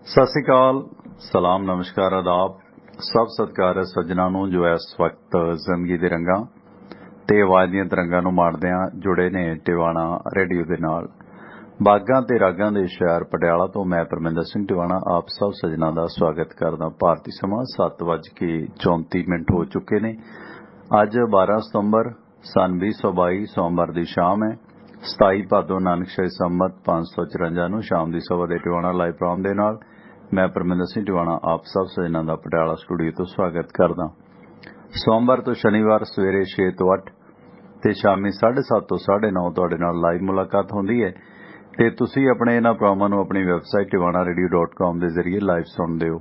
सत श्री अकाल, सलाम, नमस्कार, आदाब। सब सत्कार है सज्जनों ਨੂੰ जो इस वक्त जिंदगी ਦੇ रंगां ਤੇ ਆਵਾਜ਼ ਦੀਆਂ ਤਰੰਗਾਂ ਨੂੰ ਮਾਣਦਿਆਂ ਜੁੜੇ ਨੇ ਟਿਵਾਣਾ ਰੇਡੀਓ ਦੇ ਨਾਲ। ਬਾਗਾਂ ਤੇ ਰਾਗਾਂ ਦੇ ਸ਼ਹਿਰ ਪਟਿਆਲਾ ਤੋਂ ਮੈਂ ਪਰਮਿੰਦਰ ਸਿੰਘ ਟਿਵਾਣਾ ਆਪ ਸਭ ਸੱਜਣਾਂ ਦਾ ਸਵਾਗਤ ਕਰਦਾ। ਭਾਰਤੀ ਸਮਾਂ 7:34 ਹੋ ਚੁੱਕੇ ਨੇ। ਅੱਜ 12 ਸਤੰਬਰ ਸਨ 2022 ਸੋਮਵਾਰ ਦੀ ਸ਼ਾਮ ਹੈ। 27 ਭਾਦੋਂ ਨਾਨਕਸ਼ਾਹੀ ਸੰਮਤ 554 ਨੂੰ ਸ਼ਾਮ ਦੀ ਸਵਾ ਦੇ ਟਿਵਾਣਾ ਲਾਈਵ ਪ੍ਰੋਗਰਾਮ ਦੇ ਨਾਲ मैं परमिंदर सिंह टिवाणा आप सब सज्जनों का पटियाला स्टूडियो तो स्वागत करदा। सोमवार तो शनिवार सवेरे 6 ਤੋਂ 8 ਤੇ ਸ਼ਾਮੀ 7:30 ਤੋਂ 9:30 ਤੁਹਾਡੇ ਨਾਲ ਲਾਈਵ ਮੁਲਾਕਾਤ ਹੁੰਦੀ ਹੈ ਤੇ ਤੁਸੀਂ ਆਪਣੇ ਇਹਨਾਂ ਪ੍ਰੋਗਰਾਮਾਂ ਨੂੰ ਆਪਣੀ ਵੈਬਸਾਈਟ tivanaradio.com ਦੇ ਜ਼ਰੀਏ ਲਾਈਵ ਸੁਣਦੇ ਹੋ।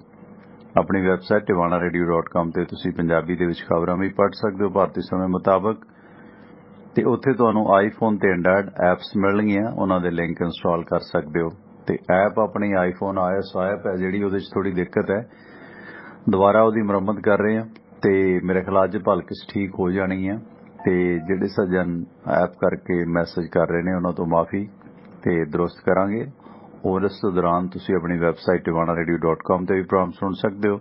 ਆਪਣੀ ਵੈਬਸਾਈਟ tivanaradio.com ਤੇ ਤੁਸੀਂ ਪੰਜਾਬੀ ਦੇ ਵਿੱਚ ਖਬਰਾਂ ਵੀ ਪੜ੍ਹ ਸਕਦੇ ਹੋ ਭਾਰਤੀ ਸਮੇਂ ਮੁਤਾਬਕ ਤੇ ਉੱਥੇ ਤੁਹਾਨੂੰ ਆਈਫੋਨ ਤੇ ਐਂਡਰਾਇਡ ਐਪਸ ਮਿਲਣਗੀਆਂ, ਉਹਨਾਂ ਦੇ ਲਿੰਕ ਇੰਸਟਾਲ ਕਰ ਸਕਦੇ ਹੋ। ਤੇ ਐਪ ਆਪਣੀ ਆਈਫੋਨ iOS ਐਪ ਹੈ ਜਿਹੜੀ ਉਹਦੇ 'ਚ ਥੋੜੀ ਦਿੱਕਤ ਹੈ, ਦੁਬਾਰਾ ਉਹਦੀ ਮੁਰੰਮਤ ਕਰ ਰਹੇ ਹਾਂ ਤੇ ਮੇਰੇ ਖਿਆਲ ਅੱਜ ਭਲਕੇ ਠੀਕ ਹੋ ਜਾਣੀ ਹੈ। ਤੇ ਜਿਹੜੇ ਸੱਜਣ ਐਪ ਕਰਕੇ ਮੈਸੇਜ ਕਰ ਰਹੇ ਨੇ ਉਹਨਾਂ ਤੋਂ ਮਾਫੀ ਤੇ ਦਰੁਸਤ ਕਰਾਂਗੇ। ਔਰ ਇਸ ਦੌਰਾਨ ਤੁਸੀਂ ਆਪਣੀ ਵੈਬਸਾਈਟ tivanaradio.com ਤੇ ਵੀ ਪ੍ਰੋਗਰਾਮ ਸੁਣ ਸਕਦੇ ਹੋ,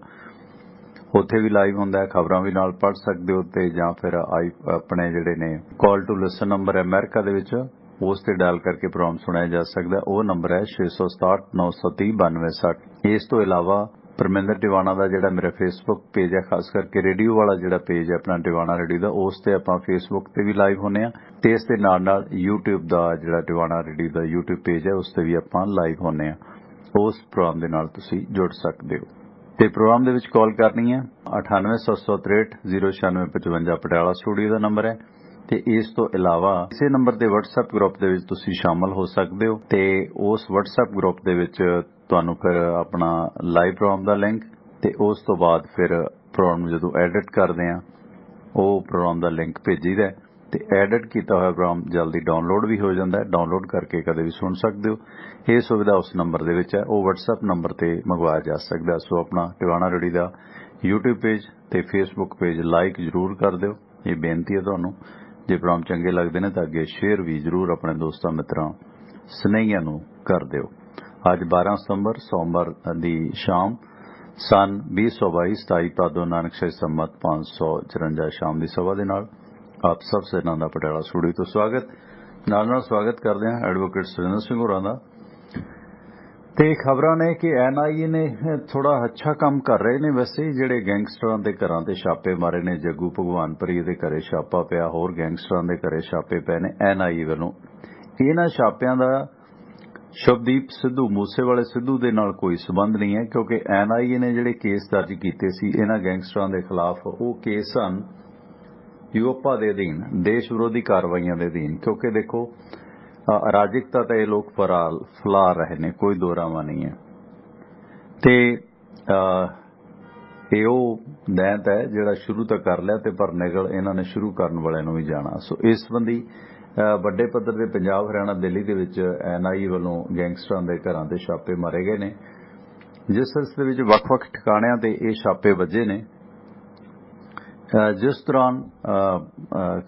ਉੱਥੇ ਵੀ ਲਾਈਵ ਹੁੰਦਾ ਹੈ, ਖਬਰਾਂ ਵੀ ਨਾਲ ਪੜ੍ਹ ਸਕਦੇ ਹੋ ਤੇ ਜਾਂ ਫਿਰ ਆਪਣੇ ਜਿਹੜੇ ਨੇ ਕਾਲ ਟੂ ਲਿਸਨ ਨੰਬਰ ਹੈ ਅਮਰੀਕਾ ਦੇ ਵਿੱਚ ਉਸ ਤੇ ਡਾਇਲ ਕਰਕੇ ਪ੍ਰੋਗਰਾਮ ਸੁਣਿਆ ਜਾ ਸਕਦਾ। ਉਹ ਨੰਬਰ ਹੈ 667 930 9260। ਇਸ ਤੋਂ ਇਲਾਵਾ ਪਰਮਿੰਦਰ ਟਿਵਾਣਾ ਦਾ ਜਿਹੜਾ ਮੇਰਾ ਫੇਸਬੁੱਕ ਪੇਜ ਹੈ, ਖਾਸ ਕਰਕੇ ਰੇਡੀਓ ਵਾਲਾ ਜਿਹੜਾ ਪੇਜ ਹੈ ਆਪਣਾ ਟਿਵਾਣਾ ਰੇਡੀਓ ਦਾ, ਉਸ ਤੇ ਆਪਾਂ ਫੇਸਬੁੱਕ ਤੇ ਵੀ ਲਾਈਵ ਹੁੰਦੇ ਹਾਂ ਤੇ ਇਸ ਦੇ ਨਾਲ ਨਾਲ YouTube ਦਾ ਜਿਹੜਾ ਟਿਵਾਣਾ ਰੇਡੀਓ ਦਾ YouTube ਪੇਜ ਹੈ ਉਸ ਤੇ ਵੀ ਆਪਾਂ ਲਾਈਵ ਹੁੰਦੇ ਹਾਂ। ਉਸ ਪ੍ਰੋਗਰਾਮ ਦੇ ਨਾਲ ਤੁਸੀਂ ਜੁੜ ਸਕਦੇ ਹੋ ਤੇ ਪ੍ਰੋਗਰਾਮ ਦੇ ਵਿੱਚ ਕਾਲ ਕਰਨੀ ਹੈ 98 763 09655 ਪਟਿਆਲਾ ਸਟੂਡੀਓ ਦਾ ਨੰਬਰ ਹੈ ਤੇ ਇਸ ਤੋਂ ਇਲਾਵਾ ਇਸੇ ਨੰਬਰ ਤੇ WhatsApp ਗਰੁੱਪ ਦੇ ਵਿੱਚ ਤੁਸੀਂ ਸ਼ਾਮਲ ਹੋ ਸਕਦੇ ਹੋ ਤੇ ਉਸ WhatsApp ਗਰੁੱਪ ਦੇ ਵਿੱਚ ਤੁਹਾਨੂੰ ਫਿਰ ਆਪਣਾ ਲਾਈਵ ਪ੍ਰੋਗਰਾਮ ਦਾ ਲਿੰਕ ਤੇ ਉਸ ਤੋਂ ਬਾਅਦ ਫਿਰ ਪ੍ਰੋਗਰਾਮ ਜਦੋਂ ਐਡਿਟ ਕਰਦੇ ਆ ਉਹ ਪ੍ਰੋਗਰਾਮ ਦਾ ਲਿੰਕ ਭੇਜੀਦਾ ਤੇ ਐਡਿਟ ਕੀਤਾ ਹੋਇਆ ਪ੍ਰੋਗਰਾਮ ਜਲਦੀ ਡਾਊਨਲੋਡ ਵੀ ਹੋ ਜਾਂਦਾ ਹੈ। ਡਾਊਨਲੋਡ ਕਰਕੇ ਕਦੇ ਵੀ ਸੁਣ ਸਕਦੇ ਹੋ। ਇਹ ਸੁਵਿਧਾ ਉਸ ਨੰਬਰ ਦੇ ਵਿੱਚ ਹੈ, ਉਹ WhatsApp ਨੰਬਰ ਤੇ ਮੰਗਵਾਇਆ ਜਾ ਸਕਦਾ। ਸੋ ਆਪਣਾ ਟਿਵਾਣਾ ਰੇਡੀਓ ਦਾ YouTube ਪੇਜ ਤੇ Facebook ਪੇਜ ਲਾਈਕ ਜ਼ਰੂਰ ਕਰ ਦਿਓ, ਇਹ ਬੇਨਤੀ ਹੈ ਤੁਹਾਨੂੰ। ਜੇ ਪ੍ਰੋਗਰਾਮ ਚੰਗੇ ਲੱਗਦੇ ਨੇ ਤਾਂ ਅੱਗੇ ਸ਼ੇਅਰ ਵੀ ਜ਼ਰੂਰ ਆਪਣੇ ਦੋਸਤਾਂ ਮਿੱਤਰਾਂ ਸਨੇਹੀਆਂ ਨੂੰ ਕਰ ਦਿਓ। ਅੱਜ 12 ਸਤੰਬਰ ਸੋਮਵਾਰ ਦੀ ਸ਼ਾਮ ਸਨ 2022 27 ਭਾਦੋਂ ਨਾਨਕਸ਼ਾਹੀ ਸੰਮਤ 554 ਸ਼ਾਮ ਦੀ ਸਵਾ ਦੇ ਨਾਲ ਆਪ ਸਭ ਸੈਨਾਂ ਦਾ ਪਟਿਆਲਾ ਸਟੂਡੀਓ ਤੋਂ ਸਵਾਗਤ। ਨਾਲ ਸਵਾਗਤ ਕਰਦੇ ਹਾਂ ਐਡਵੋਕੇਟ ਸੁਰਿੰਦਰ ਸਿੰਘ ਹੋਰਾਂ ਦਾ। ਤੇ ਖਬਰਾਂ ਨੇ ਕਿ NIA ਨੇ ਥੋੜਾ ਅੱਛਾ ਕੰਮ ਕਰ ਰਹੇ ਨੇ। ਵੈਸੇ ਜਿਹੜੇ ਗੈਂਗਸਟਰਾਂ ਦੇ ਘਰਾਂ ਤੇ ਛਾਪੇ ਮਾਰੇ ਨੇ, ਜੱਗੂ ਭਗਵਾਨਪੁਰੀ ਦੇ ਘਰੇ ਛਾਪਾ ਪਿਆ, ਹੋਰ ਗੈਂਗਸਟਰਾਂ ਦੇ ਘਰੇ ਛਾਪੇ ਪਏ ਨੇ NIA ਵੱਲੋਂ। ਇਹਨਾਂ ਛਾਪਿਆਂ ਦਾ ਸ਼ੁਭਦੀਪ ਸਿੱਧੂ ਮੂਸੇਵਾਲੇ ਸਿੱਧੂ ਦੇ ਨਾਲ ਕੋਈ ਸਬੰਧ ਨਹੀਂ ਹੈ ਕਿਉਂਕਿ NIA ਨੇ ਜਿਹੜੇ ਕੇਸ ਦਰਜ ਕੀਤੇ ਸੀ ਇਹਨਾਂ ਗੈਂਗਸਟਰਾਂ ਦੇ ਖਿਲਾਫ, ਉਹ ਕੇਸ ਹਨ ਯੂਪਾ ਦੇ ਅਧੀਨ, ਦੇਸ਼ ਵਿਰੋਧੀ ਕਾਰਵਾਈਆਂ ਦੇ ਅਧੀਨ। ਕਿਉਂਕਿ ਦੇਖੋ ਅਰਾਜਕਤਾ ਤਾਂ ਇਹ ਲੋਕ ਫੈਲਾ ਰਹੇ ਨੇ, ਕੋਈ ਦੋ ਰਾਵਾਂ ਨਹੀਂ ਹੈ ਤੇ ਇਹ ਉਹ ਦੈਂਤ ਹੈ ਜਿਹੜਾ ਸ਼ੁਰੂ ਤਾਂ ਕਰ ਲਿਆ ਤੇ ਪਰ ਨਿਗਲ ਇਹਨਾਂ ਨੇ ਸ਼ੁਰੂ ਕਰਨ ਵਾਲਿਆਂ ਨੂੰ ਵੀ ਜਾਣਾ। ਸੋ ਇਸ ਸੰਬੰਧੀ ਵੱਡੇ ਪੱਧਰ ਦੇ ਪੰਜਾਬ, ਹਰਿਆਣਾ, ਦਿੱਲੀ ਦੇ ਵਿੱਚ NIA ਵੱਲੋਂ ਗੈਂਗਸਟਰਾਂ ਦੇ ਘਰਾਂ ਤੇ ਛਾਪੇ ਮਾਰੇ ਗਏ ਨੇ, ਜਿਸ ਸਿਲਸਿਲੇ ਵਿੱਚ ਵੱਖ-ਵੱਖ ਠਿਕਾਣਿਆਂ ਤੇ ਇਹ ਛਾਪੇ ਵੱਜੇ ਨੇ। ਜਿਸ ਦੌਰਾਨ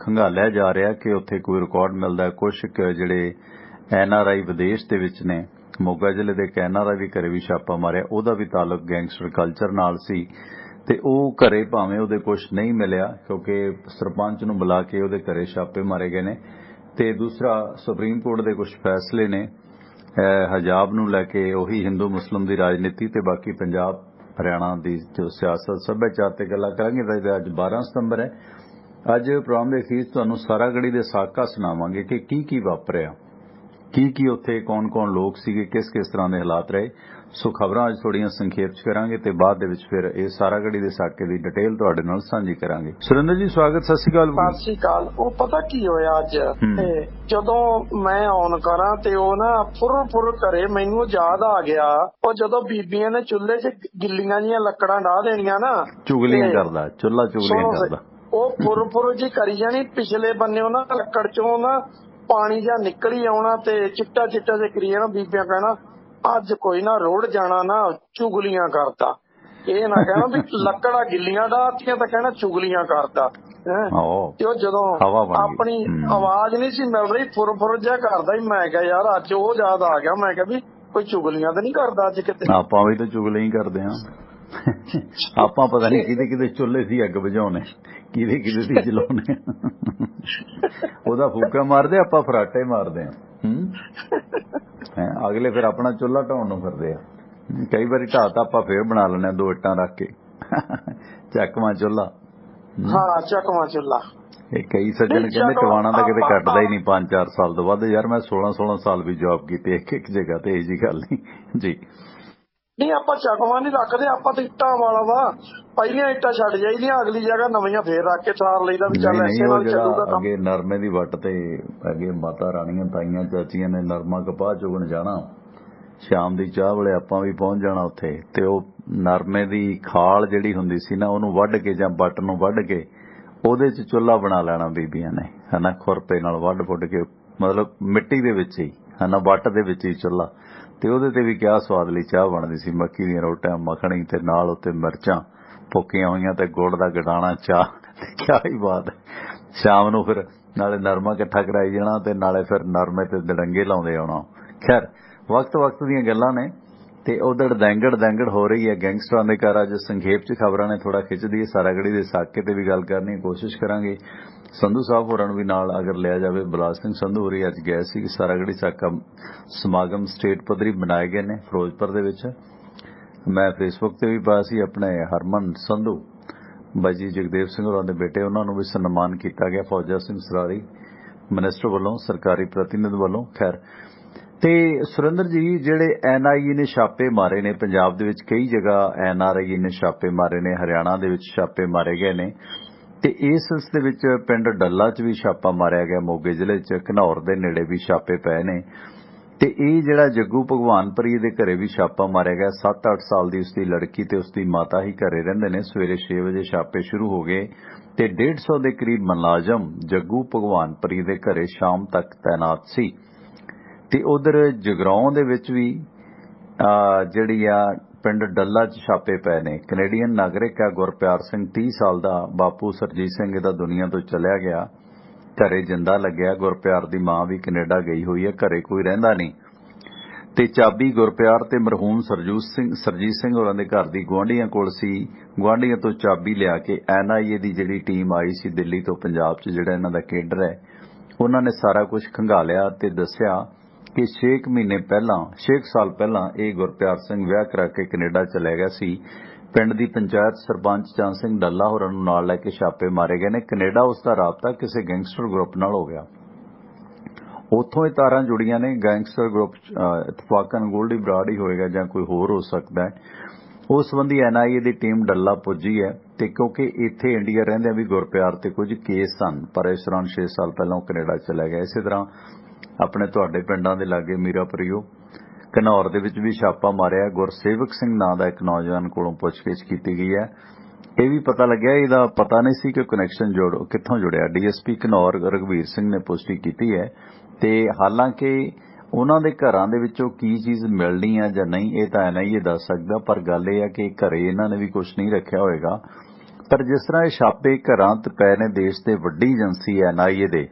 ਖੰਗਾਲਿਆ ਜਾ ਰਿਹਾ ਕਿ ਉੱਥੇ ਕੋਈ ਰਿਕਾਰਡ ਮਿਲਦਾ, ਕੁਝ ਜਿਹੜੇ NRI ਵਿਦੇਸ਼ ਦੇ ਵਿੱਚ ਨੇ, ਮੋਗਾ ਜ਼ਿਲ੍ਹੇ ਦੇ ਇੱਕ NRI ਵੀ ਘਰੇ ਵੀ ਛਾਪਾ ਮਾਰਿਆ, ਉਹਦਾ ਵੀ ਤਾਲੁਕ ਗੈਂਗਸਟਰ ਕਲਚਰ ਨਾਲ ਸੀ ਤੇ ਉਹ ਘਰੇ ਭਾਵੇਂ ਉਹਦੇ ਕੁਝ ਨਹੀਂ ਮਿਲਿਆ ਕਿਉਂਕਿ ਸਰਪੰਚ ਨੂੰ ਬੁਲਾ ਕੇ ਉਹਦੇ ਘਰੇ ਛਾਪੇ ਮਾਰੇ ਗਏ ਨੇ। ਤੇ ਦੂਸਰਾ ਸੁਪਰੀਮ ਕੋਰਟ ਦੇ ਕੁਝ ਫੈਸਲੇ ਨੇ ਹਜਾਬ ਨੂੰ ਲੈ ਕੇ, ਉਹੀ ਹਿੰਦੂ ਮੁਸਲਿਮ ਦੀ ਰਾਜਨੀਤੀ ਤੇ ਬਾਕੀ ਪੰਜਾਬ ਹਰਿਆਣਾ ਦੀ ਜੋ ਸਿਆਸਤ ਸੱਭਿਆਚਾਰ ਤੇ ਗੱਲਾਂ ਕਰਾਂਗੇ। ਤਾਂ ਅੱਜ 12 ਸਤੰਬਰ ਹੈ। ਅੱਜ ਪ੍ਰੋਗਰਾਮ ਦੇ ਅਖੀਰ ਤੁਹਾਨੂੰ ਸਾਰਾਗੜ੍ਹੀ ਦੇ ਸਾਕਾ ਸੁਣਾਵਾਂਗੇ ਕਿ ਕੀ ਵਾਪਰਿਆ, ਕੀ ਉੱਥੇ ਕੌਣ ਲੋਕ ਸੀਗੇ, ਕਿਸ ਤਰ੍ਹਾਂ ਦੇ ਹਾਲਾਤ ਰਹੇ। ਸੋ ਖਬਰਾਂ ਅੱਜ ਥੋੜੀਆਂ ਸੰਖੇਪ ਚ ਕਰਾਂਗੇ ਤੇ ਬਾਅਦ ਦੇ ਵਿੱਚ ਫਿਰ ਇਹ ਸਾਰਾਗੜ੍ਹੀ ਦੇ ਸਾਕੇ ਦੀ ਡਿਟੇਲ ਤੁਹਾਡੇ ਨਾਲ ਸਾਂਝੀ ਕਰਾਂਗੇ। ਸੁਰਿੰਦਰ ਜੀ ਸਵਾਗਤ, ਸਤਿ ਸ਼੍ਰੀ ਅਕਾਲ। ਸਤਿ ਸ਼੍ਰੀ ਅਕਾਲ। ਉਹ ਪਤਾ ਕੀ ਹੋਇਆ ਅੱਜ, ਜਦੋਂ ਮੈਂ ਔਨ ਕਰਾਂ ਤੇ ਉਹ ਨਾ ਫੁਰ ਕਰੇ, ਮੈਨੂੰ ਯਾਦ ਆ ਗਿਆ ਉਹ ਜਦੋਂ ਬੀਬੀਆਂ ਨੇ ਚੁੱਲ੍ਹੇ 'ਚ ਗਿੱਲੀਆਂ ਜੀਆਂ ਲੱਕੜਾਂ ਡਾਹ ਦੇਣੀਆਂ ਨਾ, ਚੁਗਲੀਆਂ ਕਰਦਾ, ਚੁਗਲੀਆਂ ਕਰਦਾ, ਉਹ ਫੁਰ ਜੀ ਕਰੀ ਜਾਣੀ। ਪਿਛਲੇ ਬੰਨੇ ਉਹਨਾਂ ਲੱਕੜ ਚੋਂ ਨਾ ਪਾਣੀ ਜਾਂ ਨਿਕਲੀ ਆਉਣਾ ਤੇ ਚਿੱਟਾ ਜੇ ਕਰੀ ਜਾਣਾ। ਬੀਬੀਆਂ ਕਹਿਣਾ ਅੱਜ ਕੋਈ ਨਾ ਰੋੜ ਜਾਣਾ ਨਾ, ਚੁਗਲੀਆਂ ਕਰਦਾ। ਇਹ ਨਾ ਕਹਿਣਾ ਵੀ ਲੱਕੜਾਂ ਗਿੱਲੀਆਂ ਡਾਹਤੀਆਂ ਤਾਂ ਕਹਿਣਾ ਚੁਗਲੀਆਂ ਕਰਦਾ। ਤੇ ਉਹ ਜਦੋਂ ਆਪਣੀ ਆਵਾਜ਼ ਨਹੀਂ ਸੀ ਮਿਲ ਰਹੀ, ਫੁਰ ਜਿਹਾ ਕਰਦਾ ਹੀ। ਮੈਂ ਕਿਹਾ ਯਾਰ ਅੱਜ ਉਹ ਯਾਦ ਆ ਗਿਆ। ਮੈਂ ਕਿਹਾ ਵੀ ਕੋਈ ਚੁਗਲੀਆਂ ਤਾਂ ਨਹੀਂ ਕਰਦਾ ਅੱਜ ਕਿਤੇ? ਆਪਾਂ ਵੀ ਤਾਂ ਚੁਗਲੀਆਂ ਹੀ ਕਰਦੇ ਹਾਂ। ਆਪਾਂ ਪਤਾ ਨਹੀਂ ਕਿਹਦੇ ਕਿਹਦੇ ਚੁੱਲ੍ਹੇ ਸੀ ਅੱਗ ਬੁਝਾਉਣੇ, ਕਿਹਦੇ ਕਿਹਦੇ ਸੀ ਜਲਾਉਣੇ। ਉਹਦਾ ਫੂਕਾ ਮਾਰਦੇ, ਆਪਾਂ ਫਰਾਟੇ ਮਾਰਦੇ ਹਾਂ। ਅਗਲੇ ਫਿਰ ਆਪਣਾ ਚੁੱਲ੍ਹਾ ਢਾਉਣ ਨੂੰ ਫਿਰਦੇ ਆ। ਕਈ ਵਾਰੀ ਢਾਹ ਤਾਂ ਆਪਾਂ ਫੇਰ ਬਣਾ ਲੈਂਦੇ 2 ਇੱਟਾਂ ਰੱਖ ਕੇ, ਚੱਕਵਾਂ ਚੁੱਲ੍ਹਾ। ਹਾਂ, ਚੱਕਵਾਂ ਚੁੱਲ੍ਹਾ। ਇਹ ਕਈ ਸੱਜਣ ਕਹਿੰਦੇ ਟਿਵਾਣਾ ਦਾ ਕਿਤੇ ਕੱਟਦਾ ਹੀ ਨਹੀਂ 5-4 ਸਾਲ ਤੋਂ ਵੱਧ। ਯਾਰ ਮੈਂ 16 ਸਾਲ ਵੀ ਜੌਬ ਕੀਤੀ ਇੱਕ ਜਗ੍ਹਾ ਤੇ, ਇਹੋ ਜਿਹੀ ਗੱਲ ਨਹੀਂ ਜੀ। ਨਹੀਂ, ਆਪਾਂ ਚੱਕਵਾਂ ਨਹੀਂ ਰੱਖਦੇ, ਆਪਾਂ ਤਾਂ ਇੱਟਾਂ ਵਾਲਾ ਵਾ। ਪਹਿਲੀਆਂ ਇੱਟਾਂ ਛੱਡ ਜਾਈਦੀਆਂ, ਅਗਲੀ ਜਗ੍ਹਾ ਨਵੀਆਂ ਫੇਰ ਰੱਖ ਕੇ ਸਾਰ ਲਈਦਾ ਵੀ ਚੱਲ ਐਸੇ ਨਾਲ ਚੱਲੂਗਾ ਕੰਮ। ਅੱਗੇ ਨਰਮੇ ਦੀ ਵੱਟ ਤੇ ਅੱਗੇ ਮਾਤਾ ਰਾਣੀਆਂ, ਤਾਈਆਂ, ਚਾਚੀਆਂ ਨੇ ਨਰਮਾ ਕਪਾਹ ਚੁਗਣ ਜਾਣਾ। ਸ਼ਾਮ ਦੀ ਚਾਹ ਵੇਲੇ ਆਪਾਂ ਵੀ ਪਹੁੰਚ ਜਾਣਾ ਉੱਥੇ, ਤੇ ਉਹ ਨਰਮੇ ਦੀ ਖਾਲ ਜਿਹੜੀ ਹੁੰਦੀ ਸੀ ਨਾ, ਉਹਨੂੰ ਵੱਢ ਕੇ ਜਾਂ ਵੱਟ ਨੂੰ ਵੱਢ ਕੇ ਉਹਦੇ 'ਚ ਚੁੱਲ੍ਹਾ ਬਣਾ ਲੈਣਾ ਬੀਬੀਆਂ ਨੇ, ਹਨਾ, ਖੁਰਪੇ ਨਾਲ ਵੱਢ ਕੇ, ਮਤਲਬ ਮਿੱਟੀ ਦੇ ਵਿੱਚ ਹੀ, ਹਨਾ, ਵੱਟ ਦੇ ਵਿੱਚ ਹੀ ਚੁੱਲ੍ਹਾ। ਤੇ ਉਹਦੇ ਤੇ ਵੀ ਕਿਆ ਸਵਾਦ ਲਈ ਚਾਹ ਬਣਦੀ ਸੀ, ਮੱਕੀ ਦੀਆਂ ਰੋਟੀਆਂ, ਮੱਖਣੀ ਤੇ ਨਾਲ ਉੱਤੇ ਮਿਰਚਾਂ ਫੁੱਕੀਆਂ ਹੋਈਆਂ ਤੇ ਗੁੜ ਦਾ ਗਡਾਣਾ ਚਾਹ। ਕਿਆ ਹੀ ਬਾਤ ਹੈ। ਸ਼ਾਮ ਨੂੰ ਫਿਰ ਨਾਲੇ ਨਰਮਾ ਇਕੱਠਾ ਕਰਾਈ ਜਾਣਾ ਤੇ ਨਾਲੇ ਫਿਰ ਨਰਮੇ ਤੇ ਦੜੰਗੇ ਲਾਉਂਦੇ ਆਉਣਾ। ਖੈਰ, ਵਕਤ ਦੀਆਂ ਗੱਲਾਂ ਨੇ। ਤੇ ਉਧਰ ਦੈਂਗੜ ਹੋ ਰਹੀ ਹੈ ਗੈਂਗਸਟਰਾਂ ਦੇ ਘਰ। ਅੱਜ ਸੰਖੇਪ 'ਚ ਖਬਰਾਂ ਨੇ ਥੋੜਾ ਖਿੱਚਦੀ ਹੈ। ਸਾਰਾਗੜੀ ਦੇ ਸਾਕੇ ਤੇ ਵੀ ਗੱਲ ਕਰਨੀ ਕੋਸ਼ਿਸ਼ ਕਰਾਂਗੇ। ਸੰਧੂ ਸਾਹਿਬ ਹੋਰਾਂ ਨੂੰ ਵੀ ਨਾਲ ਅਗਰ ਲਿਆ ਜਾਵੇ। ਬਲਾਸ ਸਿੰਘ ਸੰਧੂ ਹੋਰੀ ਅੱਜ ਗਏ ਸੀ ਸਾਰਾਗੜੀ ਸਾਕਾ ਸਮਾਗਮ ਸਟੇਟ ਪੱਧਰੀ ਬਣਾਏ ਗਏ ਨੇ ਫਿਰੋਜ਼ਪੁਰ ਦੇ ਵਿੱਚ। ਮੈਂ ਫੇਸਬੁੱਕ ਤੇ ਵੀ ਪਾਇਆ ਸੀ। ਆਪਣੇ ਹਰਮਨ ਸੰਧੂ ਬਾਈ ਜੀ ਜਗਦੇਵ ਸਿੰਘ ਹੋਰਾਂ ਦੇ ਬੇਟੇ, ਉਹਨਾਂ ਨੂੰ ਵੀ ਸਨਮਾਨ ਕੀਤਾ ਗਿਆ ਫੌਜਾ ਸਿੰਘ ਸਰਾਰੀ ਮਿਨਿਸਟਰ ਵੱਲੋਂ, ਸਰਕਾਰੀ ਪ੍ਰਤੀਨਿਧ ਵੱਲੋਂ। ਖੈਰ, ਤੇ ਸੁਰਿੰਦਰ ਜੀ, ਜਿਹੜੇ NIA ਨੇ ਛਾਪੇ ਮਾਰੇ ਨੇ ਪੰਜਾਬ ਦੇ ਵਿੱਚ, ਕਈ ਜਗ੍ਹਾ NRI ਨੇ ਛਾਪੇ ਮਾਰੇ ਨੇ, ਹਰਿਆਣਾ ਦੇ ਵਿੱਚ ਛਾਪੇ ਮਾਰੇ ਗਏ ਨੇ, ਤੇ ਇਸ ਦੇ ਵਿੱਚ ਪਿੰਡ ਡੱਲਾ 'ਚ ਵੀ ਛਾਪਾ ਮਾਰਿਆ ਗਿਆ, ਮੋਗੇ ਜ਼ਿਲ੍ਹੇ 'ਚ ਘਨੌਰ ਦੇ ਨੇੜੇ ਵੀ ਛਾਪੇ ਪਏ ਨੇ। ਤੇ ਇਹ ਜਿਹੜਾ ਜੱਗੂ ਭਗਵਾਨਪੁਰੀ ਦੇ ਘਰੇ ਵੀ ਛਾਪਾ ਮਾਰਿਆ ਗਿਆ। 7-8 ਸਾਲ ਦੀ ਉਸਦੀ ਲੜਕੀ ਤੇ ਉਸਦੀ ਮਾਤਾ ਹੀ ਘਰੇ ਰਹਿੰਦੇ ਨੇ। ਸਵੇਰੇ 6 ਵਜੇ ਛਾਪੇ ਸ਼ੁਰੂ ਹੋ ਗਏ ਤੇ 150 ਦੇ ਕਰੀਬ ਮੁਲਾਜ਼ਮ ਜੱਗੂ ਭਗਵਾਨਪੁਰੀ ਦੇ ਘਰੇ ਸ਼ਾਮ ਤੱਕ ਤੈਨਾਤ ਸੀ। ਤੇ ਉਧਰ ਜਗਰਾਉਂ ਦੇ ਵਿੱਚ ਵੀ ਜਿਹੜੀ ਆ ਪਿੰਡ ਡੱਲਾ 'ਚ ਛਾਪੇ ਪਏ ਨੇ। ਕੈਨੇਡੀਅਨ ਨਾਗਰਿਕ ਆ ਗੁਰਪਿਆਰ ਸਿੰਘ, 30 ਸਾਲ ਦਾ। ਬਾਪੂ ਸਰਜੀਤ ਸਿੰਘ ਇਹਦਾ ਦੁਨੀਆ ਤੋਂ ਚਲਿਆ ਗਿਆ, ਘਰੇ ਜਿੰਦਾ ਲੱਗਿਆ। ਗੁਰਪਿਆਰ ਦੀ ਮਾਂ ਵੀ ਕੈਨੇਡਾ ਗਈ ਹੋਈ ਹੈ, ਘਰੇ ਕੋਈ ਰਹਿੰਦਾ ਨਹੀਂ। ਤੇ ਚਾਬੀ ਗੁਰਪਿਆਰ ਤੇ ਮਰਹੂਮ ਸਰਜੀਤ ਸਿੰਘ ਹੋਰਾਂ ਦੇ ਘਰ ਦੀ ਗੁਆਂਢੀਆਂ ਕੋਲ ਸੀ। ਗੁਆਂਢੀਆਂ ਤੋਂ ਚਾਬੀ ਲਿਆ ਕੇ NIA ਦੀ ਜਿਹੜੀ ਟੀਮ ਆਈ ਸੀ ਦਿੱਲੀ ਤੋਂ ਪੰਜਾਬ 'ਚ, ਜਿਹੜਾ ਇਹਨਾਂ ਦਾ ਕੇਡਰ ਹੈ, ਉਹਨਾਂ ਨੇ ਸਾਰਾ ਕੁਝ ਖੰਗਾਲਿਆ ਤੇ ਦੱਸਿਆ ਕਿ 6 ਸਾਲ ਪਹਿਲਾਂ ਇਹ ਗੁਰਪਿਆਰ ਸਿੰਘ ਵਿਆਹ ਕਰਾ ਕੇ ਕੈਨੇਡਾ ਚਲਾ ਗਿਆ ਸੀ। ਪਿੰਡ ਦੀ ਪੰਚਾਇਤ ਸਰਪੰਚ ਚੰਨ ਸਿੰਘ ਡੱਲਾ ਹੋਰਾਂ ਨੂੰ ਨਾਲ ਲੈ ਕੇ ਛਾਪੇ ਮਾਰੇ ਗਏ ਨੇ। ਕੈਨੇਡਾ ਉਸ ਦਾ ਰਾਬਤਾ ਕਿਸੇ ਗੈਂਗਸਟਰ ਗਰੁੱਪ ਨਾਲ ਹੋ ਗਿਆ, ਉੱਥੋਂ ਇਹ ਤਾਰਾਂ ਜੁੜੀਆਂ ਨੇ। ਗੈਂਗਸਟਰ ਗਰੁੱਪ ਇਤਫਾਕਨ ਗੋਲਡੀ ਬਰਾੜ ਹੀ ਹੋਏਗਾ ਜਾਂ ਕੋਈ ਹੋਰ ਹੋ ਸਕਦਾ ਹੈ। ਉਸ ਸੰਬੰਧੀ NIA ਦੀ ਟੀਮ ਡੱਲਾ ਪੁੱਜੀ ਹੈ। ਤੇ ਕਿਉਂਕਿ ਇੱਥੇ ਇੰਡੀਆ ਰਹਿੰਦਿਆਂ ਵੀ ਗੁਰਪਿਆਰ ਤੇ ਕੁਝ ਕੇਸ ਸਨ, ਪਰ ਇਸ ਦੌਰਾਨ 6 ਸਾਲ ਪਹਿਲਾਂ ਉਹ ਕੈਨੇਡਾ ਚਲਾ ਗਿਆ। ਇਸੇ ਤਰ੍ਹਾਂ ਆਪਣੇ ਤੁਹਾਡੇ ਪਿੰਡਾਂ ਦੇ ਲਾਗੇ ਮੀਰਾਪੁਰੀਓ, ਘਨੌਰ ਦੇ ਵਿੱਚ ਵੀ ਛਾਪਾ ਮਾਰਿਆ। ਗੁਰਸੇਵਕ ਸਿੰਘ ਨਾਂ ਦਾ ਇੱਕ ਨੌਜਵਾਨ ਕੋਲੋਂ ਪੁੱਛਗਿੱਛ ਕੀਤੀ ਗਈ ਹੈ। ਇਹ ਵੀ ਪਤਾ ਲੱਗਿਆ, ਇਹਦਾ ਪਤਾ ਨਹੀਂ ਸੀ ਕਿ ਕਨੈਕਸ਼ਨ ਕਿੱਥੋਂ ਜੁੜਿਆ। DSP ਘਨੌਰ ਰਘਵੀਰ ਸਿੰਘ ਨੇ ਪੁਸ਼ਟੀ ਕੀਤੀ ਹੈ। ਤੇ ਹਾਲਾਂਕਿ ਉਹਨਾਂ ਦੇ ਘਰਾਂ ਦੇ ਵਿੱਚੋਂ ਕੀ ਚੀਜ਼ ਮਿਲਣੀ ਆ ਜਾਂ ਨਹੀਂ, ਇਹ ਤਾਂ NIA ਦੱਸ ਸਕਦਾ। ਪਰ ਗੱਲ ਇਹ ਆ ਕਿ ਘਰੇ ਇਹਨਾਂ ਨੇ ਵੀ ਕੁਝ ਨਹੀਂ ਰੱਖਿਆ ਹੋਏਗਾ। ਪਰ ਜਿਸ ਤਰ੍ਹਾਂ ਇਹ ਛਾਪੇ ਘਰਾਂ ਤੇ ਪਏ ਨੇ, ਦੇਸ਼ ਦੇ ਵੱਡੀ ਏਜੰਸੀ NIA ਦੇ,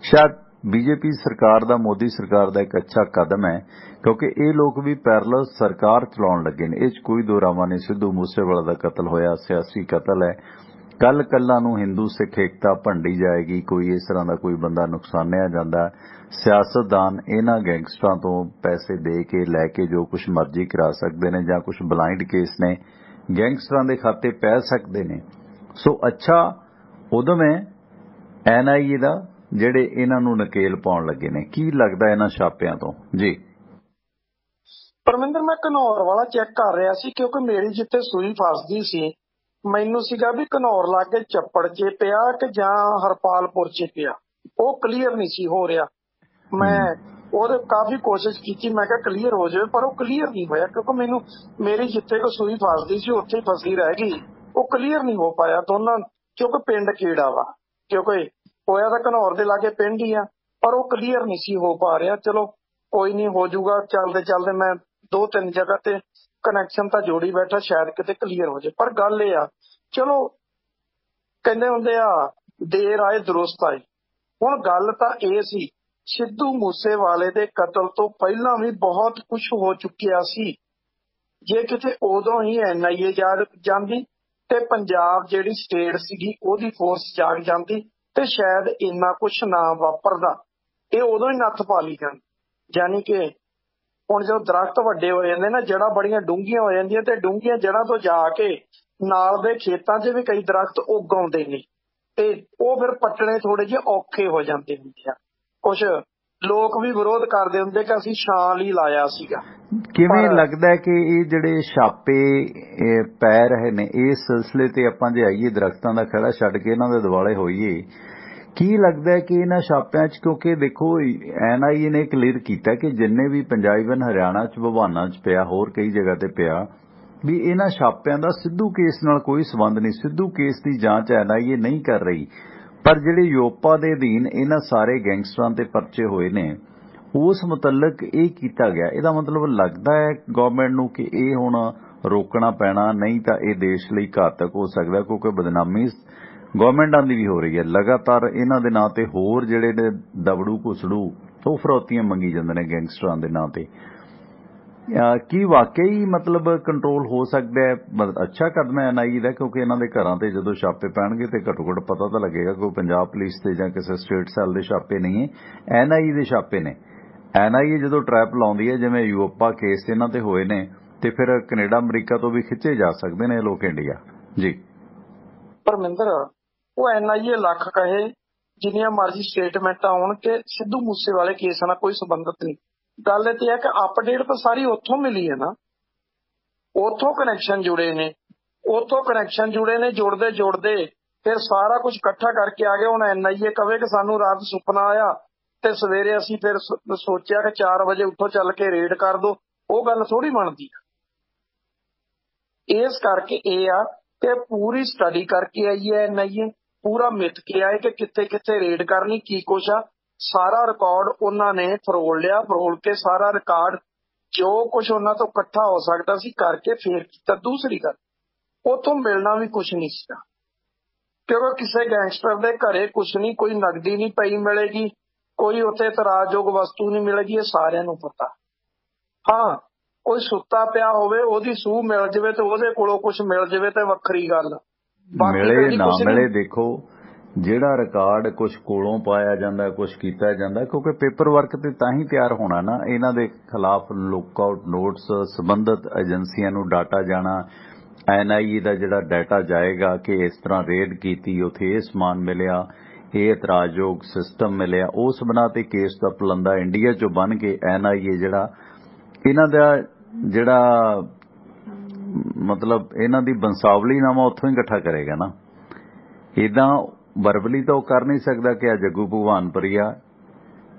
ਸ਼ਾਇਦ BJP ਸਰਕਾਰ ਦਾ, ਮੋਦੀ ਸਰਕਾਰ ਦਾ ਇੱਕ ਅੱਛਾ ਕਦਮ ਹੈ, ਕਿਉਂਕਿ ਇਹ ਲੋਕ ਵੀ ਪੈਰਲਲ ਸਰਕਾਰ ਚਲਾਉਣ ਲੱਗੇ ਨੇ। ਇਹ 'ਚ ਕੋਈ ਦੋ ਰਾਵਾਂ ਨਹੀਂ। ਸਿੱਧੂ ਮੂਸੇਵਾਲਾ ਦਾ ਕਤਲ ਹੋਇਆ, ਸਿਆਸੀ ਕਤਲ ਹੈ। ਕੱਲ੍ਹ ਨੂੰ ਹਿੰਦੂ ਸਿੱਖ ਏਕਤਾ ਭੰਡੀ ਜਾਏਗੀ, ਕੋਈ ਇਸ ਤਰ੍ਹਾਂ ਦਾ ਕੋਈ ਬੰਦਾ ਨੁਕਸਾਨਿਆ ਜਾਂਦਾ। ਸਿਆਸਤਦਾਨ ਇਹਨਾਂ ਗੈਂਗਸਟਰਾਂ ਤੋਂ ਪੈਸੇ ਦੇ ਕੇ ਲੈ ਕੇ ਜੋ ਕੁਝ ਮਰਜ਼ੀ ਕਰਾ ਸਕਦੇ ਨੇ, ਜਾਂ ਕੁਝ ਬਲਾਈਂਡ ਕੇਸ ਨੇ ਗੈਂਗਸਟਰਾਂ ਦੇ ਖਾਤੇ ਪੈ ਸਕਦੇ ਨੇ। ਸੋ ਅੱਛਾ ਉਦਮ ਹੈ NIA ਦਾ, ਜਿਹੜੇ ਇਹਨਾਂ ਨੂੰ ਨਕੇਲ ਪਾਉਣ ਲੱਗੇ ਨੇ। ਕੀ ਲੱਗਦਾ ਇਹਨਾਂ ਛਾਪਿਆਂ ਤੋਂ ਜੀ? ਪਰਮਿੰਦਰ, ਮੈਂ ਘਨੌਰ ਵਾਲਾ ਚੈੱਕ ਕਰ ਰਿਹਾ ਸੀ, ਕਿਉਂਕਿ ਮੇਰੀ ਜਿੱਥੇ ਸੂਈ ਫਸਦੀ ਸੀ, ਮੈਨੂੰ ਸੀਗਾ ਵੀ ਘਨੌਰ ਲਾਗੇ ਚੱਪੜ 'ਚ ਪਿਆ ਕਿ ਜਾਂ ਹਰਪਾਲਪੁਰ 'ਚ ਪਿਆ। ਉਹ ਕਲੀਅਰ ਨਹੀਂ ਸੀ ਹੋ ਰਿਹਾ। ਮੈਂ ਉਹਦੇ ਕਾਫੀ ਕੋਸ਼ਿਸ਼ ਕੀਤੀ, ਮੈਂ ਕਿਹਾ ਕਲੀਅਰ ਹੋ ਜਾਵੇ, ਪਰ ਉਹ ਕਲੀਅਰ ਨਹੀਂ ਹੋਇਆ, ਕਿਉਂਕਿ ਮੇਰੀ ਜਿੱਥੇ ਕੋ ਸੂਈ ਫਸਦੀ ਸੀ ਉੱਥੇ ਹੀ ਫਸੀ ਰਹਿ ਗਈ। ਉਹ ਕਲੀਅਰ ਨਹੀਂ ਹੋ ਪਾਇਆ ਦੋਨਾਂ, ਕਿਉਂਕਿ ਪਿੰਡ ਕੀੜਾ ਵਾ, ਕਿਉਂਕਿ ਹੋਇਆ ਤਾਂ ਘਨੌਰ ਦੇ ਲਾਗੇ ਪਿੰਡ ਹੀ ਆ, ਪਰ ਉਹ ਕਲੀਅਰ ਨਹੀਂ ਸੀ ਹੋ ਪਾ ਰਿਹਾ। ਚਲੋ ਕੋਈ ਨਹੀਂ, ਹੋ ਜਾਊਗਾ। ਚੱਲਦੇ ਮੈਂ 2-3 ਜਗ੍ਹਾ ਤੇ ਕਨੈਕਸ਼ਨ ਤਾਂ ਜੋੜੀ ਬੈਠਾ, ਸ਼ਾਇਦ ਕਿਤੇ ਕਲੀਅਰ ਹੋ ਜਾਏ। ਪਰ ਗੱਲ ਇਹ ਆ, ਚਲੋ ਕਹਿੰਦੇ ਹੁੰਦੇ ਆ ਦੇਰ ਆਏ ਦਰੁਸਤ ਆਏ। ਹੁਣ ਗੱਲ ਤਾਂ ਇਹ ਸੀ ਸਿੱਧੂ ਮੂਸੇਵਾਲੇ ਦੇ ਕਤਲ ਤੋਂ ਪਹਿਲਾਂ ਵੀ ਬਹੁਤ ਕੁਝ ਹੋ ਚੁੱਕਿਆ ਸੀ। ਜੇ ਕਿਤੇ ਉਦੋਂ ਹੀ NIA ਜਾਂਦੀ ਤੇ ਪੰਜਾਬ ਜਿਹੜੀ ਸਟੇਟ ਸੀਗੀ ਉਹਦੀ ਫੋਰਸ ਜਾਗ ਜਾਂਦੀ ਤੇ ਸ਼ਾਇਦ ਇੰਨਾ ਕੁਝ ਨਾ ਵਾਪਰਦਾ। ਇਹ ਉਦੋਂ ਹੀ ਨੱਥ ਪਾ ਲਈ ਜਾਂਦੀ। ਯਾਨੀ ਕਿ ਹੁਣ ਜਦੋਂ ਦਰਖਤ ਵੱਡੇ ਹੋ ਜਾਂਦੇ ਨਾ, ਜੜ੍ਹਾਂ ਬੜੀਆਂ ਡੂੰਘੀਆਂ ਹੋ ਜਾਂਦੀਆਂ ਤੇ ਡੂੰਘੀਆਂ ਜੜ੍ਹਾਂ ਤੋਂ ਜਾ ਕੇ ਨਾਲ ਦੇ ਖੇਤਾਂ 'ਚ ਵੀ ਕਈ ਦਰਖਤ ਉੱਗ ਆਉਂਦੇ ਨੇ ਤੇ ਉਹ ਫਿਰ ਪੱਟਣੇ ਥੋੜੇ ਜਿਹੇ ਔਖੇ ਹੋ ਜਾਂਦੇ ਹੁੰਦੇ ਆ। ਕੁਛ ਲੋਕ ਵੀ ਵਿਰੋਧ ਕਰਦੇ ਹੁੰਦੇ ਕਿ ਅਸੀਂ ਛਾਂ ਲਈ ਲਾਇਆ ਸੀਗਾ। ਕਿਵੇਂ ਲੱਗਦਾ ਹੈ ਕਿ ਇਹ ਜਿਹੜੇ ਛਾਪੇ ਪੈ ਰਹੇ ਨੇ ਇਸ ਸਿਲਸਿਲੇ ਤੇ ਆਪਾਂ ਜੇ ਆਈਏ ਦਰਖਤਾਂ ਦਾ ਖਹਿੜਾ ਛੱਡ ਕੇ ਇਹਨਾਂ ਦੇ ਦੁਆਲੇ ਹੋਈਏ, ਕੀ ਲੱਗਦਾ ਹੈ ਕਿ ਇਹਨਾਂ ਛਾਪਿਆਂ 'ਚ, ਕਿਉਂਕਿ ਦੇਖੋ NIA ਨੇ ਕਲੀਅਰ ਕੀਤਾ ਕਿ ਜਿੰਨੇ ਵੀ ਪੰਜਾਬਨ ਹਰਿਆਣਾ 'ਚ ਭਵਾਨਾ 'ਚ ਪਿਆ, ਹੋਰ ਕਈ ਜਗ੍ਹਾ ਤੇ ਪਿਆ, ਵੀ ਇਹਨਾਂ ਛਾਪਿਆਂ ਦਾ ਸਿੱਧੂ ਕੇਸ ਨਾਲ ਕੋਈ ਸੰਬੰਧ ਨਹੀਂ। ਸਿੱਧੂ ਕੇਸ ਦੀ ਜਾਂਚ NIA ਨਹੀਂ ਕਰ ਰਹੀ, ਪਰ ਜਿਹੜੇ ਯੋਪਾ ਦੇ ਅਧੀਨ ਇਹਨਾਂ ਸਾਰੇ ਗੈਂਗਸਟਰਾਂ ਤੇ ਪਰਚੇ ਹੋਏ ਨੇ ਉਸ ਮੁਤਲਕ ਇਹ ਕੀਤਾ ਗਿਆ। ਇਹਦਾ ਮਤਲਬ ਲੱਗਦਾ ਹੈ ਗਵਰਨਮੈਂਟ ਨੂੰ ਕਿ ਇਹ ਹੁਣ ਰੋਕਣਾ ਪੈਣਾ, ਨਹੀਂ ਤਾਂ ਇਹ ਦੇਸ਼ ਲਈ ਘਾਤਕ ਹੋ ਸਕਦਾ, ਕਿਉਂਕਿ ਬਦਨਾਮੀ ਗਵਰਨਮੈਂਟਾਂ ਦੀ ਵੀ ਹੋ ਰਹੀ ਹੈ। ਲਗਾਤਾਰ ਇਹਨਾਂ ਦੇ ਨਾਂ ਤੇ ਹੋਰ ਜਿਹੜੇ ਨੇ ਦਬੜੂ ਘੁਸੜੂ ਉਹ ਫਰੌਤੀਆਂ ਮੰਗੀ ਜਾਂਦੇ ਨੇ ਗੈਂਗਸਟਰਾਂ ਦੇ ਨਾਂ ਤੇ। ਕੀ ਵਾਕਈ ਮਤਲਬ ਕੰਟਰੋਲ ਹੋ ਸਕਦਾ ਹੈ? ਅੱਛਾ ਕਦਮ ਹੈ NIA ਦਾ, ਕਿਉਂਕਿ ਇਹਨਾਂ ਦੇ ਘਰਾਂ ਤੇ ਜਦੋਂ ਛਾਪੇ ਪੈਣਗੇ ਤੇ ਘੱਟੋ ਘੱਟ ਪਤਾ ਤਾਂ ਲੱਗੇਗਾ ਕਿ ਪੰਜਾਬ ਪੁਲਿਸ ਤੇ ਜਾਂ ਕਿਸੇ ਸਟੇਟ ਸੈੱਲ ਦੇ ਛਾਪੇ ਨਹੀਂ ਹੈ, NIA ਦੇ ਛਾਪੇ ਨੇ। NIA ਜਦੋਂ ਟਰੈਪ ਲਾਉਂਦੀ ਹੈ, ਜਿਵੇਂ ਯੂਪਾ ਕੇਸ ਇਹਨਾਂ ਤੇ ਹੋਏ ਨੇ, ਤੇ ਫਿਰ ਕੈਨੇਡਾ ਅਮਰੀਕਾ ਤੋਂ ਵੀ ਖਿੱਚੇ ਜਾ ਸਕਦੇ ਨੇ ਲੋਕ ਇੰਡੀਆ। ਜੀ ਪਰਮਿੰਦਰ, ਉਹ NIA ਲੱਖ ਕਹੇ, ਜਿੰਨੀਆਂ ਮਰਜ਼ੀ ਸਟੇਟਮੈਂਟਾਂ ਆਉਣ ਕਿ ਸਿੱਧੂ ਮੂਸੇਵਾਲੇ ਕੇਸ ਨਾਲ ਕੋਈ ਸੰਬੰਧਤ ਨਹੀਂ। ਗੱਲ ਇਹ ਹੈ ਕਿ ਅਪਡੇਟ ਤਾਂ ਸਾਰੀ ਉੱਥੋਂ ਮਿਲੀ ਹੈ ਨਾ, ਉੱਥੋਂ ਕਨੈਕਸ਼ਨ ਜੁੜੇ ਨੇ, ਜੁੜਦੇ ਜੁੜਦੇ ਫਿਰ ਸਾਰਾ ਕੁਝ ਇਕੱਠਾ ਕਰਕੇ ਆ ਗਏ। ਹੁਣ NIA ਕਵੇ ਕਿ ਸਾਨੂੰ ਰਾਤ ਸੁਪਨਾ ਆਇਆ ਤੇ ਸਵੇਰੇ ਅਸੀਂ ਫਿਰ ਸੋਚਿਆ ਕਿ 4 ਵਜੇ ਉੱਠੋ ਚੱਲ ਕੇ ਰੇਡ ਕਰ ਦੋ, ਉਹ ਗੱਲ ਥੋੜੀ ਬਣਦੀ ਆ। ਇਸ ਕਰਕੇ ਇਹ ਆ ਕਿ ਪੂਰੀ ਸਟੱਡੀ ਕਰਕੇ ਆਈ ਹੈ NIA, ਪੂਰਾ ਮਿੱਥ ਕੇ ਆਏ ਕਿ ਕਿੱਥੇ ਕਿੱਥੇ ਰੇਡ ਕਰਨੀ, ਕੀ ਕੁਛ ਆ। ਸਾਰਾ ਰਿਕਾਰਡ ਉਹਨਾਂ ਨੇ ਫਰੋਲ ਲਿਆ, ਫਰੋਲ ਕੇ ਸਾਰਾ ਰਿਕਾਰਡ ਜੋ ਕੁਝ ਉਹਨਾਂ ਤੋਂ ਇਕੱਠਾ ਹੋ ਸਕਦਾ ਸੀ ਕਰਕੇ ਫੇਰ ਕੀਤਾ। ਦੂਸਰੀ ਗੱਲ, ਉੱਥੋਂ ਮਿਲਣਾ ਵੀ ਕੁਛ ਨਹੀਂ ਸੀਗਾ, ਕਿਉਂਕਿ ਕਿਸੇ ਗੈਂਗਸਟਰ ਦੇ ਘਰੇ ਕੁਛ ਨਹੀਂ, ਕੋਈ ਨਕਦੀ ਨਹੀਂ ਪਈ ਮਿਲੇਗੀ, ਕੋਈ ਉੱਥੇ ਇਤਰਾਜ਼ਯੋਗ ਵਸਤੂ ਨਹੀਂ ਮਿਲੇਗੀ, ਇਹ ਸਾਰਿਆਂ ਨੂੰ ਪਤਾ। ਹਾਂ, ਕੋਈ ਸੁੱਤਾ ਪਿਆ ਹੋਵੇ ਉਹਦੀ ਸੂਹ ਮਿਲ ਜਾਵੇ ਤੇ ਉਹਦੇ ਕੋਲੋਂ ਕੁਛ ਮਿਲ ਜਾਵੇ ਤੇ ਵੱਖਰੀ ਗੱਲ, ਮਿਲੇ ਨਾ ਮਿਲੇ। ਦੇਖੋ ਜਿਹੜਾ ਰਿਕਾਰਡ ਕੁਛ ਕੋਲੋਂ ਪਾਇਆ ਜਾਂਦਾ, ਕੁਛ ਕੀਤਾ ਜਾਂਦਾ, ਕਿਉਂਕਿ ਪੇਪਰ ਵਰਕ ਤੇ ਤਾਂ ਹੀ ਤਿਆਰ ਹੋਣਾ ਨਾ। ਇਹਨਾਂ ਦੇ ਖਿਲਾਫ ਲੁੱਕਆਊਟ ਨੋਟਸ ਸੰਬੰਧਿਤ ਏਜੰਸੀਆਂ ਨੂੰ ਡਾਟਾ ਜਾਣਾ, NIA ਦਾ ਜਿਹੜਾ ਡਾਟਾ ਜਾਏਗਾ ਕਿ ਇਸ ਤਰ੍ਹਾਂ ਰੇਡ ਕੀਤੀ, ਉੱਥੇ ਇਹ ਸਮਾਨ ਮਿਲਿਆ, ਇਹ ਇਤਰਾਜ਼ਯੋਗ ਸਿਸਟਮ ਮਿਲਿਆ, ਉਸ ਬਣਾ ਤੇ ਕੇਸ ਦਾ ਪਲੰਦਾ ਇੰਡੀਆ 'ਚੋਂ ਬਣ ਕੇ NIA ਜਿਹੜਾ ਇਹਨਾਂ ਦਾ ਜਿਹੜਾ ਮਤਲਬ ਇਹਨਾਂ ਦੀ ਬੰਸਾਵਲੀ ਨਾਮਾ ਉੱਥੋਂ ਹੀ ਇਕੱਠਾ ਕਰੇਗਾ ਨਾ। ਇੱਦਾਂ ਵਰਬਲੀ ਤਾਂ ਉਹ ਕਰ ਨਹੀਂ ਸਕਦਾ ਕਿ ਆ ਜੱਗੂ ਭਗਵਾਨਪੁਰੀਆ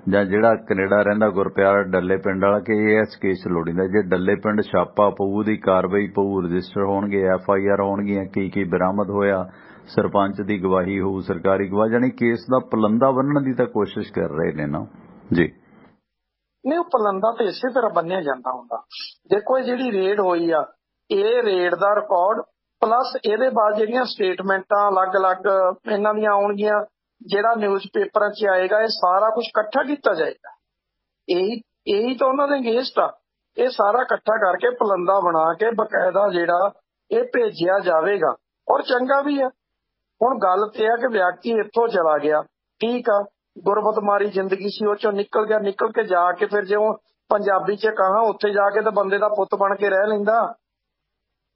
ਜਾਂ ਜਿਹੜਾ ਕੈਨੇਡਾ ਰਹਿੰਦਾ ਗੁਰਪਿਆਰ ਡੱਲੇ ਪਿੰਡ ਵਾਲਾ ਕਿ ਇਹ ਇਸ ਕੇਸ ਲੋੜੀਂਦਾ। ਜੇ ਡੱਲੇ ਪਿੰਡ ਛਾਪਾ ਪਊ, ਦੀ ਕਾਰਵਾਈ ਪਊ, ਰਜਿਸਟਰ ਹੋਣਗੇ, FIR ਹੋਣਗੀਆਂ, ਕੀ ਬਰਾਮਦ ਹੋਇਆ, ਸਰਪੰਚ ਦੀ ਗਵਾਹੀ ਹੋਊ, ਸਰਕਾਰੀ ਗਵਾਹ, ਜਾਨੀ ਕੇਸ ਦਾ ਪਲੰਦਾ ਬੰਨਣ ਦੀ ਤਾਂ ਕੋਸ਼ਿਸ਼ ਕਰ ਰਹੇ ਨੇ ਨਾ। ਜੀ ਨਹੀਂ, ਉਹ ਪਲੰਦਾ ਤੇ ਇਸੇ ਤਰ੍ਹਾਂ ਬੰਨਿਆ ਜਾਂਦਾ ਹੁੰਦਾ। ਦੇਖੋ ਇਹ ਜਿਹੜੀ ਰੇਡ ਹੋਈ ਆ, ਇਹ ਰੇਡ ਦਾ ਰਿਕਾਰਡ ਪਲੱਸ ਇਹਦੇ ਬਾਅਦ ਜਿਹੜੀਆਂ ਸਟੇਟਮੈਂਟਾਂ ਅਲੱਗ-ਅਲੱਗ ਇਹਨਾਂ ਦੀਆਂ ਆਉਣਗੀਆਂ, ਜਿਹੜਾ ਨਿਊਜ਼ ਪੇਪਰਾਂ 'ਚ ਆਏਗਾ, ਇਹ ਸਾਰਾ ਕੁਝ ਇਕੱਠਾ ਕੀਤਾ ਜਾਏਗਾ। ਇਹੀ ਤਾਂ ਉਹਨਾਂ ਦੇ ਅਗੇਂਸਟ ਆ। ਇਹ ਸਾਰਾ ਇਕੱਠਾ ਕਰਕੇ ਪਲੰਦਾ ਬਣਾ ਕੇ ਬਕਾਇਦਾ ਜਿਹੜਾ ਇਹ ਭੇਜਿਆ ਜਾਵੇਗਾ, ਔਰ ਚੰਗਾ ਵੀ ਆ। ਹੁਣ ਗੱਲ ਤੇ ਆ ਕਿ ਵਿਅਕਤੀ ਇੱਥੋਂ ਚਲਾ ਗਿਆ, ਠੀਕ ਆ, ਗੁਰਬਤ ਮਾਰੀ ਜ਼ਿੰਦਗੀ ਸੀ, ਉਹ ਚੋਂ ਨਿਕਲ ਗਿਆ, ਨਿਕਲ ਕੇ ਜਾ ਕੇ ਫਿਰ ਜੇ ਉਹ ਪੰਜਾਬੀ 'ਚ ਕਹਾਂ ਉੱਥੇ ਜਾ ਕੇ ਤਾਂ ਬੰਦੇ ਦਾ ਪੁੱਤ ਬਣ ਕੇ ਰਹਿ ਲੈਂਦਾ।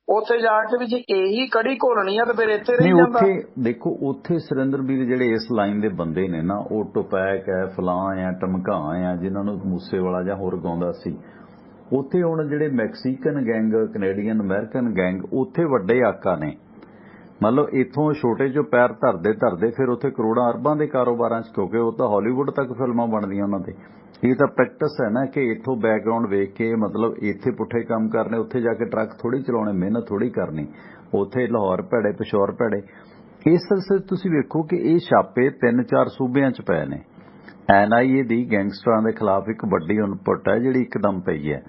ਉੱਥੇ ਜਾ ਕੇ ਵੀ ਜੇ ਇਹੀ ਕੜੀ ਘੋਲਣੀ ਆ ਤਾਂ ਫਿਰ ਇੱਥੇ ਰਹੀ ਜਾਂਦਾ। ਦੇਖੋ ਉੱਥੇ ਸੁਰਿੰਦਰ ਵੀਰ ਜਿਹੜੇ ਇਸ ਲਾਈਨ ਦੇ ਬੰਦੇ ਨੇ ਨਾ, ਉਹ ਟੋਪੈਕ ਹੈ, ਫਲਾਂ ਆ, ਟਮਕਾ ਆ, ਜਿਨ੍ਹਾਂ ਨੂੰ ਮੂਸੇਵਾਲਾ ਜਾਂ ਹੋਰ ਗਾਉਂਦਾ ਸੀ। ਉੱਥੇ ਹੁਣ ਜਿਹੜੇ Mexican gang, Canadian American gang, ਉੱਥੇ ਵੱਡੇ ਆਕਾ ਨੇ। ਮਤਲਬ ਇੱਥੋਂ ਛੋਟੇ ਜਿਹੇ ਪੈਰ ਧਰਦੇ ਫਿਰ ਉੱਥੇ ਕਰੋੜਾਂ ਅਰਬਾਂ ਦੇ ਕਾਰੋਬਾਰਾਂ 'ਚ, ਕਿਉਂਕਿ ਉਹ ਤਾਂ ਹਾਲੀਵੁੱਡ ਤੱਕ ਫਿਲਮਾਂ ਬਣਦੀਆਂ ਉਹਨਾਂ ਤੇ। ਇਹ ਤਾਂ ਪ੍ਰੈਕਟਿਸ ਹੈ ਨਾ ਕਿ ਇੱਥੋਂ ਬੈਕਗ੍ਰਾਉਂਡ ਵੇਖ ਕੇ ਮਤਲਬ ਇੱਥੇ ਪੁੱਠੇ ਕੰਮ ਕਰਨੇ, ਉੱਥੇ ਜਾ ਕੇ ਟਰੱਕ ਥੋੜ੍ਹੀ ਚਲਾਉਣੇ, ਮਿਹਨਤ ਥੋੜ੍ਹੀ ਕਰਨੀ। ਉੱਥੇ ਲਾਹੌਰ ਭੈੜੇ, ਪਿਸ਼ੌਰ ਭੈੜੇ। ਇਸ ਸਿਲਸਿਲੇ ਤੁਸੀਂ ਵੇਖੋ ਕਿ ਇਹ ਛਾਪੇ 3-4 ਸੂਬਿਆਂ 'ਚ ਪਏ ਨੇ। NIA ਦੀ ਗੈਂਗਸਟਰਾਂ ਦੇ ਖਿਲਾਫ ਇੱਕ ਵੱਡੀ ਇਨਪੁਟ ਹੈ ਜਿਹੜੀ ਇੱਕਦਮ ਪਈ ਹੈ।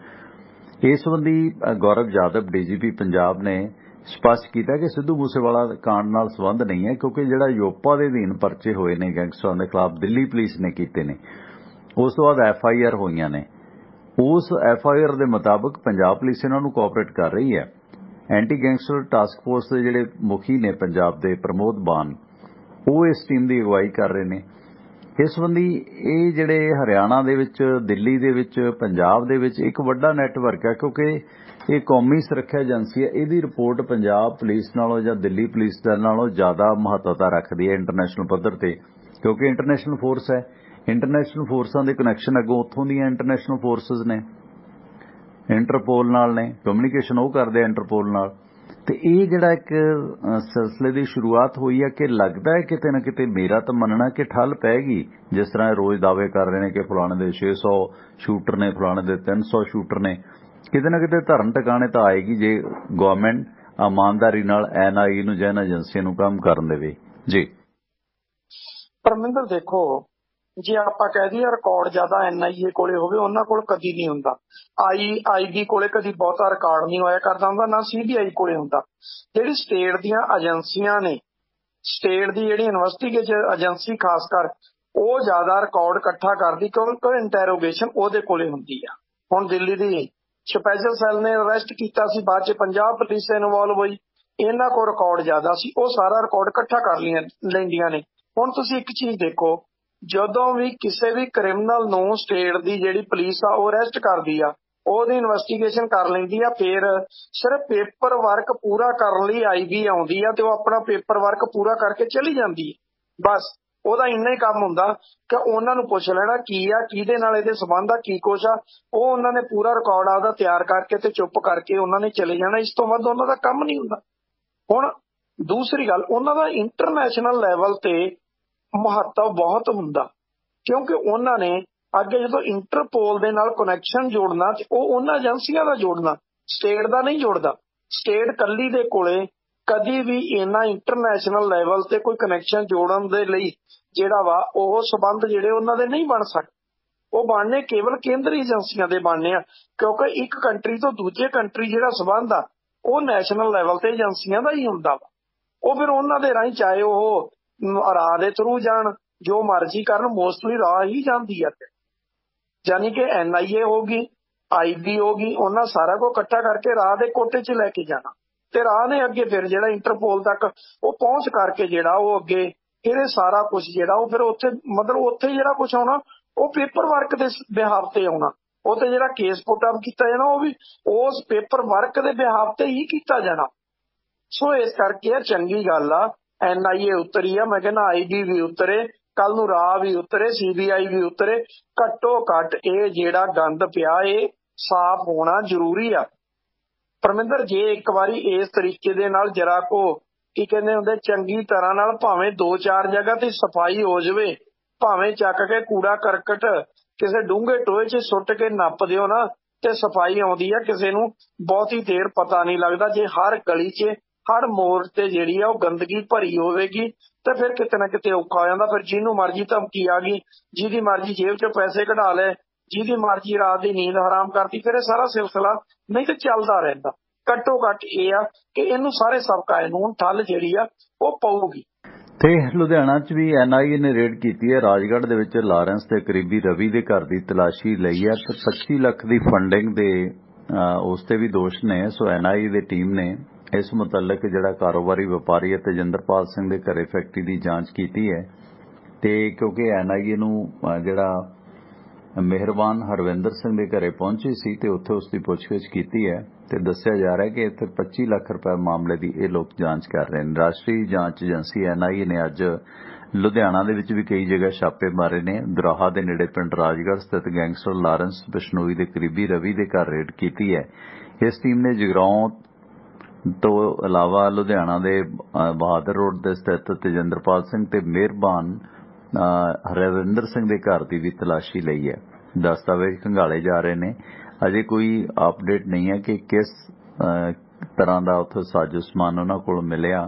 ਇਸ ਸੰਬੰਧੀ ਗੌਰਵ ਯਾਦਵ DGP ਪੰਜਾਬ ਨੇ ਸਪਸ਼ਟ ਕੀਤਾ ਕਿ ਸਿੱਧੂ ਮੂਸੇਵਾਲਾ ਕਾਂਡ ਨਾਲ ਸੰਬੰਧ ਨਹੀਂ ਹੈ, ਕਿਉਂਕਿ ਜਿਹੜਾ ਯੋਪਾ ਦੇ ਅਧੀਨ ਪਰਚੇ ਹੋਏ ਨੇ ਗੈਂਗਸਟਰਾਂ ਦੇ ਖਿਲਾਫ, ਦਿੱਲੀ ਪੁਲਿਸ ਨੇ ਕੀਤੇ ਨੇ, ਉਸ ਤੋਂ ਬਾਅਦ FIR ਹੋਈਆਂ ਨੇ। ਉਸ FIR ਦੇ ਮੁਤਾਬਕ ਪੰਜਾਬ ਪੁਲਿਸ ਇਹਨਾਂ ਨੂੰ ਕੋਆਪਰੇਟ ਕਰ ਰਹੀ ਹੈ। ਐਂਟੀ ਗੈਂਗਸਟਰ ਟਾਸਕ ਫੋਰਸ ਦੇ ਜਿਹੜੇ ਮੁਖੀ ਨੇ ਪੰਜਾਬ ਦੇ ਪ੍ਰਮੋਦ ਬਾਨ, ਉਹ ਇਸ ਟੀਮ ਦੀ ਅਗਵਾਈ ਕਰ ਰਹੇ ਨੇ। ਇਸ ਸੰਬੰਧੀ ਇਹ ਜਿਹੜੇ ਹਰਿਆਣਾ ਦੇ ਵਿੱਚ, ਦਿੱਲੀ ਦੇ ਵਿੱਚ, ਪੰਜਾਬ ਦੇ ਵਿੱਚ ਇੱਕ ਵੱਡਾ ਨੈਟਵਰਕ ਹੈ, ਕਿਉਂਕਿ ਇਹ ਕੌਮੀ ਸੁਰੱਖਿਆ ਏਜੰਸੀ ਹੈ। ਇਹਦੀ ਰਿਪੋਰਟ ਪੰਜਾਬ ਪੁਲਿਸ ਨਾਲੋਂ ਜਾਂ ਦਿੱਲੀ ਪੁਲਿਸ ਨਾਲੋਂ ਜ਼ਿਆਦਾ ਮਹੱਤਤਾ ਰੱਖਦੀ ਹੈ ਇੰਟਰਨੈਸ਼ਨਲ ਪੱਧਰ ਤੇ, ਕਿਉਂਕਿ ਇੰਟਰਨੈਸ਼ਨਲ ਫੋਰਸ ਹੈ। ਇੰਟਰਨੈਸ਼ਨਲ ਫੋਰਸਾਂ ਦੇ ਕਨੈਕਸ਼ਨ ਅੱਗੋਂ ਉੱਥੋਂ ਦੀਆਂ ਇੰਟਰਨੈਸ਼ਨਲ ਫੋਰਸਿਸ ਨੇ, ਇੰਟਰਪੋਲ ਨਾਲ ਨੇ, ਕਮਿਊਨੀਕੇਸ਼ਨ ਉਹ ਕਰਦੇ ਆ ਇੰਟਰਪੋਲ ਨਾਲ। ਤੇ ਇਹ ਜਿਹੜਾ ਇੱਕ ਸਿਲਸਿਲੇ ਦੀ ਸ਼ੁਰੂਆਤ ਹੋਈ ਹੈ ਕਿ ਲੱਗਦਾ ਹੈ ਕਿਤੇ ਨਾ ਕਿਤੇ, ਮੇਰਾ ਤਾਂ ਮੰਨਣਾ ਕਿ ਠੱਲ ਪੈਗੀ। ਜਿਸ ਤਰ੍ਹਾਂ ਰੋਜ਼ ਦਾਅਵੇ ਕਰ ਰਹੇ ਨੇ ਕਿ ਫਲਾਣੇ ਦੇ 600 ਸ਼ੂਟਰ ਨੇ, ਫਲਾਣੇ ਦੇ 300 ਸ਼ੂਟਰ ਨੇ, ਕਿਤੇ ਨਾ ਕਿਤੇ ਧਰਨ ਟਿਕਾਣੇ ਤਾਂ ਆਏਗੀ ਜੇ ਗਵਰਨਮੈਂਟ ਇਮਾਨਦਾਰੀ ਨਾਲ NIA ਨੂੰ ਜਾਂ ਏਜੰਸੀਆਂ ਨੂੰ ਕੰਮ ਕਰਨ ਦੇਵੇ। ਜੀ ਪਰਮਿੰਦਰ, ਦੇਖੋ, ਜੇ ਆਪਾਂ ਕਹਿ ਦਈਏ ਰਿਕਾਰਡ ਜ਼ਿਆਦਾ NIA ਕੋਲੇ ਹੋਵੇ, ਉਹਨਾਂ ਕੋਲ ਕਦੀ ਨਹੀਂ ਹੁੰਦਾ। IB ਕੋਲੇ ਕਦੀ ਬਹੁਤਾ ਰਿਕਾਰਡ ਨਹੀਂ ਹੋਇਆ ਕਰਦਾ ਹੁੰਦਾ, ਨਾ CBI ਕੋਲੇ ਹੁੰਦਾ। ਜਿਹੜੀ ਸਟੇਟ ਦੀਆਂ ਏਜੰਸੀਆਂ ਨੇ, ਸਟੇਟ ਦੀ ਜਿਹੜੀ ਇਨਵੈਸਟੀਗੇਸ਼ਨ ਏਜੰਸੀ ਖਾਸ ਕਰ, ਉਹ ਜ਼ਿਆਦਾ ਰਿਕਾਰਡ ਇਕੱਠਾ ਕਰਦੀ ਕਿਉਂਕਿ ਇੰਟਰੋਗੇਸ਼ਨ ਉਹਦੇ ਕੋਲੇ ਹੁੰਦੀ ਆ। ਹੁਣ ਦਿੱਲੀ ਦੀ ਸਪੈਸ਼ਲ ਸੈੱਲ ਨੇ ਅਰੈਸਟ ਕੀਤਾ ਸੀ, ਬਾਅਦ ਚ ਪੰਜਾਬ ਪੁਲਿਸ ਇਨਵੋਲਵ ਹੋਈ, ਇਹਨਾਂ ਕੋਲ ਰਿਕਾਰਡ ਜ਼ਿਆਦਾ ਸੀ, ਉਹ ਸਾਰਾ ਰਿਕਾਰਡ ਇਕੱਠਾ ਕਰ ਲੈਂਦੀਆਂ ਨੇ। ਹੁਣ ਤੁਸੀਂ ਇੱਕ ਚੀਜ਼ ਦੇਖੋ, ਜਦੋਂ ਵੀ ਕਿਸੇ ਵੀ ਕ੍ਰਿਮੀਨਲ ਨੂੰ ਸਟੇਟ ਦੀ ਜਿਹੜੀ ਪੁਲਿਸ ਆ ਉਹ ਅਰੈਸਟ ਕਰਦੀ ਆ, ਉਹਦੀ ਇਨਵੈਸਟੀਗੇਸ਼ਨ ਕਰ ਲੈਂਦੀ ਆ, ਫਿਰ ਸਿਰਫ ਪੇਪਰ ਵਰਕ ਪੂਰਾ ਕਰਨ ਲਈ IB ਆਉਂਦੀ ਆ ਤੇ ਉਹ ਆਪਣਾ ਪੇਪਰ ਵਰਕ ਪੂਰਾ ਕਰਕੇ ਚਲੀ ਜਾਂਦੀ ਹੈ। ਬਸ ਉਹਦਾ ਇੰਨਾ ਹੀ ਕੰਮ ਹੁੰਦਾ ਕਿ ਉਹਨਾਂ ਨੂੰ ਪੁੱਛ ਲੈਣਾ ਕੀ ਆ, ਕਿਹਦੇ ਨਾਲ ਇਹਦੇ ਸੰਬੰਧ ਆ, ਕੀ ਕੁਛ ਆ, ਉਹ ਉਹਨਾਂ ਨੇ ਪੂਰਾ ਰਿਕਾਰਡ ਆਪਦਾ ਤਿਆਰ ਕਰਕੇ ਤੇ ਚੁੱਪ ਕਰਕੇ ਉਹਨਾਂ ਨੇ ਚਲੇ ਜਾਣਾ। ਇਸ ਤੋਂ ਵੱਧ ਉਹਨਾਂ ਦਾ ਕੰਮ ਨਹੀਂ ਹੁੰਦਾ। ਹੁਣ ਦੂਸਰੀ ਗੱਲ, ਉਹਨਾਂ ਦਾ ਇੰਟਰਨੈਸ਼ਨਲ ਲੈਵਲ ਤੇ ਮਹੱਤਵ ਬਹੁਤ ਹੁੰਦਾ, ਕਿਉਂਕਿ ਉਹਨਾਂ ਨੇ ਅੱਗੇ ਜਦੋਂ ਇੰਟਰਪੋਲ ਦੇ ਨਾਲ ਕਨੈਕਸ਼ਨ ਜੋੜਨਾ ਤੇ ਉਹ ਉਹਨਾਂ ਏਜੰਸੀਆਂ ਦਾ ਜੋੜਨਾ, ਸਟੇਟ ਦਾ ਨਹੀਂ ਜੋੜਦਾ। ਸਟੇਟ ਕੱਲੀ ਦੇ ਕੋਲੇ ਕਦੀ ਵੀ ਇਹਨਾਂ ਇੰਟਰਨੈਸ਼ਨਲ ਲੈਵਲ ਤੇ ਕੋਈ ਕਨੈਕਸ਼ਨ ਜੋੜਨ ਦੇ ਲਈ ਜਿਹੜਾ ਵਾ ਉਹ ਸਬੰਧ ਜਿਹੜੇ ਉਹਨਾਂ ਦੇ ਨਹੀਂ ਬਣ ਸਕਦੇ। ਉਹ ਬਣਨੇ ਕੇਵਲ ਕੇਂਦਰੀ ਏਜੰਸੀਆਂ ਦੇ ਬਣਨੇ ਆ, ਕਿਉਂਕਿ ਇੱਕ ਕੰਟਰੀ ਤੋਂ ਦੂਜੇ ਕੰਟਰੀ ਜਿਹੜਾ ਸਬੰਧ ਆ ਉਹ ਨੈਸ਼ਨਲ ਲੈਵਲ ਤੇ ਏਜੰਸੀਆਂ ਦਾ ਹੀ ਹੁੰਦਾ ਵਾ। ਉਹ ਫਿਰ ਉਹਨਾਂ ਦੇ ਰਾਹੀਂ, ਚਾਹੇ ਉਹ ਰਾਹ ਦੇ ਥਰੂ ਜਾਣ, ਜੋ ਮਰਜ਼ੀ ਕਰਨ, ਮੋਸਟਲੀ ਰਾਹ ਹੀ ਜਾਂਦੀ ਆ। ਯਾਨੀ ਕਿ NIA ਹੋਗੀ, IB ਹੋਗੀ, ਉਹਨਾਂ ਸਾਰਾ ਕੁਝ ਇਕੱਠਾ ਕਰਕੇ ਰਾਹ ਦੇ ਕੋਟੇ 'ਚ ਲੈ ਕੇ ਜਾਣਾ ਤੇ ਰਾਹ ਨੇ ਅੱਗੇ ਫਿਰ ਜਿਹੜਾ ਇੰਟਰਪੋਲ ਤੱਕ ਉਹ ਪਹੁੰਚ ਕਰਕੇ ਜਿਹੜਾ ਉਹ ਅੱਗੇ ਇਹਦੇ ਸਾਰਾ ਕੁਝ ਜਿਹੜਾ ਉਹ ਫਿਰ ਉੱਥੇ, ਮਤਲਬ ਉੱਥੇ ਜਿਹੜਾ ਕੁਝ ਆਉਣਾ ਉਹ ਪੇਪਰ ਵਰਕ ਦੇ ਬਿਹਾਫ ਤੇ ਆਉਣਾ। ਉੱਥੇ ਜਿਹੜਾ ਕੇਸ ਪੁੱਟ ਅਪ ਕੀਤਾ ਜਾਣਾ ਉਹ ਵੀ ਉਸ ਪੇਪਰ ਵਰਕ ਦੇ ਬਿਹਾਫ ਤੇ ਹੀ ਕੀਤਾ ਜਾਣਾ। ਸੋ ਇਸ ਕਰਕੇ ਚੰਗੀ ਗੱਲ ਆ, NIA ਉਤਰੀ ਆ, ਮੈਂ ਕਹਿੰਦਾ IB ਵੀ ਉਤਰੇ, ਕੱਲ ਨੂੰ ਰਾਹ ਵੀ ਉਤਰੇ, CBI ਵੀ ਉਤਰੇ। ਘੱਟੋ ਘੱਟ ਇਹ ਜਿਹੜਾ ਗੰਦ ਪਿਆ ਇਹ ਸਾਫ਼ ਹੋਣਾ ਜ਼ਰੂਰੀ ਆ। ਪਰਮਿੰਦਰ, ਜੇ ਇੱਕ ਵਾਰੀ ਇਸ ਤਰੀਕੇ ਦੇ ਨਾਲ ਜਰਾ ਕੋ ਕੀ ਕਹਿੰਦੇ ਹੁੰਦੇ ਚੰਗੀ ਤਰ੍ਹਾਂ ਨਾਲ ਭਾਵੇਂ 2-4 ਜਗ੍ਹਾ ਤੇ ਸਫਾਈ ਹੋ ਜਾਵੇ, ਭਾਵੇਂ ਚੱਕ ਕੇ ਕੂੜਾ ਕਰਕਟ ਕਿਸੇ ਡੂੰਘੇ ਟੋਏ 'ਚ ਸੁੱਟ ਕੇ ਨੱਪ ਦਿਓ ਨਾ ਤੇ ਸਫਾਈ ਆਉਂਦੀ ਆ। ਕਿਸੇ ਨੂੰ ਬਹੁਤੀ ਦੇਰ ਪਤਾ ਨਹੀਂ ਲੱਗਦਾ। ਜੇ ਹਰ ਗਲੀ 'ਚ, ਹਰ ਮੋੜ ਤੇ ਜਿਹੜੀ ਆ ਉਹ ਗੰਦਗੀ ਭਰੀ ਹੋਵੇਗੀ ਤੇ ਫਿਰ ਕਿਤੇ ਨਾ ਕਿਤੇ ਔਖਾ ਹੋ ਜਾਂਦਾ। ਫਿਰ ਜਿਹਨੂੰ ਮਰਜ਼ੀ ਧਮਕੀ ਆ ਗਈ, ਜਿਹਦੀ ਮਰਜ਼ੀ ਜੇਬ 'ਚੋਂ ਪੈਸੇ ਕਢਾ ਲਏ, ਜਿਹਦੀ ਮਰਜ਼ੀ ਰਾਤ ਦੀ ਨੀਂਦ ਹਰਾਮ ਕਰਤੀ, ਫਿਰ ਇਹ ਸਾਰਾ ਸਿਲਸਿਲਾ ਨਹੀਂ ਤੇ ਚੱਲਦਾ ਰਹਿੰਦਾ। ਘੱਟੋ ਘੱਟ ਇਹ ਆ ਕਿ ਇਹਨੂੰ ਸਾਰੇ ਸਬਕਾ ਨੂੰ ਠੱਲ ਜਿਹੜੀ ਆ ਉਹ ਪਊਗੀ। ਤੇ ਲੁਧਿਆਣਾ 'ਚ ਵੀ NIA ਨੇ ਰੇਡ ਕੀਤੀ ਹੈ। ਰਾਜਗੜ੍ਹ ਦੇ ਵਿੱਚ ਲਾਰੈਂਸ ਦੇ ਕਰੀਬੀ ਰਵੀ ਦੇ ਘਰ ਦੀ ਤਲਾਸ਼ੀ ਲਈ ਹੈ ਤੇ 25 ਲੱਖ ਦੀ ਫੰਡਿੰਗ ਦੇ ਉਸ ਤੇ ਵੀ ਦੋਸ਼ ਨੇ। ਸੋ NIA ਦੀ ਟੀਮ ਨੇ ਇਸ ਮੁਤਲਕ ਜਿਹੜਾ ਕਾਰੋਬਾਰੀ ਵਪਾਰੀ ਅਤੇ ਤੇਜਿੰਦਰਪਾਲ ਸਿੰਘ ਦੇ ਘਰੇ ਫੈਕਟਰੀ ਦੀ ਜਾਂਚ ਕੀਤੀ ਹੈ ਤੇ ਕਿਉਂਕਿ NIA ਨੂੰ ਜਿਹੜਾ ਮਿਹਰਬਾਨ ਹਰਵਿੰਦਰ ਸਿੰਘ ਦੇ ਘਰੇ ਪਹੁੰਚੀ ਸੀ ਤੇ ਉੱਥੇ ਉਸ ਦੀ ਪੁੱਛਗਿੱਛ ਕੀਤੀ ਹੈ ਤੇ ਦੱਸਿਆ ਜਾ ਰਿਹਾ ਕਿ ਇੱਥੇ 25 ਲੱਖ ਰੁਪਏ ਮਾਮਲੇ ਦੀ ਇਹ ਲੋਕ ਜਾਂਚ ਕਰ ਰਹੇ ਨੇ। ਰਾਸ਼ਟਰੀ ਜਾਂਚ ਏਜੰਸੀ NIA ਨੇ ਅੱਜ ਲੁਧਿਆਣਾ ਦੇ ਵਿੱਚ ਵੀ ਕਈ ਜਗ੍ਹਾ ਛਾਪੇ ਮਾਰੇ ਨੇ। ਦੁਰਾਹਾ ਦੇ ਨੇੜੇ ਪਿੰਡ ਰਾਜਗੜ੍ਹ ਸਥਿਤ ਗੈਂਗਸਟਰ ਲਾਰੈਂਸ ਬਿਸ਼ਨੋਈ ਦੇ ਕਰੀਬੀ ਰਵੀ ਦੇ ਘਰ ਰੇਡ ਕੀਤੀ ਹੈ। ਇਸ ਟੀਮ ਨੇ ਜਗਰਾਉਂ ਤੋਂ ਇਲਾਵਾ ਲੁਧਿਆਣਾ ਦੇ ਬਹਾਦਰ ਰੋਡ ਤੇ ਸਥਿਤ ਤੇਜਿੰਦਰਪਾਲ ਸਿੰਘ ਤੇ ਮਿਹਰਬਾਨ ਹਰਵਿੰਦਰ ਸਿੰਘ ਦੇ ਘਰ ਦੀ ਵੀ ਤਲਾਸ਼ੀ ਲਈ ਹੈ। ਦਸਤਾਵੇਜ਼ ਖੰਗਾਲੇ ਜਾ ਰਹੇ ਨੇ। ਅਜੇ ਕੋਈ ਅਪਡੇਟ ਨਹੀਂ ਹੈ ਕਿ ਕਿਸ ਤਰ੍ਹਾਂ ਦਾ ਉੱਥੇ ਸਾਜ਼ੋ ਸਮਾਨ ਉਹਨਾਂ ਕੋਲ ਮਿਲਿਆ,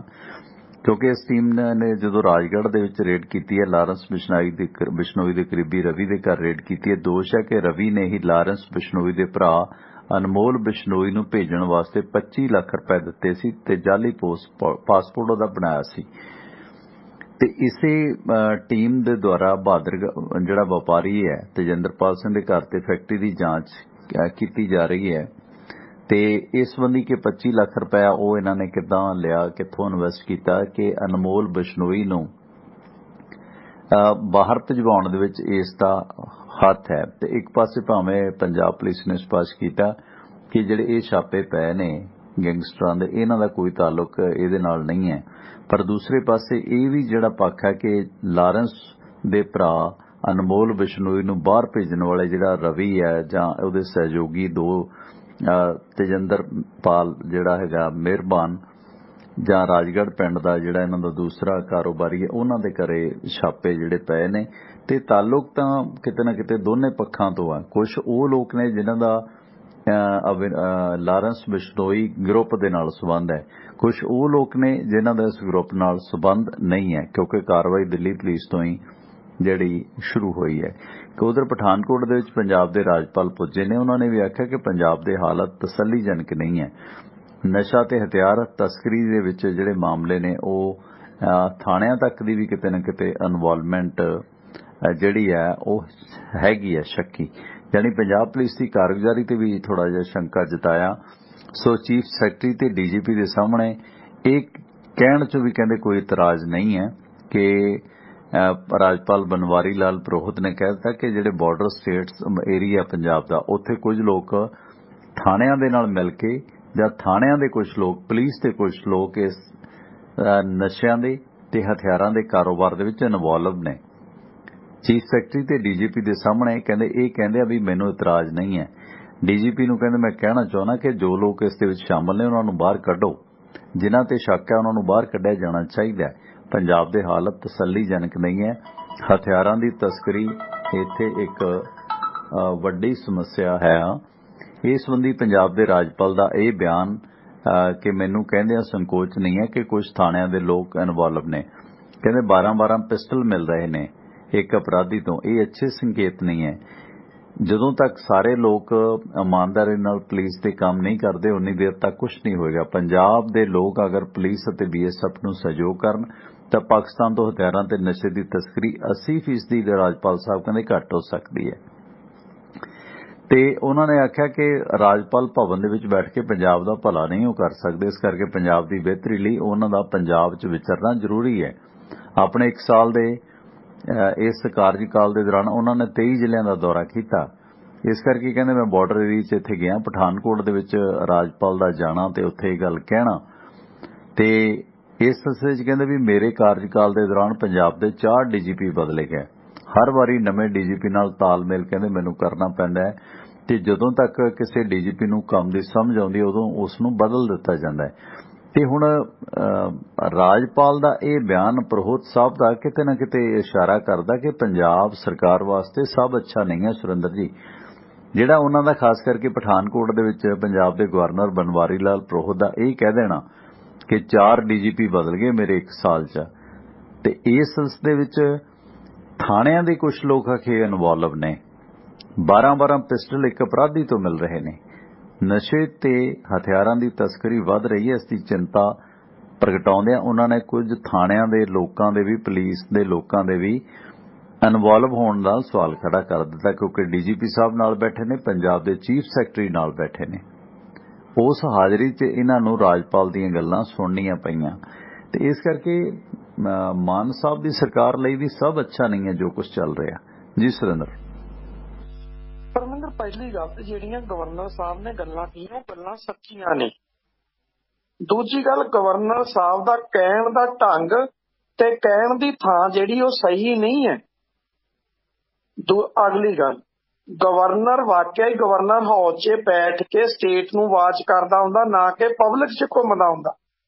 ਕਿਉਂਕਿ ਇਸ ਟੀਮ ਨੇ ਜਦੋਂ ਰਾਜਗੜ੍ਹ ਦੇ ਵਿੱਚ ਰੇਡ ਕੀਤੀ ਹੈ, ਲਾਰੈਂਸ ਬਿਸ਼ਨੋਈ ਦੇ ਕਰੀਬੀ ਰਵੀ ਦੇ ਘਰ ਰੇਡ ਕੀਤੀ ਹੈ। ਦੋਸ਼ ਹੈ ਕਿ ਰਵੀ ਨੇ ਹੀ ਲਾਰੈਂਸ ਬਿਸ਼ਨੋਈ ਦੇ ਭਰਾ ਅਨਮੋਲ ਬਿਸ਼ਨੋਈ ਨੂੰ ਭੇਜਣ ਵਾਸਤੇ 25 ਲੱਖ ਰੁਪਏ ਦਿੱਤੇ ਸੀ ਤੇ ਜਾਲੀ ਪਾਸਪੋਰਟ ਉਹਦਾ ਬਣਾਇਆ ਸੀ ਤੇ ਇਸੇ ਟੀਮ ਦੇ ਦੁਆਰਾ ਬਹਾਦਰ ਜਿਹੜਾ ਵਪਾਰੀ ਹੈ ਤੇਜਿੰਦਰਪਾਲ ਸਿੰਘ ਦੇ ਘਰ ਤੇ ਫੈਕਟਰੀ ਦੀ ਜਾਂਚ ਕੀਤੀ ਜਾ ਰਹੀ ਹੈ ਤੇ ਇਸ ਸੰਬੰਧੀ ਕਿ 25 ਲੱਖ ਰੁਪਇਆ ਉਹ ਇਹਨਾਂ ਨੇ ਕਿੱਦਾਂ ਲਿਆ, ਕਿੱਥੋਂ ਇਨਵੈਸਟ ਕੀਤਾ ਕਿ ਅਨਮੋਲ ਬਿਸ਼ਨੋਈ ਨੂੰ ਬਾਹਰ ਭਜਵਾਉਣ ਦੇ ਵਿੱਚ ਇਸ ਦਾ ਹੱਥ ਹੈ। ਤੇ ਇੱਕ ਪਾਸੇ ਭਾਵੇਂ ਪੰਜਾਬ ਪੁਲਿਸ ਨੇ ਸਪਸ਼ਟ ਕੀਤਾ ਕਿ ਜਿਹੜੇ ਇਹ ਛਾਪੇ ਪਏ ਨੇ ਗੈਂਗਸਟਰਾਂ ਦੇ, ਇਹਨਾਂ ਦਾ ਕੋਈ ਤਾਲੁਕ ਇਹਦੇ ਨਾਲ ਨਹੀਂ ਹੈ, ਪਰ ਦੂਸਰੇ ਪਾਸੇ ਇਹ ਵੀ ਜਿਹੜਾ ਪੱਖ ਹੈ ਕਿ ਲਾਰੈਂਸ ਦੇ ਭਰਾ ਅਨਮੋਲ ਬਿਸ਼ਨੋਈ ਨੂੰ ਬਾਹਰ ਭੇਜਣ ਵਾਲੇ ਜਿਹੜਾ ਰਵੀ ਹੈ ਜਾਂ ਉਹਦੇ ਸਹਿਯੋਗੀ ਦੋ ਤੇਜਿੰਦਰਪਾਲ ਜਿਹੜਾ ਹੈਗਾ ਮਿਹਰਬਾਨ ਜਾਂ ਰਾਜਗੜ੍ਹ ਪਿੰਡ ਦਾ ਜਿਹੜਾ ਇਹਨਾਂ ਦਾ ਦੂਸਰਾ ਕਾਰੋਬਾਰੀ ਹੈ, ਉਹਨਾਂ ਦੇ ਘਰੇ ਛਾਪੇ ਜਿਹੜੇ ਪਏ ਨੇ ਤੇ ਤਾਲੁਕ ਤਾਂ ਕਿਤੇ ਨਾ ਕਿਤੇ ਦੋਨੇ ਪੱਖਾਂ ਤੋਂ ਆ। ਕੁਝ ਉਹ ਲੋਕ ਨੇ ਜਿਨ੍ਹਾਂ ਦਾ ਲਾਰੈਂਸ ਬਿਸ਼ਨੋਈ ਗਰੁੱਪ ਦੇ ਨਾਲ ਸੰਬੰਧ ਹੈ, ਕੁਝ ਉਹ ਲੋਕ ਨੇ ਜਿਨ੍ਹਾਂ ਦਾ ਇਸ ਗਰੁੱਪ ਨਾਲ ਸੰਬੰਧ ਨਹੀਂ ਹੈ, ਕਿਉਂਕਿ ਕਾਰਵਾਈ ਦਿੱਲੀ ਪੁਲਿਸ ਤੋਂ ਹੀ ਜਿਹੜੀ ਸ਼ੁਰੂ ਹੋਈ ਹੈ। ਕਿ ਉਧਰ ਪਠਾਨਕੋਟ ਦੇ ਵਿੱਚ ਪੰਜਾਬ ਦੇ ਰਾਜਪਾਲ ਪੁੱਜੇ ਨੇ, ਉਹਨਾਂ ਨੇ ਵੀ ਆਖਿਆ ਕਿ ਪੰਜਾਬ ਦੇ ਹਾਲਤ ਤਸੱਲੀਜਨਕ ਨਹੀਂ ਹੈ। ਨਸ਼ਾ ਤੇ ਹਥਿਆਰ ਤਸਕਰੀ ਦੇ ਵਿੱਚ ਜਿਹੜੇ ਮਾਮਲੇ ਨੇ ਉਹ ਥਾਣਿਆਂ ਤੱਕ ਦੀ ਵੀ ਕਿਤੇ ਨਾ ਕਿਤੇ ਇਨਵੋਲਵਮੈਂਟ ਜਿਹੜੀ ਹੈ ਉਹ ਹੈਗੀ ਹੈ ਸ਼ੱਕੀ, ਯਾਨੀ ਪੰਜਾਬ ਪੁਲਿਸ ਦੀ ਕਾਰਗੁਜ਼ਾਰੀ ਤੇ ਵੀ ਥੋੜਾ ਜਿਹਾ ਸ਼ੰਕਾ ਜਤਾਇਆ। ਸੋ ਚੀਫ ਸੈਕਟਰੀ ਤੇ ਡੀਜੀਪੀ ਦੇ ਸਾਹਮਣੇ ਇਹ ਕਹਿਣ 'ਚ ਵੀ ਕਹਿੰਦੇ ਕੋਈ ਇਤਰਾਜ਼ ਨਹੀਂ ਹੈ ਕਿ ਰਾਜਪਾਲ ਬਨਵਾਰੀ ਲਾਲ ਪੁਰੋਹਿਤ ਨੇ ਕਹਿ ਦਿੱਤਾ ਕਿ ਜਿਹੜੇ ਬਾਰਡਰ ਸਟੇਟਸ ਏਰੀਆ ਪੰਜਾਬ ਦਾ, ਉੱਥੇ ਕੁਝ ਲੋਕ ਥਾਣਿਆਂ ਦੇ ਨਾਲ ਮਿਲ ਕੇ ਜਾਂ ਥਾਣਿਆਂ ਦੇ ਕੁਝ ਲੋਕ, ਪੁਲਿਸ ਦੇ ਕੁਝ ਲੋਕ ਇਸ ਨਸ਼ਿਆਂ ਦੇ ਤੇ ਹਥਿਆਰਾਂ ਦੇ ਕਾਰੋਬਾਰ ਦੇ ਵਿੱਚ ਇਨਵੋਲਵ ਨੇ। ਚੀਫ ਸੈਕਟਰੀ ਤੇ ਡੀਜੀਪੀ ਦੇ ਸਾਹਮਣੇ ਕਹਿੰਦੇ ਆ ਵੀ ਮੈਨੂੰ ਇਤਰਾਜ਼ ਨਹੀਂ ਹੈ। ਡੀਜੀਪੀ ਨੂੰ ਕਹਿੰਦੇ ਮੈਂ ਕਹਿਣਾ ਚਾਹੁੰਦਾ ਕਿ ਜੋ ਲੋਕ ਇਸ ਦੇ ਵਿੱਚ ਸ਼ਾਮਲ ਨੇ ਉਹਨਾਂ ਨੂੰ ਬਾਹਰ ਕੱਢੋ, ਜਿਨ੍ਹਾਂ ਤੇ ਸ਼ੱਕ ਹੈ ਉਹਨਾਂ ਨੂੰ ਬਾਹਰ ਕੱਢਿਆ ਜਾਣਾ ਚਾਹੀਦਾ ਹੈ। ਪੰਜਾਬ ਦੇ ਹਾਲਤ ਤਸੱਲੀਜਨਕ ਨਹੀਂ ਹੈ। ਹਥਿਆਰਾਂ ਦੀ ਤਸਕਰੀ ਇੱਥੇ ਇੱਕ ਵੱਡੀ ਸਮੱਸਿਆ ਹੈ। ਇਸ ਸੰਬੰਧੀ ਪੰਜਾਬ ਦੇ ਰਾਜਪਾਲ ਦਾ ਇਹ ਬਿਆਨ ਕਿ ਮੈਨੂੰ ਕਹਿੰਦਿਆਂ ਸੰਕੋਚ ਨਹੀਂ ਹੈ ਕਿ ਕੁਝ ਥਾਣਿਆਂ ਦੇ ਲੋਕ ਇਨਵੋਲਵ ਨੇ। ਕਹਿੰਦੇ 12-12 ਪਿਸਟਲ ਮਿਲ ਰਹੇ ਨੇ ਇੱਕ ਅਪਰਾਧੀ ਤੋਂ, ਇਹ ਅੱਛੇ ਸੰਕੇਤ ਨਹੀਂ ਹੈ। ਜਦੋਂ ਤੱਕ ਸਾਰੇ ਲੋਕ ਇਮਾਨਦਾਰੀ ਨਾਲ ਪੁਲਿਸ ਦੇ ਕੰਮ ਨਹੀਂ ਕਰਦੇ ਉਨੀ ਦੇਰ ਤੱਕ ਕੁਝ ਨਹੀਂ ਹੋਏਗਾ। ਪੰਜਾਬ ਦੇ ਲੋਕ ਅਗਰ ਪੁਲਿਸ ਅਤੇ BSF ਨੂੰ ਸਹਿਯੋਗ ਕਰਨ ਤਾਂ ਪਾਕਿਸਤਾਨ ਤੋਂ ਹਥਿਆਰਾਂ ਤੇ ਨਸ਼ੇ ਦੀ ਤਸਕਰੀ 80% ਦੇ ਰਾਜਪਾਲ ਸਾਹਿਬ ਕਹਿੰਦੇ ਘੱਟ ਹੋ ਸਕਦੀ ਹੈ। ਤੇ ਉਹਨਾਂ ਨੇ ਆਖਿਆ ਕਿ ਰਾਜਪਾਲ ਭਵਨ ਦੇ ਵਿੱਚ ਬੈਠ ਕੇ ਪੰਜਾਬ ਦਾ ਭਲਾ ਨਹੀਂ ਉਹ ਕਰ ਸਕਦੇ, ਇਸ ਕਰਕੇ ਪੰਜਾਬ ਦੀ ਬਿਹਤਰੀ ਲਈ ਉਹਨਾਂ ਦਾ ਪੰਜਾਬ 'ਚ ਵਿਚਰਨਾ ਜ਼ਰੂਰੀ ਹੈ। ਆਪਣੇ 1 ਸਾਲ ਦੇ ਇਸ ਕਾਰਜਕਾਲ ਦੇ ਦੌਰਾਨ ਉਹਨਾਂ ਨੇ 23 ਜ਼ਿਲ੍ਹਿਆਂ ਦਾ ਦੌਰਾ ਕੀਤਾ, ਇਸ ਕਰਕੇ ਕਹਿੰਦੇ ਮੈਂ ਬਾਰਡਰ ਏਰੀਆ 'ਚ ਇੱਥੇ ਗਿਆ। ਪਠਾਨਕੋਟ ਦੇ ਵਿੱਚ ਰਾਜਪਾਲ ਦਾ ਜਾਣਾ ਤੇ ਉੱਥੇ ਇਹ ਗੱਲ ਕਹਿਣਾ ਤੇ ਇਸ ਸਿਲਸਿਲੇ 'ਚ ਕਹਿੰਦੇ ਵੀ ਮੇਰੇ ਕਾਰਜਕਾਲ ਦੇ ਦੌਰਾਨ ਪੰਜਾਬ ਦੇ 4 DGP ਬਦਲੇ ਗਏ। ਹਰ ਵਾਰੀ ਨਵੇਂ DGP ਨਾਲ ਤਾਲਮੇਲ ਕਹਿੰਦੇ ਮੈਨੂੰ ਕਰਨਾ ਪੈਂਦਾ ਹੈ ਤੇ ਜਦੋਂ ਤੱਕ ਕਿਸੇ DGP ਨੂੰ ਕੰਮ ਦੀ ਸਮਝ ਆਉਂਦੀ ਉਦੋਂ ਉਸ ਨੂੰ ਬਦਲ ਦਿੱਤਾ ਜਾਂਦਾ ਹੈ। ਤੇ ਹੁਣ ਰਾਜਪਾਲ ਦਾ ਇਹ ਬਿਆਨ ਪੁਰੋਹਿਤ ਸਾਹਿਬ ਦਾ ਕਿਤੇ ਨਾ ਕਿਤੇ ਇਸ਼ਾਰਾ ਕਰਦਾ ਕਿ ਪੰਜਾਬ ਸਰਕਾਰ ਵਾਸਤੇ ਸਭ ਅੱਛਾ ਨਹੀਂ ਹੈ। ਸੁਰਿੰਦਰ ਜੀ, ਜਿਹੜਾ ਉਹਨਾਂ ਦਾ ਖਾਸ ਕਰਕੇ ਪਠਾਨਕੋਟ ਦੇ ਵਿੱਚ ਪੰਜਾਬ ਦੇ ਗਵਰਨਰ ਬਨਵਾਰੀ ਲਾਲ ਪੁਰੋਹਿਤ ਦਾ ਇਹ ਕਹਿ ਦੇਣਾ ਕਿ 4 DGP ਬਦਲ ਗਏ ਮੇਰੇ 1 ਸਾਲ 'ਚ, ਤੇ ਇਸ ਸਿਲਸਿਲੇ ਵਿੱਚ ਥਾਣਿਆਂ ਦੇ ਕੁਝ ਲੋਕ ਆਖੇ ਇਨਵੋਲਵ ਨੇ। 12-12 ਪਿਸਟਲ ਇੱਕ ਅਪਰਾਧੀ ਤੋਂ ਮਿਲ ਰਹੇ ਨੇ। ਨਸ਼ੇ ਤੇ ਹਥਿਆਰਾਂ ਦੀ ਤਸਕਰੀ ਵੱਧ ਰਹੀ ਹੈ, ਇਸ ਦੀ ਚਿੰਤਾ ਪ੍ਰਗਟਾਉਂਦਿਆਂ ਉਹਨਾਂ ਨੇ ਕੁਝ ਥਾਣਿਆਂ ਦੇ ਲੋਕਾਂ ਦੇ ਵੀ, ਪੁਲਿਸ ਦੇ ਲੋਕਾਂ ਦੇ ਵੀ ਇਨਵੋਲਵ ਹੋਣ ਦਾ ਸਵਾਲ ਖੜਾ ਕਰ ਦਿੱਤਾ, ਕਿਉਂਕਿ DGP ਸਾਹਿਬ ਨਾਲ ਬੈਠੇ ਨੇ, ਪੰਜਾਬ ਦੇ ਚੀਫ ਸੈਕਟਰੀ ਨਾਲ ਬੈਠੇ ਨੇ। ਉਸ ਹਾਜ਼ਰੀ 'ਚ ਇਹਨਾਂ ਨੂੰ ਰਾਜਪਾਲ ਦੀਆਂ ਗੱਲਾਂ ਸੁਣਨੀਆਂ ਪਈਆਂ ਤੇ ਇਸ ਕਰਕੇ ਮਾਨ ਸਾਹਿਬ ਦੀ ਸਰਕਾਰ ਲਈ ਵੀ ਸਭ ਅੱਛਾ ਨਹੀਂ ਹੈ ਜੋ ਕੁਝ ਚੱਲ ਰਿਹਾ। ਜੀ ਸੁਰਿੰਦਰ। ਪਰਮਿੰਦਰ, ਪਹਿਲੀ ਗੱਲ ਤੇ ਜਿਹੜੀਆਂ ਗਵਰਨਰ ਸਾਹਿਬ ਨੇ ਗੱਲਾਂ ਕੀਤੀਆਂ ਉਹ ਗੱਲਾਂ ਸੱਚੀਆਂ ਨੇ। ਦੂਜੀ ਗੱਲ, ਗਵਰਨਰ ਸਾਹਿਬ ਦਾ ਕਹਿਣ ਦਾ ਢੰਗ ਤੇ ਕਹਿਣ ਦੀ ਥਾਂ ਜਿਹੜੀ ਉਹ ਸਹੀ ਨਹੀਂ ਹੈ। ਅਗਲੀ ਗੱਲ, ਗਵਰਨਰ ਵਾਕਿਆ ਹੀ ਗਵਰਨਰ ਹਾਊਸ 'ਚ ਬੈਠ ਕੇ ਸਟੇਟ ਨੂੰ ਵਾਚ ਕਰਦਾ ਹੁੰਦਾ, ਨਾ ਕਿ ਪਬਲਿਕ 'ਚ ਘੁੰਮਦਾ ਹੁੰਦਾ।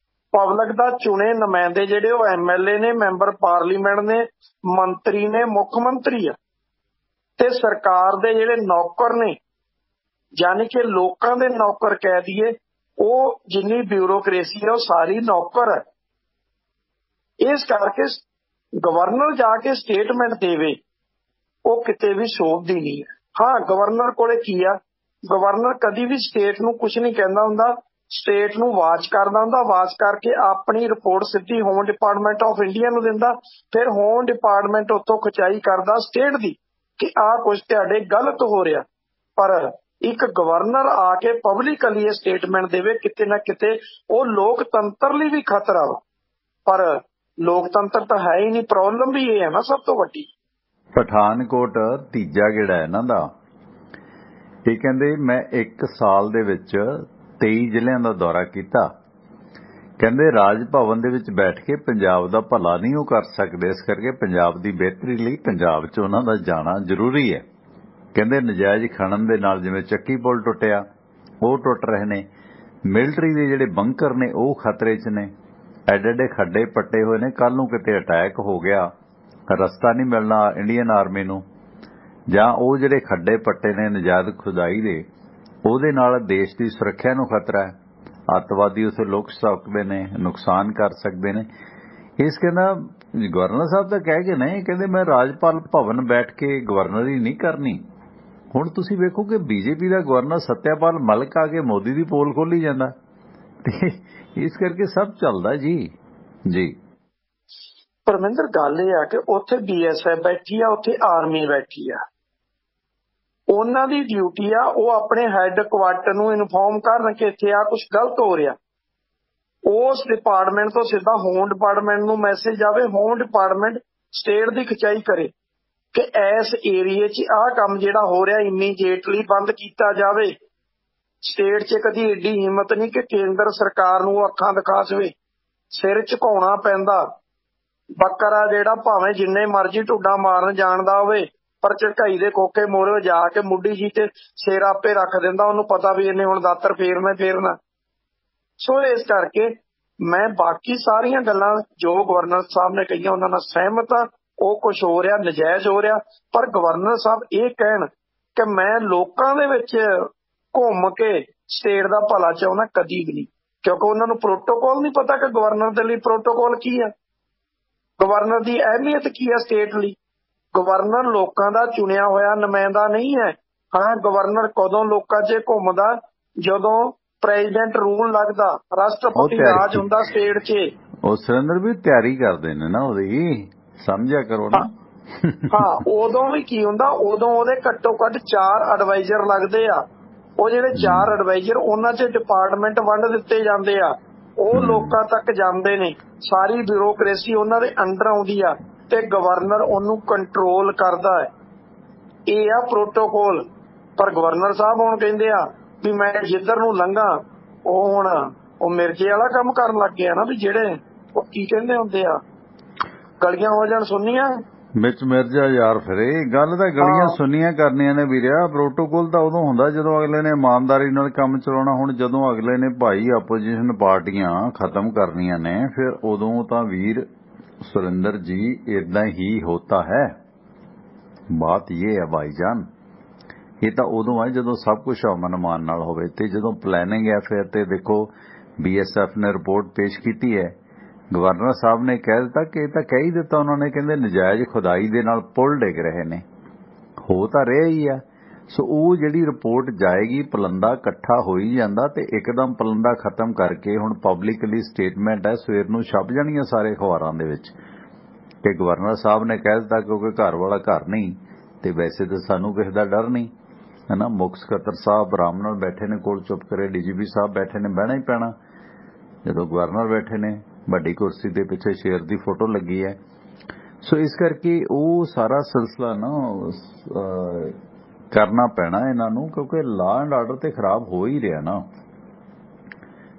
ਪਬਲਿਕ ਦਾ ਚੁਣੇ ਨੁਮਾਇੰਦੇ ਜਿਹੜੇ ਉਹ MLA ਨੇ, ਮੈਂਬਰ ਪਾਰਲੀਮੈਂਟ ਨੇ, ਮੰਤਰੀ ਨੇ, ਮੁੱਖ ਮੰਤਰੀ ਆ, ਤੇ ਸਰਕਾਰ ਦੇ ਜਿਹੜੇ ਨੌਕਰ ਨੇ, ਯਾਨੀ ਕਿ ਲੋਕਾਂ ਦੇ ਨੌਕਰ ਕਹਿ ਦਈਏ, ਉਹ ਜਿੰਨੀ ਬਿਊਰੋਕ੍ਰੇਸੀ ਹੈ ਉਹ ਸਾਰੀ ਨੌਕਰ ਹੈ। ਇਸ ਕਰਕੇ ਗਵਰਨਰ ਜਾ ਕੇ ਸਟੇਟਮੈਂਟ ਦੇਵੇ ਉਹ ਕਿਤੇ ਵੀ ਸ਼ੋਭਦੀ ਨਹੀਂ ਹੈ। ਹਾਂ, ਗਵਰਨਰ ਕੋਲੇ ਕੀ ਆ, ਗਵਰਨਰ ਕਦੀ ਵੀ ਸਟੇਟ ਨੂੰ ਕੁਝ ਨਹੀਂ ਕਹਿੰਦਾ ਹੁੰਦਾ, ਸਟੇਟ ਨੂੰ ਵਾਚ ਕਰਦਾ ਹੁੰਦਾ, ਵਾਚ ਕਰਕੇ ਆਪਣੀ ਰਿਪੋਰਟ ਸਿੱਧੀ ਹੋਮ ਡਿਪਾਰਟਮੈਂਟ ਆਫ ਇੰਡੀਆ ਨੂੰ ਦਿੰਦਾ, ਫਿਰ ਹੋਮ ਡਿਪਾਰਟਮੈਂਟ ਉੱਥੋਂ ਖਿਚਾਈ ਕਰਦਾ ਸਟੇਟ ਦੀ ਕਿ ਆਹ ਕੁਝ ਤੁਹਾਡੇ ਗਲਤ ਹੋ ਰਿਹਾ। ਪਰ ਇੱਕ ਗਵਰਨਰ ਆ ਕੇ ਪਬਲਿਕਲੀ ਇਹ ਸਟੇਟਮੈਂਟ ਦੇਵੇ, ਕਿਤੇ ਨਾ ਕਿਤੇ ਉਹ ਲੋਕਤੰਤਰ ਲਈ ਵੀ ਖਤਰਾ ਵਾ। ਪਰ ਲੋਕਤੰਤਰ ਤਾਂ ਹੈ ਹੀ ਨਹੀਂ, ਪ੍ਰੋਬਲਮ ਵੀ ਇਹ ਹੈ ਨਾ ਸਭ ਤੋਂ ਵੱਡੀ। ਪਠਾਨਕੋਟ ਤੀਜਾ ਗੇੜਾ ਇਹਨਾਂ ਦਾ, ਇਹ ਕਹਿੰਦੇ ਮੈਂ 1 ਸਾਲ ਦੇ ਵਿੱਚ 23 ਜ਼ਿਲ੍ਹਿਆਂ ਦਾ ਦੌਰਾ ਕੀਤਾ। ਕਹਿੰਦੇ ਰਾਜ ਭਵਨ ਦੇ ਵਿੱਚ ਬੈਠ ਕੇ ਪੰਜਾਬ ਦਾ ਭਲਾ ਨਹੀਂ ਉਹ ਕਰ ਸਕਦੇ, ਇਸ ਕਰਕੇ ਪੰਜਾਬ ਦੀ ਬਿਹਤਰੀ ਲਈ ਪੰਜਾਬ 'ਚ ਉਹਨਾਂ ਦਾ ਜਾਣਾ ਜ਼ਰੂਰੀ ਹੈ। ਕਹਿੰਦੇ ਨਜਾਇਜ਼ ਖਣਨ ਦੇ ਨਾਲ ਜਿਵੇਂ ਚੱਕੀ ਪੁਲ ਟੁੱਟਿਆ, ਉਹ ਟੁੱਟ ਰਹੇ ਨੇ, ਮਿਲਟਰੀ ਦੇ ਜਿਹੜੇ ਬੰਕਰ ਨੇ ਉਹ ਖਤਰੇ 'ਚ ਨੇ, ਐਡੇ ਖੱਡੇ ਪੱਟੇ ਹੋਏ ਨੇ, ਕੱਲ ਨੂੰ ਕਿਤੇ ਅਟੈਕ ਹੋ ਗਿਆ ਰਸਤਾ ਨਹੀਂ ਮਿਲਣਾ ਇੰਡੀਅਨ ਆਰਮੀ ਨੂੰ, ਜਾਂ ਉਹ ਜਿਹੜੇ ਖੱਡੇ ਪੱਟੇ ਨੇ ਨਜਾਇਜ਼ ਖੁਦਾਈ ਦੇ, ਉਹਦੇ ਨਾਲ ਦੇਸ਼ ਦੀ ਸੁਰੱਖਿਆ ਨੂੰ ਖਤਰਾ ਹੈ, ਅੱਤਵਾਦੀ ਉੱਥੇ ਲੁਕ ਸਕਦੇ ਨੇ, ਨੁਕਸਾਨ ਕਰ ਸਕਦੇ ਨੇ। ਇਸ ਕਹਿੰਦਾ ਗਵਰਨਰ ਸਾਹਿਬ ਤਾਂ ਕਹਿ ਕੇ ਨਹੀਂ, ਕਹਿੰਦੇ ਮੈਂ ਰਾਜਪਾਲ ਭਵਨ ਬੈਠ ਕੇ ਗਵਰਨਰੀ ਨਹੀਂ ਕਰਨੀ। ਹੁਣ ਤੁਸੀਂ ਵੇਖੋ ਕਿ ਬੀਜੇਪੀ ਦਾ ਗਵਰਨਰ ਸਤਿਆਪਾਲ ਮਲਿਕ ਆ ਕੇ ਮੋਦੀ ਦੀ ਪੋਲ ਖੋਲੀ ਜਾਂਦਾ, ਤੇ ਇਸ ਕਰਕੇ ਸਭ ਚੱਲਦਾ ਜੀ। ਪਰਮਿੰਦਰ, ਗੱਲ ਇਹ ਆ ਕਿ ਉੱਥੇ BSF ਬੈਠੀ ਆ, ਉੱਥੇ ਆਰਮੀ ਬੈਠੀ ਆ, ਉਹਨਾਂ ਦੀ ਡਿਊਟੀ ਆ ਉਹ ਆਪਣੇ ਹੈੱਡ ਕੁਆਰਟਰ ਨੂੰ ਇਨਫੋਰਮ ਕਰਨ ਕਿ ਇੱਥੇ ਆ ਕੁਝ ਗਲਤ ਹੋ ਰਿਹਾ। ਉਸ ਡਿਪਾਰਟਮੈਂਟ ਤੋਂ ਸਿੱਧਾ ਹੋਮ ਡਿਪਾਰਟਮੈਂਟ ਨੂੰ ਮੈਸੇਜ ਜਾਵੇ, ਹੋਮ ਡਿਪਾਰਟਮੈਂਟ ਸਟੇਟ ਦੀ ਖਿਚਾਈ ਕਰੇ ਕਿ ਇਸ ਏਰੀਏ 'ਚ ਆਹ ਕੰਮ ਜਿਹੜਾ ਹੋ ਰਿਹਾ ਇਮੀਡੀਏਟਲੀ ਬੰਦ ਕੀਤਾ ਜਾਵੇ। ਸਟੇਟ 'ਚ ਕਦੀ ਏਡੀ ਹਿੰਮਤ ਨਹੀਂ ਕਿ ਕੇਂਦਰ ਸਰਕਾਰ ਨੂੰ ਅੱਖਾਂ ਦਿਖਾ ਸਵੇ, ਸਿਰ ਝੁਕਾਉਣਾ ਪੈਂਦਾ। ਬੱਕਰਾ ਜਿਹੜਾ ਭਾਵੇਂ ਜਿੰਨੇ ਮਰਜ਼ੀ ਢੁੱਡਾ ਮਾਰਨ ਜਾਣਦਾ ਹੋਵੇ, ਪਰ ਝੜਕਾਈ ਦੇ ਕੋਕੇ ਮੋਰੇ ਜਾ ਕੇ ਮੁੱਢੀ ਜੀ ਤੇ ਸਿਰ ਆਪੇ ਰੱਖ ਦਿੰਦਾ, ਉਹਨੂੰ ਪਤਾ ਵੀ ਇਹਨੇ ਹੁਣ ਦਾਤਰ ਫੇਰਨਾ। ਸੋ ਇਸ ਕਰਕੇ ਮੈਂ ਬਾਕੀ ਸਾਰੀਆਂ ਗੱਲਾਂ ਜੋ ਗਵਰਨਰ ਸਾਹਿਬ ਨੇ ਕਹੀਆਂ ਉਹਨਾਂ ਨਾਲ ਸਹਿਮਤ ਆ। ਉਹ ਕੁਝ ਹੋ ਰਿਹਾ ਨਜਾਇਜ਼ ਹੋ ਰਿਹਾ, ਪਰ ਗਵਰਨਰ ਸਾਹਿਬ ਇਹ ਕਹਿਣ ਕਿ ਮੈਂ ਲੋਕਾਂ ਦੇ ਵਿੱਚ ਘੁੰਮ ਕੇ ਸਟੇਟ ਦਾ ਭਲਾ ਚਾਹੁੰਦਾ, ਕਦੀ ਵੀ ਨਹੀਂ, ਕਿਉਂਕਿ ਉਹਨਾਂ ਨੂੰ ਪ੍ਰੋਟੋਕੋਲ ਨਹੀਂ ਪਤਾ ਕਿ ਗਵਰਨਰ ਦੇ ਲਈ ਪ੍ਰੋਟੋਕੋਲ ਕੀ ਆ, ਗਵਰਨਰ ਦੀ ਅਹਿਮੀਅਤ ਕੀ ਹੈ ਸਟੇਟ ਲਈ। ਗਵਰਨਰ ਲੋਕਾਂ ਦਾ ਚੁਣਿਆ ਹੋਇਆ ਨੁਮਾਇੰਦਾ ਨਹੀਂ ਹੈ। ਹਾਂ, ਗਵਰਨਰ ਕਦੋਂ ਲੋਕਾਂ 'ਚ ਘੁੰਮਦਾ, ਜਦੋਂ ਪ੍ਰੈਜ਼ੀਡੈਂਟ ਰੂਲ ਲੱਗਦਾ, ਰਾਸ਼ਟਰਪਤੀ ਰਾਜ ਹੁੰਦਾ ਸਟੇਟ 'ਚ। ਉਹ ਸੁਰਿੰਦਰ ਵੀ ਤਿਆਰੀ ਕਰਦੇ ਨੇ ਨਾ ਉਹਦੀ, ਸਮਝਿਆ ਕਰੋ ਨਾ। ਹਾਂ, ਉਦੋਂ ਵੀ ਕੀ ਹੁੰਦਾ, ਉਦੋਂ ਉਹਦੇ ਘੱਟੋ ਘੱਟ 4 ਐਡਵਾਈਜ਼ਰ ਲੱਗਦੇ ਆ। ਉਹ ਜਿਹੜੇ 4 ਐਡਵਾਈਜ਼ਰ ਉਹਨਾਂ 'ਚ ਡਿਪਾਰਟਮੈਂਟ ਵੰਡ ਦਿੱਤੇ ਜਾਂਦੇ ਆ, ਉਹ ਲੋਕਾਂ ਤੱਕ ਜਾਂਦੇ ਨੇ, ਸਾਰੀ ਬਿਊਰੋਕ੍ਰੇਸੀ ਉਹਨਾਂ ਦੇ ਅੰਡਰ ਆਉਂਦੀ ਆ ਤੇ ਗਵਰਨਰ ਉਹਨੂੰ ਕੰਟਰੋਲ ਕਰਦਾ ਹੈ। ਇਹ ਆ ਪ੍ਰੋਟੋਕੋਲ। ਪਰ ਗਵਰਨਰ ਸਾਹਿਬ ਹੁਣ ਕਹਿੰਦੇ ਆ ਵੀ ਮੈਂ ਜਿੱਧਰ ਨੂੰ ਲੰਘਾਂ, ਉਹ ਹੁਣ ਉਹ ਮਿਰਜੇ ਵਾਲਾ ਕੰਮ ਕਰਨ ਲੱਗ ਗਿਆ ਨਾ, ਵੀ ਜਿਹੜੇ ਉਹ ਕੀ ਕਹਿੰਦੇ ਹੁੰਦੇ ਆ, ਗਲੀਆਂ ਹੋ ਜਾਣ ਸੁੰਨੀਆਂ ਵਿੱਚ ਮਿਰਜਾ ਯਾਰ। ਫਿਰ ਇਹ ਗੱਲ ਤਾਂ ਗਲੀਆਂ ਸੁੰਨੀਆਂ ਕਰਨੀਆਂ ਨੇ ਵੀਰਿਆ। ਪ੍ਰੋਟੋਕੋਲ ਤਾਂ ਉਦੋਂ ਹੁੰਦਾ ਜਦੋਂ ਅਗਲੇ ਨੇ ਇਮਾਨਦਾਰੀ ਨਾਲ ਕੰਮ ਚਲਾਉਣਾ। ਹੁਣ ਜਦੋਂ ਅਗਲੇ ਨੇ ਭਾਈ ਆਪੋਜੀਸ਼ਨ ਪਾਰਟੀਆਂ ਖਤਮ ਕਰਨੀਆਂ ਨੇ, ਫਿਰ ਉਦੋਂ ਤਾਂ ਵੀਰ ਸੁਰਿੰਦਰ ਜੀ ਇਦਾਂ ਹੀ ਹੋਤਾ ਹੈ। ਬਾਤ ਇਹ ਹੈ ਭਾਈਜਾਨ, ਇਹ ਤਾਂ ਉਦੋਂ ਹੈ ਜਦੋਂ ਸਭ ਕੁਝ ਅਮਨ-ਅਮਾਨ ਨਾਲ ਹੋਵੇ। ਤੇ ਜਦੋਂ ਪਲੈਨਿੰਗ ਹੈ ਫਿਰ ਤੇ ਦੇਖੋ BSF ਨੇ ਰਿਪੋਰਟ ਪੇਸ਼ ਕੀਤੀ ਹੈ, ਗਵਰਨਰ ਸਾਹਿਬ ਨੇ ਕਹਿ ਦਿੱਤਾ ਕਿ ਇਹ ਤਾਂ ਕਹਿ ਹੀ ਦਿੱਤਾ ਉਹਨਾਂ ਨੇ, ਕਹਿੰਦੇ ਨਜਾਇਜ਼ ਖੁਦਾਈ ਦੇ ਨਾਲ ਪੁਲ ਡਿੱਗ ਰਹੇ ਨੇ, ਹੋ ਤਾਂ ਰਿਹਾ ਹੀ ਆ। ਸੋ ਉਹ ਜਿਹੜੀ ਰਿਪੋਰਟ ਜਾਏਗੀ, ਪਲੰਦਾ ਇਕੱਠਾ ਹੋ ਹੀ ਜਾਂਦਾ ਤੇ ਇੱਕਦਮ ਪਲੰਦਾ ਖਤਮ ਕਰਕੇ ਹੁਣ ਪਬਲਿਕਲੀ ਸਟੇਟਮੈਂਟ ਹੈ, ਸਵੇਰ ਨੂੰ ਛਪ ਜਾਣੀਆਂ ਸਾਰੇ ਅਖਬਾਰਾਂ ਦੇ ਵਿੱਚ ਕਿ ਗਵਰਨਰ ਸਾਹਿਬ ਨੇ ਕਹਿ ਦਿੱਤਾ, ਕਿਉਂਕਿ ਘਰ ਵਾਲਾ ਘਰ ਨਹੀਂ ਤੇ ਵੈਸੇ ਤਾਂ ਸਾਨੂੰ ਕਿਸੇ ਦਾ ਡਰ ਨਹੀਂ ਹੈ ਨਾ। ਮੁੱਖ ਸਕੱਤਰ ਸਾਹਿਬ ਆਰਾਮ ਨਾਲ ਬੈਠੇ ਨੇ, ਕੋਲ ਚੁੱਪ ਕਰੇ, DGP ਸਾਹਿਬ ਬੈਠੇ ਨੇ, ਬਹਿਣਾ ਹੀ ਪੈਣਾ। ਜਦੋਂ ਗਵਰਨਰ ਬੈਠੇ ਨੇ ਵੱਡੀ ਕੁਰਸੀ ਦੇ ਪਿੱਛੇ ਸ਼ੇਰ ਦੀ ਫੋਟੋ ਲੱਗੀ ਹੈ। ਸੋ ਇਸ ਕਰਕੇ ਉਹ ਸਾਰਾ ਸਿਲਸਿਲਾ ਨਾ ਕਰਨਾ ਪੈਣਾ ਇਹਨਾਂ ਨੂੰ, ਕਿਉਂਕਿ ਲਾਅ ਐਂਡ ਆਰਡਰ ਤੇ ਖਰਾਬ ਹੋ ਹੀ ਰਿਹਾ ਨਾ।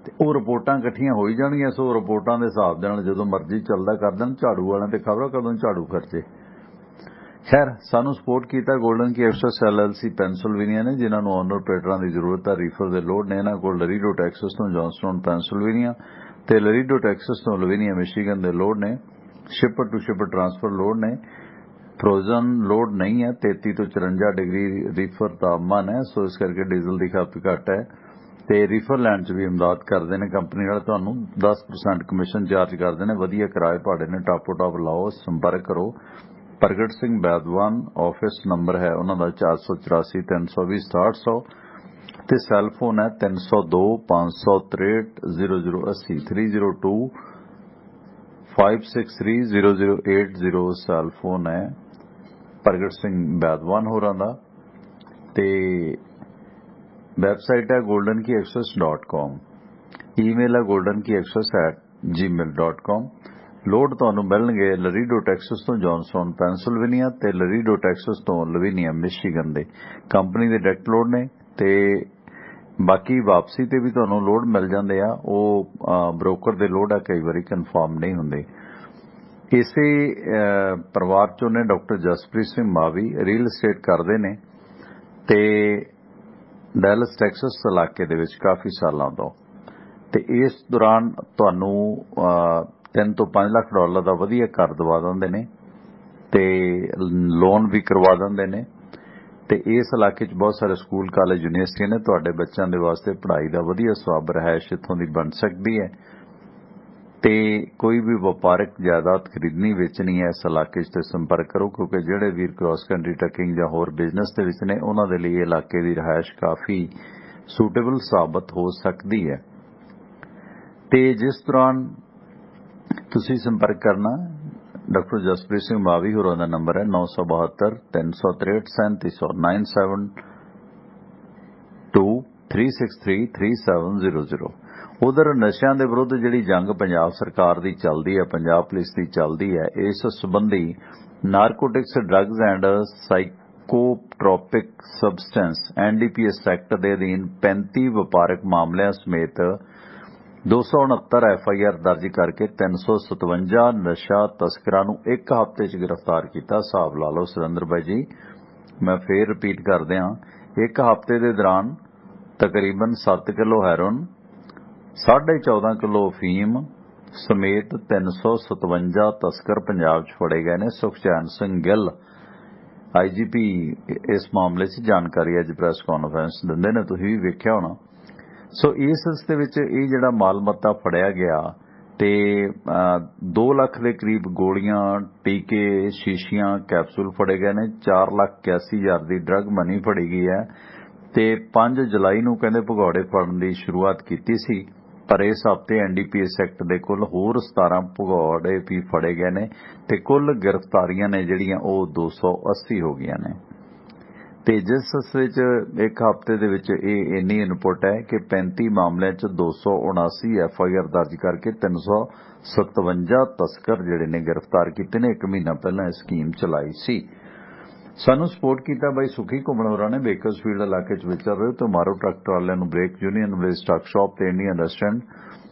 ਤੇ ਉਹ ਰਿਪੋਰਟਾਂ ਇਕੱਠੀਆਂ ਹੋ ਹੀ ਜਾਣਗੀਆਂ। ਸੋ ਰਿਪੋਰਟਾਂ ਦੇ ਹਿਸਾਬ ਦੇ ਨਾਲ ਜਦੋਂ ਮਰਜ਼ੀ ਚੱਲਦਾ ਕਰ ਦੇਣ। ਝਾੜੂ ਵਾਲਿਆਂ ਤੇ ਖਬਰਾਂ ਕਦੋਂ ਝਾੜੂ ਖਰਚੇ। ਖੈਰ, ਸਾਨੂੰ ਸਪੋਰਟ ਕੀਤਾ ਗੋਲਡਨ ਕੈਪਸਸ LLC ਪੈਨਸਿਲਵੇਨੀਆ ਨੇ, ਜਿਨ੍ਹਾਂ ਨੂੰ ਓਨਰ ਪਲੇਟਰਾਂ ਦੀ ਜ਼ਰੂਰਤ ਹੈ, ਰੀਫਰ ਦੇ ਲੋਡ ਨੇ। ਇਹਨਾਂ ਕੋਲ ਲਰੀਡੋ ਟੈਕਸਸ ਤੋਂ ਜੌਨਸਟਾਊਨ ਪੈਨਸਿਲਵੇਨੀਆ ਤੇ ਲਰੀਡੋ ਟੈਕਸਸ ਤੋਂ ਲਵੇਨੀਆ ਮਿਸ਼ੀਗਨ ਦੇ ਲੋਡ ਨੇ। Shipper to shipper transfer load ਨੇ, ਫਰੋਜ਼ਨ ਲੋਡ ਨਹੀਂ ਹੈ। 33 ਤੋਂ 54 ਡਿਗਰੀ ਰੀਫਰ ਤਾਪਮਾਨ ਹੈ, ਸੋ ਇਸ ਕਰਕੇ ਡੀਜ਼ਲ ਦੀ ਖਪਤ ਘੱਟ ਹੈ ਤੇ ਰੀਫਰ ਲੈਣ 'ਚ ਵੀ ਇਮਦਾਦ ਕਰਦੇ ਨੇ ਕੰਪਨੀ ਨਾਲ। ਤੁਹਾਨੂੰ 10% ਕਮਿਸ਼ਨ ਚਾਰਜ ਕਰਦੇ ਨੇ। ਵਧੀਆ ਕਿਰਾਏ ਭਾੜੇ ਨੇ, ਟਾਪੋ ਟਾਪ ਲਾਓ। ਸੰਪਰਕ ਕਰੋ ਪ੍ਰਗਟ ਸਿੰਘ ਬੈਦਵਾਨ, ਆਫਿਸ ਨੰਬਰ ਹੈ ਉਹਨਾਂ ਦਾ 484 320 6700। ਤੇ ਸੈੱਲ ਫੋਨ ਹੈ 302 563 0080 302 563 0080 ਸੈੱਲ ਫੋਨ ਹੈ ਪ੍ਰਗਟ ਸਿੰਘ ਬੈਦਵਾਨ ਹੋਰਾਂ ਦਾ। ਤੇ ਵੈਬਸਾਈਟ ਹੈ goldenKeyAccess.com, ਈਮੇਲ ਹੈ goldenKeyAccess@gmail.com। ਲੋਡ ਤੁਹਾਨੂੰ ਮਿਲਣਗੇ ਲਰੀਡੋ ਟੈਕਸਸ ਤੋਂ ਜੌਨਸਟਨ ਪੈਨਸਿਲਵੇਨੀਆ ਤੇ ਲਰੀਡੋ ਟੈਕਸਸ ਤੋਂ ਲਵੀਨੀਆ ਮਿਸ਼ੀਗਨ ਦੇ। ਕੰਪਨੀ ਦੇ ਡਾਇਰੈਕਟ ਲੋਡ ਨੇ ਤੇ ਬਾਕੀ ਵਾਪਸੀ ਤੇ ਵੀ ਤੁਹਾਨੂੰ ਲੋਡ ਮਿਲ ਜਾਂਦੇ ਆ, ਉਹ ਬ੍ਰੋਕਰ ਦੇ ਲੋਡ ਆ, ਕਈ ਵਾਰੀ ਕਨਫਰਮ ਨਹੀਂ ਹੁੰਦੇ। ਇਸੇ ਪਰਿਵਾਰ ਚੋਂ ਨੇ ਡਾਕਟਰ ਜਸਪ੍ਰੀਤ ਸਿੰਘ ਮਾਵੀ, ਰੀਅਲ estate ਕਰਦੇ ਨੇ ਤੇ ਡੈਲਸ ਟੈਕਸਸ ਇਲਾਕੇ ਦੇ ਵਿੱਚ ਕਾਫੀ ਸਾਲਾਂ ਤੋਂ। ਤੇ ਇਸ ਦੌਰਾਨ ਤੁਹਾਨੂੰ $3 ਤੋਂ $5 ਲੱਖ ਦਾ ਵਧੀਆ ਘਰ ਦਵਾ ਦਿੰਦੇ ਨੇ ਤੇ ਲੋਨ ਵੀ ਕਰਵਾ ਦਿੰਦੇ ਨੇ। ਤੇ ਇਸ ਇਲਾਕੇ 'ਚ ਬਹੁਤ ਸਾਰੇ ਸਕੂਲ, ਕਾਲਜ, ਯੂਨੀਵਰਸਿਟੀਆਂ ਨੇ। ਤੁਹਾਡੇ ਬੱਚਿਆਂ ਦੇ ਵਾਸਤੇ ਪੜ੍ਹਾਈ ਦਾ ਵਧੀਆ ਸਵਾਬ ਰਿਹਾਇਸ਼ ਇੱਥੋਂ ਦੀ ਬਣ ਸਕਦੀ ਹੈ। ਤੇ ਕੋਈ ਵੀ ਵਪਾਰਕ ਜਾਇਦਾਦ ਖਰੀਦਣੀ ਵੇਚਣੀ ਹੈ ਇਸ ਇਲਾਕੇ 'ਚ ਤੇ ਸੰਪਰਕ ਕਰੋ, ਕਿਉਂਕਿ ਜਿਹੜੇ ਵੀਰ ਕ੍ਰਾਸ ਕੰਟਰੀ ਟਰਕਿੰਗ ਜਾਂ ਹੋਰ ਬਿਜ਼ਨਸ ਦੇ ਵਿੱਚ ਨੇ ਉਹਨਾਂ ਦੇ ਲਈ ਇਲਾਕੇ ਦੀ ਰਿਹਾਇਸ਼ ਕਾਫੀ ਸੂਟੇਬਲ ਸਾਬਤ ਹੋ ਸਕਦੀ ਹੈ। ਤੇ ਜਿਸ ਦੌਰਾਨ ਤੁਸੀਂ ਸੰਪਰਕ ਕਰਨਾ, ਡਾਕਟਰ ਜਸਪ੍ਰੀਤ ਸਿੰਘ ਮਾਵੀ ਹੋਰਾਂ ਦਾ ਨੰਬਰ ਹੈ 972 363 3700 972 363 3700। ਉਧਰ ਨਸ਼ਿਆਂ ਦੇ ਵਿਰੁੱਧ ਜਿਹੜੀ ਜੰਗ ਪੰਜਾਬ ਸਰਕਾਰ ਦੀ ਚੱਲਦੀ ਹੈ, ਪੰਜਾਬ ਪੁਲਿਸ ਦੀ ਚੱਲਦੀ ਹੈ, ਇਸ ਸੰਬੰਧੀ narcotics, drugs and psychotropic substance NDPS act ਦੇ ਅਧੀਨ 35 ਵਪਾਰਕ ਮਾਮਲਿਆਂ ਸਮੇਤ 269 FIR ਦਰਜ ਕਰਕੇ 357 ਨਸ਼ਾ ਤਸਕਰਾਂ ਨੂੰ ਇੱਕ ਹਫ਼ਤੇ 'ਚ ਗ੍ਰਿਫਤਾਰ ਕੀਤਾ। ਹਿਸਾਬ ਲਾ ਲਓ ਸੁਰਿੰਦਰ ਬਾਈ ਜੀ, ਮੈਂ ਫੇਰ ਰਿਪੀਟ ਕਰਦੇ ਹਾਂ, ਇੱਕ ਹਫ਼ਤੇ ਦੇ ਦੌਰਾਨ ਤਕਰੀਬਨ 7 ਕਿਲੋ ਹੈਰੋਇਨ, 14.5 ਕਿਲੋ ਅਫੀਮ ਸਮੇਤ 357 ਤਸਕਰ ਪੰਜਾਬ 'ਚ ਫੜੇ ਗਏ ਨੇ। ਸੁਖਚੈਨ ਸਿੰਘ ਗਿੱਲ IGP ਇਸ ਮਾਮਲੇ 'ਚ ਜਾਣਕਾਰੀ ਅੱਜ ਪ੍ਰੈਸ ਕਾਨਫਰੰਸ ਦਿੰਦੇ ਨੇ, ਤੁਸੀਂ ਵੀ ਵੇਖਿਆ ਹੋਣਾ। ਸੋ ਇਸ ਦੇ ਵਿੱਚ ਇਹ ਜਿਹੜਾ ਮਾਲ ਮੱਤਾ ਫੜਿਆ ਗਿਆ ਤੇ 2 ਲੱਖ ਦੇ ਕਰੀਬ ਗੋਲੀਆਂ, ਟੀਕੇ, ਸ਼ੀਸ਼ੀਆਂ, ਕੈਪਸੂਲ ਫੜੇ ਗਏ ਨੇ। 4,81,000 ਦੀ ਡਰੱਗ ਮਨੀ ਫੜੀ ਗਈ ਹੈ ਤੇ 5 ਜੁਲਾਈ ਨੂੰ ਕਹਿੰਦੇ ਭਗੌੜੇ ਫੜਨ ਦੀ ਸ਼ੁਰੂਆਤ ਕੀਤੀ ਸੀ, ਪਰ ਇਸ ਹਫ਼ਤੇ NDPS ਐਕਟ ਦੇ ਕੁੱਲ ਹੋਰ 17 ਭਗੌੜੇ ਵੀ ਫੜੇ ਗਏ ਨੇ ਤੇ ਕੁੱਲ ਗ੍ਰਿਫਤਾਰੀਆਂ ਨੇ ਜਿਹੜੀਆਂ ਉਹ 280 ਹੋ ਗਈਆਂ ਨੇ। ਤੇ ਜਿਸ ਵਿੱਚ ਇੱਕ ਹਫ਼ਤੇ ਦੇ ਵਿੱਚ ਇਹ ਇੰਨੀ ਇਨਪੁਟ ਹੈ ਕਿ 35 ਮਾਮਲਿਆਂ 'ਚ 279 FIR ਦਰਜ ਕਰਕੇ 357 ਤਸਕਰ ਜਿਹੜੇ ਨੇ ਗ੍ਰਿਫਤਾਰ ਕੀਤੇ ਨੇ। 1 ਮਹੀਨਾ ਪਹਿਲਾਂ ਇਹ ਸਕੀਮ ਚਲਾਈ ਸੀ। ਸਾਨੂੰ ਸਪੋਰਟ ਕੀਤਾ ਬਾਈ ਸੁਖੀ ਘੁੰਮਣ ਹੋਰਾਂ ਨੇ। ਬੇਕਰਸਫੀਲਡ ਇਲਾਕੇ 'ਚ ਵਿਚਰ ਰਹੇ ਤੋਂ ਮਾਰੋ ਟਰੱਕ ਟਰਾਲਿਆਂ ਨੂੰ brake Union Village truck shop ਤੇ ਇੰਡੀਅਨ ਰੈਸਟੋਰੈਂਟ।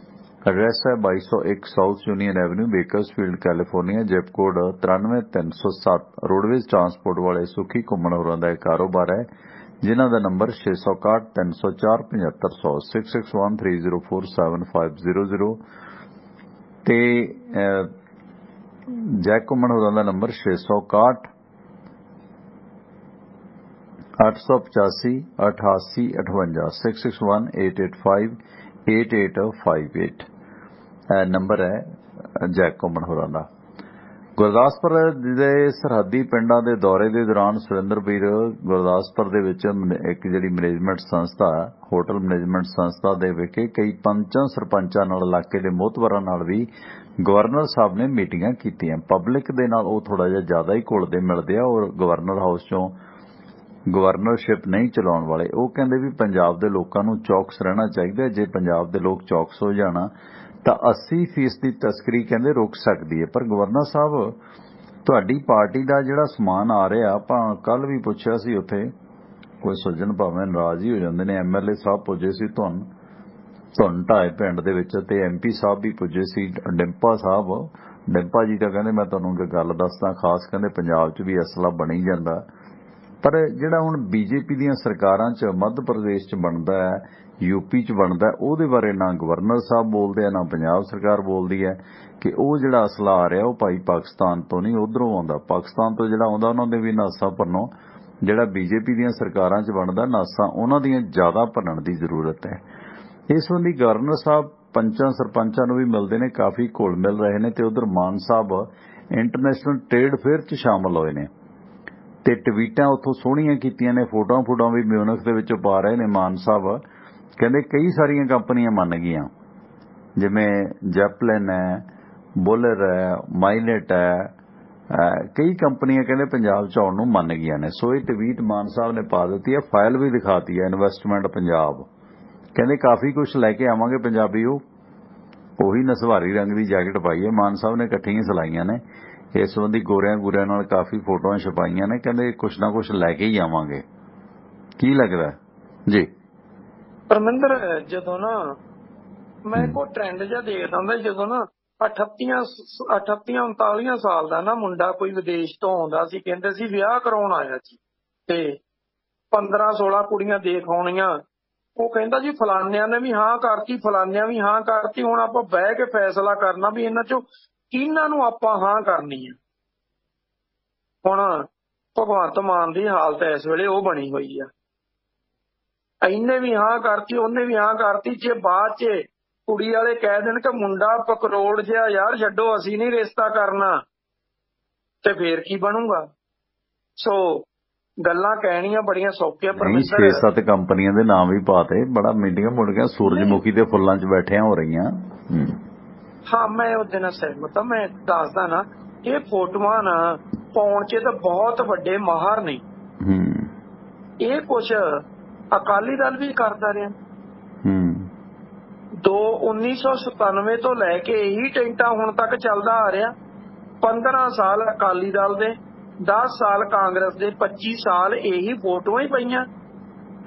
ਐਡਰੈਸ ਹੈ 2201 South Union Avenue, Bakersfield, California. Zip code 93307। Roadways Transport ਵਾਲੇ ਸੁਖੀ ਘੁੰਮਣ ਹੋਰਾਂ ਦਾ ਇਹ ਕਾਰੋਬਾਰ ਹੈ, ਜਿਨ੍ਹਾਂ ਦਾ ਨੰਬਰ 661 304 7500 6613047500 ਤੇ ਜੈਕ ਘੁੰਮਣ ਹੋਰਾਂ ਦਾ ਨੰਬਰ 661 885 88 58 661 885 8858 ਨੰਬਰ ਹੈ ਜੈਕ ਘੁੰਮਣ ਹੋਰਾਂ ਦਾ। ਗੁਰਦਾਸਪੁਰ ਦੇ ਸਰਹੱਦੀ ਪਿੰਡਾਂ ਦੇ ਦੌਰੇ ਦੇ ਦੌਰਾਨ ਸੁਰਿੰਦਰ ਵੀਰ ਗੁਰਦਾਸਪੁਰ ਦੇ ਵਿੱਚ ਇੱਕ ਜਿਹੜੀ ਮੈਨੇਜਮੈਂਟ ਸੰਸਥਾ, ਹੋਟਲ ਮੈਨੇਜਮੈਂਟ ਸੰਸਥਾ ਦੇ ਵਿਖੇ ਕਈ ਪੰਚਾਂ ਸਰਪੰਚਾਂ ਨਾਲ, ਇਲਾਕੇ ਦੇ ਮੋਹਤਵਰਾਂ ਨਾਲ ਵੀ ਗਵਰਨਰ ਸਾਹਿਬ ਨੇ ਮੀਟਿੰਗਾਂ ਕੀਤੀਆਂ। ਪਬਲਿਕ ਦੇ ਨਾਲ ਉਹ ਥੋੜਾ ਜਿਹਾ ਜ਼ਿਆਦਾ ਹੀ ਘੁਲਦੇ ਮਿਲਦੇ ਆ ਔਰ ਗਵਰਨਰ ਹਾਊਸ ਚੋਂ ਗਵਰਨਰਸ਼ਿਪ ਨਹੀਂ ਚਲਾਉਣ ਵਾਲੇ। ਉਹ ਕਹਿੰਦੇ ਵੀ ਪੰਜਾਬ ਦੇ ਲੋਕਾਂ ਨੂੰ ਚੌਕਸ ਰਹਿਣਾ ਚਾਹੀਦਾ। ਜੇ ਪੰਜਾਬ ਦੇ ਲੋਕ ਚੌਕਸ ਹੋ ਜਾਣਾ ਤਾਂ 80% ਦੀ ਤਸਕਰੀ ਕਹਿੰਦੇ ਰੁਕ ਸਕਦੀ ਹੈ। ਪਰ ਗਵਰਨਰ ਸਾਹਿਬ, ਤੁਹਾਡੀ ਪਾਰਟੀ ਦਾ ਜਿਹੜਾ ਸਮਾਨ ਆ ਰਿਹਾ, ਆਪਾਂ ਕੱਲ ਵੀ ਪੁੱਛਿਆ ਸੀ, ਉੱਥੇ ਕੋਈ ਸੱਜਣ ਭਾਵੇਂ ਨਾਰਾਜ਼ ਹੀ ਹੋ ਜਾਂਦੇ ਨੇ। MLA ਸਾਹਿਬ ਪੁੱਜੇ ਸੀ ਧੁੰਨ ਢਾਏ ਪਿੰਡ ਦੇ ਵਿੱਚ ਤੇ MP ਸਾਹਿਬ ਵੀ ਪੁੱਜੇ ਸੀ। ਡਿੰਪਾ ਸਾਹਿਬ, ਡਿੰਪਾ ਜੀ ਤਾਂ ਕਹਿੰਦੇ ਮੈਂ ਤੁਹਾਨੂੰ ਇੱਕ ਗੱਲ ਦੱਸਦਾ, ਖਾਸ ਕਹਿੰਦੇ ਪੰਜਾਬ 'ਚ ਵੀ ਅਸਲਾ ਬਣੀ ਜਾਂਦਾ। ਪਰ ਜਿਹੜਾ ਹੁਣ BJP ਦੀਆਂ ਸਰਕਾਰਾਂ 'ਚ ਮੱਧ ਪ੍ਰਦੇਸ਼ 'ਚ ਬਣਦਾ ਹੈ, UP 'ਚ ਬਣਦਾ, ਉਹਦੇ ਬਾਰੇ ਨਾ ਗਵਰਨਰ ਸਾਹਿਬ ਬੋਲਦੇ ਆ, ਨਾ ਪੰਜਾਬ ਸਰਕਾਰ ਬੋਲਦੀ ਹੈ ਕਿ ਉਹ ਜਿਹੜਾ ਅਸਲਾ ਆ ਰਿਹਾ ਉਹ ਭਾਈ ਪਾਕਿਸਤਾਨ ਤੋਂ ਨਹੀਂ, ਉੱਧਰੋਂ ਆਉਂਦਾ। ਪਾਕਿਸਤਾਨ ਤੋਂ ਜਿਹੜਾ ਆਉਂਦਾ ਉਹਨਾਂ ਦੇ ਵੀ ਨਾਸਾਂ ਭਰਨੋਂ, ਜਿਹੜਾ BJP ਦੀਆਂ ਸਰਕਾਰਾਂ 'ਚ ਬਣਦਾ ਨਾਸਾਂ ਉਹਨਾਂ ਦੀਆਂ ਜ਼ਿਆਦਾ ਭਰਨ ਦੀ ਜ਼ਰੂਰਤ ਹੈ। ਇਸ ਸੰਬੰਧੀ ਗਵਰਨਰ ਸਾਹਿਬ ਪੰਚਾਂ ਸਰਪੰਚਾਂ ਨੂੰ ਵੀ ਮਿਲਦੇ ਨੇ, ਕਾਫੀ ਘੁਲ ਮਿਲ ਰਹੇ ਨੇ। ਤੇ ਉਧਰ ਮਾਨ ਸਾਹਿਬ ਇੰਟਰਨੈਸ਼ਨਲ ਟ੍ਰੇਡ ਫੇਅਰ 'ਚ ਸ਼ਾਮਲ ਹੋਏ ਨੇ ਤੇ ਟਵੀਟਾਂ ਉੱਥੋਂ ਸੋਹਣੀਆਂ ਕੀਤੀਆਂ ਨੇ, ਫੋਟੋਆਂ ਵੀ ਮਿਊਨਿਖ ਦੇ ਵਿੱਚੋਂ ਪਾ ਰਹੇ ਨੇ ਮਾਨ ਸਾਹਿਬ। ਕਹਿੰਦੇ ਕਈ ਸਾਰੀਆਂ ਕੰਪਨੀਆਂ ਮੰਨ ਗਈਆਂ, ਜਿਵੇਂ ਜੈਪਲਿਨ ਹੈ, ਬੁਲਰ ਹੈ, ਮਾਈਨੇਟ ਹੈ, ਕਈ ਕੰਪਨੀਆਂ ਕਹਿੰਦੇ ਪੰਜਾਬ 'ਚ ਆਉਣ ਨੂੰ ਮੰਨ ਗਈਆਂ ਨੇ। ਸੋ ਇਹ ਟਵੀਟ ਮਾਨ ਸਾਹਿਬ ਨੇ ਪਾ ਦਿੱਤੀ ਹੈ, ਫਾਈਲ ਵੀ ਦਿਖਾਤੀ ਹੈ ਇਨਵੈਸਟਮੈਂਟ ਪੰਜਾਬ। ਕਹਿੰਦੇ ਕਾਫੀ ਕੁਛ ਲੈ ਕੇ ਆਵਾਂਗੇ ਪੰਜਾਬੀ। ਉਹੀ ਨਸਵਾਰੀ ਰੰਗ ਦੀ ਜੈਕਟ ਪਾਈ ਹੈ ਮਾਨ ਸਾਹਿਬ ਨੇ, ਇਕੱਠੀਆਂ ਸਿਲਾਈਆਂ ਨੇ। ਇਸ ਸੰਬੰਧੀ ਗੋਰਿਆਂ ਨਾਲ ਕਾਫੀ ਫੋਟੋਆਂ ਛਪਾਈਆਂ ਨੇ। ਕਹਿੰਦੇ ਕੁਛ ਨਾ ਕੁਛ ਲੈ ਕੇ ਹੀ ਆਵਾਂਗੇ। ਕੀ ਲੱਗਦਾ ਜੀ ਪਰਮਿੰਦਰ? ਜਦੋਂ ਨਾ ਮੈਂ ਕੋ ਟ੍ਰੈਂਡ ਜਿਹਾ ਦੇਖਦਾ ਹੁੰਦਾ, ਜਦੋਂ ਨਾ 38-39 ਸਾਲ ਦਾ ਨਾ ਮੁੰਡਾ ਕੋਈ ਵਿਦੇਸ਼ ਤੋਂ ਆਉਂਦਾ ਸੀ, ਕਹਿੰਦੇ ਸੀ ਵਿਆਹ ਕਰਾਉਣ ਆਇਆ ਸੀ ਤੇ 15-16 ਕੁੜੀਆਂ ਦੇਖ ਆਉਣੀਆਂ। ਉਹ ਕਹਿੰਦਾ ਜੀ ਫਲਾਨਿਆਂ ਨੇ ਵੀ ਹਾਂ ਕਰਤੀ, ਫਲਾਨਿਆਂ ਵੀ ਹਾਂ ਕਰਤੀ, ਹੁਣ ਆਪਾਂ ਬਹਿ ਕੇ ਫੈਸਲਾ ਕਰਨਾ ਵੀ ਇਹਨਾਂ ਚੋਂ ਕਿਹਨਾਂ ਨੂੰ ਆਪਾਂ ਹਾਂ ਕਰਨੀ ਆ। ਹੁਣ ਭਗਵੰਤ ਮਾਨ ਦੀ ਹਾਲਤ ਇਸ ਵੇਲੇ ਉਹ ਬਣੀ ਹੋਈ ਆ, ਇਹਨੇ ਵੀ ਹਾਂ ਕਰਤੀ, ਉਹਨੇ ਵੀ ਹਾਂ ਕਰਤੀ। ਜੇ ਬਾਅਦ 'ਚ ਕੁੜੀ ਵਾਲੇ ਕਹਿ ਦੇਣ ਕਿ ਮੁੰਡਾ ਪਕਰੋੜ ਜਿਹਾ, ਯਾਰ ਛੱਡੋ ਅਸੀਂ ਨਹੀਂ ਰਿਸ਼ਤਾ ਕਰਨਾ, ਤੇ ਫੇਰ ਕੀ ਬਣੂਗਾ? ਸੋ ਗੱਲਾਂ ਕਹਿਣੀਆਂ ਬੜੀਆਂ ਸੌਖੀਆਂ ਪਰਮਿੰਦਰ। 6-7 ਕੰਪਨੀਆਂ ਦੇ ਨਾਮ ਵੀ ਪਾਤੇ, ਬੜਾ ਮੀਟਿੰਗਾਂ ਮੁੜ ਸੂਰਜਮੁਖੀ ਦੇ ਫੁੱਲਾਂ 'ਚ ਬੈਠਿਆਂ ਹੋ ਰਹੀਆਂ। ਹਾਂ, ਮੈਂ ਉਹਦੇ ਨਾਲ ਸਹਿਮਤ ਹਾਂ। ਮੈਂ ਦੱਸਦਾ ਨਾ, ਇਹ ਫੋਟੋਆਂ ਨਾ ਪਾਉਣ 'ਚ ਤਾਂ ਬਹੁਤ ਵੱਡੇ ਮਾਹਰ ਨੇ। ਇਹ ਕੁਛ ਅਕਾਲੀ ਦਲ ਵੀ ਕਰਦਾ ਰਿਹਾ। 1997 ਤੋਂ ਲੈ ਕੇ ਇਹੀ ਟੈਂਟਾਂ ਹੁਣ ਤੱਕ ਚੱਲਦਾ ਆ ਰਿਹਾ। 15 ਸਾਲ ਅਕਾਲੀ ਦਲ ਦੇ, 10 ਸਾਲ ਕਾਂਗਰਸ ਦੇ, 25 ਸਾਲ ਇਹੀ ਫੋਟੋਆਂ ਹੀ ਪਈਆਂ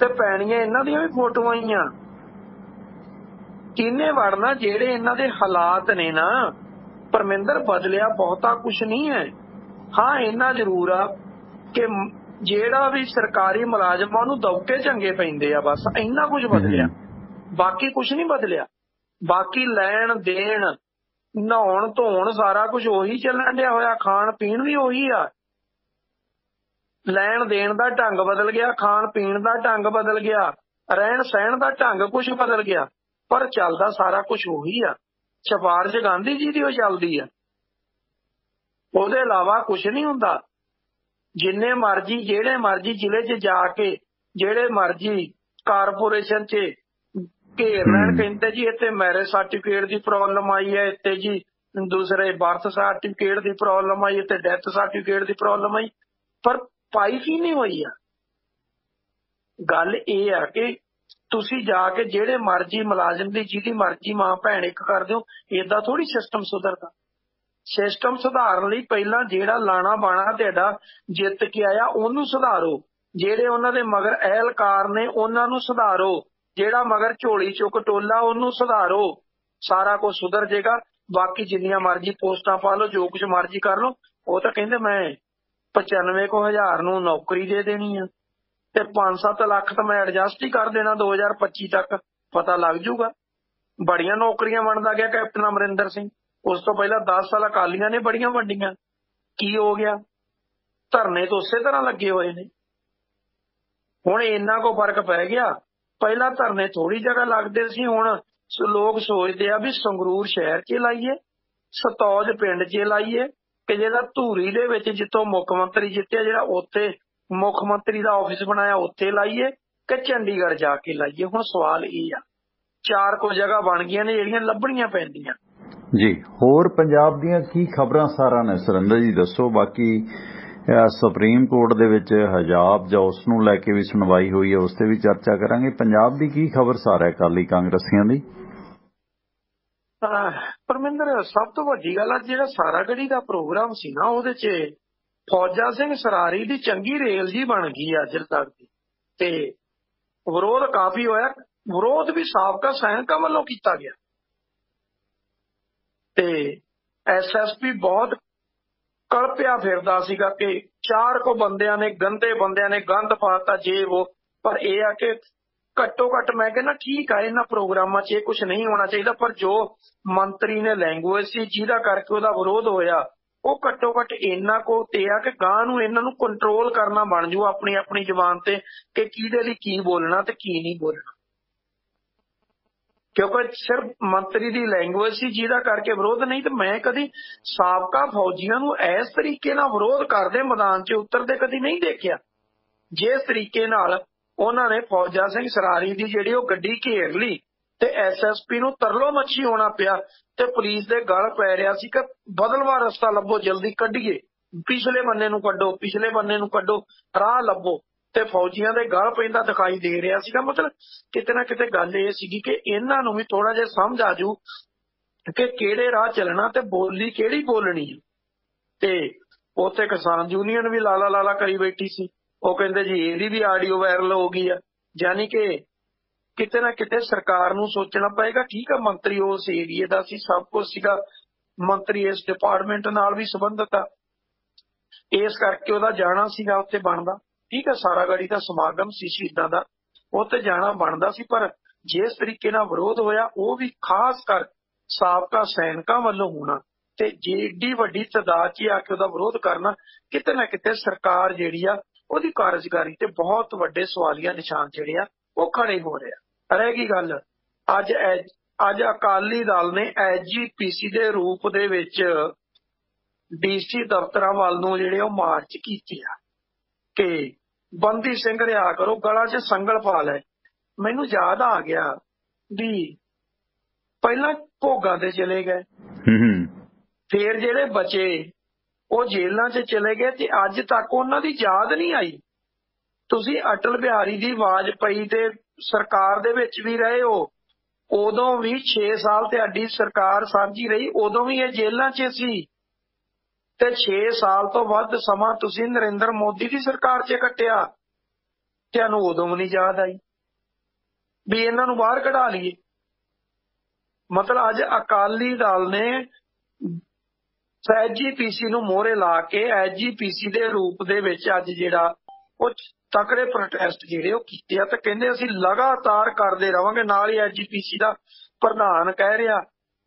ਤੇ ਪੈਣੀਆਂ ਇਹਨਾਂ ਦੀਆਂ ਵੀ ਫੋਟੋਆਂ ਹੀ ਆ। ਕਿਹਨੇ ਵੜਨਾ? ਜਿਹੜੇ ਇਹਨਾਂ ਦੇ ਹਾਲਾਤ ਨੇ ਨਾ ਪਰਮਿੰਦਰ, ਬਦਲਿਆ ਬਹੁਤਾ ਕੁਛ ਨਹੀਂ ਹੈ। ਹਾਂ, ਇੰਨਾ ਜ਼ਰੂਰ ਆ ਕਿ ਜਿਹੜਾ ਵੀ ਸਰਕਾਰੀ ਮੁਲਾਜ਼ਮਾਂ ਨੂੰ ਦੌਕੇ ਚੰਗੇ ਪੈਂਦੇ ਆ, ਬਸ ਇੰਨਾ ਕੁਝ ਬਦਲਿਆ, ਬਾਕੀ ਕੁਛ ਨਹੀਂ ਬਦਲਿਆ। ਬਾਕੀ ਲੈਣ ਦੇਣ, ਨਹਾਉਣ ਧੋਣ ਸਾਰਾ ਕੁਝ ਉਹੀ ਚੱਲਣ ਡਿਆ ਹੋਇਆ, ਖਾਣ ਪੀਣ ਵੀ ਉਹੀ ਆ। ਲੈਣ ਦੇਣ ਦਾ ਢੰਗ ਬਦਲ ਗਿਆ, ਖਾਣ ਪੀਣ ਦਾ ਢੰਗ ਬਦਲ ਗਿਆ, ਰਹਿਣ ਸਹਿਣ ਦਾ ਢੰਗ ਕੁਛ ਬਦਲ ਗਿਆ, ਪਰ ਚੱਲਦਾ ਸਾਰਾ ਕੁਝ ਉਹੀ ਆ। ਸਿਫਾਰਿਸ਼ ਗਾਂਧੀ ਜੀ ਦੀ ਉਹ ਚੱਲਦੀ ਆ, ਉਹਦੇ ਇਲਾਵਾ ਕੁਛ ਨਹੀਂ ਹੁੰਦਾ। ਜਿੰਨੇ ਮਰਜ਼ੀ ਜਿਹੜੇ ਮਰਜ਼ੀ ਜ਼ਿਲ੍ਹੇ 'ਚ ਜਾ ਕੇ, ਜਿਹੜੇ ਮਰਜ਼ੀ ਕਾਰਪੋਰੇਸ਼ਨ 'ਚ ਘੇਰ ਲੈਣ, ਕਹਿੰਦੇ ਜੀ ਇੱਥੇ ਮੈਰਿਜ ਸਰਟੀਫਿਕੇਟ ਦੀ ਪ੍ਰੋਬਲਮ ਆਈ ਹੈ, ਇੱਥੇ ਜੀ ਦੂਸਰੇ ਬਰਥ ਸਰਟੀਫਿਕੇਟ ਦੀ ਪ੍ਰੋਬਲਮ ਆਈ, ਇੱਥੇ ਡੈਥ ਸਰਟੀਫਿਕੇਟ ਦੀ ਪ੍ਰੋਬਲਮ ਆਈ, ਪਰ ਪਾਈ ਕੀ ਨਹੀਂ ਹੋਈ ਆ। ਗੱਲ ਇਹ ਆ ਕਿ ਤੁਸੀਂ ਜਾ ਕੇ ਜਿਹੜੇ ਮਰਜ਼ੀ ਮੁਲਾਜ਼ਮ ਦੀ ਜਿਹਦੀ ਮਰਜ਼ੀ ਮਾਂ ਭੈਣ ਇੱਕ ਕਰ ਦਿਓ, ਏਦਾਂ ਥੋੜੀ ਸਿਸਟਮ ਸੁਧਰਦਾ। ਸਿਸਟਮ ਸੁਧਾਰਨ ਲਈ ਪਹਿਲਾਂ ਜਿਹੜਾ ਲਾਣਾ ਬਾਣਾ ਤੁਹਾਡਾ ਜਿੱਤ ਕੇ ਆਇਆ ਉਹਨੂੰ ਸੁਧਾਰੋ, ਜਿਹੜੇ ਉਹਨਾਂ ਦੇ ਮਗਰ ਅਹਿਲਕਾਰ ਨੇ ਉਹਨਾਂ ਨੂੰ ਸੁਧਾਰੋ, ਜਿਹੜਾ ਮਗਰ ਝੋਲੀ ਚੁੱਕ ਟੋਲਾ ਉਹਨੂੰ ਸੁਧਾਰੋ, ਸਾਰਾ ਕੁਝ ਸੁਧਰ ਜਾਏਗਾ। ਬਾਕੀ ਜਿੰਨੀਆਂ ਮਰਜ਼ੀ ਪੋਸਟਾਂ ਪਾ ਲਓ, ਜੋ ਕੁਝ ਮਰਜ਼ੀ ਕਰ ਲਓ। ਉਹ ਤਾਂ ਕਹਿੰਦੇ ਮੈਂ 95,000 ਨੂੰ ਨੌਕਰੀ ਦੇ ਦੇਣੀ ਆ ਤੇ 5-7 ਲੱਖ ਤਾਂ ਮੈਂ ਐਡਜਸਟ ਹੀ ਕਰ ਦੇਣਾ 2025 ਤੱਕ, ਪਤਾ ਲੱਗ ਜੂਗਾ। ਬੜੀਆਂ ਨੌਕਰੀਆਂ ਵੰਡਦਾ ਗਿਆ ਕੈਪਟਨ ਅਮਰਿੰਦਰ ਸਿੰਘ। ਉਸ ਤੋਂ ਪਹਿਲਾਂ 10 ਸਾਲ ਅਕਾਲੀਆਂ ਨੇ ਬੜੀਆਂ ਵੰਡੀਆਂ। ਕੀ ਹੋ ਗਿਆ? ਧਰਨੇ ਤਾਂ ਉਸੇ ਤਰ੍ਹਾਂ ਲੱਗੇ ਹੋਏ ਨੇ। ਹੁਣ ਇੰਨਾ ਕੋ ਫਰਕ ਪੈ ਗਿਆ। ਪਹਿਲਾਂ ਧਰਨੇ ਥੋੜੀ ਜਗ੍ਹਾ ਲੱਗਦੇ ਸੀ, ਹੁਣ ਲੋਕ ਸੋਚਦੇ ਆ ਵੀ ਸੰਗਰੂਰ ਸ਼ਹਿਰ 'ਚ ਲਾਈਏ, ਸਤੌਜ ਪਿੰਡ 'ਚ ਲਾਈਏ, ਕਿ ਜਿਹੜਾ ਧੂਰੀ ਦੇ ਵਿੱਚ ਜਿੱਥੋਂ ਮੁੱਖ ਮੰਤਰੀ ਜਿੱਤਿਆ, ਜਿਹੜਾ ਉੱਥੇ ਮੁੱਖ ਮੰਤਰੀ ਦਾ ਆਫਿਸ ਬਣਾਇਆ ਉੱਥੇ ਲਾਈਏ, ਕਿ ਚੰਡੀਗੜ੍ਹ ਜਾ ਕੇ ਲਾਈਏ। ਹੁਣ ਸਵਾਲ ਇਹ ਆ, 4 ਕੁ ਜਗ੍ਹਾ ਬਣ ਗਈਆਂ ਨੇ ਜਿਹੜੀਆਂ ਲੱਭਣੀਆਂ ਪੈਂਦੀਆਂ ਜੀ। ਹੋਰ ਪੰਜਾਬ ਦੀਆਂ ਕੀ ਖਬਰਾਂ ਸਾਰਾ ਨੇ ਸੁਰਿੰਦਰ ਜੀ ਦੱਸੋ। ਬਾਕੀ ਸੁਪਰੀਮ ਕੋਰਟ ਦੇ ਵਿੱਚ ਹਜਾਬ ਜਾਂ ਉਸ ਨੂੰ ਲੈ ਕੇ ਵੀ ਸੁਣਵਾਈ ਹੋਈ ਹੈ, ਉਸ ਤੇ ਵੀ ਚਰਚਾ ਕਰਾਂਗੇ। ਪੰਜਾਬ ਦੀ ਕੀ ਖਬਰ ਸਾਰਾ ਅਕਾਲੀ ਕਾਂਗਰਸੀਆਂ ਦੀ? ਪਰਮਿੰਦਰ, ਸਭ ਤੋਂ ਵੱਡੀ ਗੱਲ ਆ, ਜਿਹੜਾ ਸਾਰਾਗੜ੍ਹੀ ਦਾ ਪ੍ਰੋਗਰਾਮ ਸੀ ਨਾ, ਉਹਦੇ 'ਚ ਫੌਜਾ ਸਿੰਘ ਸਰਾਰੀ ਦੀ ਚੰਗੀ ਰੇਲ ਜੀ ਬਣ ਗਈ ਅੱਜ ਤੱਕ ਦੀ, ਤੇ ਵਿਰੋਧ ਕਾਫੀ ਹੋਇਆ। ਵਿਰੋਧ ਵੀ ਸਾਬਕਾ ਸੈਨਿਕਾਂ ਵੱਲੋਂ ਕੀਤਾ ਗਿਆ ਤੇ ਐਸਐਸਪੀ ਬਹੁਤ ਕਲਪਿਆ ਫਿਰਦਾ ਸੀਗਾ ਕਿ 4 ਕੁ ਬੰਦਿਆਂ ਨੇ, ਗੰਦੇ ਬੰਦਿਆਂ ਨੇ ਗੰਦ ਪਾਤਾ ਜੇ ਉਹ। ਪਰ ਇਹ ਆ ਕਿ ਘੱਟੋ ਘੱਟ ਮੈਂ ਕਹਿੰਦਾ ਠੀਕ ਆ, ਇਹਨਾਂ ਪ੍ਰੋਗਰਾਮਾਂ 'ਚ ਇਹ ਕੁਝ ਨਹੀਂ ਹੋਣਾ ਚਾਹੀਦਾ, ਪਰ ਜੋ ਮੰਤਰੀ ਨੇ ਲੈਂਗੁਏਜ ਸੀ ਜਿਹਦਾ ਕਰਕੇ ਉਹਦਾ ਵਿਰੋਧ ਹੋਇਆ, ਉਹ ਘੱਟੋ ਘੱਟ ਇੰਨਾ ਕੋ ਤੇ ਆ ਕਿ ਗਾਂ ਨੂੰ ਇਹਨਾਂ ਨੂੰ ਕੰਟਰੋਲ ਕਰਨਾ ਬਣ ਜੂ ਆਪਣੀ ਆਪਣੀ ਜ਼ੁਬਾਨ ਤੇ, ਕਿ ਕਿਹਦੇ ਲਈ ਕੀ ਬੋਲਣਾ ਤੇ ਕੀ ਨਹੀਂ ਬੋਲਣਾ। ਕਿਉਂਕਿ ਸਿਰਫ ਮੰਤਰੀ ਦੀ ਲੈਂਗੁਏਜ ਸੀ ਜਿਹਦਾ ਕਰਕੇ ਵਿਰੋਧ, ਨਹੀਂ ਤੇ ਮੈਂ ਕਦੀ ਸਾਬਕਾ ਫੌਜੀਆਂ ਨੂੰ ਇਸ ਤਰੀਕੇ ਨਾਲ ਵਿਰੋਧ ਕਰਦੇ ਮੈਦਾਨ 'ਚ ਉਤਰਦੇ ਕਦੀ ਨਹੀਂ ਦੇਖਿਆ। ਜਿਸ ਤਰੀਕੇ ਨਾਲ ਉਹਨਾਂ ਨੇ ਫੌਜਾ ਸਿੰਘ ਸਰਾਰੀ ਦੀ ਜਿਹੜੀ ਉਹ ਗੱਡੀ ਘੇਰ ਲਈ ਤੇ ਐਸਐਸਪੀ ਨੂੰ ਤਰਲੋ ਮੱਛੀ ਹੋਣਾ ਪਿਆ ਤੇ ਪੁਲਿਸ ਦੇ ਗਲ ਪੈ ਰਿਹਾ ਸੀ ਕਿ ਬਦਲਵਾ ਰਸਤਾ ਲੱਭੋ, ਜਲਦੀ ਕੱਢੀਏ, ਪਿਛਲੇ ਬੰਨੇ ਨੂੰ ਕੱਢੋ, ਪਿਛਲੇ ਬੰਨੇ ਨੂੰ ਕੱਢੋ, ਰਾਹ ਲੱਭੋ, ਤੇ ਫੌਜੀਆਂ ਦੇ ਗਲ ਪੈਂਦਾ ਦਿਖਾਈ ਦੇ ਰਿਹਾ ਸੀਗਾ। ਮਤਲਬ ਕਿਤੇ ਨਾ ਕਿਤੇ ਗੱਲ ਇਹ ਸੀਗੀ ਕਿ ਇਹਨਾਂ ਨੂੰ ਵੀ ਥੋੜਾ ਜਿਹਾ ਸਮਝ ਆ ਜੂ ਕਿ ਕਿਹੜੇ ਰਾਹ ਚੱਲਣਾ ਤੇ ਬੋਲੀ ਕਿਹੜੀ ਬੋਲਣੀ ਹੈ। ਤੇ ਉੱਥੇ ਕਿਸਾਨ ਯੂਨੀਅਨ ਵੀ ਲਾਲਾ ਲਾਲਾ ਕਰੀ ਬੈਠੀ ਸੀ। ਉਹ ਕਹਿੰਦੇ ਜੀ ਇਹਦੀ ਵੀ ਆਡੀਓ ਵਾਇਰਲ ਹੋ ਗਈ ਆ। ਯਾਨੀ ਕਿ ਕਿਤੇ ਨਾ ਕਿਤੇ ਸਰਕਾਰ ਨੂੰ ਸੋਚਣਾ ਪਏਗਾ। ਠੀਕ ਆ, ਮੰਤਰੀ ਉਸ ਏਰੀਏ ਦਾ ਸੀ, ਸਭ ਕੁਝ ਸੀਗਾ, ਮੰਤਰੀ ਇਸ ਡਿਪਾਰਟਮੈਂਟ ਨਾਲ ਵੀ ਸੰਬੰਧਿਤ ਆ, ਇਸ ਕਰਕੇ ਉਹਦਾ ਜਾਣਾ ਸੀਗਾ ਉੱਥੇ ਬਣਦਾ। ਠੀਕ ਆ, ਸਾਰਾਗੜ੍ਹੀ ਦਾ ਸਮਾਗਮ ਸੀ ਸ਼ਹੀਦਾਂ ਦਾ, ਉੱਥੇ ਜਾਣਾ ਬਣਦਾ ਸੀ। ਪਰ ਜਿਸ ਤਰੀਕੇ ਨਾਲ ਵਿਰੋਧ ਹੋਇਆ ਉਹ ਵੀ ਖਾਸ ਕਰ ਸਾਬਕਾ ਸੈਨਿਕਾਂ ਵੱਲੋਂ ਹੋਣਾ ਤੇ ਜੇ ਏਡੀ ਵੱਡੀ ਤਾਦਾਦ 'ਚ ਆ ਕੇ ਉਹਦਾ ਵਿਰੋਧ ਕਰਨਾ, ਕਿਤੇ ਨਾ ਕਿਤੇ ਸਰਕਾਰ ਜਿਹੜੀ ਆ ਉਹਦੀ ਕਾਰਜਕਾਰੀ ਤੇ ਬਹੁਤ ਵੱਡੇ ਸਵਾਲੀਆ ਨਿਸ਼ਾਨ ਜਿਹੜੇ ਆ ਉਹ ਖੜੇ ਹੋ ਰਹੇ ਆ। ਰਹਿ ਗਈ ਗੱਲ ਅੱਜ ਅਕਾਲੀ ਦਲ ਨੇ ਐਸਜੀਪੀਸੀ ਦੇ ਰੂਪ ਦੇ ਵਿੱਚ ਡੀਸੀ ਦਫ਼ਤਰਾਂ ਵੱਲ ਨੂੰ ਜਿਹੜੇ ਉਹ ਮਾਰਚ ਕੀਤੇ ਆ ਕਿ ਬੰਦੀ ਸਿੰਘ ਰਿਹਾ ਕਰੋ, ਗਲਾਂ 'ਚ ਸੰਗਲ ਪਾ ਲੈ। ਮੈਨੂੰ ਯਾਦ ਆ ਗਿਆ ਵੀ ਪਹਿਲਾਂ ਭੋਗਾਂ ਤੇ ਚਲੇ ਗਏ, ਫੇਰ ਜਿਹੜੇ ਬਚੇ ਉਹ ਜੇਲ੍ਹਾਂ 'ਚ ਚਲੇ ਗਏ ਤੇ ਅੱਜ ਤੱਕ ਉਹਨਾਂ ਦੀ ਯਾਦ ਨਹੀਂ ਆਈ। ਤੁਸੀਂ ਅਟਲ ਬਿਹਾਰੀ ਦੀ ਵਾਜਪਾਈ ਤੇ ਸਰਕਾਰ ਦੇ ਵਿੱਚ ਵੀ ਰਹੇ ਹੋ, ਉਦੋਂ ਵੀ 6 ਸਾਲ ਤੁਹਾਡੀ ਸਰਕਾਰ ਸਾਂਝੀ ਰਹੀ, ਉਦੋਂ ਵੀ ਇਹ ਜੇਲ੍ਹਾਂ 'ਚ ਸੀ ਤੇ 6 ਸਾਲ ਤੋਂ ਵੱਧ ਸਮਾਂ ਤੁਸੀਂ ਨਰਿੰਦਰ ਮੋਦੀ ਦੀ ਸਰਕਾਰ 'ਚ ਕੱਟਿਆ, ਤੁਹਾਨੂੰ ਉਦੋਂ ਵੀ ਨਹੀਂ ਯਾਦ ਆਈ ਵੀ ਇਹਨਾਂ ਨੂੰ ਬਾਹਰ ਕਢਾ ਲਈਏ। ਮਤਲਬ ਅੱਜ ਅਕਾਲੀ ਦਲ ਨੇ ਐਸਜੀਪੀਸੀ ਨੂੰ ਮੋਹਰੇ ਲਾ ਕੇ ਐਸਜੀਪੀਸੀ ਦੇ ਰੂਪ ਦੇ ਵਿੱਚ ਅੱਜ ਜਿਹੜਾ ਉਹ ਤਕੜੇ ਪ੍ਰੋਟੈਸਟ ਜਿਹੜੇ ਉਹ ਕੀਤੇ ਆ ਤੇ ਕਹਿੰਦੇ ਅਸੀਂ ਲਗਾਤਾਰ ਕਰਦੇ ਰਵਾਂਗੇ। ਨਾਲ ਹੀ ਐਸਜੀਪੀਸੀ ਦਾ ਪ੍ਰਧਾਨ ਕਹਿ ਰਿਹਾ,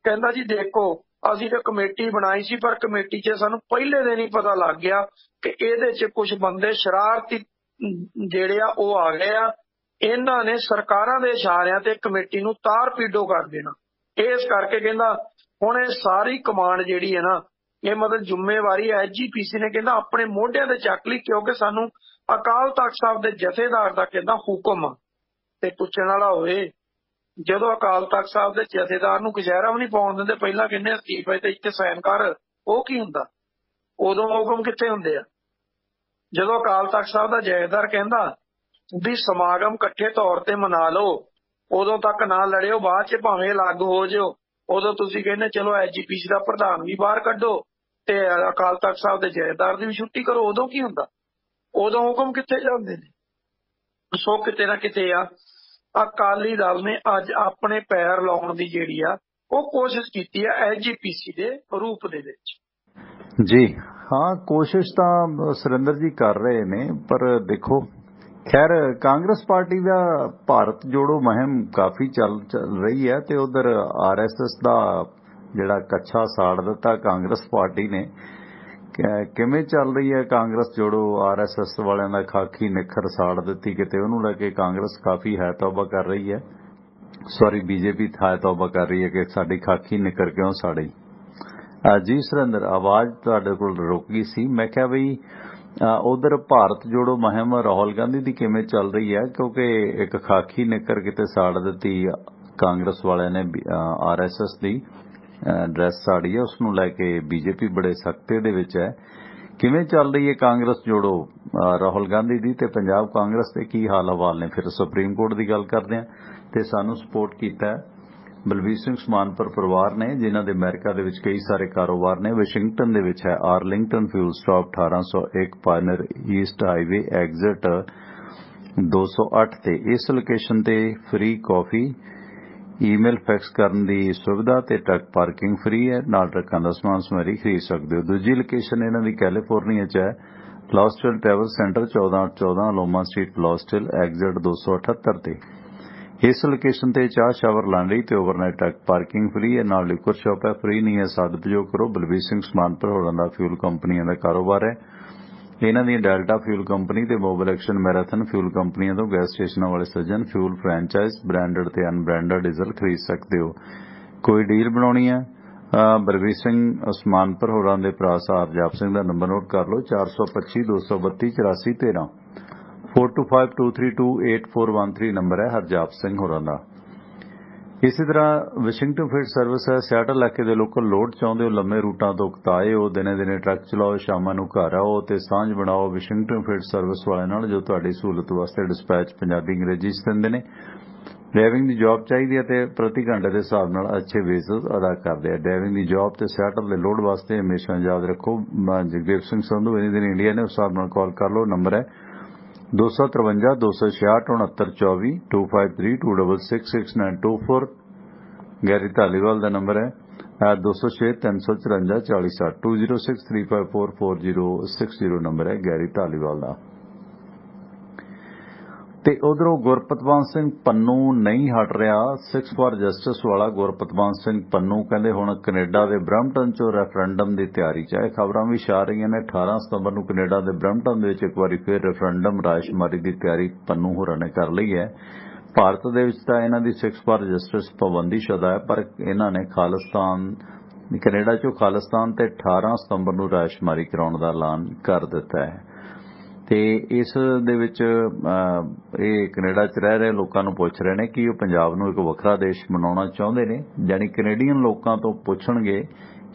ਕਹਿੰਦਾ ਜੀ ਦੇਖੋ ਅਸੀਂ ਤਾਂ ਕਮੇਟੀ ਬਣਾਈ ਸੀ ਪਰ ਕਮੇਟੀ 'ਚ ਸਾਨੂੰ ਪਹਿਲੇ ਦਿਨ ਹੀ ਪਤਾ ਲੱਗ ਗਿਆ ਕਿ ਇਹਦੇ 'ਚ ਕੁਝ ਬੰਦੇ ਸ਼ਰਾਰਤੀ ਜਿਹੜੇ ਆ ਉਹ ਆ ਗਏ ਆ, ਇਹਨਾਂ ਨੇ ਸਰਕਾਰਾਂ ਦੇ ਇਸ਼ਾਰਿਆਂ ਤੇ ਕਮੇਟੀ ਨੂੰ ਤਾਰ ਪੀਡੋ ਕਰ ਦੇਣਾ। ਇਸ ਕਰਕੇ ਕਹਿੰਦਾ ਹੁਣ ਇਹ ਸਾਰੀ ਕਮਾਂਡ ਜਿਹੜੀ ਹੈ ਨਾ, ਇਹ ਮਤਲਬ ਜ਼ਿੰਮੇਵਾਰੀ ਐਸਜੀਪੀਸੀ ਨੇ ਕਹਿੰਦਾ ਆਪਣੇ ਮੋਢਿਆਂ ਤੇ ਚੱਕ ਲਈ, ਕਿਉਂਕਿ ਸਾਨੂੰ ਅਕਾਲ ਤਖਤ ਸਾਹਿਬ ਦੇ ਜਥੇਦਾਰ ਦਾ ਕਹਿੰਦਾ ਹੁਕਮ ਆ। ਤੇ ਪੁੱਛਣ ਵਾਲਾ ਹੋਵੇ, ਜਦੋਂ ਅਕਾਲ ਤਖਤ ਸਾਹਿਬ ਦੇ ਜਥੇਦਾਰ ਨੂੰ ਕਚਹਿਰਾ ਵੀ ਨਹੀਂ ਪਾਉਣ ਦਿੰਦੇ, ਪਹਿਲਾਂ ਕਹਿੰਦੇ ਅਸਤੀਫੇ ਤੇ ਇੱਥੇ ਸਾਈਨ ਕਰ, ਉਹ ਕੀ ਹੁੰਦਾ? ਉਦੋਂ ਹੁਕਮ ਕਿੱਥੇ ਹੁੰਦੇ ਆ? ਜਦੋਂ ਅਕਾਲ ਤਖਤ ਸਾਹਿਬ ਦਾ ਜਥੇਦਾਰ ਕਹਿੰਦਾ ਵੀ ਸਮਾਗਮ ਇਕੱਠੇ ਤੌਰ ਤੇ ਮਨਾ ਲਓ, ਉਦੋਂ ਤੱਕ ਨਾ ਲੜਿਓ, ਬਾਅਦ 'ਚ ਭਾਵੇਂ ਅਲੱਗ ਹੋ ਜਾਓ, ਉਦੋਂ ਤੁਸੀਂ ਕਹਿੰਦੇ ਚਲੋ ਐਸਜੀਪੀਸੀ ਦਾ ਪ੍ਰਧਾਨ ਵੀ ਬਾਹਰ ਕੱਢੋ ਤੇ ਅਕਾਲ ਤਖਤ ਸਾਹਿਬ ਦੇ ਜਥੇਦਾਰ ਦੀ ਵੀ ਛੁੱਟੀ ਕਰੋ, ਉਦੋਂ ਕੀ ਹੁੰਦਾ? ਉਦੋਂ ਹੁਕਮ ਕਿੱਥੇ ਜਾਂਦੇ ਨੇ? ਸੋ ਕਿਤੇ ਨਾ ਕਿਤੇ ਆ ਅਕਾਲੀ ਦਲ ਨੇ ਅੱਜ ਆਪਣੇ ਪੈਰ ਲਾਉਣ ਦੀ ਜਿਹੜੀ ਆ ਉਹ ਕੋਸ਼ਿਸ਼ ਕੀਤੀ ਆ ਐਸਜੀਪੀਸੀ ਦੇ ਰੂਪ ਦੇ ਵਿੱਚ। ਜੀ ਹਾਂ, ਕੋਸ਼ਿਸ਼ ਤਾਂ ਸੁਰਿੰਦਰ ਜੀ ਕਰ ਰਹੇ ਨੇ, ਪਰ ਦੇਖੋ ਖੈਰ ਕਾਂਗਰਸ ਪਾਰਟੀ ਦਾ ਭਾਰਤ ਜੋੜੋ ਮੁਹਿੰਮ ਕਾਫੀ ਚੱਲ ਰਹੀ ਹੈ ਤੇ ਉਧਰ ਆਰਐਸਐਸ ਦਾ ਜਿਹੜਾ ਕੱਛਾ ਸਾੜ ਦਿੱਤਾ ਕਾਂਗਰਸ ਪਾਰਟੀ ਨੇ। ਕਿਵੇਂ ਚੱਲ ਰਹੀ ਹੈ ਕਾਂਗਰਸ ਜੋੜੋ? ਆਰਐਸਐਸ ਵਾਲਿਆਂ ਦਾ ਖਾਕੀ ਨਿੱਖਰ ਸਾੜ ਦਿੱਤੀ ਕਿਤੇ, ਉਹਨੂੰ ਲੈ ਕੇ ਕਾਂਗਰਸ ਕਾਫੀ ਹੈ ਤੌਬਾ ਕਰ ਰਹੀ ਹੈ, ਬੀਜੇਪੀ ਹੈ ਤੌਬਾ ਕਰ ਰਹੀ ਹੈ ਕਿ ਸਾਡੀ ਖਾਕੀ ਨਿੱਖਰ ਕਿਉਂ ਸਾੜੀ। ਜੀ ਸੁਰਿੰਦਰ, ਆਵਾਜ਼ ਤੁਹਾਡੇ ਕੋਲ ਰੁਕ ਗਈ ਸੀ। ਮੈਂ ਕਿਹਾ ਬਈ ਉਧਰ ਭਾਰਤ ਜੋੜੋ ਮੁਹਿੰਮ ਰਾਹੁਲ ਗਾਂਧੀ ਦੀ ਕਿਵੇਂ ਚੱਲ ਰਹੀ ਹੈ? ਕਿਉਂਕਿ ਇੱਕ ਖਾਕੀ ਨਿੱਕਰ ਕਿਤੇ ਸਾੜ ਦਿੱਤੀ ਕਾਂਗਰਸ ਵਾਲਿਆਂ ਨੇ, ਆਰਐਸਐਸ ਦੀ ਡਰੈਸ ਸਾੜੀ ਹੈ, ਉਸ ਨੂੰ ਲੈ ਕੇ ਬੀਜੇਪੀ ਬੜੇ ਸਖਤੇ ਦੇ ਵਿੱਚ ਹੈ। ਕਿਵੇਂ ਚੱਲ ਰਹੀ ਹੈ ਕਾਂਗਰਸ ਜੋੜੋ ਰਾਹੁਲ ਗਾਂਧੀ ਦੀ, ਤੇ ਪੰਜਾਬ ਕਾਂਗਰਸ ਦੇ ਕੀ ਹਾਲ ਹਵਾਲ ਨੇ? ਫਿਰ ਸੁਪਰੀਮ ਕੋਰਟ ਦੀ ਗੱਲ ਕਰਦੇ ਹਾਂ ਤੇ ਸਾਨੂੰ ਸਪੋਰਟ ਕੀਤਾ ਬਲਬੀਰ ਸਿੰਘ ਸਮਾਨਪੁਰ ਪਰਿਵਾਰ ਨੇ, ਜਿਨ੍ਹਾਂ ਦੇ ਅਮਰੀਕਾ ਦੇ ਵਿੱਚ ਕਈ ਸਾਰੇ ਕਾਰੋਬਾਰ ਨੇ। ਵਾਸ਼ਿੰਗਟਨ ਦੇ ਵਿੱਚ ਹੈ Arlington fuel stop 1801 Pioneer East Highway exit 208 ਤੇ। ਇਸ ਲੋਕੇਸ਼ਨ ਤੇ ਫ੍ਰੀ ਕਾਫੀ, ਈਮੇਲ ਫੈਕਸ ਕਰਨ ਦੀ ਸੁਵਿਧਾ ਤੇ ਟਰੱਕ ਪਾਰਕਿੰਗ ਫ੍ਰੀ ਹੈ, ਨਾਲ ਟਰੱਕਾਂ ਦਾ ਸਮਾਨ ਸਮਗਰੀ ਖਰੀਦ ਸਕਦੇ ਹੋ। ਦੂਜੀ ਲੋਕੇਸ਼ਨ ਇਹਨਾਂ ਦੀ ਕੈਲੀਫੋਰਨੀਆ 'ਚ ਹੈ, ਫਲੋਸਟਿਲ ਟਰੈਵਲ ਸੈਂਟਰ 1414 ਲੋਮਾ ਸਟਰੀਟ ਫਲੋਸਟਿਲ ਐਗਜ਼ਿਟ 278 ਤੇ। ਇਸ ਲੋਕੇਸ਼ਨ ਤੇ ਚਾਹ ਸ਼ਾਵਰ ਲਾਂਡਰੀ ਤੇ ਓਵਰਨਾਈਟ ਟਰੱਕ ਪਾਰਕਿੰਗ ਫ੍ਰੀ ਹੈ, ਨਾਲ ਲਿਕਰ ਸ਼ਾਪ ਹੈ, ਫ੍ਰੀ ਨਹੀਂ ਹੈ, ਸਦਉਪਯੋਗ ਕਰੋ। ਬਲਬੀਰ ਸਿੰਘ ਸਮਾਨਪੁਰ ਹੋਰਾਂ ਦਾ ਫਿਊਲ ਕੰਪਨੀਆਂ ਦਾ ਕਾਰੋਬਾਰ ਹੈ। ਇਹਨਾਂ ਦੀਆਂ ਡੈਲਟਾ ਫਿਊਲ ਕੰਪਨੀ ਤੇ ਮੋਬਿਲ ਐਕਸ਼ਨ ਮੈਰਾਥਨ ਫਿਊਲ ਕੰਪਨੀਆਂ ਤੋਂ ਗੈਸ ਸਟੇਸ਼ਨਾਂ ਵਾਲੇ ਸੱਜਣ ਫਿਊਲ ਫਰੈਂਚਾਈਜ਼ ਬ੍ਰਾਂਡਡ ਤੇ ਅਨਬ੍ਰਾਂਡਡ ਡੀਜ਼ਲ ਖਰੀਦ ਸਕਦੇ ਹੋ। ਕੋਈ ਡੀਲ ਬਣਾਉਣੀ ਹੈ ਬਲਵੀਰ ਸਿੰਘ ਉਸਮਾਨਪੁਰ ਹੋਰਾਂ ਦੇ ਭਰਾ ਹਰਜਾਪ ਸਿੰਘ ਦਾ ਨੰਬਰ ਨੋਟ ਕਰ ਲਓ 425 232 84 13 4252328413 ਨੰਬਰ ਹੈ ਹਰਜਾਪ ਸਿੰਘ ਹੋਰਾਂ ਦਾ। ਇਸੇ ਤਰ੍ਹਾਂ ਵਾਸ਼ਿੰਗਟਨ ਫੀਡ ਸਰਵਿਸ ਹੈ ਸਿਆਟਲ ਇਲਾਕੇ ਦੇ ਲੋਕਲ ਲੋਡ ਚਾਹੁੰਦੇ ਹੋ ਲੰਮੇ ਰੂਟਾਂ ਤੋਂ ਉਕਤਾਏ ਹੋ ਦਿਨੇ ਦਿਨੇ ਟਰੱਕ ਚਲਾਓ ਸ਼ਾਮਾਂ ਨੂੰ ਘਰ ਆਓ ਤੇ ਸਾਂਝ ਬਣਾਓ ਵਾਸ਼ਿੰਗਟਨ ਫੀਡ ਸਰਵਿਸ ਵਾਲਿਆਂ ਨਾਲ ਜੋ ਤੁਹਾਡੀ ਸਹੂਲਤ ਵਾਸਤੇ ਡਿਸਪੈਚ ਪੰਜਾਬੀ ਅੰਗਰੇਜ਼ੀ 'ਚ ਦਿੰਦੇ ਨੇ। ਡਰਾਈਵਿੰਗ ਦੀ ਜੌਬ ਚਾਹੀਦੀ ਹੈ ਤੇ ਪ੍ਰਤੀ ਘੰਟੇ ਦੇ ਹਿਸਾਬ ਨਾਲ ਅੱਛੇ ਵੇਜਸ ਅਦਾ ਕਰਦੇ ਆ। ਡਰਾਈਵਿੰਗ ਦੀ ਜੌਬ ਤੇ ਸਿਆਟਲ ਦੇ ਲੋਡ ਵਾਸਤੇ ਹਮੇਸ਼ਾ ਯਾਦ ਰੱਖੋ ਜਗਦੇਵ ਸਿੰਘ ਸੰਧੂ ਇਨੀ ਦਿਨ ਇੰਡੀਆ ਨੇ ਉਸ ਹਿਸਾਬ ਨਾਲ ਕਾਲ ਕਰ ਲਓ। ਨੰਬਰ ਹੈ 253 266 6924 253 266 ਗੈਰੀ ਧਾਲੀਵਾਲ ਦਾ ਨੰਬਰ ਹੈ 206 354 4060 2063544060 ਨੰਬਰ ਹੈ ਗੈਰੀ ਧਾਲੀਵਾਲ ਦਾ। ਤੇ ਉਧਰੋਂ ਗੁਰਪਤਵੰਤ ਸਿੰਘ ਪੰਨੂ ਨਹੀਂ ਹਟ ਰਿਹਾ 6 ਫਾਰ ਜਸਟਿਸ ਵਾਲਾ ਗੁਰਪਤਵੰਤ ਸਿੰਘ ਪੰਨੂ ਕਹਿੰਦੇ ਹੁਣ ਕੈਨੇਡਾ ਦੇ ਬਰੈਂਪਟਨ 'ਚੋਂ ਰੈਫਰੈਂਡਮ ਦੀ ਤਿਆਰੀ 'ਚ ਹੈ। ਖਬਰਾਂ ਵੀ ਛਾ ਰਹੀਆਂ ਨੇ 18 ਸਤੰਬਰ ਨੂੰ ਕੈਨੇਡਾ ਦੇ ਬਰੈਂਪਟਨ ਦੇ ਵਿੱਚ ਇੱਕ ਵਾਰੀ ਫਿਰ ਰੈਫਰੈਂਡਮ ਰਾਇਸ਼ੁਮਾਰੀ ਦੀ ਤਿਆਰੀ ਪੰਨੂ ਹੋਰਾਂ ਨੇ ਕਰ ਲਈ ਹੈ। ਭਾਰਤ ਦੇ ਵਿੱਚ ਤਾਂ ਇਹਨਾਂ ਦੀ 6 ਫਾਰ ਜਸਟਿਸ ਪਾਬੰਦੀਸ਼ੁਦਾ ਹੈ ਪਰ ਇਹਨਾਂ ਨੇ ਕੈਨੇਡਾ 'ਚੋਂ ਖਾਲਿਸਤਾਨ ਤੇ 18 ਸਤੰਬਰ ਨੂੰ ਰਾਇਸ਼ੁਮਾਰੀ ਕਰਾਉਣ ਦਾ ਐਲਾਨ ਕਰ ਦਿੱਤਾ ਹੈ। ਤੇ ਇਸ ਦੇ ਵਿੱਚ ਇਹ ਕੈਨੇਡਾ 'ਚ ਰਹਿ ਰਹੇ ਲੋਕਾਂ ਨੂੰ ਪੁੱਛ ਰਹੇ ਨੇ ਕਿ ਉਹ ਪੰਜਾਬ ਨੂੰ ਇੱਕ ਵੱਖਰਾ ਦੇਸ਼ ਬਣਾਉਣਾ ਚਾਹੁੰਦੇ ਨੇ ਯਾਨੀ ਕੈਨੇਡੀਅਨ ਲੋਕਾਂ ਤੋਂ ਪੁੱਛਣਗੇ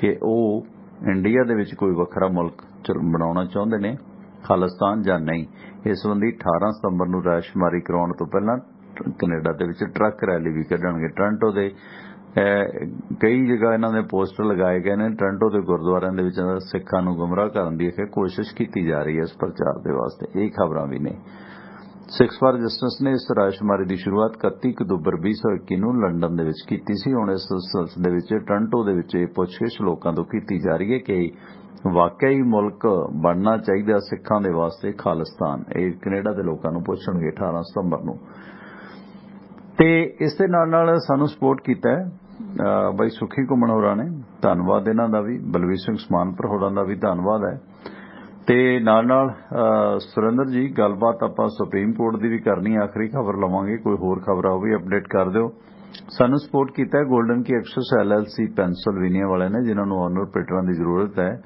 ਕਿ ਉਹ ਇੰਡੀਆ ਦੇ ਵਿੱਚ ਕੋਈ ਵੱਖਰਾ ਮੁਲਕ ਬਣਾਉਣਾ ਚਾਹੁੰਦੇ ਨੇ ਖਾਲਿਸਤਾਨ ਜਾਂ ਨਹੀਂ। ਇਸ ਸੰਬੰਧੀ 18 ਸਤੰਬਰ ਨੂੰ ਰਾਇਸ਼ੁਮਾਰੀ ਕਰਾਉਣ ਤੋਂ ਪਹਿਲਾਂ ਕੈਨੇਡਾ ਦੇ ਵਿੱਚ ਟਰੱਕ ਰੈਲੀ ਵੀ ਕੱਢਣਗੇ। ਟੋਰਾਂਟੋ ਦੇ ਕਈ ਜਗ੍ਹਾ ਇਹਨਾਂ ਦੇ ਪੋਸਟਰ ਲਗਾਏ ਗਏ ਨੇ। ਟੋਰਾਂਟੋ ਦੇ ਗੁਰਦੁਆਰਿਆਂ ਦੇ ਵਿੱਚ ਸਿੱਖਾਂ ਨੂੰ ਗੁੰਮਰਾਹ ਕਰਨ ਦੀ ਕੋਸ਼ਿਸ਼ ਕੀਤੀ ਜਾ ਰਹੀ ਹੈ ਇਸ ਪ੍ਰਚਾਰ ਦੇ ਵਾਸਤੇ। ਇਹ ਖਬਰਾਂ ਵੀ ਨੇ। 6 ਫਾਰ ਜਸਟਿਸ ਨੇ ਇਸ ਰਾਇਸ਼ੁਮਾਰੀ ਦੀ ਸ਼ੁਰੂਆਤ 31 ਅਕਤੂਬਰ 2021 ਨੂੰ ਲੰਡਨ ਦੇ ਵਿੱਚ ਕੀਤੀ ਸੀ। ਹੁਣ ਇਸ ਸਿਲਸਿਲੇ ਦੇ ਵਿੱਚ ਟੋਰਾਂਟੋ ਦੇ ਵਿੱਚ ਇਹ ਪੁੱਛਗਿੱਛ ਲੋਕਾਂ ਤੋਂ ਕੀਤੀ ਜਾ ਰਹੀ ਹੈ ਕਿ ਵਾਕਈ ਮੁਲਕ ਬਣਨਾ ਚਾਹੀਦਾ ਸਿੱਖਾਂ ਦੇ ਵਾਸਤੇ ਖਾਲਿਸਤਾਨ। ਇਹ ਕੈਨੇਡਾ ਦੇ ਲੋਕਾਂ ਨੂੰ ਪੁੱਛਣਗੇ 18 ਸਤੰਬਰ ਨੂੰ। ਤੇ ਇਸ ਦੇ ਨਾਲ ਸਾਨੂੰ ਸਪੋਰਟ ਕੀਤਾ ਹੈ ਬਾਈ ਸੁਖੀ ਘੁੰਮਣ ਹੋਰਾਂ ਨੇ, ਧੰਨਵਾਦ ਇਹਨਾਂ ਦਾ ਵੀ। ਬਲਵੀਰ ਸਿੰਘ ਉਸਮਾਨਪੁਰ ਹੋਰਾਂ ਦਾ ਵੀ ਧੰਨਵਾਦ ਹੈ। ਤੇ ਨਾਲ ਸੁਰਿੰਦਰ ਜੀ ਗੱਲਬਾਤ ਆਪਾਂ ਸੁਪਰੀਮ ਕੋਰਟ ਦੀ ਵੀ ਕਰਨੀ, ਆਖਰੀ ਖਬਰ ਲਵਾਂਗੇ। ਕੋਈ ਹੋਰ ਖਬਰ ਉਹ ਵੀ ਅਪਡੇਟ ਕਰ ਦਿਓ। ਸਾਨੂੰ ਸਪੋਰਟ ਕੀਤਾ ਹੈ ਗੋਲਡਨ ਕੀ ਐਕਸੈਸ LLC ਪੈਨਸਿਲਵੇਨੀਆ ਵਾਲਿਆਂ ਨੇ ਜਿਨ੍ਹਾਂ ਨੂੰ ਓਨਰ ਪੇਟਰਾਂ ਦੀ ਜ਼ਰੂਰਤ ਹੈ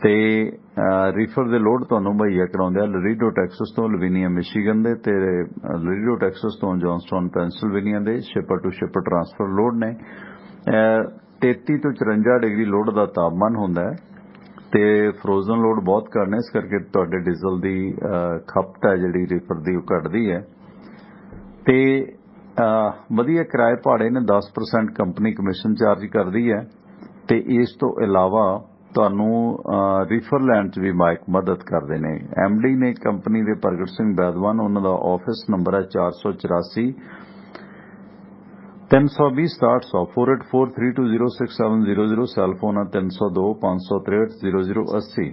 ਤੇ ਰੀਫਰ ਦੇ ਲੋਡ ਤੁਹਾਨੂੰ ਮੁਹੱਈਆ ਕਰਾਉਂਦੇ ਆ ਲਰੀਡੋ ਟੈਕਸਸ ਤੋਂ ਲਵੀਨੀਆ ਮਿਸ਼ੀਗਨ ਦੇ ਤੇ ਲਰੀਡੋ ਟੈਕਸਸ ਤੋਂ ਜੌਨਸਟਨ ਪੈਨਸਿਲਵੇਨੀਆ ਦੇ shipper to shipper transfer load ਨੇ। 33 ਤੋਂ 54 ਡਿਗਰੀ ਲੋਡ ਦਾ ਤਾਪਮਾਨ ਹੁੰਦਾ ਹੈ ਤੇ ਫਰੋਜ਼ਨ ਲੋਡ ਬਹੁਤ ਘੱਟ ਨੇ, ਇਸ ਕਰਕੇ ਤੁਹਾਡੇ ਡੀਜ਼ਲ ਦੀ ਖਪਤ ਹੈ ਜਿਹੜੀ ਰੀਫਰ ਦੀ ਉਹ ਘਟਦੀ ਹੈ। ਤੇ ਵਧੀਆ ਕਿਰਾਏ ਭਾੜੇ ਨੇ 10% ਕੰਪਨੀ ਕਮਿਸ਼ਨ ਚਾਰਜ ਕਰਦੀ ਹੈ ਤੇ ਇਸ ਤੋਂ ਇਲਾਵਾ ਤੁਹਾਨੂੰ ਰੀਫਰ ਲੈਣ 'ਚ ਵੀ ਮਦਦ ਕਰਦੇ ਨੇ। MD ਨੇ ਕੰਪਨੀ ਦੇ ਪ੍ਰਗਟ ਸਿੰਘ ਬੈਦਵਾਨ, ਉਹਨਾਂ ਦਾ ਆਫਿਸ ਨੰਬਰ ਹੈ 484 320 6700 4843206700 ਸੈੱਲ ਫੋਨ ਹੈ 302 563 0080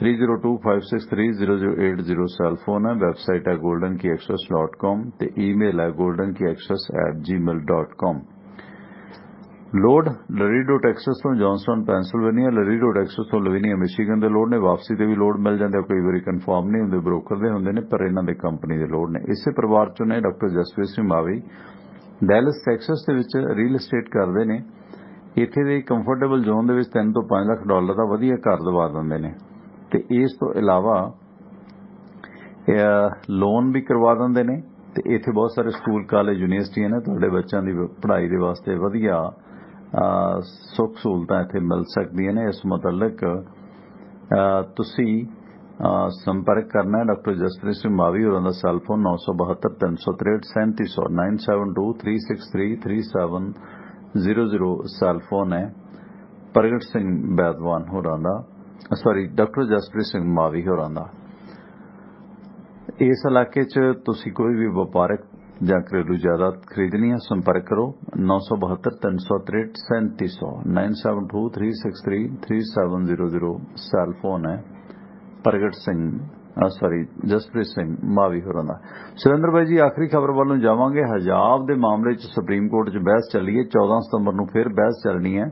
3025630080 ਸੈੱਲ ਫੋਨ ਹੈ। ਵੈਬਸਾਈਟ ਹੈ goldenkiaccess.com ਤੇ ਈਮੇਲ ਹੈ goldenkiaccess@gmail.com। ਲੋਡ ਲਰੀਡੋ ਟੈਕਸਸ ਤੋਂ ਜੌਨਸਟਨ ਪੈਨਸਿਲਵੇਨੀਆ, ਲਰੀਡੋ ਟੈਕਸਸ ਤੋਂ ਲਵੀਨੀਆ ਮਿਸ਼ੀਗਨ ਦੇ ਲੋਡ ਨੇ। ਵਾਪਸੀ ਤੇ ਵੀ ਲੋਡ ਮਿਲ ਜਾਂਦੇ, ਕਈ ਵਾਰੀ ਕਨਫਰਮ ਨਹੀਂ ਹੁੰਦੇ, ਬ੍ਰੋਕਰ ਦੇ ਹੁੰਦੇ ਨੇ, ਪਰ ਇਹਨਾਂ ਦੇ ਕੰਪਨੀ ਦੇ ਲੋਡ ਨੇ। ਇਸੇ ਪਰਿਵਾਰ ਚੋਂ ਨੇ ਡਾਕਟਰ ਜਸਪ੍ਰੀਤ ਸਿੰਘ ਮਾਵੀ, ਡੈਲਸ ਟੈਕਸਸ ਦੇ ਵਿੱਚ ਰੀਅਲ ਏਸਟੇਟ ਕਰਦੇ ਨੇ। ਇੱਥੇ ਦੇ ਕੰਫਰਟੇਬਲ ਜ਼ੋਨ ਦੇ ਵਿੱਚ $3 ਤੋਂ $5 ਲੱਖ ਦਾ ਵਧੀਆ ਘਰ ਦਵਾ ਦਿੰਦੇ ਨੇ ਤੇ ਇਸ ਤੋਂ ਇਲਾਵਾ ਲੋਨ ਵੀ ਕਰਵਾ ਦਿੰਦੇ ਨੇ। ਤੇ ਇੱਥੇ ਬਹੁਤ ਸਾਰੇ ਸਕੂਲ, ਕਾਲਜ, ਯੂਨੀਵਰਸਿਟੀਆਂ ਨੇ। ਤੁਹਾਡੇ ਬੱਚਿਆਂ ਦੀ ਪੜ੍ਹਾਈ ਦੇ ਵਾਸਤੇ ਵਧੀਆ ਸੁੱਖ ਸਹੂਲਤਾਂ ਇੱਥੇ ਮਿਲ ਸਕਦੀਆਂ ਨੇ। ਇਸ ਮੁਤਲਕ ਤੁਸੀਂ ਸੰਪਰਕ ਕਰਨਾ ਹੈ ਡਾਕਟਰ ਜਸਪ੍ਰੀਤ ਸਿੰਘ ਮਾਵੀ ਹੋਰਾਂ ਦਾ। ਸੈੱਲ ਫੋਨ 972 363 3700 972 363 3700 ਸੈੱਲ ਫੋਨ ਹੈ। ਪ੍ਰਗਟ ਸਿੰਘ ਬੈਦਵਾਨ ਹੋਰਾਂ ਦਾ, ਡਾਕਟਰ ਜਸਪ੍ਰੀਤ ਸਿੰਘ ਮਾਵੀ ਹੋਰਾਂ ਦਾ। ਇਸ ਇਲਾਕੇ 'ਚ ਤੁਸੀਂ ਕੋਈ ਵੀ ਵਪਾਰਕ ਜਾਂ ਘਰੇਲੂ ਜਾਇਦਾਦ ਖਰੀਦਣੀ ਹੈ ਸੰਪਰਕ ਕਰੋ 972 363 3700 972 363 3700 ਸੈੱਲ ਫੋਨ ਹੈ ਜਸਪ੍ਰੀਤ ਸਿੰਘ ਮਾਵੀ ਹੋਰਾਂ ਦਾ। ਸੁਰਿੰਦਰ ਬਾਈ ਜੀ ਆਖਰੀ ਖਬਰ ਵੱਲੋਂ ਜਾਵਾਂਗੇ। ਹਜਾਬ ਦੇ ਮਾਮਲੇ 'ਚ ਸੁਪਰੀਮ ਕੋਰਟ 'ਚ ਬਹਿਸ ਚੱਲੀ ਹੈ। 14 ਸਤੰਬਰ ਨੂੰ ਫਿਰ ਬਹਿਸ ਚੱਲਣੀ ਹੈ।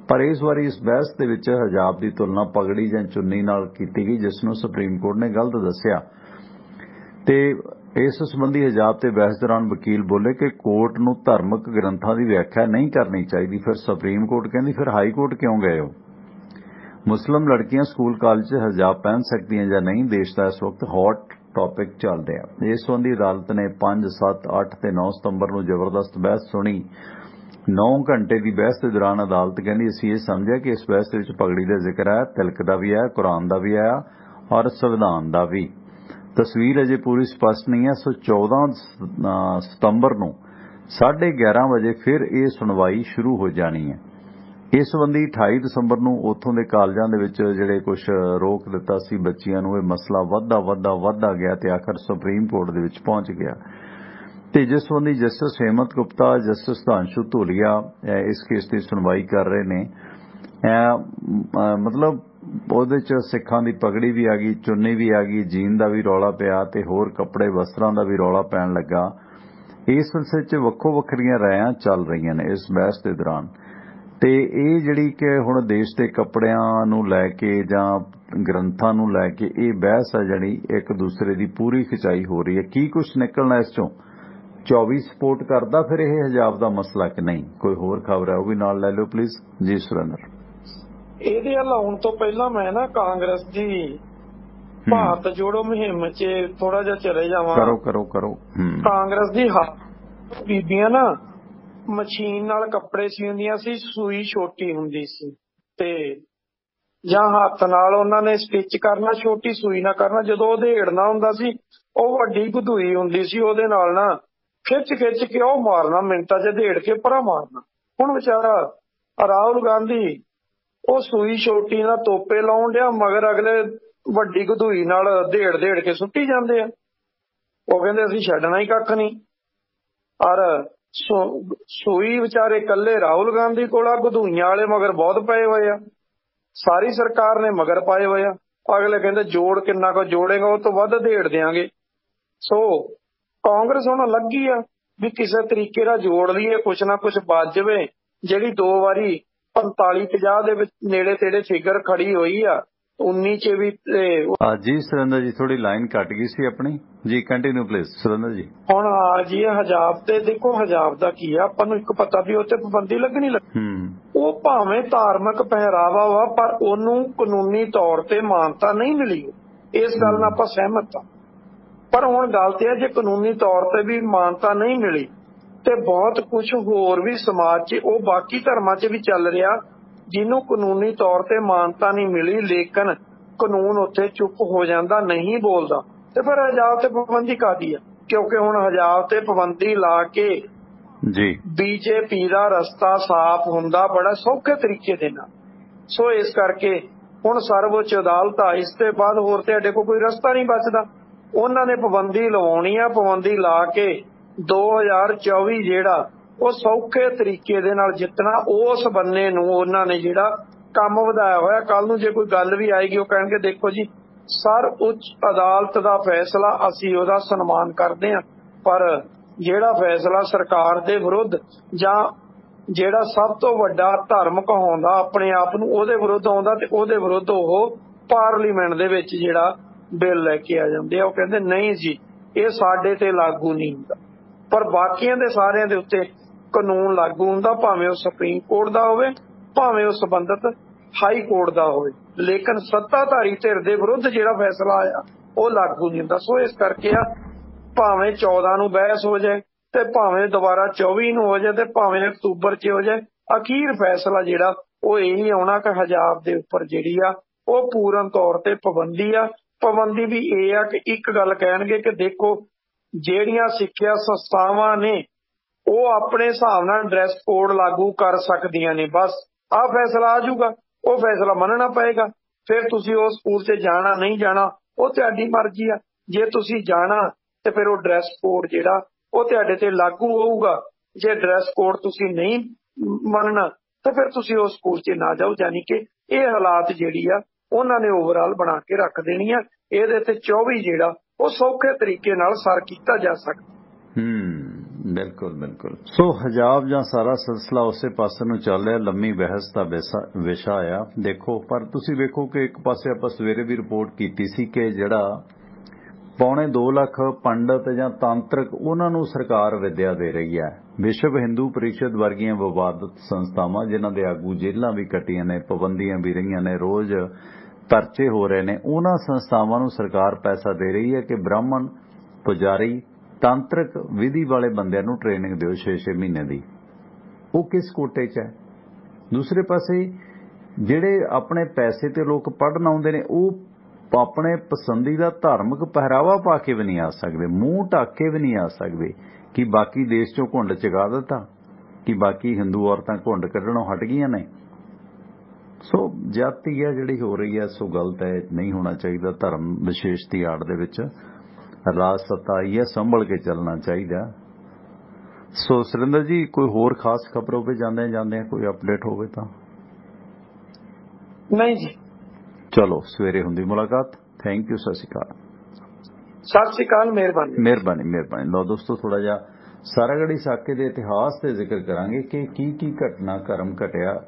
ਪਰ ਇਸ ਵਾਰੀ ਇਸ ਬਹਿਸ ਦੇ ਵਿੱਚ ਹਜਾਬ ਦੀ ਤੁਲਨਾ ਪਗੜੀ ਜਾਂ ਚੁੰਨੀ ਨਾਲ ਕੀਤੀ ਗਈ, ਜਿਸ ਨੂੰ ਸੁਪਰੀਮ ਕੋਰਟ ਨੇ ਗਲਤ ਦੱਸਿਆ। ਤੇ ਇਸ ਸੰਬੰਧੀ ਹਜਾਬ ਤੇ ਬਹਿਸ ਦੌਰਾਨ ਵਕੀਲ ਬੋਲੇ ਕਿ ਕੋਰਟ ਨੂੰ ਧਾਰਮਿਕ ਗ੍ਰੰਥਾਂ ਦੀ ਵਿਆਖਿਆ ਨਹੀਂ ਕਰਨੀ ਚਾਹੀਦੀ। ਫਿਰ ਸੁਪਰੀਮ ਕੋਰਟ ਕਹਿੰਦੀ ਫਿਰ ਹਾਈ ਕੋਰਟ ਕਿਉਂ ਗਏ ਹੋ? ਮੁਸਲਿਮ ਲੜਕੀਆਂ ਸਕੂਲ ਕਾਲਜ 'ਚ ਹਜਾਬ ਪਹਿਨ ਸਕਦੀਆਂ ਜਾਂ ਨਹੀਂ, ਦੇਸ਼ ਦਾ ਇਸ ਵਕਤ ਹੌਟ ਟੌਪਿਕ ਚੱਲ ਰਿਹਾ। ਇਸ ਸੰਬੰਧੀ ਅਦਾਲਤ ਨੇ 5, 7, 8 ਤੇ 9 ਸਤੰਬਰ ਨੂੰ ਜ਼ਬਰਦਸਤ ਬਹਿਸ ਸੁਣੀ। 9 ਘੰਟੇ ਦੀ ਬਹਿਸ ਦੇ ਦੌਰਾਨ ਅਦਾਲਤ ਕਹਿੰਦੀ ਅਸੀਂ ਇਹ ਸਮਝਿਆ ਕਿ ਇਸ ਬਹਿਸ ਦੇ ਵਿੱਚ ਪਗੜੀ ਦਾ ਜ਼ਿਕਰ ਹੈ, ਤਿਲਕ ਦਾ ਵੀ ਹੈ, ਕੁਰਾਨ ਦਾ ਵੀ ਹੈ ਔਰ ਸੰਵਿਧਾਨ ਦਾ ਵੀ। ਤਸਵੀਰ ਅਜੇ ਪੂਰੀ ਸਪਸ਼ਟ ਨਹੀਂ ਹੈ, ਸੋ 14 ਸਤੰਬਰ ਨੂੰ 11:30 ਵਜੇ ਫਿਰ ਇਹ ਸੁਣਵਾਈ ਸ਼ੁਰੂ ਹੋ ਜਾਣੀ ਹੈ। ਇਸ ਸੰਬੰਧੀ 28 ਦਸੰਬਰ ਨੂੰ ਉੱਥੋਂ ਦੇ ਕਾਲਜਾਂ ਦੇ ਵਿੱਚ ਜਿਹੜੇ ਕੁਝ ਰੋਕ ਦਿੱਤਾ ਸੀ ਬੱਚੀਆਂ ਨੂੰ, ਇਹ ਮਸਲਾ ਵੱਧਦਾ ਗਿਆ ਤੇ ਆਖਰ ਸੁਪਰੀਮ ਕੋਰਟ ਦੇ ਵਿੱਚ ਪਹੁੰਚ ਗਿਆ। ਤੇ ਜਿਸ ਸੰਬੰਧੀ ਜਸਟਿਸ ਹੇਮੰਤ ਗੁਪਤਾ, ਜਸਟਿਸ ਧਾਂਸ਼ੂ ਧੂਲੀਆ ਇਸ ਕੇਸ ਦੀ ਸੁਣਵਾਈ ਕਰ ਰਹੇ ਨੇ। ਮਤਲਬ ਉਹਦੇ 'ਚ ਸਿੱਖਾਂ ਦੀ ਪਗੜੀ ਵੀ ਆ ਗਈ, ਚੁੰਨੀ ਵੀ ਆ ਗਈ, ਜੀਨ ਦਾ ਵੀ ਰੌਲਾ ਪਿਆ ਤੇ ਹੋਰ ਕੱਪੜੇ ਵਸਤਰਾਂ ਦਾ ਵੀ ਰੌਲਾ ਪੈਣ ਲੱਗਾ। ਇਸ ਸਿਲਸਿਲੇ 'ਚ ਵੱਖੋ ਵੱਖਰੀਆਂ ਰਾਇਆਂ ਚੱਲ ਰਹੀਆਂ ਨੇ ਇਸ ਬਹਿਸ ਦੇ ਦੌਰਾਨ। ਤੇ ਇਹ ਜਿਹੜੀ ਕਿ ਹੁਣ ਦੇਸ਼ ਦੇ ਕੱਪੜਿਆਂ ਨੂੰ ਲੈ ਕੇ ਜਾਂ ਗ੍ਰੰਥਾਂ ਨੂੰ ਲੈ ਕੇ ਇਹ ਬਹਿਸ ਹੈ ਜਿਹੜੀ ਇੱਕ ਦੂਸਰੇ ਦੀ ਪੂਰੀ ਖਿਚਾਈ ਹੋ ਰਹੀ ਹੈ। ਕੀ ਕੁਝ ਨਿਕਲਣਾ ਇਸ 'ਚੋਂ? 24 ਸਪੋਰਟ ਕਰਦਾ ਫਿਰ ਇਹ ਹਜਾਬ ਦਾ ਮਸਲਾ ਕਿ ਨਹੀਂ? ਕੋਈ ਹੋਰ ਖਬਰ ਹੈ ਉਹ ਵੀ ਨਾਲ ਲੈ ਲਓ ਪਲੀਜ਼ ਜੀ ਸੁਰਿੰਦਰ। ਇਹਦੇ ਵੱਲ ਆਉਣ ਤੋਂ ਪਹਿਲਾਂ ਮੈਂ ਨਾ ਕਾਂਗਰਸ ਦੀ ਭਾਰਤ ਜੋੜੋ ਮੁਹਿੰਮ 'ਚ ਥੋੜਾ ਜਿਹਾ ਚਲੇ ਜਾਵਾਂ। ਕਰੋ। ਕਾਂਗਰਸ ਦੀ ਬੀਬੀਆਂ ਨਾ ਮਸ਼ੀਨ ਨਾਲ ਕੱਪੜੇ ਸੀਂਦੀਆਂ ਸੀ, ਸੂਈ ਛੋਟੀ ਹੁੰਦੀ ਸੀ ਤੇ ਜਾਂ ਹੱਥ ਨਾਲ ਉਹਨਾਂ ਨੇ ਸਟਿਚ ਕਰਨਾ, ਛੋਟੀ ਸੂਈ ਨਾਲ ਕਰਨਾ। ਜਦੋਂ ਉਧੇੜਨਾ ਹੁੰਦਾ ਸੀ ਉਹ ਵੱਡੀ ਗਧੂਈ ਹੁੰਦੀ ਸੀ, ਉਹਦੇ ਨਾਲ ਨਾ ਖਿੱਚ ਕੇ ਉਹ ਮਾਰਨਾ, ਮਿੰਟਾਂ 'ਚ ਉਧੇੜ ਕੇ ਪਰਾਂ ਮਾਰਨਾ। ਹੁਣ ਵਿਚਾਰਾ ਰਾਹੁਲ ਗਾਂਧੀ ਉਹ ਸੂਈ ਛੋਟੀ ਨਾਲ ਤੋਪੇ ਲਾਉਣ ਡਿਆ, ਮਗਰ ਅਗਲੇ ਵੱਡੀ ਗਧੂਈ ਨਾਲ ਦੇੜ ਕੇ ਸੁੱਟੀ ਜਾਂਦੇ ਆ। ਉਹ ਕਹਿੰਦੇ ਅਸੀਂ ਛੱਡਣਾ ਹੀ ਕੱਖ ਨਹੀਂ। ਔਰ ਸੂਈ ਵਿਚਾਰੇ ਇਕੱਲੇ ਰਾਹੁਲ ਗਾਂਧੀ ਕੋਲ ਆ, ਗਧੂਈਆਂ ਵਾਲੇ ਮਗਰ ਬਹੁਤ ਪਏ ਹੋਏ ਆ, ਸਾਰੀ ਸਰਕਾਰ ਨੇ ਮਗਰ ਪਾਏ ਹੋਏ ਆ। ਅਗਲੇ ਕਹਿੰਦੇ ਜੋੜ ਕਿੰਨਾ ਕੁ ਜੋੜੇਗਾ, ਉਹ ਤੋਂ ਵੱਧ ਦੇੜ ਦਿਆਂਗੇ। ਸੋ ਕਾਂਗਰਸ ਹੁਣ ਲੱਗੀ ਆ ਵੀ ਕਿਸੇ ਤਰੀਕੇ ਨਾਲ ਜੋੜ ਲਈਏ, ਕੁਛ ਨਾ ਕੁਛ ਬਚ ਜਾਵੇ। ਜਿਹੜੀ 2 ਵਾਰੀ 45-50 ਦੇ ਵਿੱਚ ਨੇੜੇ ਤੇੜੇ ਫਿਗਰ ਖੜੀ ਹੋਈ ਆ, 19 'ਚ ਵੀ। ਜੀ ਸੁਰਿੰਦਰ ਜੀ ਥੋੜੀ ਲਾਈਨ ਕੱਟ ਗਈ ਸੀ ਆਪਣੀ ਜੀ, ਕੰਟੀਨਿਊ ਪਲੀਜ਼ ਸੁਰਿੰਦਰ ਜੀ। ਹੁਣ ਆ ਜੀ ਹਜਾਬ ਤੇ ਦੇਖੋ, ਹਜਾਬ ਦਾ ਕੀ ਆ ਆਪਾਂ ਨੂੰ ਇੱਕ ਪਤਾ ਵੀ ਉੱਤੇ ਪਾਬੰਦੀ ਲੱਗਣੀ ਉਹ ਭਾਵੇਂ ਧਾਰਮਿਕ ਪਹਿਰਾਵਾ ਵਾ, ਪਰ ਉਹਨੂੰ ਕਾਨੂੰਨੀ ਤੌਰ ਤੇ ਮਾਨਤਾ ਨਹੀਂ ਮਿਲੀ। ਇਸ ਗੱਲ ਨਾਲ ਆਪਾਂ ਸਹਿਮਤ ਆ। ਪਰ ਹੁਣ ਗੱਲ ਤੇ ਹੈ ਜੇ ਕਾਨੂੰਨੀ ਤੌਰ ਤੇ ਵੀ ਮਾਨਤਾ ਨਹੀਂ ਮਿਲੀ ਤੇ ਬਹੁਤ ਕੁਝ ਹੋਰ ਵੀ ਸਮਾਜ 'ਚ ਉਹ ਬਾਕੀ ਧਰਮਾਂ 'ਚ ਵੀ ਚੱਲ ਰਿਹਾ ਜਿਹਨੂੰ ਕਾਨੂੰਨੀ ਤੌਰ ਤੇ ਮਾਨਤਾ ਨਹੀਂ ਮਿਲੀ, ਲੇਕਿਨ ਕਾਨੂੰਨ ਉੱਥੇ ਚੁੱਪ ਹੋ ਜਾਂਦਾ, ਨਹੀਂ ਬੋਲਦਾ। ਤੇ ਫਿਰ ਹਜਾਬ ਤੇ ਪਾਬੰਦੀ ਕਾਹਦੀ ਆ? ਕਿਉਂਕਿ ਹੁਣ ਹਜਾਬ ਤੇ ਪਾਬੰਦੀ ਲਾ ਕੇ ਬੀਜੇਪੀ ਦਾ ਰਸਤਾ ਸਾਫ਼ ਹੁੰਦਾ ਬੜਾ ਸੌਖੇ ਤਰੀਕੇ ਦੇ ਨਾਲ। ਸੋ ਇਸ ਕਰਕੇ ਹੁਣ ਸਰਵਉੱਚ ਅਦਾਲਤ ਆ, ਇਸ ਤੋਂ ਬਾਅਦ ਹੋਰ ਤੁਹਾਡੇ ਕੋਲ ਕੋਈ ਰਸਤਾ ਨਹੀਂ ਬਚਦਾ। ਉਹਨਾਂ ਨੇ ਪਾਬੰਦੀ ਲਵਾਉਣੀ ਆ, ਪਾਬੰਦੀ ਲਾ ਕੇ 2024 ਜਿਹੜਾ ਉਹ ਸੌਖੇ ਤਰੀਕੇ ਦੇ ਨਾਲ ਜਿੱਤਣਾ। ਉਸ ਬੰਨੇ ਨੂੰ ਉਹਨਾਂ ਨੇ ਜਿਹੜਾ ਕੰਮ ਵਧਾਇਆ ਹੋਇਆ। ਕੱਲ ਨੂੰ ਜੇ ਕੋਈ ਗੱਲ ਵੀ ਆਏਗੀ ਉਹ ਕਹਿਣਗੇ ਦੇਖੋ ਜੀ ਸਰਵਉੱਚ ਅਦਾਲਤ ਦਾ ਫੈਸਲਾ, ਅਸੀਂ ਉਹਦਾ ਸਨਮਾਨ ਕਰਦੇ ਹਾਂ, ਪਰ ਜਿਹੜਾ ਫੈਸਲਾ ਸਰਕਾਰ ਦੇ ਵਿਰੁੱਧ ਜਾਂ ਜਿਹੜਾ ਸਭ ਤੋਂ ਵੱਡਾ ਧਰਮ ਕਹਾਉਂਦਾ ਆਪਣੇ ਆਪ ਨੂੰ ਉਹਦੇ ਵਿਰੁੱਧ ਆਉਂਦਾ ਤੇ ਉਹਦੇ ਵਿਰੁੱਧ ਉਹ ਪਾਰਲੀਮੈਂਟ ਦੇ ਵਿੱਚ ਜਿਹੜਾ ਬਿੱਲ ਲੈ ਕੇ ਆ ਜਾਂਦੇ ਆ। ਉਹ ਕਹਿੰਦੇ ਨਹੀਂ ਜੀ ਇਹ ਸਾਡੇ ਤੇ ਲਾਗੂ ਨਹੀਂ ਹੁੰਦਾ, ਪਰ ਬਾਕੀਆਂ ਦੇ ਸਾਰਿਆਂ ਦੇ ਉੱਤੇ ਕਾਨੂੰਨ ਲਾਗੂ ਹੁੰਦਾ, ਭਾਵੇਂ ਉਹ ਸੁਪਰੀਮ ਕੋਰਟ ਦਾ ਹੋਵੇ, ਭਾਵੇਂ ਉਹ ਸੰਬੰਧਿਤ ਹਾਈ ਕੋਰਟ ਦਾ ਹੋਵੇ, ਲੇਕਿਨ ਸੱਤਾਧਾਰੀ ਧਿਰ ਦੇ ਵਿਰੁੱਧ ਜਿਹੜਾ ਫੈਸਲਾ ਆਇਆ ਉਹ ਲਾਗੂ ਨਹੀਂ ਹੁੰਦਾ। ਸੋ ਇਸ ਕਰਕੇ ਆ ਭਾਵੇਂ 14 ਨੂੰ ਬਹਿਸ ਹੋ ਜਾਏ ਤੇ ਭਾਵੇਂ ਦੁਬਾਰਾ 24 ਨੂੰ ਹੋ ਜਾਏ ਤੇ ਭਾਵੇਂ ਅਕਤੂਬਰ 'ਚ ਹੋ ਜਾਏ, ਅਖੀਰ ਫੈਸਲਾ ਜਿਹੜਾ ਉਹ ਇਹੀ ਆਉਣਾ ਕਿ ਹਜਾਬ ਦੇ ਉੱਪਰ ਜਿਹੜੀ ਆ ਉਹ ਪੂਰਨ ਤੌਰ ਤੇ ਪਾਬੰਦੀ ਆ। ਪਾਬੰਦੀ ਵੀ ਇਹ ਆ ਕਿ ਇੱਕ ਗੱਲ ਕਹਿਣਗੇ ਕਿ ਦੇਖੋ ਜਿਹੜੀਆਂ ਸਿੱਖਿਆ ਸੰਸਥਾਵਾਂ ਨੇ ਉਹ ਆਪਣੇ ਹਿਸਾਬ ਨਾਲ ਡਰੈਸ ਕੋਡ ਲਾਗੂ ਕਰ ਸਕਦੀਆਂ ਨੇ, ਬਸ ਆਹ ਫੈਸਲਾ ਆ ਜਾਊਗਾ, ਉਹ ਫੈਸਲਾ ਮੰਨਣਾ ਪਏਗਾ। ਫਿਰ ਤੁਸੀਂ ਉਸ ਸਕੂਲ 'ਚ ਜਾਣਾ ਨਹੀਂ ਜਾਣਾ ਉਹ ਤੁਹਾਡੀ ਮਰਜ਼ੀ ਆ। ਜੇ ਤੁਸੀਂ ਜਾਣਾ ਤੇ ਫਿਰ ਉਹ ਡਰੈਸ ਕੋਡ ਜਿਹੜਾ ਉਹ ਤੁਹਾਡੇ ਤੇ ਲਾਗੂ ਹੋਊਗਾ। ਜੇ ਡਰੈਸ ਕੋਡ ਤੁਸੀਂ ਨਹੀਂ ਮੰਨਣਾ ਤਾਂ ਫਿਰ ਤੁਸੀਂ ਉਸ ਸਕੂਲ 'ਚ ਨਾ ਜਾਓ। ਯਾਨੀ ਕਿ ਇਹ ਹਾਲਾਤ ਜਿਹੜੀ ਆ ਉਹਨਾਂ ਨੇ ਓਵਰਆਲ ਬਣਾ ਕੇ ਰੱਖ ਦੇਣੀ ਆ। ਇਹਦੇ ਤੇ 24 ਜਿਹੜਾ ਉਹ ਸੌਖੇ ਤਰੀਕੇ ਨਾਲ ਸਰ ਕੀਤਾ ਜਾ ਸਕਦਾ। ਬਿਲਕੁਲ ਬਿਲकुल। ਸੋ ਹਜਾਬ ਜਾਂ ਸਾਰਾ ਸਿਲਸਿਲਾ ਉਸੇ ਪਾਸੇ ਨੂੰ ਚੱਲ ਰਿਹਾ, ਲੰਮੀ ਬਹਿਸ ਦਾ ਵਿਸ਼ਾ ਆ। ਦੇਖੋ, ਪਰ ਤੁਸੀਂ ਵੇਖੋ ਕਿ ਇੱਕ ਪਾਸੇ ਆਪਾਂ ਸਵੇਰੇ ਵੀ ਰਿਪੋਰਟ ਕੀਤੀ ਸੀ ਕਿ ਜਿਹੜਾ 2.25 ਲੱਖ ਪੰਡਤ ਜਾਂ ਤਾਂਤਰਿਕ ਉਹਨਾਂ ਨੂੰ ਸਰਕਾਰ ਵਿਦਿਆ ਦੇ ਰਹੀ ਹੈ। ਵਿਸ਼ਵ ਹਿੰਦੂ ਪਰਿਸ਼ਦ ਵਰਗੀਆਂ ਵਿਵਾਦਤ ਸੰਸਥਾਵਾਂ ਜਿਨ੍ਹਾਂ ਦੇ ਆਗੂ ਜੇਲ੍ਹਾਂ ਵੀ ਕੱਟੀਆਂ ਨੇ, ਪਾਬੰਦੀਆਂ ਵੀ ਰਹੀਆਂ ਨੇ, ਰੋਜ਼ ਪਰਚੇ ਹੋ ਰਹੇ ਨੇ, ਉਹਨਾਂ ਸੰਸਥਾਵਾਂ ਨੂੰ ਸਰਕਾਰ ਪੈਸਾ ਦੇ ਰਹੀ ਹੈ ਕਿ ਬ੍ਰਾਹਮਣ, ਪੁਜਾਰੀ, ਤਾਂਤਰਿਕ ਵਿਧੀ ਵਾਲੇ ਬੰਦਿਆਂ ਨੂੰ ਟ੍ਰੇਨਿੰਗ ਦਿਓ 6-6 ਮਹੀਨੇ ਦੀ। ਉਹ ਕਿਸ ਕੋਟੇ 'ਚ ਹੈ? ਦੂਸਰੇ ਪਾਸੇ ਜਿਹੜੇ ਆਪਣੇ ਪੈਸੇ ਤੇ ਲੋਕ ਪੜ੍ਹਨ ਆਉਂਦੇ ਨੇ ਉਹ ਆਪਣੇ ਪਸੰਦੀਦਾ ਧਾਰਮਿਕ ਪਹਿਰਾਵਾ ਪਾ ਕੇ ਵੀ ਨਹੀਂ ਆ ਸਕਦੇ, ਮੂੰਹ ਢੱਕ ਕੇ ਵੀ ਨਹੀਂ ਆ ਸਕਦੇ। ਕਿ ਬਾਕੀ ਦੇਸ਼ 'ਚੋਂ ਘੁੰਡ ਚਗਾ ਦਿੱਤਾ? ਕਿ ਬਾਕੀ ਹਿੰਦੂ ਔਰਤਾਂ ਘੁੰਡ ਕੱਢਣੋਂ ਹਟ ਗਈਆਂ ਨੇ? ਸੋ ਜਾਤੀ ਹੈ ਜਿਹੜੀ ਹੋ ਰਹੀ ਹੈ, ਸੋ ਗਲਤ ਹੈ, ਨਹੀਂ ਹੋਣਾ ਚਾਹੀਦਾ। ਧਰਮ ਵਿਸ਼ੇਸ਼ ਦੀ ਆੜ ਦੇ ਵਿੱਚ ਰਾਜ ਸੱਤਾ ਆਈ ਹੈ, ਸੰਭਲ ਕੇ ਚੱਲਣਾ ਚਾਹੀਦਾ। ਸੋ ਸੁਰਿੰਦਰ ਜੀ, ਕੋਈ ਹੋਰ ਖਾਸ ਖਬਰ ਹੋਵੇ ਜਾਂਦੇ ਕੋਈ ਅਪਡੇਟ ਹੋਵੇ ਤਾਂ? ਨਹੀਂ ਜੀ, ਚਲੋ ਸਵੇਰੇ ਹੁੰਦੀ ਮੁਲਾਕਾਤ। ਥੈਂਕ ਯੂ, ਸਤਿ ਸ਼੍ਰੀ ਅਕਾਲ। ਸਤਿ ਸ਼੍ਰੀ ਅਕਾਲ, ਮਿਹਰਬਾਨੀ ਮਿਹਰਬਾਨੀ। ਲਓ ਦੋਸਤੋ, ਥੋੜਾ ਜਿਹਾ ਸਾਰਾਗੜ੍ਹੀ ਸਾਕੇ ਦੇ ਇਤਿਹਾਸ ਤੇ ਜ਼ਿਕਰ ਕਰਾਂਗੇ ਕਿ ਕੀ ਘਟਨਾ ਕਰਮ ਘਟਿਆ।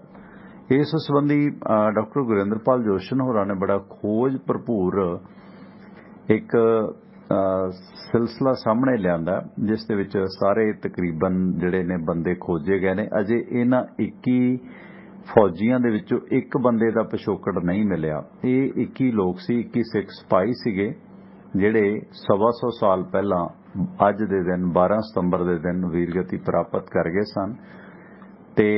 ਇਸ ਸੰਬੰਧੀ ਡਾਕਟਰ ਗੁਰਿੰਦਰਪਾਲ ਜੋਸ਼ਨ ਹੋਰਾਂ ਨੇ ਬੜਾ ਖੋਜ ਭਰਪੂਰ ਇੱਕ ਸਿਲਸਿਲਾ ਸਾਹਮਣੇ ਲਿਆਂਦਾ, ਜਿਸ ਦੇ ਵਿੱਚ ਸਾਰੇ ਤਕਰੀਬਨ ਜਿਹੜੇ ਨੇ ਬੰਦੇ ਖੋਜੇ ਗਏ ਨੇ। ਅਜੇ ਇਹਨਾਂ 21 ਫੌਜੀਆਂ ਦੇ ਵਿੱਚੋਂ ਇੱਕ ਬੰਦੇ ਦਾ ਪਿਛੋਕੜ ਨਹੀਂ ਮਿਲਿਆ। ਇਹ 21 ਲੋਕ ਸੀ, 21 ਸਿੱਖ ਸਿਪਾਹੀ ਸੀਗੇ ਜਿਹੜੇ 125 ਸਾਲ ਪਹਿਲਾਂ ਅੱਜ ਦੇ ਦਿਨ 12 ਸਤੰਬਰ ਦੇ ਦਿਨ ਵੀਰਗਤੀ ਪ੍ਰਾਪਤ ਕਰ ਗਏ ਸਨ ਤੇ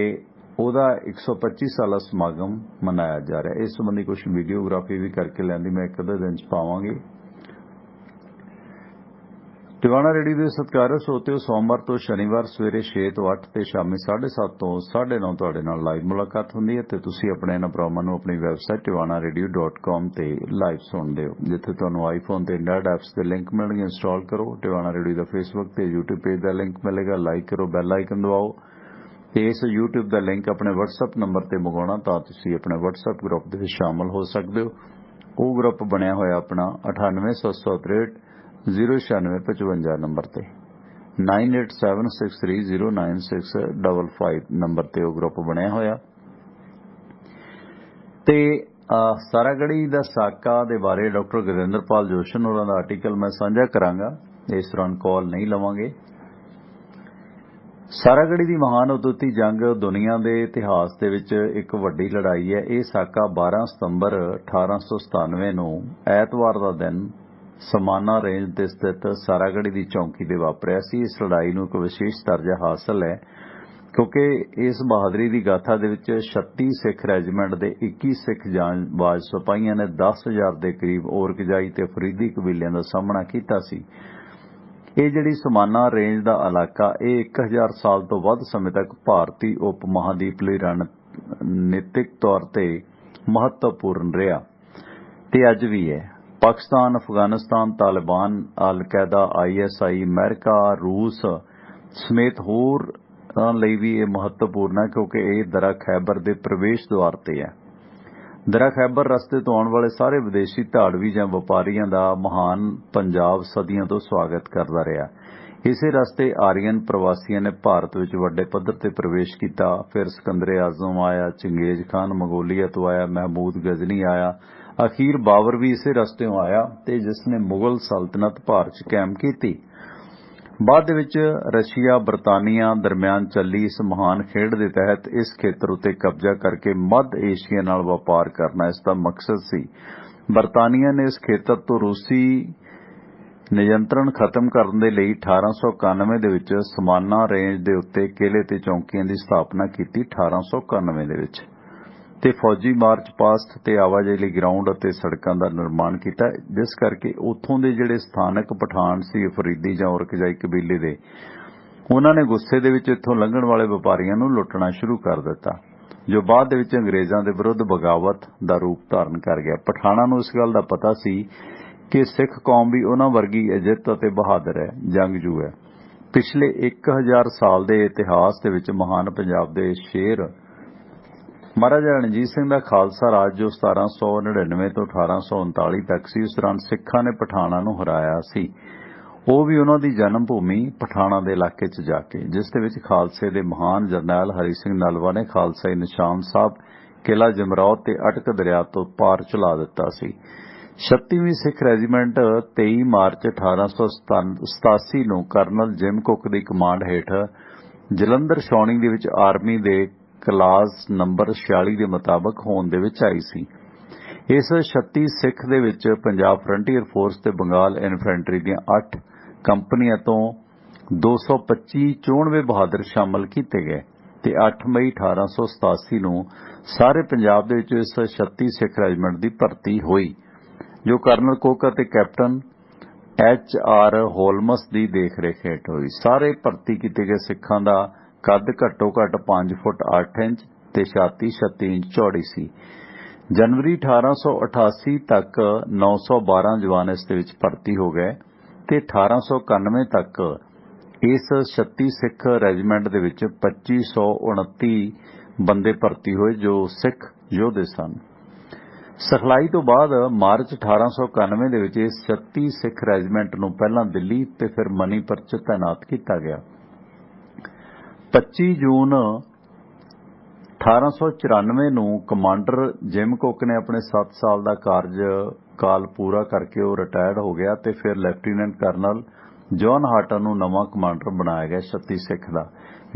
ਉਹਦਾ 125 ਸਾਲਾ ਸਮਾਗਮ ਮਨਾਇਆ ਜਾ ਰਿਹਾ। ਇਸ ਸੰਬੰਧੀ ਕੁਝ ਵੀਡੀਓਗ੍ਰਾਫੀ ਵੀ ਕਰਕੇ ਲੈਂਦੀ, ਮੈਂ ਇੱਕ ਅੱਧੇ ਦਿਨ 'ਚ ਪਾਵਾਂਗੀ। ਟਿਵਾਣਾ ਰੇਡੀਓ ਦੇ ਸਤਿਕਾਰਯੋਗ ਸਰੋਤਿਓ, ਸੋਮਵਾਰ ਤੋਂ ਸ਼ਨੀਵਾਰ ਸਵੇਰੇ 6 ਤੋਂ 8 ਤੇ ਸ਼ਾਮੀ 7:30 ਤੋਂ 9:30 ਤੁਹਾਡੇ ਨਾਲ ਲਾਈਵ ਮੁਲਾਕਾਤ ਹੁੰਦੀ ਹੈ ਤੇ ਤੁਸੀਂ ਆਪਣੇ ਇਹਨਾਂ ਪ੍ਰੋਗਰਾਮਾਂ ਨੂੰ ਆਪਣੀ ਵੈਬਸਾਈਟ tivanaradio.com ਤੇ ਲਾਈਵ ਸੁਣਦੇ ਹੋ, ਜਿੱਥੇ ਤੁਹਾਨੂੰ ਆਈਫੋਨ ਤੇ ਐਂਡਰਾਇਡ ਐਪਸ ਦੇ ਲਿੰਕ ਮਿਲਣਗੇ। ਇੰਸਟਾਲ ਕਰੋ। ਟਿਵਾਣਾ ਰੇਡੀਓ ਦਾ ਫੇਸਬੁੱਕ ਤੇ YouTube ਪੇਜ ਦਾ ਲਿੰਕ ਮਿਲੇਗਾ, ਲਾਈਕ ਕਰੋ, ਬੈਲ ਆਈਕਨ ਦਬਾਓ। ਤੇ ਇਸ YouTube ਦਾ ਲਿੰਕ ਆਪਣੇ WhatsApp ਨੰਬਰ ਤੇ ਮੰਗਾਉਣਾ ਤਾਂ ਤੁਸੀਂ ਆਪਣੇ WhatsApp ਗਰੁੱਪ ਦੇ ਵਿੱਚ ਸ਼ਾਮਲ ਹੋ ਸਕਦੇ ਹੋ। ਉਹ ਗਰੁੱਪ ਬਣਿਆ ਹੋਇਆ ਆਪਣਾ 9877 09655 ਨੰਬਰ ਤੇ 9876309655 ਨੰਬਰ ਤੇ ਉਹ ਗਰੁੱਪ ਬਣਿਆ ਹੋਇਆ। ਤੇ ਸਾਰਾਗੜ੍ਹੀ ਦਾ ਸਾਕਾ ਦੇ ਬਾਰੇ ਡਾਕਟਰ ਗੁਰਿੰਦਰਪਾਲ ਜੋਸ਼ਨ ਹੋਰਾਂ ਦਾ ਆਰਟੀਕਲ ਮੈਂ ਸਾਂਝਾ ਕਰਾਂਗਾ। ਇਸ ਦੌਰਾਨ ਕਾਲ ਨਹੀਂ ਲਵਾਂਗੇ। ਸਾਰਾਗੜ੍ਹੀ ਦੀ ਮਹਾਨ ਉਦੂਤੀ ਜੰਗ ਦੁਨੀਆ ਦੇ ਇਤਿਹਾਸ ਦੇ ਵਿੱਚ ਇੱਕ ਵੱਡੀ ਲੜਾਈ ਹੈ। ਇਹ ਸਾਕਾ 12 ਸਤੰਬਰ 1897 ਨੂੰ ਐਤਵਾਰ ਦਾ ਦਿਨ ਸਮਾਨਾ ਰੇਂਜ ਤੇ ਸਥਿਤ ਸਾਰਾਗੜ੍ਹੀ ਦੀ ਚੌਂਕੀ ਤੇ ਵਾਪਰਿਆ ਸੀ। ਇਸ ਲੜਾਈ ਨੂੰ ਇੱਕ ਵਿਸ਼ੇਸ਼ ਦਰਜਾ ਹਾਸਲ ਹੈ ਕਿਉਂਕਿ ਇਸ ਬਹਾਦਰੀ ਦੀ ਗਾਥਾ ਦੇ ਵਿੱਚ 36 ਸਿੱਖ ਰੈਜੀਮੈਂਟ ਦੇ 21 ਸਿੱਖ ਜਾਂਬਾਜ਼ ਸਿਪਾਹੀਆਂ ਨੇ 10,000 ਦੇ ਕਰੀਬ ਔਰਕਜਾਈ ਤੇ ਫਰੀਦੀ ਕਬੀਲਿਆਂ ਦਾ ਸਾਹਮਣਾ ਕੀਤਾ ਸੀ। ਇਹ ਜਿਹੜੀ ਸਮਾਨਾ ਰੇਂਜ ਦਾ ਇਲਾਕਾ, ਇਹ 1000 ਸਾਲ ਤੋਂ ਵੱਧ ਸਮੇਂ ਤੱਕ ਭਾਰਤੀ ਉਪ ਮਹਾਦੀਪ ਲਈ ਰਣਨੀਤਿਕ ਤੌਰ ਤੇ ਮਹੱਤਵਪੂਰਨ ਰਿਹਾ ਤੇ ਅੱਜ ਵੀ ਹੈ। Pakistan, Afghanistan, Taliban, Al Qaeda, ISI, America, ਰੂਸ ਸਮੇਤ ਹੋਰ ਲਈ ਵੀ ਇਹ ਮਹੱਤਵਪੂਰਨ ਹੈ ਕਿਉਂਕਿ ਇਹ ਦਰਾ ਖੈਬਰ ਦੇ ਪ੍ਰਵੇਸ਼ ਦੁਆਰ ਤੇ ਹੈ। ਦਰਾ ਖੈਬਰ ਰਸਤੇ ਤੋਂ ਆਉਣ ਵਾਲੇ ਸਾਰੇ ਵਿਦੇਸ਼ੀ ਧਾੜਵੀ ਜਾਂ ਵਪਾਰੀਆਂ ਦਾ ਮਹਾਨ ਪੰਜਾਬ ਸਦੀਆਂ ਤੋਂ ਸਵਾਗਤ ਕਰਦਾ ਰਿਹਾ। ਇਸੇ ਰਸਤੇ ਆਰੀਅਨ ਪ੍ਰਵਾਸੀਆਂ ਨੇ ਭਾਰਤ ਵਿੱਚ ਵੱਡੇ ਪੱਧਰ ਤੇ ਪ੍ਰਵੇਸ਼ ਕੀਤਾ। ਫਿਰ ਸਿਕੰਦਰ ਆਜ਼ਮ ਆਇਆ, ਚੰਗੇਜ਼ ਖਾਨ ਮੰਗੋਲੀਆ ਤੋਂ ਆਇਆ, ਮਹਿਮੂਦ ਗਜ਼ਨੀ ਆਇਆ, ਅਖੀਰ ਬਾਬਰ ਵੀ ਇਸੇ ਰਸਤਿਓਂ ਆਇਆ ਤੇ ਜਿਸ ਨੇ ਮੁਗਲ ਸਲਤਨਤ ਭਾਰਤ 'ਚ ਕਾਇਮ ਕੀਤੀ। ਬਾਅਦ ਦੇ ਵਿੱਚ ਰਸ਼ੀਆ, ਬਰਤਾਨੀਆ ਦਰਮਿਆਨ ਚੱਲੀ ਇਸ ਮਹਾਨ ਖੇਡ ਦੇ ਤਹਿਤ ਇਸ ਖੇਤਰ ਉੱਤੇ ਕਬਜ਼ਾ ਕਰਕੇ ਮੱਧ ਏਸ਼ੀਆ ਨਾਲ ਵਪਾਰ ਕਰਨਾ ਇਸ ਦਾ ਮਕਸਦ ਸੀ। ਬਰਤਾਨੀਆ ਨੇ ਇਸ ਖੇਤਰ ਤੋਂ ਰੂਸੀ ਨਿਯੰਤਰਣ ਖਤਮ ਕਰਨ ਦੇ ਲਈ 1891 ਦੇ ਵਿੱਚ ਸਮਾਨਾ ਰੇਂਜ ਦੇ ਉੱਤੇ ਕਿਲੇ ਤੇ ਚੌਂਕੀਆਂ ਦੀ ਸਥਾਪਨਾ ਕੀਤੀ। 1891 ਦੇ ਵਿੱਚ ਤੇ ਫੌਜੀ ਮਾਰਚ ਪਾਸਟ ਤੇ ਆਵਾਜਾਈ ਲਈ ਗਰਾਊਂਡ ਅਤੇ ਸੜਕਾਂ ਦਾ ਨਿਰਮਾਣ ਕੀਤਾ, ਜਿਸ ਕਰਕੇ ਉੱਥੋਂ ਦੇ ਜਿਹੜੇ ਸਥਾਨਕ ਪਠਾਨ ਸੀ, ਅਫਰੀਦੀ ਜਾਂ ਔਰਕਜਾਈ ਕਬੀਲੇ ਦੇ, ਉਹਨਾਂ ਨੇ ਗੁੱਸੇ ਦੇ ਵਿੱਚ ਇੱਥੋਂ ਲੰਘਣ ਵਾਲੇ ਵਪਾਰੀਆਂ ਨੂੰ ਲੁੱਟਣਾ ਸ਼ੁਰੂ ਕਰ ਦਿੱਤਾ, ਜੋ ਬਾਅਦ ਦੇ ਵਿੱਚ ਅੰਗਰੇਜ਼ਾਂ ਦੇ ਵਿਰੁੱਧ ਬਗਾਵਤ ਦਾ ਰੂਪ ਧਾਰਨ ਕਰ ਗਿਆ। ਪਠਾਨਾਂ ਨੂੰ ਇਸ ਗੱਲ ਦਾ ਪਤਾ ਸੀ ਕਿ ਸਿੱਖ ਕੌਮ ਵੀ ਉਹਨਾਂ ਵਰਗੀ ਅਜਿੱਤ ਅਤੇ ਬਹਾਦਰ ਹੈ, ਜੰਗਜੂ ਹੈ। ਪਿਛਲੇ 1000 ਸਾਲ ਦੇ ਇਤਿਹਾਸ ਦੇ ਵਿੱਚ ਮਹਾਨ ਪੰਜਾਬ ਦੇ ਸ਼ੇਰ ਮਹਾਰਾਜਾ ਰਣਜੀਤ ਸਿੰਘ ਦਾ ਖਾਲਸਾ ਰਾਜ ਜੋ 1799 ਤੋਂ 1839 ਤੱਕ ਸੀ, ਉਸ ਦੌਰਾਨ ਸਿੱਖਾਂ ਨੇ ਪਠਾਨਾਂ ਨੂੰ ਹਰਾਇਆ ਸੀ। ਉਹ ਵੀ ਉਹਨਾਂ ਦੀ ਜਨਮ ਭੂਮੀ ਪਠਾਣਾ ਦੇ ਇਲਾਕੇ 'ਚ ਜਾ ਕੇ, ਜਿਸ ਦੇ ਵਿੱਚ ਖਾਲਸੇ ਦੇ ਮਹਾਨ ਜਰਨੈਲ ਹਰੀ ਸਿੰਘ ਨਲਵਾ ਨੇ ਖਾਲਸਾਈ ਨਿਸ਼ਾਨ ਸਾਹਿਬ, ਕਿਲਾ ਜਮਰੌਦ ਤੇ ਅਟਕ ਦਰਿਆ ਤੋਂ ਪਾਰ ਚਲਾ ਦਿੱਤਾ ਸੀ। 36ਵੀਂ ਸਿੱਖ ਰੈਜੀਮੈਂਟ 23 ਮਾਰਚ 1887 ਨੂੰ ਕਰਨਲ ਜਿਮ ਕੁੱਕ ਦੀ ਕਮਾਂਡ ਹੇਠ ਜਲੰਧਰ ਛਾਉਣੀ ਦੇ ਵਿੱਚ ਆਰਮੀ ਦੇ ਕਲਾਸ ਨੰਬਰ 46 ਦੇ ਮੁਤਾਬਕ ਹੋਂਦ ਦੇ ਵਿੱਚ ਆਈ ਸੀ। ਇਸ 36 ਸਿੱਖ ਦੇ ਵਿੱਚ ਪੰਜਾਬ ਫਰੰਟੀਅਰ ਫੋਰਸ ਤੇ ਬੰਗਾਲ ਇਨਫੈਂਟਰੀ ਦੀਆਂ 8 ਕੰਪਨੀਆਂ ਤੋਂ 225 94 ਬਹਾਦਰ ਸ਼ਾਮਲ ਕੀਤੇ ਗਏ ਤੇ 8 ਮਈ 1887 ਨੂੰ ਸਾਰੇ ਪੰਜਾਬ ਦੇ ਵਿੱਚ ਇਸ 36 ਸਿੱਖ ਰੈਜੀਮੈਂਟ ਦੀ ਭਰਤੀ ਹੋਈ, ਜੋ ਕਰਨਲ ਕੁੱਕ ਅਤੇ ਕੈਪਟਨ HR ਹੋਲਮਸ ਦੀ ਦੇਖਰੇਖ ਹੇਠ ਹੋਈ। ਸਾਰੇ ਭਰਤੀ ਕੀਤੇ ਗਏ ਸਿੱਖਾਂ ਦਾ ਕੱਦ ਘੱਟੋ ਘੱਟ 5 ਫੁੱਟ 8 ਇੰਚ ਤੇ ਛਾਤੀ 36 ਇੰਚ ਚੌੜੀ ਸੀ। ਜਨਵਰੀ 1888 ਤੱਕ 912 ਜਵਾਨ ਇਸ ਦੇ ਵਿੱਚ ਭਰਤੀ ਹੋ ਗਏ ਤੇ 1891 ਤੱਕ ਇਸ 36 ਸਿੱਖ ਰੈਜੀਮੈਂਟ ਦੇ ਵਿੱਚ 2529 ਬੰਦੇ ਭਰਤੀ ਹੋਏ ਜੋ ਸਿੱਖ ਯੋਧੇ ਸਨ। ਸਿਖਲਾਈ ਤੋਂ ਬਾਅਦ ਮਾਰਚ 1891 ਦੇ ਵਿੱਚ ਇਸ 36 ਸਿੱਖ ਰੈਜੀਮੈਂਟ ਨੂੰ ਪਹਿਲਾਂ ਦਿੱਲੀ ਤੇ ਫਿਰ ਮਨੀਪੁਰ 'ਚ ਤਾਇਨਾਤ ਕੀਤਾ ਗਿਆ। 25 ਜੂਨ 1894 ਨੂੰ ਕਮਾਂਡਰ ਜਿਮ ਕੁੱਕ ਨੇ ਆਪਣੇ 7 ਸਾਲ ਦਾ ਕਾਰਜਕਾਲ ਪੂਰਾ ਕਰਕੇ ਉਹ ਰਿਟਾਇਰਡ ਹੋ ਗਿਆ ਤੇ ਫਿਰ ਲੈਫਟੀਨੈਂਟ ਕਰਨਲ ਜੌਨ ਹਾਟਨ ਨੂੰ ਨਵਾਂ ਕਮਾਂਡਰ ਬਣਾਇਆ ਗਿਆ 36 ਸਿੱਖ ਦਾ।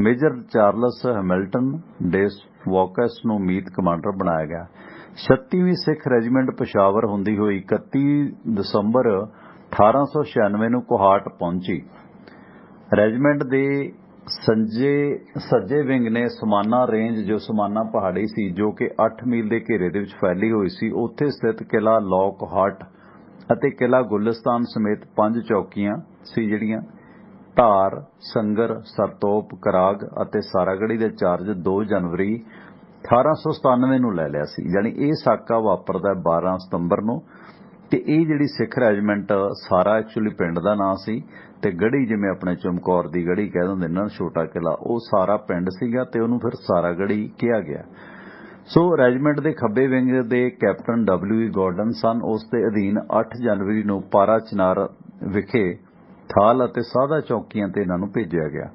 ਮੇਜਰ ਚਾਰਲਸ ਹੈਮਿਲਟਨ ਡੇਸ ਵਾਕਸ ਨੂੰ ਮੀਤ ਕਮਾਂਡਰ ਬਣਾਇਆ ਗਿਆ। 36ਵੀਂ ਸਿੱਖ ਰੈਜੀਮੈਂਟ ਪਸ਼ਾਵਰ ਹੁੰਦੀ ਹੋਈ 31 ਦਸੰਬਰ 1896 ਨੂੰ ਕੋਹਾਟ ਪਹੁੰਚੀ। ਰੈਜੀਮੈਂਟ ਦੇ ਸੱਜੇ ਵਿੰਗ ਨੇ ਸਮਾਨਾ ਰੇਂਜ, ਜੋ ਸਮਾਨਾ ਪਹਾੜੀ ਸੀ ਜੋ ਕਿ 8 ਮੀਲ ਦੇ ਘੇਰੇ ਦੇ ਵਿੱਚ ਫੈਲੀ ਹੋਈ ਸੀ, ਉੱਥੇ ਸਥਿਤ ਕਿਲਾ ਲੌਕਹਾਰਟ ਅਤੇ ਕਿਲਾ ਗੁਲਿਸਤਾਨ ਸਮੇਤ 5 ਚੌਕੀਆਂ ਸੀ ਜਿਹੜੀਆਂ ਧਾਰ, ਸੰਗਰ, ਸਰਤੋਪ, ਕਰਾਗ ਅਤੇ ਸਾਰਾਗੜੀ ਦੇ ਚਾਰਜ 2 ਜਨਵਰੀ 1897 ਨੂੰ ਲੈ ਲਿਆ ਸੀ। ਯਾਨੀ ਇਹ ਸਾਕਾ ਵਾਪਰਦਾ 12 ਸਤੰਬਰ ਨੂੰ ਤੇ ਇਹ ਜਿਹੜੀ ਸਿੱਖ ਰੈਜੀਮੈਂਟ ਸਾਰਾ ਐਕਚੁਅਲੀ ਪਿੰਡ ਦਾ ਨਾਂ ਸੀ ਤੇ ਗੜੀ ਜਿਵੇਂ ਆਪਣੇ ਚਮਕੌਰ ਦੀ ਗੜੀ ਕਹਿ ਦਿੰਦੇ ਨੇ ਛੋਟਾ ਕਿਲਾ, ਉਹ ਸਾਰਾ ਪਿੰਡ ਸੀਗਾ ਤੇ ਉਹਨੂੰ ਫਿਰ ਸਾਰਾਗੜੀ ਕਿਹਾ ਗਿਆ। ਸੋ ਰੈਜੀਮੈਂਟ ਦੇ ਖੱਬੇ ਵਿੰਗ ਦੇ ਕੈਪਟਨ WE ਗਾਰਡਨ ਸਨ। ਉਸ ਦੇ ਅਧੀਨ 8 ਜਨਵਰੀ ਨੂੰ ਪਾਰਾ ਚਨਾਰ ਵਿਖੇ ਥਾਲ ਅਤੇ ਸਾਦਾ ਚੌਕੀਆਂ ਤੇ ਇਹਨਾਂ ਨੂੰ ਭੇਜਿਆ ਗਿਆ।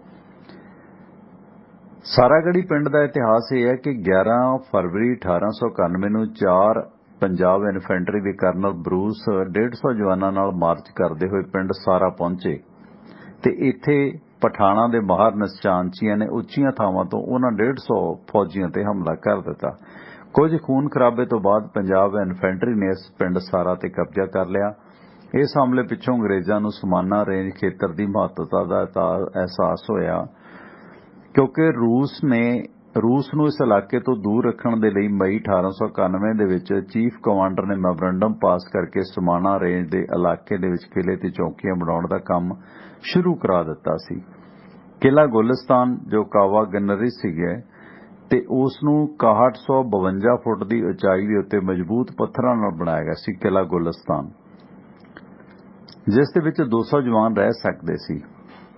ਸਾਰਾਗੜੀ ਪਿੰਡ ਦਾ ਇਤਿਹਾਸ ਇਹ ਹੈ ਕਿ 11 ਫਰਵਰੀ 1891 ਨੂੰ 4 ਪੰਜਾਬ ਇਨਫੈਂਟਰੀ ਦੇ ਕਰਨਲ ਬਰੂਸ 150 ਜਵਾਨਾਂ ਨਾਲ ਮਾਰਚ ਕਰਦੇ ਹੋਏ ਪਿੰਡ ਸਾਰਾ ਪਹੁੰਚੇ ਤੇ ਇੱਥੇ ਪਠਾਣਾ ਦੇ ਮਾਹਰ ਨਿਸ਼ਾਨਚੀਆਂ ਨੇ ਉੱਚੀਆਂ ਥਾਵਾਂ ਤੋਂ ਉਹਨਾਂ 150 ਫੌਜੀਆਂ ਤੇ ਹਮਲਾ ਕਰ ਦਿੱਤਾ। ਕੁਝ ਖੂਨ ਖਰਾਬੇ ਤੋਂ ਬਾਅਦ ਪੰਜਾਬ ਇਨਫੈਂਟਰੀ ਨੇ ਇਸ ਪਿੰਡ ਸਾਰਾ ਤੇ ਕਬਜ਼ਾ ਕਰ ਲਿਆ। ਇਸ ਹਮਲੇ ਪਿੱਛੋਂ ਅੰਗਰੇਜ਼ਾਂ ਨੂੰ ਸਮਾਨਾ ਰੇਂਜ ਖੇਤਰ ਦੀ ਮਹੱਤਤਾ ਦਾ ਅਹਿਸਾਸ ਹੋਇਆ, ਕਿਉਂਕਿ ਰੂਸ ਨੂੰ ਇਸ ਇਲਾਕੇ ਤੋਂ ਦੂਰ ਰੱਖਣ ਦੇ ਲਈ ਮਈ 1891 ਦੇ ਵਿੱਚ ਚੀਫ ਕਮਾਂਡਰ ਨੇ ਮੈਮੋਰੰਡਮ ਪਾਸ ਕਰਕੇ ਸਮਾਨਾ ਰੇਂਜ ਦੇ ਇਲਾਕੇ ਦੇ ਵਿੱਚ ਕਿਲੇ ਤੇ ਚੌਕੀਆਂ ਬਣਾਉਣ ਦਾ ਕੰਮ ਸ਼ੁਰੂ ਕਰਾ ਦਿੱਤਾ ਸੀ। ਕਿਲਾ ਗੁਲਿਸਤਾਨ ਜੋ ਕਾਵਾ ਗੰਨਰੀ ਸੀਗੇ ਤੇ ਉਸ ਨੂੰ 6152 ਫੁੱਟ ਦੀ ਉਚਾਈ ਦੇ ਉੱਤੇ ਮਜ਼ਬੂਤ ਪੱਥਰਾਂ ਨਾਲ ਬਣਾਇਆ ਗਿਆ ਸੀ ਕਿਲਾ ਗੁਲਿਸਤਾਨ, ਜਿਸ ਦੇ ਵਿੱਚ 200 ਜਵਾਨ ਰਹਿ ਸਕਦੇ ਸੀ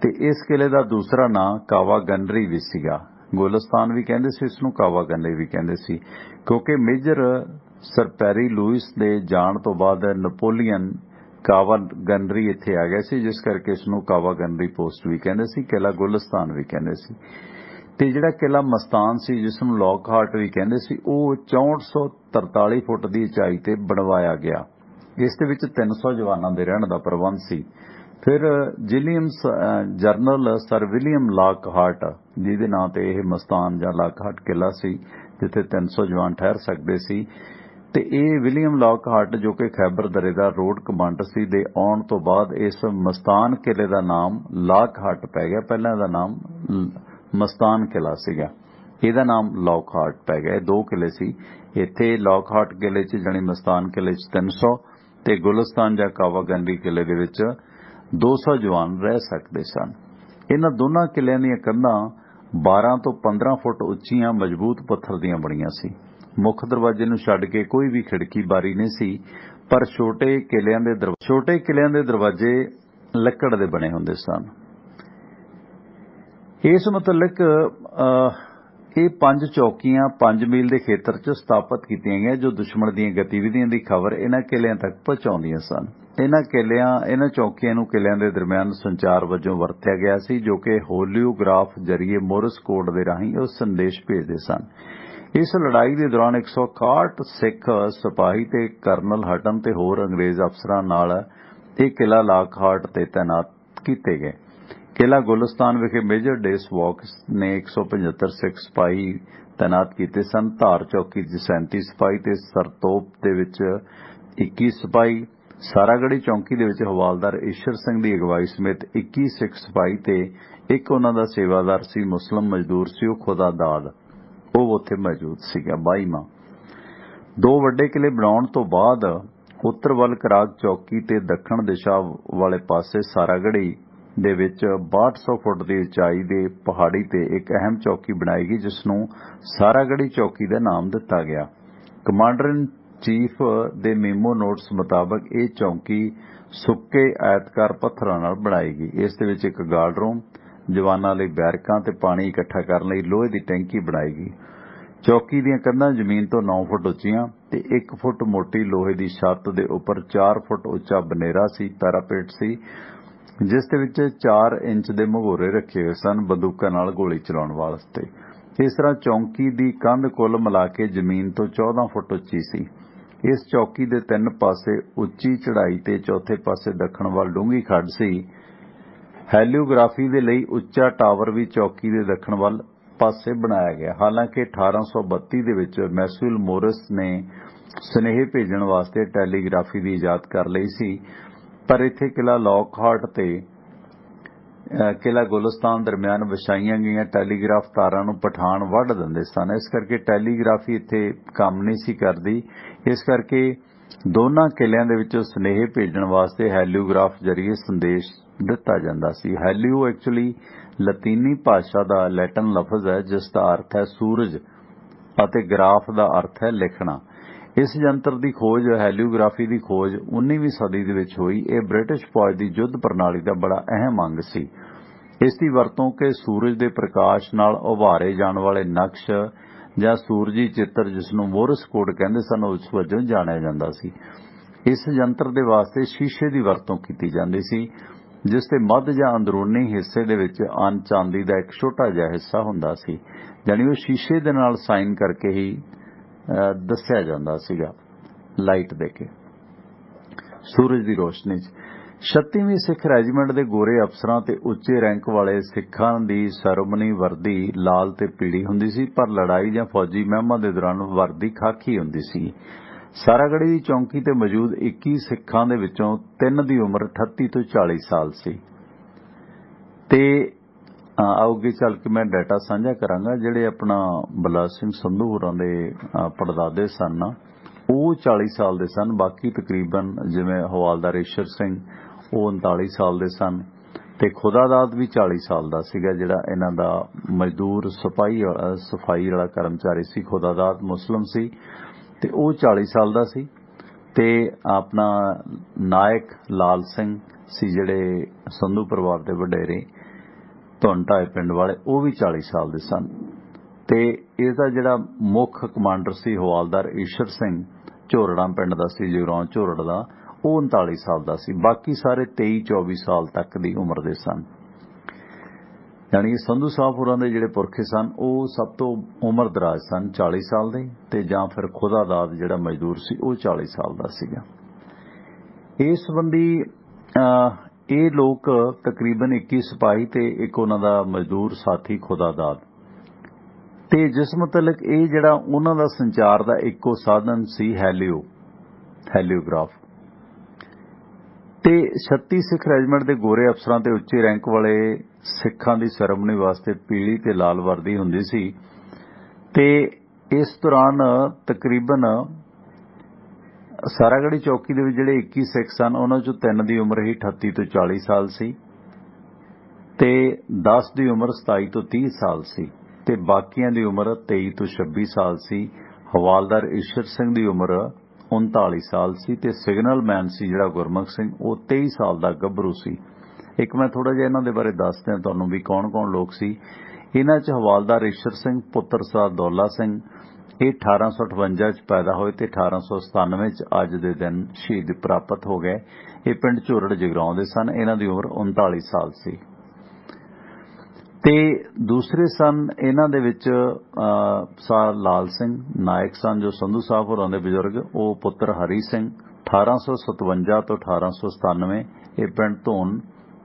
ਤੇ ਇਸ ਕਿਲੇ ਦਾ ਦੂਸਰਾ ਨਾਂ ਕਾਵਾ ਗੰਨਰੀ ਵੀ ਸੀਗਾ। ਗੁਲਿਸਤਾਨ ਵੀ ਕਹਿੰਦੇ ਸੀ, ਇਸ ਨੂੰ ਕਾਵਾ ਗੰਨਰੀ ਵੀ ਕਹਿੰਦੇ ਸੀ, ਕਿਉਂਕਿ ਮੇਜਰ ਸਰ ਪੈਰੀ ਲੂਇਸ ਦੇ ਜਾਣ ਤੋਂ ਬਾਅਦ ਨੈਪੋਲੀਅਨ ਕਾਵਾ ਗੰਨਰੀ ਇੱਥੇ ਆ ਗਿਆ ਸੀ, ਜਿਸ ਕਰਕੇ ਇਸ ਨੂੰ ਕਾਵਾ ਗੰਨਰੀ ਪੋਸਟ ਵੀ ਕਹਿੰਦੇ ਸੀ, ਕਿਲਾ ਗੁਲਿਸਤਾਨ ਵੀ ਕਹਿੰਦੇ ਸੀ। ਤੇ ਜਿਹੜਾ ਕਿਲਾ ਮਸਤਾਨ ਸੀ, ਜਿਸ ਨੂੰ ਲੌਕਹਾਰਟ ਵੀ ਕਹਿੰਦੇ ਸੀ, ਉਹ 6443 ਫੁੱਟ ਦੀ ਉਚਾਈ ਤੇ ਬਣਵਾਇਆ ਗਿਆ। ਇਸ ਦੇ ਵਿੱਚ 300 ਜਵਾਨਾਂ ਦੇ ਰਹਿਣ ਦਾ ਪ੍ਰਬੰਧ ਸੀ। ਫਿਰ ਜਨਰਲ ਸਰ ਵਿਲੀਅਮ ਲੌਕਹਾਰਟ, ਜਿਹਦੇ ਨਾਂ ਤੇ ਇਹ ਮਸਤਾਨ ਜਾਂ ਲੌਕਹਾਰਟ ਕਿਲਾ ਸੀ, ਜਿੱਥੇ 300 ਜਵਾਨ ਠਹਿਰ ਸਕਦੇ ਸੀ, ਤੇ ਇਹ ਵਿਲੀਅਮ ਲੌਕਹਾਰਟ ਜੋ ਕਿ ਖੈਬਰ ਦਰੇ ਦਾ ਰੋਡ ਕਮਾਂਡਰ ਸੀ ਦੇ ਆਉਣ ਤੋਂ ਬਾਅਦ ਇਸ ਮਸਤਾਨ ਕਿਲੇ ਦਾ ਨਾਮ ਲੌਕਹਾਰਟ ਪੈ ਗਿਆ। ਪਹਿਲਾਂ ਇਹਦਾ ਨਾਮ ਮਸਤਾਨ ਕਿਲਾ ਸੀਗਾ, ਇਹਦਾ ਨਾਮ ਲੌਕਹਾਰਟ ਪੈ ਗਿਆ। ਇਹ 2 ਕਿਲੇ ਸੀ ਇੱਥੇ। ਲੌਕਹਾਰਟ ਕਿਲੇ 'ਚ ਜਾਣੀ ਮਸਤਾਨ ਕਿਲੇ 'ਚ 300 ਤੇ ਗੁਲਿਸਤਾਨ ਜਾਂ ਕਾਵਾ ਗੰਨਰੀ ਕਿਲੇ ਦੇ ਵਿੱਚ 200 ਜਵਾਨ ਰਹਿ ਸਕਦੇ ਸਨ। ਇਹਨਾਂ ਦੋਨਾਂ ਕਿਲਿਆਂ ਦੀਆਂ ਕੰਧਾਂ 12 ਤੋਂ 15 ਫੁੱਟ ਉੱਚੀਆਂ ਮਜ਼ਬੂਤ ਪੱਥਰ ਦੀਆਂ ਬਣੀਆਂ ਸੀ। ਮੁੱਖ ਦਰਵਾਜ਼ੇ ਨੂੰ ਛੱਡ ਕੇ ਕੋਈ ਵੀ ਖਿੜਕੀ ਬਾਰੀ ਨਹੀਂ ਸੀ, ਪਰ ਛੋਟੇ ਕਿਲਿਆਂ ਦੇ ਦਰਵਾਜ਼ੇ ਲੱਕੜ ਦੇ ਬਣੇ ਹੁੰਦੇ ਸਨ। ਇਸ ਮੁਤਲਕ ਇਹ 5 ਚੌਕੀਆਂ 5 ਮੀਲ ਦੇ ਖੇਤਰ 'ਚ ਸਥਾਪਿਤ ਕੀਤੀਆਂ ਗਈਆਂ, ਜੋ ਦੁਸ਼ਮਣ ਦੀਆਂ ਗਤੀਵਿਧੀਆਂ ਦੀ ਖਬਰ ਇਹਨਾਂ ਕਿਲਿਆਂ ਤੱਕ ਪਹੁੰਚਾਉਂਦੀਆਂ ਸਨ ਇਹਨਾਂ ਚੌਕੀਆਂ ਨੂੰ ਕਿਲਿਆਂ ਦੇ ਦਰਮਿਆਨ ਸੰਚਾਰ ਵਜੋਂ ਵਰਤਿਆ ਗਿਆ ਸੀ, ਜੋ ਕਿ ਹੋਲਿਓਗ੍ਰਾਫ ਜਰੀਏ ਮੋਰਸ ਕੋਡ ਦੇ ਰਾਹੀਂ ਉਹ ਸੰਦੇਸ਼ ਭੇਜਦੇ ਸਨ। ਇਸ ਲੜਾਈ ਦੇ ਦੌਰਾਨ 161 ਸਿੱਖ ਸਿਪਾਹੀ ਤੇ ਕਰਨਲ ਹਟਨ ਤੇ ਹੋਰ ਅੰਗਰੇਜ਼ ਅਫਸਰਾਂ ਨਾਲ ਇਹ ਕਿਲਾ ਲਾਕਹਾਰਟ ਤੇ ਤੈਨਾਤ ਕੀਤੇ ਗਏ। ਕਿਲਾ ਗੁਲਿਸਤਾਨ ਵਿਖੇ ਮੇਜਰ ਡੇਸ ਵਾਕਸ ਨੇ 175 ਸਿੱਖ ਸਿਪਾਹੀ ਤੈਨਾਤ ਕੀਤੇ ਸਨ। ਧਾਰ ਚੌਕੀ 'ਚ 37 ਸਿਪਾਹੀ ਤੇ ਸਰਤੋਪ ਦੇ ਵਿੱਚ 21 ਸਿਪਾਹੀ। ਸਾਰਾਗੜੀ ਚੌਂਕੀ ਦੇ ਵਿੱਚ ਹਵਾਲਦਾਰ ਈਸ਼ਰ ਸਿੰਘ ਦੀ ਅਗਵਾਈ ਸਮੇਤ 21 ਸਿੱਖ ਸਿਪਾਹੀ ਤੇ ਇੱਕ ਉਹਨਾਂ ਦਾ ਸੇਵਾਦਾਰ ਸੀ, ਮੁਸਲਮ ਮਜ਼ਦੂਰ ਸੀ, ਉਹ ਖੁਦਾਦਾਦ, ਉਹ ਉੱਥੇ ਮੌਜੂਦ ਸੀਗਾ। 22ਵਾਂ 2 ਵੱਡੇ ਕਿਲੇ ਬਣਾਉਣ ਤੋਂ ਬਾਅਦ ਉੱਤਰ ਵੱਲ ਕਰਾਗ ਚੌਕੀ ਤੇ ਦੱਖਣ ਦਿਸ਼ਾ ਵਾਲੇ ਪਾਸੇ ਸਾਰਾਗੜੀ ਦੇ ਵਿੱਚ 6200 ਫੁੱਟ ਦੀ ਉਚਾਈ ਦੇ ਪਹਾੜੀ ਤੇ ਇੱਕ ਅਹਿਮ ਚੌਕੀ ਬਣਾਈ ਗਈ, ਜਿਸ ਨੂੰ ਸਾਰਾਗੜੀ ਚੌਕੀ ਦਾ ਨਾਮ ਦਿੱਤਾ ਗਿਆ। ਕਮਾਂਡਰ ਇਨ ਚੀਫ ਦੇ ਮੈਮੋ ਨੋਟਸ ਮੁਤਾਬਕ ਇਹ ਚੌਕੀ ਸੁੱਕੇ ਆਇਤਕਾਰ ਪੱਥਰਾਂ ਨਾਲ ਬਣਾਈ ਗਈ। ਇਸ ਦੇ ਵਿੱਚ ਇੱਕ ਗਾਰਡ ਰੂਮ, ਜਵਾਨਾਂ ਲਈ ਬੈਰਕਾਂ ਤੇ ਪਾਣੀ ਇਕੱਠਾ ਕਰਨ ਲਈ ਲੋਹੇ ਦੀ ਟੈਂਕੀ ਬਣਾਈ ਗਈ। ਚੌਕੀ ਦੀਆਂ ਕੰਧਾਂ ਜ਼ਮੀਨ ਤੋਂ 9 ਫੁੱਟ ਉੱਚੀਆਂ ਤੇ 1 ਫੁੱਟ ਮੋਟੀ ਲੋਹੇ ਦੀ ਛੱਤ ਦੇ ਉੱਪਰ 4 ਫੁੱਟ ਉੱਚਾ ਬਨੇਰਾ ਸੀ, ਪੈਰਾਪੇਟ ਸੀ, ਜਿਸ ਦੇ ਵਿੱਚ 4 ਇੰਚ ਦੇ ਮਘੋਰੇ ਰੱਖੇ ਹੋਏ ਸਨ ਬੰਦੂਕਾਂ ਨਾਲ ਗੋਲੀ ਚਲਾਉਣ ਵਾਸਤੇ। ਇਸ ਤਰ੍ਹਾਂ ਚੌਕੀ ਦੀ ਕੰਧ ਕੁੱਲ ਮਿਲਾ ਕੇ ਜ਼ਮੀਨ ਤੋਂ 14 ਫੁੱਟ ਉੱਚੀ ਸੀ। ਇਸ ਚੌਕੀ ਦੇ 3 ਪਾਸੇ ਉੱਚੀ ਚੜ੍ਹਾਈ ਤੇ ਚੌਥੇ ਪਾਸੇ ਦੱਖਣ ਵੱਲ ਡੂੰਘੀ ਖੱਡ ਸੀ। ਹੈਲੀਓਗ੍ਰਾਫੀ ਦੇ ਲਈ ਉੱਚਾ ਟਾਵਰ ਵੀ ਚੌਕੀ ਦੇ ਦੱਖਣ ਵੱਲ ਪਾਸੇ ਬਣਾਇਆ ਗਿਆ। ਹਾਲਾਂਕਿ 1832 ਦੇ ਵਿੱਚ ਮੈਸੂਲ ਮੋਰਿਸ ਨੇ ਸੁਨੇਹੇ ਭੇਜਣ ਵਾਸਤੇ ਟੈਲੀਗ੍ਰਾਫੀ ਦੀ ਇਜਾਜ਼ਤ ਕਰ ਲਈ ਸੀ, ਪਰ ਇੱਥੇ ਕਿਲਾ ਲੌਕਹਾਰਟ ਤੇ ਕਿਲਾ ਗੁਲਿਸਤਾਨ ਦਰਮਿਆਨ ਵਿਛਾਈਆਂ ਗਈਆਂ ਟੈਲੀਗ੍ਰਾਫ ਤਾਰਾਂ ਨੂੰ ਪਠਾਨ ਵੱਢ ਦਿੰਦੇ ਸਨ। ਇਸ ਕਰਕੇ ਟੈਲੀਗ੍ਰਾਫੀ ਇੱਥੇ ਕੰਮ ਨਹੀਂ ਸੀ ਕਰਦੀ। ਇਸ ਕਰਕੇ ਦੋਨਾਂ ਕਿਲਿਆਂ ਦੇ ਵਿੱਚੋਂ ਸੁਨੇਹੇ ਭੇਜਣ ਵਾਸਤੇ ਹੈਲੀਓਗ੍ਰਾਫ ਜਰੀਏ ਸੰਦੇਸ਼ ਦਿੱਤਾ ਜਾਂਦਾ ਸੀ। ਹੈਲੀਓ ਐਕਚੁਅਲੀ ਲਤੀਨੀ ਭਾਸ਼ਾ ਦਾ ਲੈਟਿਨ ਲਫ਼ਜ਼ ਹੈ, ਜਿਸ ਦਾ ਅਰਥ ਹੈ ਸੂਰਜ ਅਤੇ ਗ੍ਰਾਫ ਦਾ ਅਰਥ ਹੈ ਲਿਖਣਾ। ਇਸ ਯੰਤਰ ਦੀ ਖੋਜ, ਹੈਲੀਓਗ੍ਰਾਫੀ ਦੀ ਖੋਜ 19ਵੀਂ ਸਦੀ ਦੇ ਵਿੱਚ ਹੋਈ। ਇਹ ਬ੍ਰਿਟਿਸ਼ ਫੌਜ ਦੀ ਯੁੱਧ ਪ੍ਰਣਾਲੀ ਦਾ ਬੜਾ ਅਹਿਮ ਅੰਗ ਸੀ। ਇਸ ਦੀ ਵਰਤੋਂ ਕਿ ਸੂਰਜ ਦੇ ਪ੍ਰਕਾਸ਼ ਨਾਲ ਉਭਾਰੇ ਜਾਣ ਵਾਲੇ ਨਕਸ਼ ਜਾਂ ਸੂਰਜੀ ਚਿੱਤਰ, ਜਿਸ ਨੂੰ ਮੋਰਸ ਕੋਡ ਕਹਿੰਦੇ ਸਨ, ਉਸ ਵਜੋਂ ਜਾਣਿਆ ਜਾਂਦਾ ਸੀ। ਇਸ ਯੰਤਰ ਦੇ ਵਾਸਤੇ ਸ਼ੀਸ਼ੇ ਦੀ ਵਰਤੋਂ ਕੀਤੀ ਜਾਂਦੀ ਸੀ, ਜਿਸ ਦੇ ਮੱਧ ਜਾਂ ਅੰਦਰੂਨੀ ਹਿੱਸੇ ਦੇ ਵਿੱਚ ਅਣ ਚਾਂਦੀ ਦਾ ਇੱਕ ਛੋਟਾ ਜਿਹਾ ਹਿੱਸਾ ਹੁੰਦਾ ਸੀ, ਜਾਣੀ ਉਹ ਸ਼ੀਸ਼ੇ ਦੇ ਨਾਲ ਸਾਈਨ ਕਰਕੇ ਹੀ ਦੱਸਿਆ ਜਾਂਦਾ ਸੀਗਾ ਲਾਈਟ ਦੇ ਕੇ ਸੂਰਜ ਦੀ ਰੋਸ਼ਨੀ 'ਚ। 36ਵੀਂ ਸਿੱਖ ਰੈਜੀਮੈਂਟ ਦੇ ਗੋਰੇ ਅਫਸਰਾਂ ਤੇ ਉੱਚੇ ਰੈਂਕ ਵਾਲੇ ਸਿੱਖਾਂ ਦੀ ਸੈਰੇਮਨੀ ਵਰਦੀ ਲਾਲ ਤੇ ਪੀਲੀ ਹੁੰਦੀ ਸੀ, ਪਰ ਲੜਾਈ ਜਾਂ ਫੌਜੀ ਮਹਿਮਾਂ ਦੇ ਦੌਰਾਨ ਵਰਦੀ ਖਾਕੀ ਹੁੰਦੀ ਸੀ। ਸਾਰਾਗੜੀ ਦੀ ਚੌਂਕੀ ਤੇ ਮੌਜੂਦ 21 ਸਿੱਖਾਂ ਦੇ ਵਿੱਚੋਂ 3 ਦੀ ਉਮਰ 38 ਤੋਂ 40 ਸਾਲ ਸੀ। ਤੇ ਅੱਗੇ ਚੱਲ ਕੇ ਮੈਂ ਡਾਟਾ ਸਾਂਝਾ ਕਰਾਂਗਾ। ਜਿਹੜੇ ਆਪਣਾ ਬਲਰਾਜ ਸਿੰਘ ਸੰਧੂ ਹੋਰਾਂ ਦੇ ਪੜਦਾਦੇ ਸਨ, ਉਹ 40 ਸਾਲ ਦੇ ਸਨ। ਬਾਕੀ ਤਕਰੀਬਨ ਜਿਵੇਂ ਹਵਾਲਦਾਰ ਈਸ਼ਰ ਸਿੰਘ, ਉਹ 39 ਸਾਲ ਦੇ ਸਨ, ਤੇ ਖੁਦਾਦਾਦ ਵੀ 40 ਸਾਲ ਦਾ ਸੀਗਾ, ਜਿਹੜਾ ਇਹਨਾਂ ਦਾ ਮਜ਼ਦੂਰ ਸਫਾਈ ਵਾਲਾ ਕਰਮਚਾਰੀ ਸੀ। ਖੁਦਾਦਾਦ ਮੁਸਲਮ ਸੀ ਤੇ ਉਹ 40 ਸਾਲ ਦਾ ਸੀ। ਤੇ ਆਪਣਾ ਨਾਇਕ ਲਾਲ ਸਿੰਘ ਸੀ, ਜਿਹੜੇ ਸੰਧੂ ਪਰਿਵਾਰ ਦੇ ਵਡੇਰੇ ਧੁੰਨ-ਢਾਏ ਪਿੰਡ ਵਾਲੇ, ਉਹ ਵੀ 40 ਸਾਲ ਦੇ ਸਨ। ਤੇ ਇਹਦਾ ਜਿਹੜਾ ਮੁੱਖ ਕਮਾਂਡਰ ਸੀ ਹਵਾਲਦਾਰ ਈਸ਼ਰ ਸਿੰਘ, ਝੋਰੜਾਂ ਪਿੰਡ ਦਾ ਸੀ, ਜਗਰਾਉਂ ਝੋਰੜ ਦਾ, ਉਹ 39 ਸਾਲ ਦਾ ਸੀ। ਬਾਕੀ ਸਾਰੇ 23-24 ਸਾਲ ਤੱਕ ਦੀ ਉਮਰ ਦੇ ਸਨ। ਯਾਨੀ ਸੰਧੂ ਸਾਹਿਬ ਹੋਰਾਂ ਦੇ ਜਿਹੜੇ ਪੁਰਖੇ ਸਨ, ਉਹ ਸਭ ਤੋਂ ਉਮਰ ਦਰਾਜ਼ ਸਨ, 40 ਸਾਲ ਦੇ, ਤੇ ਜਾਂ ਫਿਰ ਖੁਦਾਦਾਦ ਜਿਹੜਾ ਮਜ਼ਦੂਰ ਸੀ, ਉਹ 40 ਸਾਲ ਦਾ ਸੀਗਾ। ਇਸ ਸੰਬੰਧੀ ਇਹ ਲੋਕ ਤਕਰੀਬਨ 21 ਸਿਪਾਹੀ ਤੇ ਇੱਕ ਉਹਨਾਂ ਦਾ ਮਜ਼ਦੂਰ ਸਾਥੀ ਖੁਦਾਦਾਦ, ਤੇ ਜਿਸ ਮੁਤਲਕ ਇਹ ਜਿਹੜਾ ਉਹਨਾਂ ਦਾ ਸੰਚਾਰ ਦਾ ਇੱਕੋ ਸਾਧਨ ਸੀ ਹੈਲੀਓਗ੍ਰਾਫ। ਤੇ 36 ਸਿੱਖ ਰੈਜੀਮੈਂਟ ਦੇ ਗੋਰੇ ਅਫਸਰਾਂ ਤੇ ਉੱਚੇ ਰੈਂਕ ਵਾਲੇ ਸਿੱਖਾਂ ਦੀ ਸੈਰੇਮਨੀ ਵਾਸਤੇ ਪੀਲੀ ਤੇ ਲਾਲ ਵਰਦੀ ਹੁੰਦੀ ਸੀ। ਤੇ ਇਸ ਦੌਰਾਨ ਤਕਰੀਬਨ ਸਾਰਾਗੜੀ ਚੌਕੀ ਦੇ ਵਿੱਚ ਜਿਹੜੇ 21 ਸਿੱਖ ਸਨ, ਉਹਨਾਂ ਚੋਂ 3 ਦੀ ਉਮਰ ਹੀ 38 ਤੋਂ 40 ਸਾਲ ਸੀ, ਤੇ 10 ਦੀ ਉਮਰ 27 ਤੋਂ 30 ਸਾਲ ਸੀ, ਤੇ ਬਾਕੀਆਂ ਦੀ ਉਮਰ 23 ਤੋਂ 26 ਸਾਲ ਸੀ। ਹਵਾਲਦਾਰ ਈਸ਼ਰ ਸਿੰਘ ਦੀ ਉਮਰ 39 ਸਾਲ ਸੀ, ਤੇ ਸਿਗਨਲ ਮੈਨ ਸੀ ਜਿਹੜਾ ਗੁਰਮੁਖ ਸਿੰਘ, ਉਹ 23 ਸਾਲ ਦਾ ਗੱਭਰੂ ਸੀ। ਇੱਕ ਮੈਂ ਥੋੜਾ ਜਿਹਾ ਇਹਨਾਂ ਦੇ ਬਾਰੇ ਦੱਸਦਾ ਤੁਹਾਨੂੰ ਵੀ ਕੌਣ-ਕੌਣ ਲੋਕ ਸੀ। इन्हां 'च हवालदार ईश्वर सिंह पुत्र सरदार दौला सिंह ये 1858 च पैदा होए ते 1897 च अज दे दिन शहीदी प्राप्त हो गए। ये पिंड झोरड़ जगराओं दे सन। इन्हां दी उम्र 39 साल सी। ते दूसरे सन इन्हां दे विच सार लाल सिंह नायक सन जो संधू साहब होरां दे बजुर्ग। वो पुत्र हरी सिंह 1857 तो 1897 ये पिंड धोन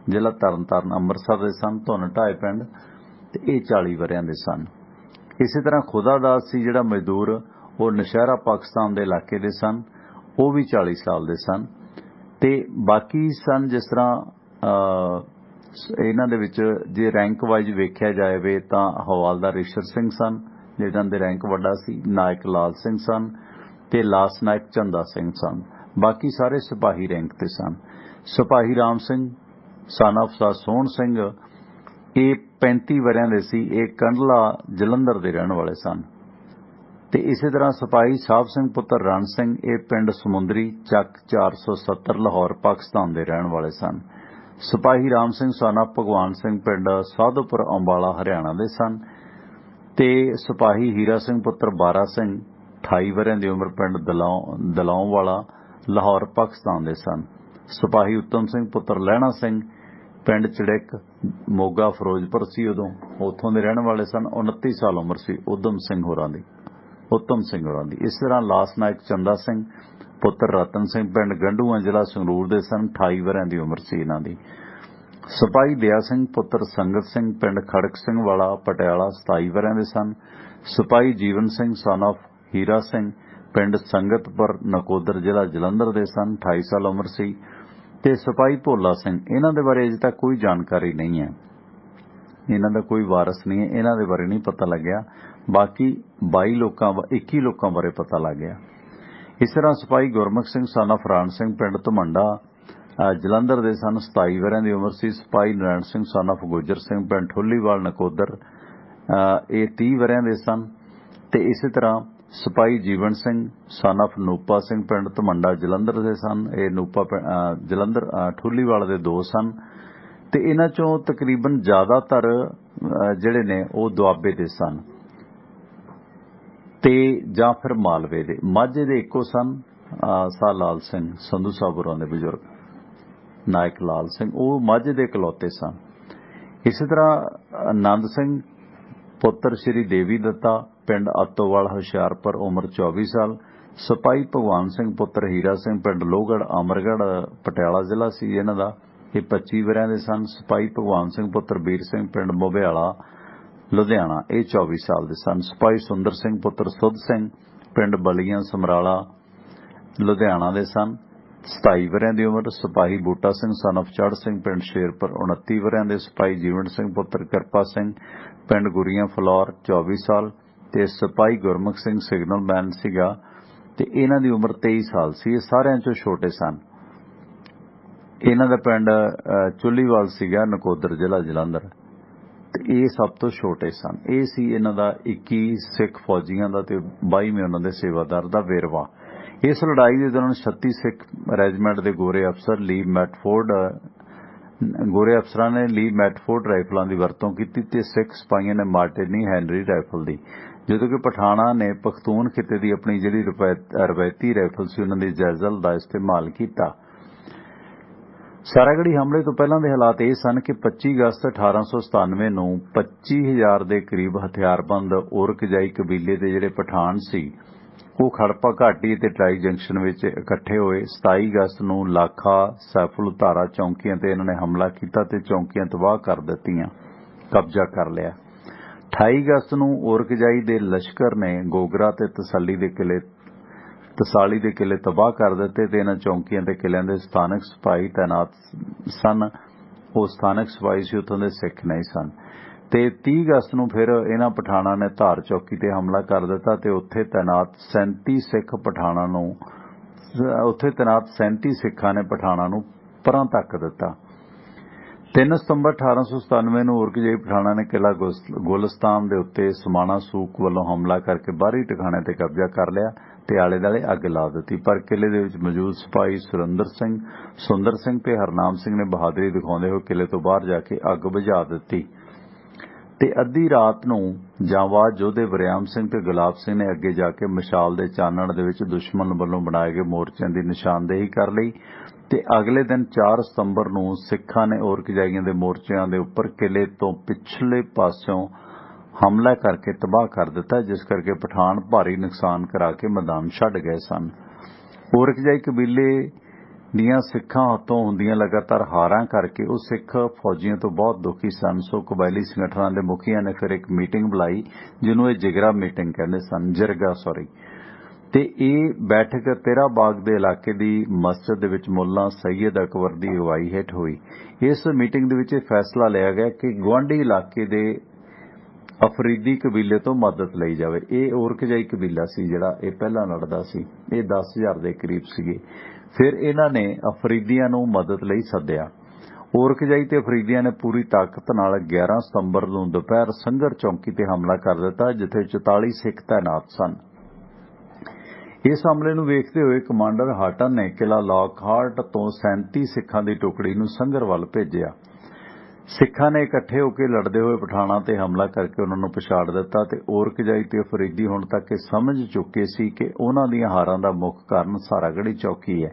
जिला तरनताਰਨ ਅੰਮ੍ਰਿਤਸਰ ਦੇ सन। धुन ढाए पिंड ते ये 40 वरियां दे सन। इसी तरह खुदा दास सी जिहड़ा मजदूर वो नशहरा पाकिस्तान के इलाके दे सन। वो भी 40 साल दे सन। ते बाकी सन जिस तरह इन्हां दे विच जे रैंक वाइज वेख्या जाए तां हवालदार ईश्वर सिंह सन जिन्हां दे रैंक वड्डा सी। नायक लाल सिंह सन ते लास नायक चंदा सिंह सन। बाकी सारे सिपाही रैंक ते सन। सिपाही राम सिंह सन ऑफ सोहण सिंह ये 35 वरियां दे सी। ये कंडला जलंधर दे रहण वाले सन। ते इसे तरह सिपाही साहब सिंह पुत्र रण सिंह ये पिंड समुंदरी चक 470 लाहौर पाकिस्तान दे रहण वाले सन। सिपाही राम सिंह सन ऑफ भगवान सिंह पिंड साधोपुर अंबाला हरियाणा दे सन। ते सिपाही हीरा सिंह पुत्र बारा सिंह 28 वरियां दी उम्र पिंड दलाओं वाला लाहौर पाकिस्तान दे सन। सिपाही उत्तम सिंह पुत्र लहणा सिंह पिंड चड़िक मोगा फिरोजपुर सी उदों उत्थों दे रहण वाले सन। 29 साल उम्र सी उत्तम सिंह होरां दी। इस तरह लास नायक चंदा सिंह पुत्र रतन सिंह पिंड गंडूआ जिला संगरूर दे सन। 28 वरियां दी उम्र सी इन्हां दी। सिपाही दया सिंह पुत्र संगत सिंह पिंड खड़क सिंह वाला पटियाला 27 वरियां दे सन। सिपाही जीवन सिंह सन ऑफ हीरा सिंह पिंड संगतपुर नकोदर जिला जलंधर दे सन। 28 साल उम्र सी। ते सिपाही भोला सिंह इन्हां दे बारे अजे तक कोई जानकारी नहीं है। इन्हां दा कोई वारस नहीं है। इन्हां दे बारे नहीं पता लग्या। बाकी 21 लोकां बारे पता लग गया। इस तरह सिपाही गुरमुख सिंह सन ऑफ राण सिंह पिंड धुमंडा जलंधर दे सन। 27 वरियां दी उम्र सी। सिपाही नारायण सिंह सन ऑफ गुजर सिंह पिंड ठुल्लीवाल नकोदर ये 30 वरियां दे सन। ते इस तरह सिपाही जीवन सिंह सन ऑफ नूपा सिंह पिंड धुमंडा जलंधर दे सन। ये नूपा जलंधर ठुल्लीवाल दे 2 सन। ते इन्हां चों तकरीबन ज़्यादातर जिहड़े ने वो दुआबे दे सन ते जां फिर मालवे दे। माझे दे इक्को सन शाह लाल सिंह संधू साहब होरां दे बजुर्ग नायक लाल सिंह वो माझे दे इकलौते सन। इसी तरह नंद सिंह पुत्र श्री देवी दत्ता पिंड आतोवाल हुशियारपुर उम्र 24 साल। सिपाही भगवान सिंह पुत्र हीरा सिंह पिंड लोहगढ़ अमरगढ़ पटियाला जिला सी इन्हां दा। ये 25 वरियां दे सन। सिपाही भगवान सिंह पुत्र बीर सिंह पिंड मोबियाला लुधियाना ये 24 साल दे सन। सिपाही सुंदर सिंह पुत्र सुध सिंह पिंड बलियां समराला लुधियाना दे सन। 27 वरियां दी उम्र। सिपाही बूटा सिंह सन ऑफ चढ़ सिंह पिंड शेरपुर 29 वरियां दे। सिपाही जीवन सिंह पुत्र किरपा सिंह पिंड गुरियां फलौर 24 साल। ते सिपाही गुरमुख सिंह सिग्नल मैन सीगा ते इन्हां दी उम्र 23 साल सी। ये सारियां चों छोटे सन। इन्हां दा पिंड चुल्लीवाल सीगा नकोदर जिला जलंधर ते ये सब तो छोटे सन। ये सी इन्हां दा 21 सिख फौजियां दा ते 22वें उन्हां दे सेवादार दा वेरवा। इस लड़ाई के दौरान 36 सिख रेजिमेंट के गोरे अफसर गोरे अफसरां ने ली मैटफोर्ड राइफलों की वरतों की ते सिख सिपाहियों ने मार्टिनी हैनरी राइफल की। ਜਦੋਂ कि पठाणा ने पख्तून खिते की अपनी जिहड़ी रवायती राइफल सी उन्हां दी जैजल दा इस्तेमाल किया। सारागढ़ी हमले तो पहलां दे हालात ये सन कि 25 अगस्त 1897 नूं 25,000 के करीब हथियारबंद ओरकजाई कबीले के जिहड़े पठान सी वो खड़पा घाटी ते ट्राई जंक्शन विच इकट्ठे होए। 27 अगस्त नूं लाखा सैफुल तारा चौंकियां ते इन्हां ने हमला किया ते चौंकियां तबाह कर दित्तियां, कब्जा कर लिया। 28 अगस्त नूं ओरकजाई दे लश्कर ने गोगरा ते तसाली दे किले तबाह कर दिते ते इन्हां चौंकियां ते किलियां दे स्थानक सिपाही तैनात सन। वो स्थानक सिपाही सी उत्थों दे सिख नहीं सन। ते 30 अगस्त नूं फिर इन्हां पठाणा ने धार चौकी ते हमला कर दिता ते उत्थे तैनात 37 सिखां ने पठाणा नूं परां धक्क दिता। 3 सितंबर 1897 नूं ओरकजाई पठाणा ने किला गुलिस्तान दे उत्ते समाणा सूक वल्लों हमला करके बाहरी ठिकाणे ते कब्जा कर लिया ते आले दुआले अग ला दित्ती। पर किले दे विच मौजूद सिपाही सुंदर सिंह ते हरनाम सिंह ने बहादुरी दिखाउंदे होए किले तो बाहर जाके अग बुझा दित्ती ਤੇ ਅੱਧੀ ਰਾਤ ਨੂੰ ਜਾਂਬਾਜ਼ ਯੋਧੇ ਵਰਿਆਮ ਸਿੰਘ ਤੇ ਗੁਲਾਬ ਸਿੰਘ ਨੇ ਅੱਗੇ ਜਾ ਕੇ ਮਸ਼ਾਲ ਦੇ ਚਾਨਣ ਦੇ ਵਿੱਚ ਦੁਸ਼ਮਣ ਵੱਲੋਂ ਬਣਾਏ ਗਏ ਮੋਰਚਿਆਂ ਦੀ ਨਿਸ਼ਾਨਦੇਹੀ ਕਰ ਲਈ ਤੇ ਅਗਲੇ ਦਿਨ 4 ਸਤੰਬਰ ਨੂੰ ਸਿੱਖਾਂ ਨੇ ਔਰਕਜਾਈਆਂ ਦੇ ਮੋਰਚਿਆਂ ਦੇ ਉੱਪਰ ਕਿਲੇ ਤੋਂ ਪਿਛਲੇ ਪਾਸਿਓਂ ਹਮਲਾ ਕਰਕੇ ਤਬਾਹ ਕਰ ਦਿੱਤਾ, ਜਿਸ ਕਰਕੇ ਪਠਾਨ ਭਾਰੀ ਨੁਕਸਾਨ ਕਰਾ ਕੇ ਮੈਦਾਨ ਛੱਡ ਗਏ ਸਨ। ਔਰਕਜਾਈ ਕਬੀਲੇ ਦੀਆਂ ਸਿੱਖਾਂ ਹੱਥੋਂ ਹੁੰਦੀਆਂ ਲਗਾਤਾਰ ਹਾਰਾਂ ਕਰਕੇ ਉਹ ਸਿੱਖ ਫੌਜੀਆਂ ਤੋਂ ਬਹੁਤ ਦੁਖੀ ਸਨ। ਸੋ ਕਬਾਇਲੀ ਸੰਗਠਨਾਂ ਦੇ ਮੁਖੀਆਂ ਨੇ ਫਿਰ ਇੱਕ ਮੀਟਿੰਗ ਬੁਲਾਈ, ਜਿਹਨੂੰ ਇਹ ਜਿਰਗਾ ਮੀਟਿੰਗ ਕਹਿੰਦੇ ਸਨ, ਤੇ ਇਹ ਬੈਠਕ ਤੇਰਾ ਬਾਗ ਦੇ ਇਲਾਕੇ ਦੀ ਮਸਜਿਦ ਦੇ ਵਿੱਚ ਮੁੱਲਾ ਸੈਯਦ ਅਕਬਰ ਦੀ ਅਗਵਾਈ ਹੇਠ ਹੋਈ। ਇਸ ਮੀਟਿੰਗ ਦੇ ਵਿੱਚ ਇਹ ਫੈਸਲਾ ਲਿਆ ਗਿਆ ਕਿ ਗੁਆਂਢੀ ਇਲਾਕੇ ਦੇ ਅਫਰੀਦੀ ਕਬੀਲੇ ਤੋਂ ਮਦਦ ਲਈ ਜਾਵੇ। ਇਹ ਔਰਕਜਾਈ ਕਬੀਲਾ ਸੀ ਜਿਹੜਾ ਇਹ ਪਹਿਲਾਂ ਲੜਦਾ ਸੀ, ਇਹ 10,000 ਦੇ ਕਰੀਬ ਸੀਗੇ। ਫਿਰ ਇਹਨਾਂ ਨੇ ਅਫਰੀਦੀਆਂ ਨੂੰ ਮਦਦ ਲਈ ਸੱਦਿਆ। ਔਰਕਜਾਈ ਤੇ ਅਫਰੀਦੀਆਂ ਨੇ ਪੂਰੀ ਤਾਕਤ ਨਾਲ 11 ਸਤੰਬਰ ਨੂੰ ਦੁਪਹਿਰ ਸੰਘਰ ਚੌਂਕੀ ਤੇ ਹਮਲਾ ਕਰ ਦਿੱਤਾ, ਜਿੱਥੇ 44 ਸਿੱਖ ਤਾਇਨਾਤ ਸਨ। ਇਸ ਹਮਲੇ ਨੂੰ ਵੇਖਦੇ ਹੋਏ ਕਮਾਂਡਰ ਹਾਟਨ ਨੇ ਕਿਲਾ ਲੌਕਹਾਰਟ ਤੋਂ 37 ਸਿੱਖਾਂ ਦੀ ਟੁਕੜੀ ਨੂੰ ਸੰਘਰ ਵੱਲ ਭੇਜਿਆ। ਸਿੱਖਾਂ ਨੇ ਇਕੱਠੇ ਹੋ ਕੇ ਲੜਦੇ ਹੋਏ ਪਠਾਣਾਂ ਤੇ ਹਮਲਾ ਕਰਕੇ ਉਹਨਾਂ ਨੂੰ ਪਛਾੜ ਦਿੱਤਾ ਤੇ ਔਰਕਜਾਈ ਤੇ ਅਫਰੀਦੀ ਹੁਣ ਤੱਕ ਇਹ ਸਮਝ ਚੁੱਕੇ ਸੀ ਕਿ ਉਹਨਾਂ ਦੀਆਂ ਹਾਰਾਂ ਦਾ ਮੁੱਖ ਕਾਰਨ ਸਾਰਾਗੜ੍ਹੀ ਚੌਕੀ ਹੈ,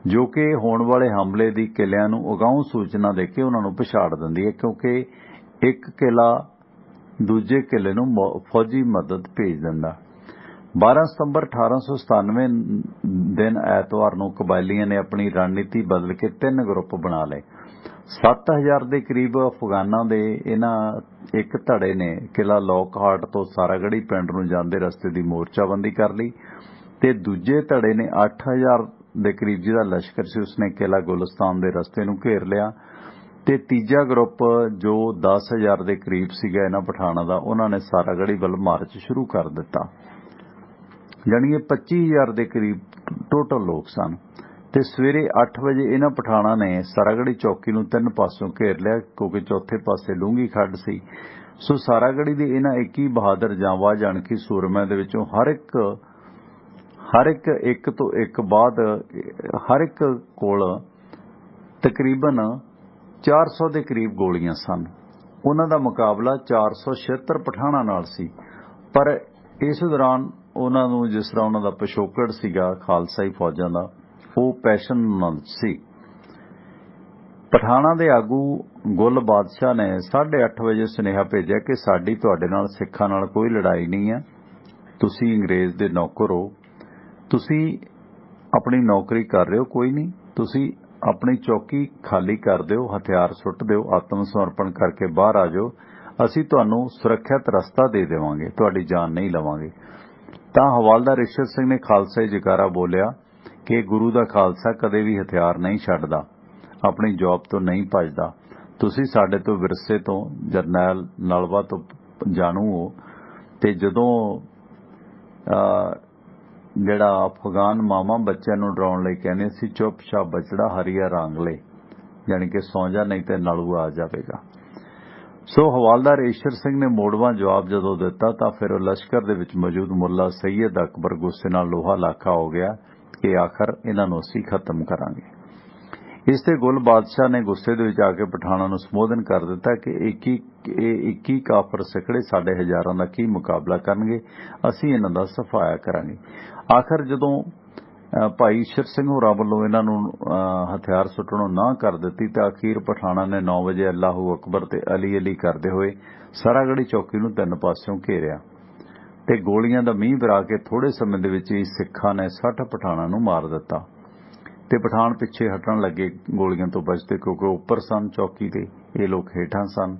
ਜੋ ਕਿ ਹੋਣ ਵਾਲੇ ਹਮਲੇ ਦੀ ਕਿਲਿਆਂ ਨੂੰ ਅਗਾਊਂ ਸੂਚਨਾ ਦੇ ਕੇ ਉਹਨਾਂ ਨੂੰ ਪਛਾੜ ਦਿੰਦੀ ਹੈ, ਕਿਉਂਕਿ ਇੱਕ ਕਿਲਾ ਦੂਜੇ ਕਿਲੇ ਨੂੰ ਫੌਜੀ ਮਦਦ ਭੇਜ ਦਿੰਦਾ। 12 ਸਤੰਬਰ 1897 ਦਿਨ ਐਤਵਾਰ ਨੂੰ ਕਬਾਇਲੀਆਂ ਨੇ ਆਪਣੀ ਰਣਨੀਤੀ ਬਦਲ ਕੇ 3 ਗਰੁੱਪ ਬਣਾ ਲਏ। 7,000 ਦੇ ਕਰੀਬ ਅਫਗਾਨਾਂ ਦੇ ਇਹਨਾਂ ਇੱਕ ਧੜੇ ਨੇ ਕਿਲਾ ਲੌਕਹਾਰਟ ਤੋਂ ਸਾਰਾਗੜ੍ਹੀ ਪਿੰਡ ਨੂੰ ਜਾਂਦੇ ਰਸਤੇ ਦੀ ਮੋਰਚਾਬੰਦੀ ਕਰ ਲਈ ਤੇ ਦੂਜੇ ਧੜੇ ਨੇ 8,000 ਦੇ ਕਰੀਬ ਜਿਹਦਾ ਲਸ਼ਕਰ ਸੀ ਉਸਨੇ ਕਿਲਾ ਗੁਲਿਸਤਾਨ ਦੇ ਰਸਤੇ ਨੂੰ ਘੇਰ ਲਿਆ ਤੇ ਤੀਜਾ ਗਰੁੱਪ ਜੋ 10,000 ਦੇ ਕਰੀਬ ਸੀਗਾ ਇਹਨਾਂ ਪਠਾਣਾਂ ਦਾ, ਉਹਨਾਂ ਨੇ ਸਾਰਾਗੜ੍ਹੀ ਵੱਲ ਮਾਰਚ ਸ਼ੁਰੂ ਕਰ ਦਿੱਤਾ। ਜਾਣੀ ਕਿ 25,000 ਦੇ ਕਰੀਬ ਟੋਟਲ ਲੋਕ ਸਨ ਤੇ ਸਵੇਰੇ 8 ਵਜੇ ਇਹਨਾਂ ਪਠਾਣਾਂ ਨੇ ਸਾਰਾਗੜ੍ਹੀ ਚੌਕੀ ਨੂੰ 3 ਪਾਸਿਓਂ ਘੇਰ ਲਿਆ, ਕਿਉਂਕਿ ਚੌਥੇ ਪਾਸੇ ਡੂੰਘੀ ਖੱਡ ਸੀ। ਸੋ ਸਾਰਾਗੜ੍ਹੀ ਦੇ ਇਹਨਾਂ 21 ਬਹਾਦਰ ਜਾਂਬਾਜ਼ ਅਣਖੀ ਸੂਰਮਿਆਂ ਦੇ ਵਿੱਚੋਂ ਹਰ ਇੱਕ ਤੋਂ ਇੱਕ ਬਾਅਦ ਹਰ ਇੱਕ ਕੋਲ ਤਕਰੀਬਨ 400 ਦੇ ਕਰੀਬ ਗੋਲੀਆਂ ਸਨ। ਉਹਨਾਂ ਦਾ ਮੁਕਾਬਲਾ 476 ਪਠਾਣਾਂ ਨਾਲ ਸੀ, ਪਰ ਇਸ ਦੌਰਾਨ ਉਹਨਾਂ ਨੂੰ ਜਿਸ ਤਰ੍ਹਾਂ ਉਹਨਾਂ ਦਾ ਪਿਛੋਕੜ ਸੀਗਾ ਖਾਲਸਾਈ ਫੌਜਾਂ ਦਾ, ਉਹ ਪੈਸ਼ਨਮੰਦ ਸੀ। ਪਠਾਣਾਂ ਦੇ ਆਗੂ ਗੁੱਲ ਬਾਦਸ਼ਾਹ ਨੇ 8:30 ਵਜੇ ਸੁਨੇਹਾ ਭੇਜਿਆ ਕਿ ਸਾਡੀ ਤੁਹਾਡੇ ਨਾਲ ਸਿੱਖਾਂ ਨਾਲ ਕੋਈ ਲੜਾਈ ਨਹੀਂ ਹੈ, ਤੁਸੀਂ ਅੰਗਰੇਜ਼ ਦੇ ਨੌਕਰ ਹੋ, ਤੁਸੀਂ ਆਪਣੀ ਨੌਕਰੀ ਕਰ ਰਹੇ ਹੋ, ਕੋਈ ਨਹੀਂ, ਤੁਸੀਂ ਆਪਣੀ ਚੌਕੀ ਖਾਲੀ ਕਰ ਦਿਓ, ਹਥਿਆਰ ਸੁੱਟ ਦਿਓ, ਆਤਮ ਸਮਰਪਣ ਕਰਕੇ ਬਾਹਰ ਆ ਜਾਓ, ਅਸੀਂ ਤੁਹਾਨੂੰ ਸੁਰੱਖਿਅਤ ਰਸਤਾ ਦੇ ਦੇਵਾਂਗੇ, ਤੁਹਾਡੀ ਜਾਨ ਨਹੀਂ ਲਵਾਂਗੇ। ਤਾਂ ਹਵਾਲਦਾਰ ਈਸ਼ਰ ਸਿੰਘ ਨੇ ਖਾਲਸਾਈ ਜੈਕਾਰਾ ਬੋਲਿਆ ਕਿ ਗੁਰੂ ਦਾ ਖਾਲਸਾ ਕਦੇ ਵੀ ਹਥਿਆਰ ਨਹੀਂ ਛੱਡਦਾ, ਆਪਣੀ ਜੌਬ ਤੋਂ ਨਹੀਂ ਭੱਜਦਾ, ਤੁਸੀਂ ਸਾਡੇ ਤੋਂ ਵਿਰਸੇ ਤੋਂ ਜਰਨੈਲ ਨਲਵਾ ਤੋਂ ਜਾਣੂ ਹੋ। ਤੇ ਜਦੋਂ ਜਿਹੜਾ ਅਫਗਾਨ ਮਾਮਾ ਬੱਚਿਆਂ ਨੂੰ ਡਰਾਉਣ ਲਈ ਕਹਿੰਦੇ ਸੀ, ਚੁੱਪ-ਚਾਪ ਬਚੜਾ ਹਰੀਆ ਰੰਗ ਲੈ, ਯਾਨੀ ਕਿ ਸੌਂ ਜਾ ਨਹੀਂ ਤੇ ਨਲੂ ਆ ਜਾਵੇਗਾ। ਸੋ ਹਵਾਲਦਾਰ ਈਸ਼ਰ ਸਿੰਘ ਨੇ ਮੋੜਵਾਂ ਜਵਾਬ ਜਦੋਂ ਦਿੱਤਾ ਤਾਂ ਫਿਰ ਲਸ਼ਕਰ ਦੇ ਵਿੱਚ ਮੌਜੂਦ ਮੁੱਲਾ ਸੈਯਦ ਅਕਬਰ ਗੁੱਸੇ ਨਾਲ ਲੋਹਾ ਲਾਖਾ ਹੋ ਗਿਆ ਕਿ ਆਖਰ ਇਹਨਾਂ ਨੂੰ ਅਸੀਂ ਖਤਮ ਕਰਾਂਗੇ। ਇਸ ਤੇ ਗੁੱਲ ਬਾਦਸ਼ਾਹ ਨੇ ਗੁੱਸੇ ਦੇ ਵਿੱਚ ਆ ਕੇ ਪਠਾਣਾਂ ਨੂੰ ਸੰਬੋਧਨ ਕਰ ਦਿੱਤਾ ਕਿ 21 ਕਾਫਰ ਸਿਕੜੇ ਸਾਡੇ ਹਜ਼ਾਰਾਂ ਦਾ ਕੀ ਮੁਕਾਬਲਾ ਕਰਨਗੇ, ਅਸੀਂ ਇਹਨਾਂ ਦਾ ਸਫਾਇਆ ਕਰਾਂਗੇ। ਆਖਰ ਜਦੋਂ ਭਾਈ ਈਸ਼ਰ ਸਿੰਘ ਹੋਰਾਂ ਵੱਲੋਂ ਇਹਨਾਂ ਨੂੰ ਹਥਿਆਰ ਸੁੱਟਣੋਂ ਨਾ ਕਰ ਦਿੱਤੀ ਤਾਂ ਅਖੀਰ ਪਠਾਣਾਂ ਨੇ 9 ਵਜੇ ਅੱਲਾਹੂ ਅਕਬਰ ਤੇ ਅਲੀ ਅਲੀ ਕਰਦੇ ਹੋਏ ਸਾਰਾਗੜ੍ਹੀ ਚੌਕੀ ਨੂੰ 3 ਪਾਸਿਓਂ ਘੇਰਿਆ ਤੇ ਗੋਲੀਆਂ ਦਾ ਮੀਂਹ ਵਰਾ ਕੇ ਥੋੜੇ ਸਮੇਂ ਦੇ ਵਿੱਚ ਹੀ ਸਿੱਖਾਂ ਨੇ 60 ਪਠਾਣਾਂ ਨੂੰ ਮਾਰ ਦਿੱਤਾ ਤੇ ਪਠਾਣ ਪਿੱਛੇ ਹਟਣ ਲੱਗੇ ਗੋਲੀਆਂ ਤੋਂ ਬਚਦੇ, ਕਿਉਂਕਿ ਉੱਪਰ ਸਨ ਚੌਕੀ ਤੇ, ਇਹ ਲੋਕ ਹੇਠਾਂ ਸਨ।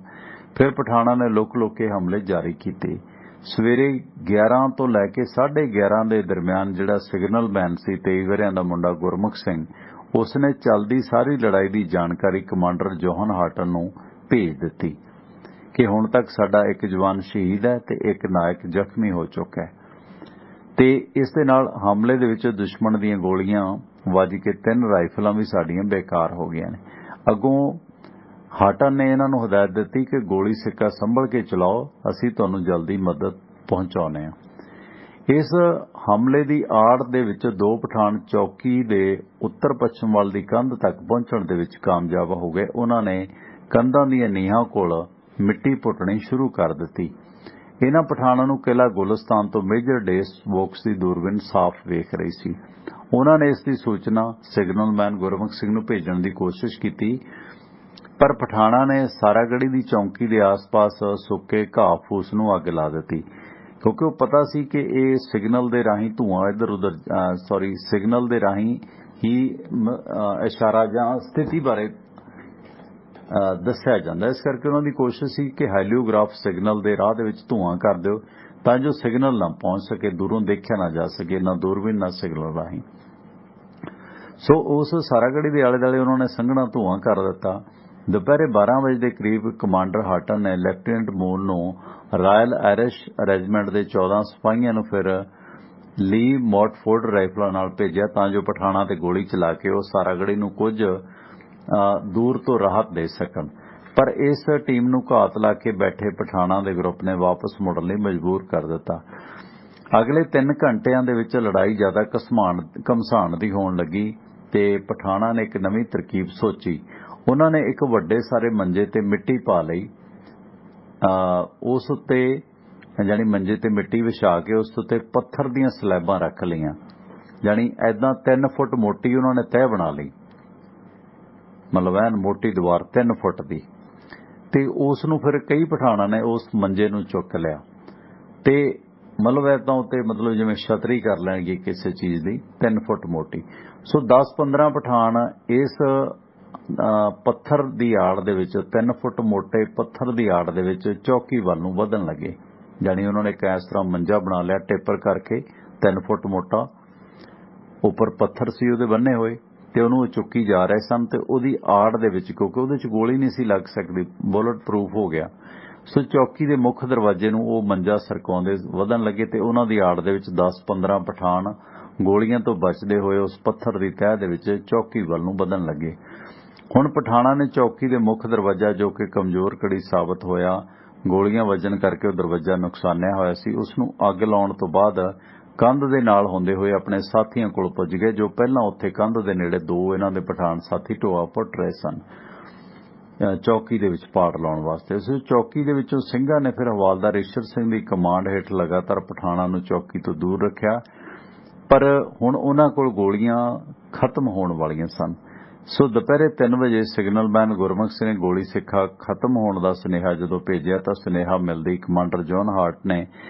ਫਿਰ ਪਠਾਣਾਂ ਨੇ ਲੁਕ-ਲੁਕ ਕੇ ਹਮਲੇ ਜਾਰੀ ਕੀਤੇ। ਸਵੇਰੇ 11 ਤੋਂ ਲੈ ਕੇ 11:30 ਦੇ ਦਰਮਿਆਨ ਜਿਹੜਾ ਸਿਗਨਲ ਮੈਨ ਸੀ 23 ਵਰਿਆਂ ਦਾ ਮੁੰਡਾ ਗੁਰਮੁਖ ਸਿੰਘ, ਉਸਨੇ ਚੱਲਦੀ ਸਾਰੀ ਲੜਾਈ ਦੀ ਜਾਣਕਾਰੀ ਕਮਾਂਡਰ ਜੋਹਨ ਹਾਟਨ ਨੂੰ ਭੇਜ ਦਿੱਤੀ ਕਿ ਹੁਣ ਤੱਕ ਸਾਡਾ ਇੱਕ ਜਵਾਨ ਸ਼ਹੀਦ ਹੈ ਤੇ ਇੱਕ ਨਾਇਕ ਜ਼ਖਮੀ ਹੋ ਚੁੱਕਾ ਹੈ। ਤੇ ਇਸ ਦੇ ਨਾਲ ਹਮਲੇ ਦੇ ਵਿੱਚ ਦੁਸ਼ਮਣ ਦੀਆਂ ਗੋਲੀਆਂ ਵੱਜ ਕੇ 3 ਰਾਈਫਲਾਂ ਵੀ ਸਾਡੀਆਂ ਬੇਕਾਰ ਹੋ ਗਈਆਂ ਨੇ। ਅੱਗੋਂ ਹਾਟਨ ਨੇ ਇਹਨਾਂ ਨੂੰ ਹਦਾਇਤ ਦਿੱਤੀ ਕਿ ਗੋਲੀ ਸਿੱਕਾ ਸੰਭਲ ਕੇ ਚਲਾਓ, ਅਸੀਂ ਤੁਹਾਨੂੰ ਜਲਦੀ ਮਦਦ ਪਹੁੰਚਾਉਂਦੇ ਹਾਂ। ਇਸ ਹਮਲੇ ਦੀ ਆੜ ਦੇ ਵਿੱਚ 2 ਪਠਾਣ ਚੌਕੀ ਦੇ ਉੱਤਰ ਪੱਛਮ ਵੱਲ ਦੀ ਕੰਧ ਤੱਕ ਪਹੁੰਚਣ ਦੇ ਵਿੱਚ ਕਾਮਯਾਬ ਹੋ ਗਏ। ਉਹਨਾਂ ਨੇ ਕੰਧਾਂ ਦੀਆਂ ਨੀਹਾਂ ਕੋਲ ਮਿੱਟੀ ਪੁੱਟਣੀ ਸ਼ੁਰੂ ਕਰ ਦਿੱਤੀ। ਇਹਨਾਂ ਪਠਾਣਾਂ ਨੂੰ ਕਿਲਾ ਗੁਲਿਸਤਾਨ ਤੋਂ ਮੇਜਰ ਡੇਸ ਵੋਕਸ ਦੀ ਦੂਰਬੀਨ ਸਾਫ਼ ਵੇਖ ਰਹੀ ਸੀ। ਉਹਨਾਂ ਨੇ ਇਸ ਦੀ ਸੂਚਨਾ ਸਿਗਨਲਮੈਨ ਗੁਰਮੁਖ ਸਿੰਘ ਨੂੰ ਭੇਜਣ ਦੀ ਕੋਸ਼ਿਸ਼ ਕੀਤੀ, ਪਰ ਪਠਾਣਾਂ ਨੇ ਸਾਰਾਗੜ੍ਹੀ ਦੀ ਚੌਂਕੀ ਦੇ ਆਸ-ਪਾਸ ਸੁੱਕੇ ਘਾਹ ਫੂਸ ਨੂੰ ਅੱਗ ਲਾ ਦਿੱਤੀ, ਕਿਉਂਕਿ ਉਹ ਪਤਾ ਸੀ ਕਿ ਇਹ ਸਿਗਨਲ ਦੇ ਰਾਹੀਂ ਧੂੰਆਂ ਸਿਗਨਲ ਦੇ ਰਾਹੀਂ ਹੀ ਇਸ਼ਾਰਾ ਜਾਂ ਸਥਿਤੀ ਬਾਰੇ ਦੱਸਿਆ ਜਾਂਦਾ। ਇਸ ਕਰਕੇ ਉਹਨਾਂ ਦੀ ਕੋਸ਼ਿਸ਼ ਸੀ ਕਿ ਹੈਲੀਓਗ੍ਰਾਫ ਸਿਗਨਲ ਦੇ ਰਾਹ ਦੇ ਵਿੱਚ ਧੂੰਆਂ ਕਰ ਦਿਓ ਤਾਂ ਜੋ ਸਿਗਨਲ ਨਾ ਪਹੁੰਚ ਸਕੇ, ਦੂਰੋਂ ਦੇਖਿਆ ਨਾ ਜਾ ਸਕੇ, ਨਾ ਦੂਰਬੀਨ ਨਾ ਸਿਗਨਲ ਰਾਹੀਂ। ਸੋ ਉਸ ਸਾਰਾਗੜ੍ਹੀ ਦੇ ਆਲੇ ਦੁਆਲੇ ਉਹਨਾਂ ਨੇ ਸੰਘਣਾ ਧੂੰਆਂ ਕਰ ਦਿੱਤਾ। ਦੁਪਹਿਰੇ 12 ਵਜੇ ਦੇ ਕਰੀਬ ਕਮਾਂਡਰ ਹਾਟਨ ਨੇ ਲੈਫਟੀਨੈਂਟ ਮੂਨ ਨੂੰ ਰਾਇਲ ਆਇਰਿਸ਼ ਰੈਜੀਮੈਂਟ ਦੇ 14 ਸਿਪਾਹੀਆਂ ਨੂੰ ਫਿਰ ਲੀ ਮੋਟਫੋਰਡ ਰਾਈਫਲਾਂ ਨਾਲ ਭੇਜਿਆ ਤਾਂ ਜੋ ਪਠਾਣਾਂ ਤੇ ਗੋਲੀ ਚਲਾ ਕੇ ਉਹ ਸਾਰਾਗੜ੍ਹੀ ਨੂੰ ਕੁਝ ਦੂਰ ਤੋਂ ਰਾਹਤ ਦੇ ਸਕਣ। ਪਰ ਇਸ ਟੀਮ ਨੂੰ ਘਾਤ ਲਾ ਕੇ ਬੈਠੇ ਪਠਾਣਾਂ ਦੇ ਗਰੁੱਪ ਨੇ ਵਾਪਸ ਮੁੜਨ ਲਈ ਮਜਬੂਰ ਕਰ ਦਿੱਤਾ। ਅਗਲੇ 3 ਘੰਟਿਆਂ ਦੇ ਵਿੱਚ ਲੜਾਈ ਜ਼ਿਆਦਾ ਘਮਸਾਣ ਦੀ ਹੋਣ ਲੱਗੀ ਤੇ ਪਠਾਣਾਂ ਨੇ ਇੱਕ ਨਵੀਂ ਤਰਕੀਬ ਸੋਚੀ। ਉਹਨਾਂ ਨੇ ਇੱਕ ਵੱਡੇ ਸਾਰੇ ਮੰਜੇ ਤੇ ਮਿੱਟੀ ਪਾ ਲਈ, ਉਸ ਉੱਤੇ ਜਾਨੀ ਮੰਜੇ ਤੇ ਮਿੱਟੀ ਵਿਛਾ ਕੇ ਉਸ ਉੱਤੇ ਪੱਥਰ ਦੀਆਂ ਸਲੈਬਾਂ ਰੱਖ ਲਈਆਂ। ਜਾਨੀ ਐਦਾਂ 3 ਫੁੱਟ ਮੋਟੀ ਉਹਨਾਂ ਨੇ ਤਹਿ ਬਣਾ ਲਈ, ਮਤਲਬ ਐਨ ਮੋਟੀ ਦੀਵਾਰ 3 ਫੁੱਟ ਦੀ, ਤੇ ਉਸ ਨੂੰ ਫਿਰ ਕਈ ਪਠਾਣਾਂ ਨੇ ਉਸ ਮੰਜੇ ਨੂੰ ਚੁੱਕ ਲਿਆ ਤੇ ਮਤਲਬ ਐਦਾਂ ਉੱਤੇ ਮਤਲਬ ਜਿਵੇਂ ਛਤਰੀ ਕਰ ਲੈਣਗੇ ਕਿਸੇ ਚੀਜ਼ ਦੀ 3 ਫੁੱਟ ਮੋਟੀ। ਸੋ 10-15 ਪਠਾਣ ਇਸ ਪੱਥਰ ਦੀ ਆੜ ਦੇ ਵਿੱਚ 3 ਫੁੱਟ ਮੋਟੇ ਪੱਥਰ ਦੀ ਆੜ ਦੇ ਵਿੱਚ ਚੌਕੀ ਵੱਲ ਨੂੰ ਵਧਣ ਲੱਗੇ। ਜਾਨੀ ਉਹਨਾਂ ਨੇ ਇਸ ਤਰ੍ਹਾਂ ਮੰਜਾ ਬਣਾ ਲਿਆ ਟੇਪਰ ਕਰਕੇ 3 ਫੁੱਟ ਮੋਟਾ, ਉੱਪਰ ਪੱਥਰ ਸੀ ਉਹਦੇ ਬੰਨੇ ਹੋਏ ਤੇ ਉਹਨੂੰ ਚੁੱਕੀ ਜਾ ਰਹੇ ਸਨ ਤੇ ਉਹਦੀ ਆੜ ਦੇ ਵਿੱਚ, ਕਿਉਂਕਿ ਉਹਦੇ ਚ ਗੋਲੀ ਨਹੀਂ ਸੀ ਲੱਗ ਸਕਦੀ, ਬੁਲਟ ਪ੍ਰੂਫ ਹੋ ਗਿਆ। ਸੋ ਚੌਕੀ ਦੇ ਮੁੱਖ ਦਰਵਾਜ਼ੇ ਨੂੰ ਉਹ ਮੰਜਾ ਸਰਕਾਉਂਦੇ ਵਧਣ ਲੱਗੇ ਤੇ ਉਹਨਾਂ ਦੀ ਆੜ ਦੇ ਵਿੱਚ 10-15 ਪਠਾਣ ਗੋਲੀਆਂ ਤੋਂ ਬਚਦੇ ਹੋਏ ਉਸ ਪੱਥਰ ਦੀ ਤਹਿ ਦੇ ਵਿੱਚ ਚੌਕੀ ਵੱਲ ਨੂੰ ਵਧਣ ਲੱਗੇ। ਹੁਣ ਪਠਾਣਾਂ ਨੇ ਚੌਕੀ ਦੇ ਮੁੱਖ ਦਰਵਾਜ਼ਾ, ਜੋ ਕਿ ਕਮਜ਼ੋਰ ਕੜੀ ਸਾਬਤ ਹੋਇਆ ਗੋਲੀਆਂ ਵੱਜਣ ਕਰਕੇ ਉਹ ਦਰਵਾਜ਼ਾ ਨੁਕਸਾਨਿਆ ਹੋਇਆ ਸੀ, ਉਸ ਨੂੰ ਅੱਗ ਲਾਉਣ ਤੋਂ ਬਾਅਦ ਕੰਧ ਦੇ ਨਾਲ ਹੁੰਦੇ ਹੋਏ ਆਪਣੇ ਸਾਥੀਆਂ ਕੋਲ ਪੁੱਜ ਗਏ, ਜੋ ਪਹਿਲਾਂ ਉੱਥੇ ਕੰਧ ਦੇ ਨੇੜੇ 2 ਇਹਨਾਂ ਦੇ ਪਠਾਣ ਸਾਥੀ ਢੋਆ ਪੁੱਟ ਰਹੇ ਸਨ ਚੌਕੀ ਦੇ ਵਿੱਚ ਪਾੜ ਲਾਉਣ ਵਾਸਤੇ। ਉਸ ਚੌਕੀ ਦੇ ਵਿੱਚੋਂ ਸਿੰਘਾਂ ਨੇ ਫਿਰ ਹਵਾਲਦਾਰ ਈਸ਼ਰ ਸਿੰਘ ਦੀ ਕਮਾਂਡ ਹੇਠ ਲਗਾਤਾਰ ਪਠਾਣਾਂ ਨੂੰ ਚੌਕੀ ਤੋਂ ਦੂਰ ਰੱਖਿਆ, ਪਰ ਹੁਣ ਉਹਨਾਂ ਕੋਲ ਗੋਲੀਆਂ ਖਤਮ ਹੋਣ ਵਾਲੀਆਂ ਸਨ। ਸੋ ਦੁਪਹਿਰੇ 3 ਵਜੇ ਸਿਗਨਲਮੈਨ ਗੁਰਮੁਖ ਸਿੰਘ ਨੇ ਗੋਲੀ ਸਿੱਖਾ ਖਤਮ ਹੋਣ ਦਾ ਸੁਨੇਹਾ ਜਦੋਂ ਭੇਜਿਆ ਤਾਂ ਸੁਨੇਹਾ ਮਿਲਦੀ ਕਮਾਂਡਰ ਜੌਨ ਹਾਰਟ ਨੇ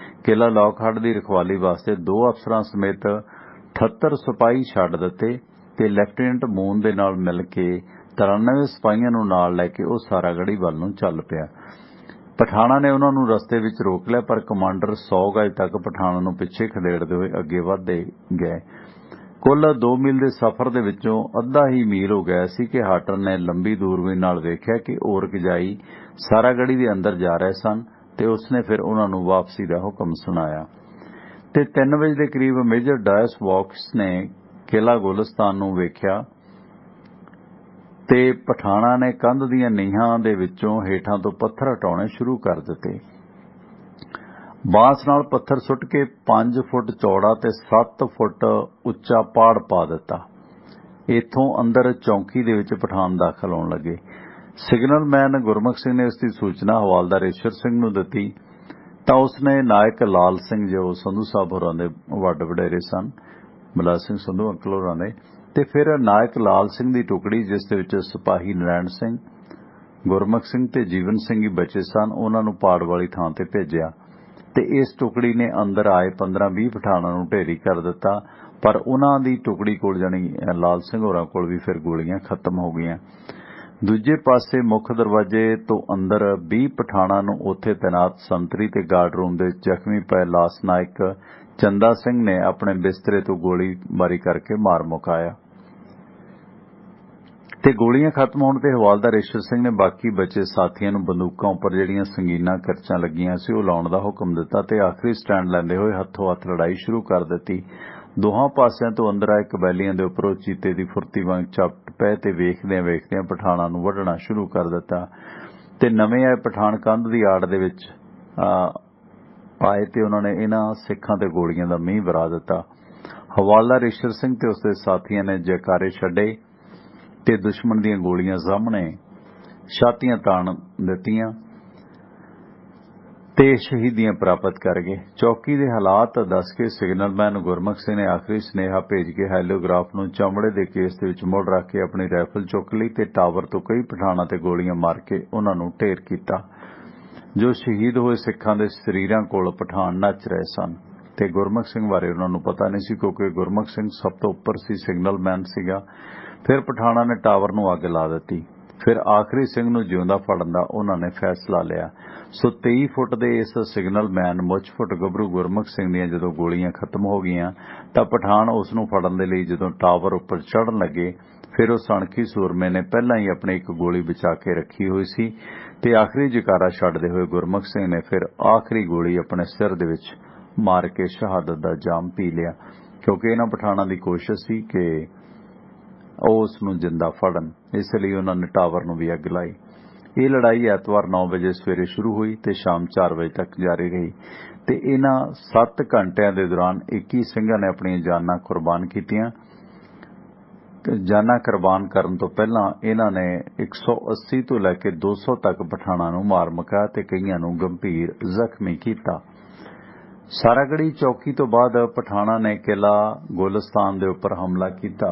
ਕਿਲਾ ਲੌਕਹਾਰਟ ਦੀ ਰਖਵਾਲੀ ਵਾਸਤੇ 2 ਅਫਸਰਾਂ ਸਮੇਤ 78 ਸਿਪਾਹੀ ਛੱਡ ਦਿੱਤੇ ਤੇ ਲੈਫਟੀਨੈਂਟ ਮੂਨ ਦੇ ਨਾਲ ਮਿਲ ਕੇ 93 ਸਿਪਾਹੀਆਂ ਨੂੰ ਨਾਲ ਲੈ ਕੇ ਉਹ ਸਾਰਾਗੜ੍ਹੀ ਵੱਲ ਨੂੰ ਚੱਲ ਪਿਆ। ਪਠਾਣਾਂ ਨੇ ਉਹਨਾਂ ਨੂੰ ਰਸਤੇ ਵਿੱਚ ਰੋਕ ਲਿਆ, ਪਰ ਕਮਾਂਡਰ 100 ਗਜ ਤੱਕ ਪਠਾਣਾਂ ਨੂੰ ਪਿੱਛੇ ਖਦੇੜਦੇ ਹੋਏ ਅੱਗੇ ਵਧਦੇ ਗਏ। ਕੁੱਲ 2 ਮੀਲ ਦੇ ਸਫ਼ਰ ਦੇ ਵਿੱਚੋਂ ਅੱਧਾ ਹੀ ਮੀਲ ਹੋ ਗਿਆ ਸੀ ਕਿ ਹਾਟਨ ਨੇ ਲੰਬੀ ਦੂਰਬੀਨ ਨਾਲ ਵੇਖਿਆ ਕਿ ਔਰਕਜਾਈ ਸਾਰਾਗੜ੍ਹੀ ਦੇ ਅੰਦਰ ਜਾ ਰਹੇ ਸਨ ਤੇ ਉਸਨੇ ਫਿਰ ਉਹਨਾਂ ਨੂੰ ਵਾਪਸੀ ਦਾ ਹੁਕਮ ਸੁਣਾਇਆ ਤੇ 3 ਵਜੇ ਦੇ ਕਰੀਬ ਮੇਜਰ ਡਾਇਸ ਵੌਕਸ ਨੇ ਕਿਲਾ ਗੁਲਿਸਤਾਨ ਨੂੰ ਵੇਖਿਆ ਤੇ ਪਠਾਣਾਂ ਨੇ ਕੰਧ ਦੀਆਂ ਨੀਹਾਂ ਦੇ ਵਿੱਚੋਂ ਹੇਠਾਂ ਤੋਂ ਪੱਥਰ ਹਟਾਉਣੇ ਸ਼ੁਰੂ ਕਰ ਦਿੱਤੇ। ਬਾਂਸ ਨਾਲ ਪੱਥਰ ਸੁੱਟ ਕੇ 5 ਫੁੱਟ ਚੌੜਾ ਤੇ 7 ਫੁੱਟ ਉੱਚਾ ਪਾੜ ਪਾ ਦਿੱਤਾ। ਇੱਥੋਂ ਅੰਦਰ ਚੌਂਕੀ ਦੇ ਵਿੱਚ ਪਠਾਣ ਦਾਖਲ ਹੋਣ ਲੱਗੇ। ਸਿਗਨਲਮੈਨ ਗੁਰਮੁਖ ਸਿੰਘ ਨੇ ਇਸ ਦੀ ਸੂਚਨਾ ਹਵਾਲਦਾਰ ਈਸ਼ਰ ਸਿੰਘ ਨੂੰ ਦਿੱਤੀ ਤਾਂ ਉਸਨੇ ਨਾਇਕ ਲਾਲ ਸਿੰਘ, ਜੋ ਸੰਧੂ ਸਾਹਿਬ ਹੋਰਾਂ ਦੇ ਵੱਡ ਵਡੇਰੇ ਸਨ, ਬਲਾ ਸਿੰਘ ਸੰਧੂ ਅੰਕਲ ਹੋਰਾਂ ਦੇ, ਤੇ ਫਿਰ ਨਾਇਕ ਲਾਲ ਸਿੰਘ ਦੀ ਟੁਕੜੀ, ਜਿਸ ਦੇ ਵਿੱਚ ਸਿਪਾਹੀ ਨਰੈਣ ਸਿੰਘ, ਗੁਰਮੁਖ ਸਿੰਘ ਤੇ ਜੀਵਨ ਸਿੰਘ ਹੀ ਬਚੇ ਸਨ, ਉਹਨਾਂ ਨੂੰ ਪਾੜ ਵਾਲੀ ਥਾਂ ਤੇ ਭੇਜਿਆ ਤੇ ਇਸ ਟੁਕੜੀ ਨੇ ਅੰਦਰ ਆਏ 15-20 ਪਠਾਣਾਂ ਨੂੰ ਢੇਰੀ ਕਰ ਦਿੱਤਾ, ਪਰ ਉਹਨਾਂ ਦੀ ਟੁਕੜੀ ਕੋਲ ਜਾਣੀ ਲਾਲ ਸਿੰਘ ਹੋਰਾਂ ਕੋਲ ਵੀ ਫਿਰ ਗੋਲੀਆਂ ਖਤਮ ਹੋ ਗਈਆਂ। ਦੂਜੇ ਪਾਸੇ ਮੁੱਖ ਦਰਵਾਜ਼ੇ ਤੋਂ ਅੰਦਰ 20 ਪਠਾਣਾਂ ਨੂੰ ਉੱਥੇ ਤੈਨਾਤ ਸੰਤਰੀ ਤੇ ਗਾਰਡ ਰੂਮ ਦੇ ਜ਼ਖਮੀ ਪਏ ਲਾਸ ਨਾਇਕ ਚੰਦਾ ਸਿੰਘ ਨੇ ਆਪਣੇ ਬਿਸਤਰੇ ਤੋਂ ਗੋਲੀਬਾਰੀ ਕਰਕੇ ਮਾਰ ਮੁਕਾਇਆ ਤੇ ਗੋਲੀਆਂ ਖਤਮ ਹੋਣ ਤੇ ਹਵਾਲਦਾਰ ਈਸ਼ਰ ਸਿੰਘ ਨੇ ਬਾਕੀ ਬਚੇ ਸਾਥੀਆਂ ਨੂੰ ਬੰਦੂਕਾਂ ਉੱਪਰ ਜਿਹੜੀਆਂ ਸੰਗੀਨਾਂ ਕਰਚਾਂ ਲੱਗੀਆਂ ਸੀ ਉਹ ਲਾਉਣ ਦਾ ਹੁਕਮ ਦਿੱਤਾ ਤੇ ਆਖਰੀ ਸਟੈਂਡ ਲੈਂਦੇ ਹੋਏ ਹੱਥੋਂ ਹੱਥ ਲੜਾਈ ਸ਼ੁਰੂ ਕਰ ਦਿੱਤੀ। ਦੋਹਾਂ ਪਾਸਿਆਂ ਤੋਂ ਅੰਦਰ ਆਏ ਕਬੈਲੀਆਂ ਦੇ ਉੱਪਰੋਂ ਚੀਤੇ ਦੀ ਫੁਰਤੀ ਵਾਂਗ ਝਪਟ ਪਏ ਤੇ ਵੇਖਦਿਆਂ ਪਠਾਣਾਂ ਨੂੰ ਵੱਢਣਾ ਸ਼ੁਰੂ ਕਰ ਦਿੱਤਾ ਤੇ ਨਵੇਂ ਆਏ ਪਠਾਣ ਕੰਧ ਦੀ ਆੜ ਦੇ ਵਿੱਚ ਆਏ ਤੇ ਉਹਨਾਂ ਨੇ ਇਹਨਾਂ ਸਿੱਖਾਂ ਤੇ ਗੋਲੀਆਂ ਦਾ ਮੀਂਹ ਵਰਾ ਦਿੱਤਾ। ਹਵਾਲਦਾਰ ਈਸ਼ਰ ਸਿੰਘ ਤੇ ਉਸਦੇ ਸਾਥੀਆਂ ਨੇ ਜੈਕਾਰੇ ਛੱਡੇ ਤੇ ਦੁਸ਼ਮਣ ਦੀਆਂ ਗੋਲੀਆਂ ਸਾਹਮਣੇ ਛਾਤੀਆਂ ਤਾਣ ਦਿੱਤੀਆਂ ਤੇ ਸ਼ਹੀਦੀਆਂ ਪ੍ਰਾਪਤ ਕਰ ਗਏ। ਚੌਕੀ ਦੇ ਹਾਲਾਤ ਦੱਸ ਕੇ ਸਿਗਨਲਮੈਨ ਗੁਰਮੁਖ ਸਿੰਘ ਨੇ ਆਖਰੀ ਸੁਨੇਹਾ ਭੇਜ ਕੇ ਹੈਲੀਓਗ੍ਰਾਫ ਨੂੰ ਚਮੜੇ ਦੇ ਕੇਸ ਦੇ ਵਿੱਚ ਮੁੜ ਰੱਖ ਕੇ ਆਪਣੀ ਰਾਈਫਲ ਚੁੱਕ ਲਈ ਤੇ ਟਾਵਰ ਤੋਂ ਕਈ ਪਠਾਣਾਂ ਤੇ ਗੋਲੀਆਂ ਮਾਰ ਕੇ ਉਹਨਾਂ ਨੂੰ ਢੇਰ ਕੀਤਾ। ਜੋ ਸ਼ਹੀਦ ਹੋਏ ਸਿੱਖਾਂ ਦੇ ਸਰੀਰਾਂ ਕੋਲ ਪਠਾਨ ਨੱਚ ਰਹੇ ਸਨ ਤੇ ਗੁਰਮੁਖ ਸਿੰਘ ਬਾਰੇ ਉਹਨਾਂ ਨੂੰ ਪਤਾ ਨਹੀਂ ਸੀ, ਕਿਉਂਕਿ ਗੁਰਮੁਖ ਸਿੰਘ ਸਭ ਤੋਂ ਉੱਪਰ ਸੀ, ਸਿਗਨਲਮੈਨ ਸੀਗਾ। ਫਿਰ ਪਠਾਣਾਂ ਨੇ ਟਾਵਰ ਨੂੰ ਅੱਗ ਲਾ ਦਿੱਤੀ। ਫਿਰ ਆਖਰੀ ਸਿੰਘ ਨੂੰ ਜਿਉਂਦਾ ਫੜਨ ਦਾ ਉਹਨਾਂ ਨੇ ਫੈਸਲਾ ਲਿਆ। ਸੋ 23 ਫੁੱਟ ਦੇ ਇਸ ਸਿਗਨਲਮੈਨ ਮੁੱਛ-ਫੁੱਟ ਗੱਭਰੂ ਗੁਰਮੁਖ ਸਿੰਘ ਦੀਆਂ ਜਦੋਂ ਗੋਲੀਆਂ ਖਤਮ ਹੋ ਗਈਆਂ ਤਾਂ ਪਠਾਨ ਉਸ ਨੂੰ ਫੜਨ ਦੇ ਲਈ ਜਦੋਂ ਟਾਵਰ ਉੱਪਰ ਚੜ੍ਹਨ ਲੱਗੇ, ਫਿਰ ਉਹ ਸਣਖੀ ਸੂਰਮੇ ਨੇ ਪਹਿਲਾਂ ਹੀ ਆਪਣੀ ਇੱਕ ਗੋਲੀ ਬਚਾ ਕੇ ਰੱਖੀ ਹੋਈ ਸੀ ਤੇ ਆਖਰੀ ਜਕਾਰਾ ਛੱਡਦੇ ਹੋਏ ਗੁਰਮੁਖ ਸਿੰਘ ਨੇ ਫਿਰ ਆਖਰੀ ਗੋਲੀ ਆਪਣੇ ਸਿਰ ਦੇ ਵਿੱਚ ਮਾਰ ਕੇ ਸ਼ਹਾਦਤ ਦਾ ਜਾਮ ਪੀ ਲਿਆ, ਕਿਉਂਕਿ ਇਹਨਾਂ ਪਠਾਣਾਂ ਦੀ ਕੋਸ਼ਿਸ਼ ਸੀ ਕਿ ਉਹ ਉਸ ਨੂੰ ਜਿੰਦਾ ਫੜਨ, ਇਸ ਲਈ ਉਹਨਾਂ ਨੇ ਟਾਵਰ ਨੂੰ ਵੀ ਅੱਗ ਲਾਈ। ਇਹ ਲੜਾਈ ਐਤਵਾਰ 9 ਵਜੇ ਸਵੇਰੇ ਸ਼ੁਰੂ ਹੋਈ ਤੇ ਸ਼ਾਮ 4 ਵਜੇ ਤੱਕ ਜਾਰੀ ਰਹੀ ਤੇ ਇਹਨਾਂ 7 ਘੰਟਿਆਂ ਦੇ ਦੌਰਾਨ 21 ਸਿੰਘਾਂ ਨੇ ਆਪਣੀਆਂ ਜਾਨਾਂ ਕੁਰਬਾਨ ਕੀਤੀਆਂ। ਜਾਨਾਂ ਕੁਰਬਾਨ ਕਰਨ ਤੋਂ ਪਹਿਲਾਂ ਇਹਨਾਂ ਨੇ 180 ਤੋਂ ਲੈ ਕੇ 200 ਤੱਕ ਪਠਾਣਾਂ ਨੂੰ ਮਾਰ ਮੁਕਾਇਆ ਤੇ ਕਈਆਂ ਨੂੰ ਗੰਭੀਰ ਜ਼ਖਮੀ ਕੀਤਾ। ਸਾਰਾਗੜੀ ਚੌਕੀ ਤੋਂ ਬਾਅਦ ਪਠਾਣਾਂ ਨੇ ਕਿਲਾ ਗੁਲਿਸਤਾਨ ਦੇ ਉੱਪਰ ਹਮਲਾ ਕੀਤਾ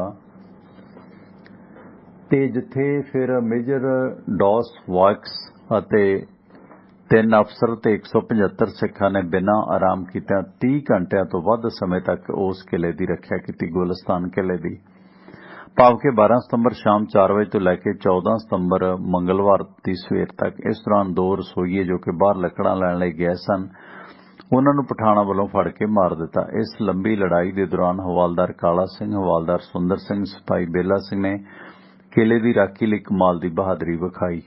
ਤੇ ਜਿੱਥੇ ਫਿਰ ਮੇਜਰ ਡੌਸ ਵਾਕਸ ਅਤੇ 3 ਅਫਸਰ ਤੇ 175 ਸਿੱਖਾਂ ਨੇ ਬਿਨਾਂ ਆਰਾਮ ਕੀਤਿਆਂ 30 ਘੰਟਿਆਂ ਤੋਂ ਵੱਧ ਸਮੇਂ ਤੱਕ ਉਸ ਕਿਲੇ ਦੀ ਰੱਖਿਆ ਕੀਤੀ, ਗੁਲਿਸਤਾਨ ਕਿਲੇ ਦੀ। ਭਾਵ ਕਿ 12 ਸਤੰਬਰ ਸ਼ਾਮ 4 ਵਜੇ ਤੋਂ ਲੈ ਕੇ 14 ਸਤੰਬਰ ਮੰਗਲਵਾਰ ਦੀ ਸਵੇਰ ਤੱਕ। ਇਸ ਦੌਰਾਨ 2 ਰਸੋਈਏ ਜੋ ਕਿ ਬਾਹਰ ਲੱਕੜਾਂ ਲੈਣ ਲਈ ਗਏ ਸਨ, ਉਹਨਾਂ ਨੂੰ ਪਠਾਣਾਂ ਵੱਲੋਂ ਫੜ ਕੇ ਮਾਰ ਦਿੱਤਾ। ਇਸ ਲੰਬੀ ਲੜਾਈ ਦੇ ਦੌਰਾਨ ਹਵਾਲਦਾਰ ਕਾਲਾ ਸਿੰਘ, ਹਵਾਲਦਾਰ ਸੁੰਦਰ ਸਿੰਘ, ਸਿਪਾਹੀ ਬੇਲਾ ਸਿੰਘ ਨੇ ਕਿਲੇ ਦੀ ਰਾਖੀ ਲਈ ਕਮਾਲ ਦੀ ਬਹਾਦਰੀ ਵਿਖਾਈ।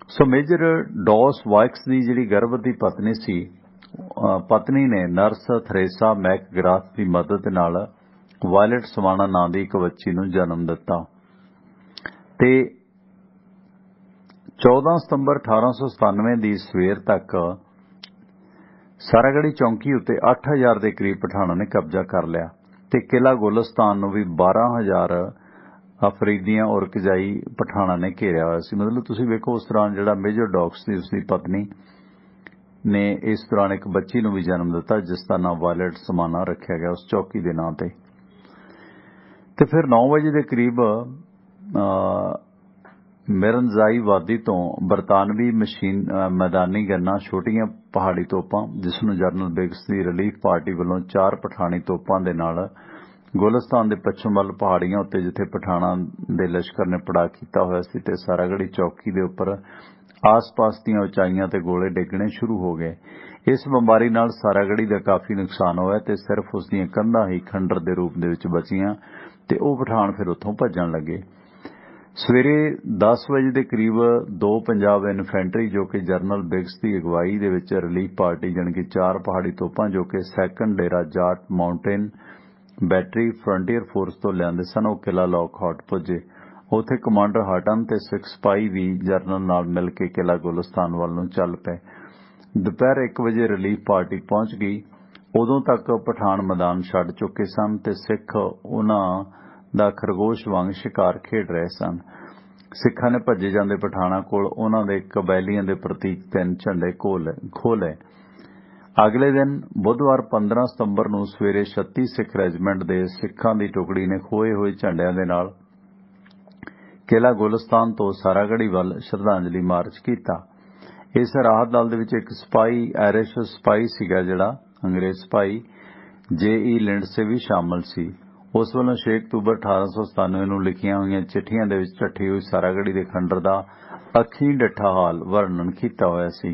ਸੋ ਮੇਜਰ ਡੌਸ ਵਾਕਸ ਦੀ ਜਿਹੜੀ ਗਰਭਵਤੀ ਪਤਨੀ ਸੀ, ਪਤਨੀ ਨੇ ਨਰਸ ਥਰੇਸਾ ਮੈਕਗ੍ਰਾਥ ਦੀ ਮਦਦ ਨਾਲ ਵਾਇਲਟ ਸਵਾਨਾ ਨਾਂ ਦੀ ਇੱਕ ਬੱਚੀ ਨੂੰ ਜਨਮ ਦਿੱਤਾ ਤੇ 14 ਸਤੰਬਰ 1897 ਦੀ ਸਵੇਰ ਤੱਕ ਸਾਰਾਗੜੀ ਚੌਂਕੀ ਉੱਤੇ 8000 ਦੇ ਕਰੀਬ ਪਠਾਣਾਂ ਨੇ ਕਬਜ਼ਾ ਕਰ ਲਿਆ ਤੇ ਕਿਲਾ ਗੁਲਿਸਤਾਨ ਨੂੰ ਵੀ 12000 ਅਫਰੀਦੀਆਂ ਔਰ ਕਜਾਈ ਪਠਾਣਾਂ ਨੇ ਘੇਰਿਆ ਹੋਇਆ ਸੀ। ਮਤਲਬ ਤੁਸੀਂ ਵੇਖੋ, ਉਸ ਦੌਰਾਨ ਜਿਹੜਾ ਮੇਜਰ ਡੌਕਸ ਦੀ ਉਸਦੀ ਪਤਨੀ ਨੇ ਇਸ ਦੌਰਾਨ ਇੱਕ ਬੱਚੀ ਨੂੰ ਵੀ ਜਨਮ ਦਿੱਤਾ ਜਿਸ ਦਾ ਨਾਮ ਵਾਇਲਟ ਸਮਾਨਾ ਰੱਖਿਆ ਗਿਆ ਉਸ ਚੌਕੀ ਦੇ ਨਾਂ ਤੇ। ਤੇ ਫਿਰ 9 ਵਜੇ ਦੇ ਕਰੀਬ ਮਿਰਨਜ਼ਾਈ ਵਾਦੀ ਤੋਂ ਬਰਤਾਨਵੀ ਮੈਦਾਨੀ ਗੰਨਾਂ ਛੋਟੀਆਂ ਪਹਾੜੀ ਤੋਪਾਂ, ਜਿਸ ਨੂੰ ਜਨਰਲ ਬਿਗਸ ਦੀ ਰਿਲੀਫ ਪਾਰਟੀ ਵੱਲੋਂ 4 ਪਠਾਣੀ ਤੋਪਾਂ ਦੇ ਨਾਲ ਗੁਲਿਸਤਾਨ ਦੇ ਪੱਛਮ ਵੱਲ ਪਹਾੜੀਆਂ ਉੱਤੇ ਜਿੱਥੇ ਪਠਾਣਾਂ ਦੇ ਲਸ਼ਕਰ ਨੇ ਪੜਾਅ ਕੀਤਾ ਹੋਇਆ ਸੀ ਤੇ ਸਾਰਾਗੜੀ ਚੌਕੀ ਦੇ ਉੱਪਰ ਆਸ-ਪਾਸ ਦੀਆਂ ਉਚਾਈਆਂ ਤੇ ਗੋਲੇ ਡਿੱਗਣੇ ਸ਼ੁਰੂ ਹੋ ਗਏ। ਇਸ ਬੰਬਾਰੀ ਨਾਲ ਸਾਰਾਗੜੀ ਦਾ ਕਾਫੀ ਨੁਕਸਾਨ ਹੋਇਆ ਤੇ ਸਿਰਫ ਉਸ ਦੀਆਂ ਕੰਧਾਂ ਹੀ ਖੰਡਰ ਦੇ ਰੂਪ ਦੇ ਵਿੱਚ ਬਚੀਆਂ ਤੇ ਉਹ ਪਠਾਣ ਫਿਰ ਉੱਥੋਂ ਭੱਜਣ ਲੱਗੇ। ਸਵੇਰੇ 10 ਵਜੇ ਦੇ ਕਰੀਬ 2 ਪੰਜਾਬ ਇਨਫੈਂਟਰੀ ਜੋ ਕਿ ਜਨਰਲ ਬਿਗਸ ਦੀ ਅਗਵਾਈ ਦੇ ਵਿੱਚ ਰਿਲੀਫ ਪਾਰਟੀ ਜਾਣੀ ਕਿ 4 ਪਹਾੜੀ ਤੋਪਾਂ ਜੋ ਕਿ 2nd Dera Jat mountain battery Frontier Force ਤੋਂ ਲਿਆਂਦੇ ਸਨ, ਉਹ ਕਿਲਾ ਲੌਕਹਾਰਟ ਪੁੱਜੇ। ਉੱਥੇ ਕਮਾਂਡਰ ਹਟਨ ਤੇ ਸਿੱਖ ਸਿਪਾਹੀ ਵੀ ਜਰਨਲ ਨਾਲ ਮਿਲ ਕੇ ਕਿਲਾ ਗੁਲਿਸਤਾਨ ਵੱਲ ਨੂੰ ਚੱਲ ਪਏ। ਦੁਪਹਿਰ 1 ਵਜੇ ਰਿਲੀਫ ਪਾਰਟੀ ਪਹੁੰਚ ਗਈ। ਉਦੋਂ ਤੱਕ ਪਠਾਨ ਮੈਦਾਨ ਛੱਡ ਚੁੱਕੇ ਸਨ ਤੇ ਸਿੱਖ ਉਹਨਾਂ ਦਾ ਖਰਗੋਸ਼ ਵਾਂਗ ਸ਼ਿਕਾਰ ਖੇਡ ਰਹੇ ਸਨ। ਸਿੱਖਾਂ ਨੇ ਭੱਜੇ ਜਾਂਦੇ ਪਠਾਣਾਂ ਕੋਲ ਉਹਨਾਂ ਦੇ ਕਬੈਲੀਆਂ ਦੇ ਪ੍ਰਤੀਕ 3 ਝੰਡੇ ਖੋਹ ਲਏ। ਅਗਲੇ ਦਿਨ ਬੁੱਧਵਾਰ 15 ਸਤੰਬਰ ਨੂੰ ਸਵੇਰੇ 36 ਸਿੱਖ ਰੈਜੀਮੈਂਟ ਦੇ ਸਿੱਖਾਂ ਦੀ ਟੁਕੜੀ ਨੇ ਖੋਏ ਹੋਏ ਝੰਡਿਆਂ ਦੇ ਨਾਲ ਕਿਲਾ ਗੁਲਿਸਤਾਨ ਤੋਂ ਸਾਰਾਗੜੀ ਵੱਲ ਸ਼ਰਧਾਂਜਲੀ ਮਾਰਚ ਕੀਤਾ। ਇਸ ਰਾਹਤ ਦਲ ਦੇ ਵਿੱਚ ਇੱਕ ਸਿਪਾਹੀ, ਆਇਰਿਸ਼ ਸਿਪਾਹੀ ਸੀਗਾ ਜਿਹੜਾ ਅੰਗਰੇਜ਼ ਸਿਪਾਹੀ J.E. ਲਿੰਡਸੇ ਵੀ ਸ਼ਾਮਲ ਸੀ। ਉਸ ਵੱਲੋਂ 6 ਅਕਤੂਬਰ 1897 ਨੂੰ ਲਿਖੀਆਂ ਹੋਈਆਂ ਚਿੱਠੀਆਂ ਦੇ ਵਿੱਚ ਢੱਠੀ ਹੋਈ ਸਾਰਾਗੜੀ ਦੇ ਖੰਡਰ ਦਾ ਅੱਖੀਂ ਡੱਠਾ ਹਾਲ ਵਰਣਨ ਕੀਤਾ ਹੋਇਆ ਸੀ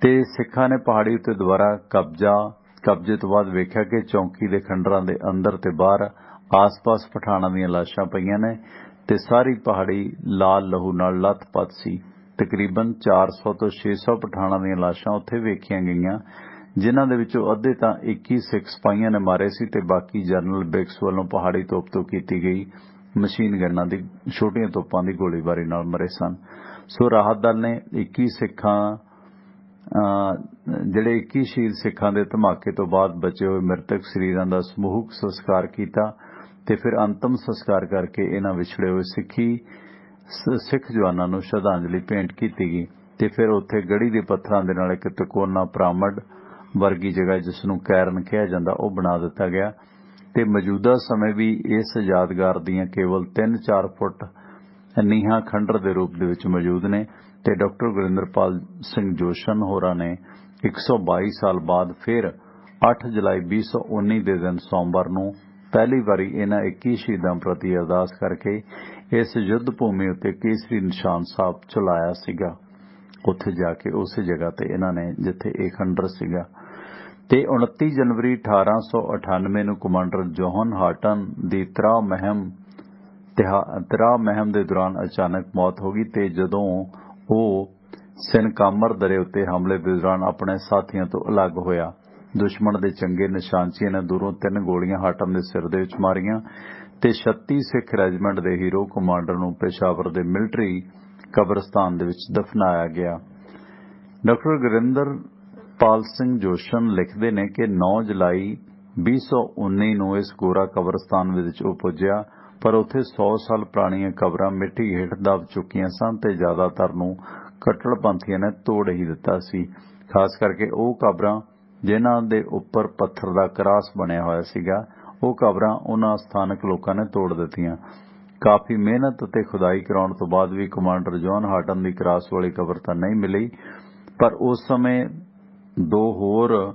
ਤੇ ਸਿੱਖਾਂ ਨੇ ਪਹਾੜੀ ਉੱਤੇ ਦੁਬਾਰਾ ਕਬਜ਼ੇ ਤੋਂ ਬਾਅਦ ਵੇਖਿਆ ਕਿ ਚੌਂਕੀ ਦੇ ਖੰਡਰਾਂ ਦੇ ਅੰਦਰ ਤੇ ਬਾਹਰ ਆਸ-ਪਾਸ ਪਠਾਣਾਂ ਦੀਆਂ ਲਾਸ਼ਾਂ ਪਈਆਂ ਨੇ ਤੇ ਸਾਰੀ ਪਹਾੜੀ ਲਾਲ ਲਹੂ ਨਾਲ ਲੱਥ-ਪੱਥ ਸੀ। ਤਕਰੀਬਨ 400 ਤੋਂ 600 ਪਠਾਣਾਂ ਦੀਆਂ ਲਾਸ਼ਾਂ ਉੱਥੇ ਵੇਖੀਆਂ ਗਈਆਂ, ਜਿਨ੍ਹਾਂ ਦੇ ਵਿੱਚੋਂ ਅੱਧੇ ਤਾਂ 21 ਸਿੱਖ ਸਿਪਾਹੀਆਂ ਨੇ ਮਾਰੇ ਸੀ ਤੇ ਬਾਕੀ ਜਨਰਲ ਬਿਗਸ ਵੱਲੋਂ ਪਹਾੜੀ ਤੋਪ ਤੋਂ ਕੀਤੀ ਗਈ ਮਸ਼ੀਨ ਗੰਨਾਂ ਦੀ ਛੋਟੀਆਂ ਤੋਪਾਂ ਦੀ ਗੋਲੀਬਾਰੀ ਨਾਲ ਮਰੇ ਸਨ। ਸੋ ਰਾਹਤ ਦਲ ਨੇ 21 ਸ਼ਹੀਦ ਸਿੱਖਾਂ ਦੇ ਧਮਾਕੇ ਤੋਂ ਬਾਅਦ ਬਚੇ ਹੋਏ ਮ੍ਰਿਤਕ ਸਰੀਰਾਂ ਦਾ ਸਮੂਹਕ ਸੰਸਕਾਰ ਕੀਤਾ ਤੇ ਫਿਰ ਅੰਤਮ ਸੰਸਕਾਰ ਕਰਕੇ ਇਹਨਾਂ ਵਿਛੜੇ ਹੋਏ ਸਿੱਖੀ ਸਿੱਖ ਜਵਾਨਾਂ ਨੂੰ ਸ਼ਰਧਾਂਜਲੀ ਭੇਂਟ ਕੀਤੀ ਗਈ ਤੇ ਫਿਰ ਉੱਥੇ ਗੜੀ ਦੇ ਪੱਥਰਾਂ ਦੇ ਨਾਲ ਇੱਕ ਤਿਕੋਨਾ ਪਿਰਾਮਿਡ ਵਰਗੀ ਜਗ੍ਹਾ ਜਿਸ ਨੂੰ ਕੈਰਨ ਕਿਹਾ ਜਾਂਦਾ ਉਹ ਬਣਾ ਦਿੱਤਾ ਗਿਆ ਤੇ ਮੌਜੂਦਾ ਸਮੇਂ ਵੀ ਇਸ ਯਾਦਗਾਰ ਦੀਆਂ ਕੇਵਲ 3-4 ਫੁੱਟ ਨੀਹਾਂ ਖੰਡਰ ਦੇ ਰੂਪ ਦੇ ਵਿੱਚ ਮੌਜੂਦ ਨੇ ਤੇ ਡਾਕਟਰ ਗੁਰਿੰਦਰਪਾਲ ਸਿੰਘ ਜੋਸ਼ਨ ਹੋਰਾਂ ਨੇ 122 ਸਾਲ ਬਾਅਦ ਫਿਰ 8 ਜੁਲਾਈ 2019 ਦੇ ਦਿਨ ਸੋਮਵਾਰ ਨੂੰ ਪਹਿਲੀ ਵਾਰੀ ਇਹਨਾਂ 21 ਸ਼ਹੀਦਾਂ ਪ੍ਰਤੀ ਅਰਦਾਸ ਕਰਕੇ ਇਸ ਯੁੱਧ ਭੂਮੀ ਉੱਤੇ ਕੇਸਰੀ ਨਿਸ਼ਾਨ ਸਾਹਿਬ ਚਲਾਇਆ ਸੀਗਾ। ਉੱਥੇ ਜਾ ਕੇ ਉਸੇ ਜਗ੍ਹਾ ਤੇ ਇਹਨਾਂ ਨੇ ਜਿੱਥੇ ਇਹ ਖੰਡਰ ਸੀਗਾ ਤੇ 29 ਜਨਵਰੀ 1898 ਨੂੰ ਕਮਾਂਡਰ ਜੋਹਨ ਹਾਟਨ ਦੀ ਤਰਾਹ ਮਹਿਮ ਦੇ ਦੌਰਾਨ ਅਚਾਨਕ ਮੌਤ ਹੋ ਗਈ ਤੇ ਜਦੋਂ ਉਹ ਸਿਨਕਾਮਰ ਦਰੇ ਉੱਤੇ ਹਮਲੇ ਦੇ ਦੌਰਾਨ ਆਪਣੇ ਸਾਥੀਆਂ ਤੋਂ ਅਲੱਗ ਹੋਇਆ। ਦੁਸ਼ਮਣ ਦੇ ਚੰਗੇ ਨਿਸ਼ਾਨਚੀਆਂ ਨੇ ਦੂਰੋਂ 3 ਗੋਲੀਆਂ ਹਾਟਨ ਦੇ ਸਿਰ ਦੇ ਵਿੱਚ ਮਾਰੀਆਂ ਤੇ 36 ਸਿੱਖ ਰੈਜੀਮੈਂਟ ਦੇ ਹੀਰੋ ਕਮਾਂਡਰ ਨੂੰ ਪੇਸ਼ਾਵਰ ਦੇ ਮਿਲਟਰੀ ਕਬਰਸਤਾਨ ਦੇ ਵਿੱਚ ਦਫਨਾਇਆ ਗਿਆ। ਡਾਕਟਰ ਗੁਰਿੰਦਰਪਾਲ ਸਿੰਘ ਜੋਸ਼ਨ ਲਿਖਦੇ ਨੇ ਕਿ 9 ਜੁਲਾਈ 2019 ਨੂੰ ਇਸ ਗੋਰਾ ਕਬਰਸਤਾਨ ਵਿੱਚ ਉਹ ਪੁੱਜਿਆ ਪਰ ਉੱਥੇ 100 ਸਾਲ ਪੁਰਾਣੀਆਂ ਕਬਰਾਂ ਮਿੱਟੀ ਹੇਠ ਦਬ ਚੁੱਕੀਆਂ ਸਨ ਤੇ ਜ਼ਿਆਦਾਤਰ ਨੂੰ ਕੱਟੜਪੰਥੀਆਂ ਨੇ ਤੋੜ ਹੀ ਦਿੱਤਾ ਸੀ। ਖਾਸ ਕਰਕੇ ਉਹ ਕਬਰਾਂ ਜਿਨ੍ਹਾਂ ਦੇ ਉੱਪਰ ਪੱਥਰ ਦਾ ਕਰਾਸ ਬਣਿਆ ਹੋਇਆ ਸੀਗਾ ਉਹ ਕਬਰਾਂ ਉਹਨਾਂ ਸਥਾਨਕ ਲੋਕਾਂ ਨੇ ਤੋੜ ਦਿੱਤੀਆਂ। ਕਾਫੀ ਮਿਹਨਤ ਅਤੇ ਖੁਦਾਈ ਕਰਾਉਣ ਤੋਂ ਬਾਅਦ ਵੀ ਕਮਾਂਡਰ ਜੌਨ ਹਾਟਨ ਦੀ ਕਰਾਸ ਵਾਲੀ ਕਬਰ ਤਾਂ ਨਹੀਂ ਮਿਲੀ ਪਰ ਉਸ ਸਮੇਂ 2 ਹੋਰ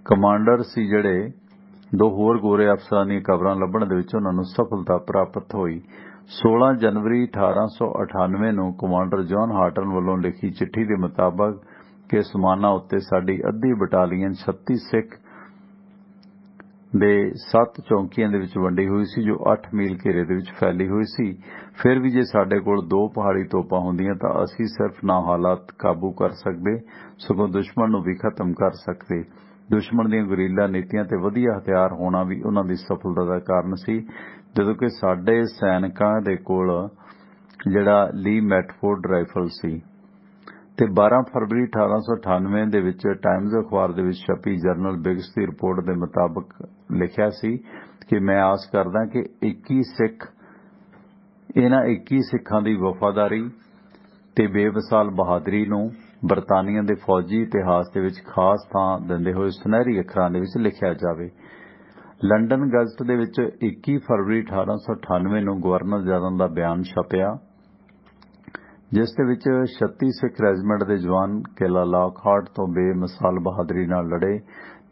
ਕਮਾਂਡਰ ਸੀ ਜਿਹੜੇ 2 ਹੋਰ ਗੋਰੇ ਅਫਸਰਾਂ ਦੀਆਂ ਕਬਰਾਂ ਲੱਭਣ ਦੇ ਵਿੱਚ ਉਹਨਾਂ ਨੂੰ ਸਫਲਤਾ ਪ੍ਰਾਪਤ ਹੋਈ। 16 ਜਨਵਰੀ 1898 ਨੂੰ ਕਮਾਂਡਰ ਜੌਨ ਹਾਟਨ ਵੱਲੋਂ ਲਿਖੀ ਚਿੱਠੀ ਦੇ ਮੁਤਾਬਕ ਕਿ ਸਮਾਨਾ ਉੱਤੇ ਸਾਡੀ ਅੱਧੀ ਬਟਾਲੀਅਨ 36 ਸਿੱਖ ਦੇ 7 ਚੌਂਕੀਆਂ ਦੇ ਵਿੱਚ ਵੰਡੀ ਹੋਈ ਸੀ ਜੋ 8 ਮੀਲ ਘੇਰੇ ਦੇ ਵਿੱਚ ਫੈਲੀ ਹੋਈ ਸੀ। ਫਿਰ ਵੀ ਜੇ ਸਾਡੇ ਕੋਲ 2 ਪਹਾੜੀ ਤੋਪਾਂ ਹੁੰਦੀਆਂ ਤਾਂ ਅਸੀਂ ਸਿਰਫ ਨਾ ਹਾਲਾਤ ਕਾਬੂ ਕਰ ਸਕਦੇ ਸਗੋਂ ਦੁਸ਼ਮਣ ਨੂੰ ਵੀ ਖਤਮ ਕਰ ਸਕਦੇ। ਦੁਸ਼ਮਣ ਦੀਆਂ ਗੁਰੀਲਾ ਨੀਤੀਆਂ ਤੇ ਵਧੀਆ ਹਥਿਆਰ ਹੋਣਾ ਵੀ ਉਹਨਾਂ ਦੀ ਸਫਲਤਾ ਦਾ ਕਾਰਨ ਸੀ ਜਦੋਂ ਕਿ ਸਾਡੇ ਸੈਨਿਕਾਂ ਦੇ ਕੋਲ ਜਿਹੜਾ ਲੀ ਮੈਟਫੋਰਡ ਰਾਈਫਲ ਸੀ। ਤੇ 12 ਫਰਵਰੀ 1898 ਦੇ ਵਿੱਚ ਟਾਈਮਜ਼ ਅਖਬਾਰ ਦੇ ਵਿੱਚ ਛਪੀ ਜਨਰਲ ਬਿਗਸ ਦੀ ਰਿਪੋਰਟ ਦੇ ਮੁਤਾਬਕ ਲਿਖਿਆ ਸੀ ਕਿ ਮੈਂ ਆਸ ਕਰਦਾ ਕਿ 21 ਸਿੱਖਾਂ ਦੀ ਵਫਾਦਾਰੀ ਤੇ ਬੇਮਿਸਾਲ ਬਹਾਦਰੀ ਨੂੰ ਬਰਤਾਨੀਆ ਦੇ ਫੌਜੀ ਇਤਿਹਾਸ ਦੇ ਵਿੱਚ ਖਾਸ ਥਾਂ ਦਿੰਦੇ ਹੋਏ ਸੁਨਹਿਰੀ ਅੱਖਰਾਂ ਦੇ ਵਿੱਚ ਲਿਖਿਆ ਜਾਵੇ। ਲੰਡਨ ਗਜ਼ਟ ਦੇ ਵਿੱਚ 21 ਫਰਵਰੀ 1898 ਨੂੰ ਗਵਰਨਰ ਜਨਰਲ ਦਾ ਬਿਆਨ ਛਪਿਆ ਜਿਸ ਦੇ ਵਿੱਚ 36 ਸਿੱਖ ਰੈਜੀਮੈਂਟ ਦੇ ਜਵਾਨ ਕਿਲਾ ਲਾਕਹਾਰਟ ਤੋਂ ਬੇਮਿਸਾਲ ਬਹਾਦਰੀ ਨਾਲ ਲੜੇ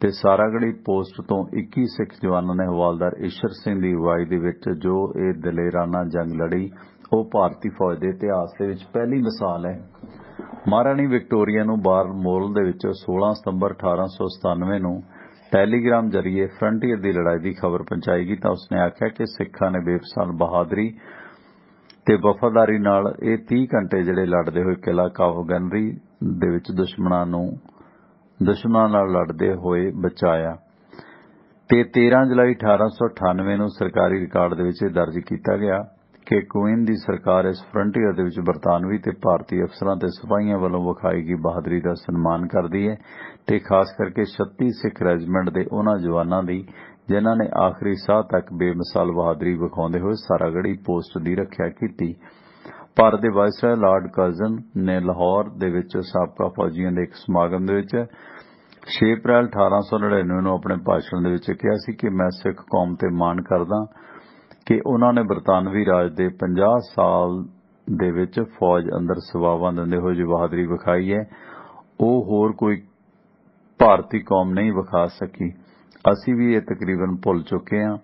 ਤੇ ਸਾਰਾਗੜੀ ਪੋਸਟ ਤੋਂ 21 ਸਿੱਖ ਜਵਾਨਾਂ ਨੇ ਹਵਾਲਦਾਰ ਈਸ਼ਰ ਸਿੰਘ ਦੀ ਅਗਵਾਈ ਦੇ ਵਿੱਚ ਜੋ ਇਹ ਦਲੇਰਾਨਾ ਜੰਗ ਲੜੀ ਉਹ ਭਾਰਤੀ ਫੌਜ ਦੇ ਇਤਿਹਾਸ ਦੇ ਵਿੱਚ ਪਹਿਲੀ ਮਿਸਾਲ ਹੈ। ਮਹਾਰਾਣੀ ਵਿਕਟੋਰੀਆ ਨੂੰ ਬਾਰਮੋਲ ਦੇ ਵਿੱਚ 16 ਸਤੰਬਰ 1897 ਨੂੰ ਟੈਲੀਗ੍ਰਾਮ ਜਰੀਏ ਫਰੰਟੀਅਰ ਦੀ ਲੜਾਈ ਦੀ ਖਬਰ ਪਹੁੰਚਾਈ ਗਈ ਤਾਂ ਉਸਨੇ ਆਖਿਆ ਕਿ ਸਿੱਖਾਂ ਨੇ ਬੇਮਿਸਾਲ ਬਹਾਦਰੀ ਤੇ ਵਫਾਦਾਰੀ ਨਾਲ ਇਹ 30 ਘੰਟੇ ਜਿਹੜੇ ਲੜਦੇ ਹੋਏ ਕਿਲਾ ਕਾਵਗਨਰੀ ਦੇ ਵਿੱਚ ਦੁਸ਼ਮਣਾਂ ਨਾਲ ਲੜਦੇ ਹੋਏ ਬਚਾਇਆ ਤੇ 13 ਜੁਲਾਈ 1898 ਨੂੰ ਸਰਕਾਰੀ ਰਿਕਾਰਡ ਦੇ ਵਿੱਚ ਦਰਜ ਕੀਤਾ ਗਿਆ ਕਿ ਕੁਈਨ ਦੀ ਸਰਕਾਰ ਇਸ ਫਰੰਟੀਅਰ ਦੇ ਵਿੱਚ ਬਰਤਾਨਵੀ ਤੇ ਭਾਰਤੀ ਅਫਸਰਾਂ ਤੇ ਸਿਪਾਹੀਆਂ ਵੱਲੋਂ ਵਿਖਾਈ ਗਈ ਬਹਾਦਰੀ ਦਾ ਸਨਮਾਨ ਕਰਦੀ ਹੈ ਤੇ ਖਾਸ ਕਰਕੇ 36 ਸਿੱਖ ਰੈਜੀਮੈਂਟ ਦੇ ਉਹਨਾਂ ਜਵਾਨਾਂ ਦੀ ਜਿਨ੍ਹਾਂ ਨੇ ਆਖਰੀ ਸਾਹ ਤੱਕ ਬੇਮਿਸਾਲ ਬਹਾਦਰੀ ਵਿਖਾਉਂਦੇ ਹੋਏ ਸਾਰਾਗੜੀ ਪੋਸਟ ਦੀ ਰੱਖਿਆ ਕੀਤੀ। ਭਾਰਤ ਦੇ ਵਾਇਸਰਾਏ ਲਾਰਡ ਕਰਜ਼ਨ ਨੇ ਲਾਹੌਰ ਦੇ ਵਿੱਚ ਸਾਬਕਾ ਫੌਜੀਆਂ ਦੇ ਇੱਕ ਸਮਾਗਮ ਦੇ ਵਿੱਚ 6 ਅਪ੍ਰੈਲ 1899 ਨੂੰ ਆਪਣੇ ਭਾਸ਼ਣ ਦੇ ਵਿੱਚ ਕਿਹਾ ਸੀ ਕਿ ਮੈਂ ਸਿੱਖ ਕੌਮ ਤੇ ਮਾਣ ਕਰਦਾ ਕਿ ਉਹਨਾਂ ਨੇ ਬਰਤਾਨਵੀ ਰਾਜ ਦੇ 50 ਸਾਲ ਦੇ ਵਿੱਚ ਫੌਜ ਅੰਦਰ ਸੇਵਾਵਾਂ ਦਿੰਦੇ ਹੋਏ ਜੋ ਬਹਾਦਰੀ ਵਿਖਾਈ ਹੈ ਉਹ ਹੋਰ ਕੋਈ ਭਾਰਤੀ ਕੌਮ ਨਹੀਂ ਵਿਖਾ ਸਕੀ। ਅਸੀਂ ਵੀ ਇਹ ਤਕਰੀਬਨ ਭੁੱਲ ਚੁੱਕੇ ਹਾਂ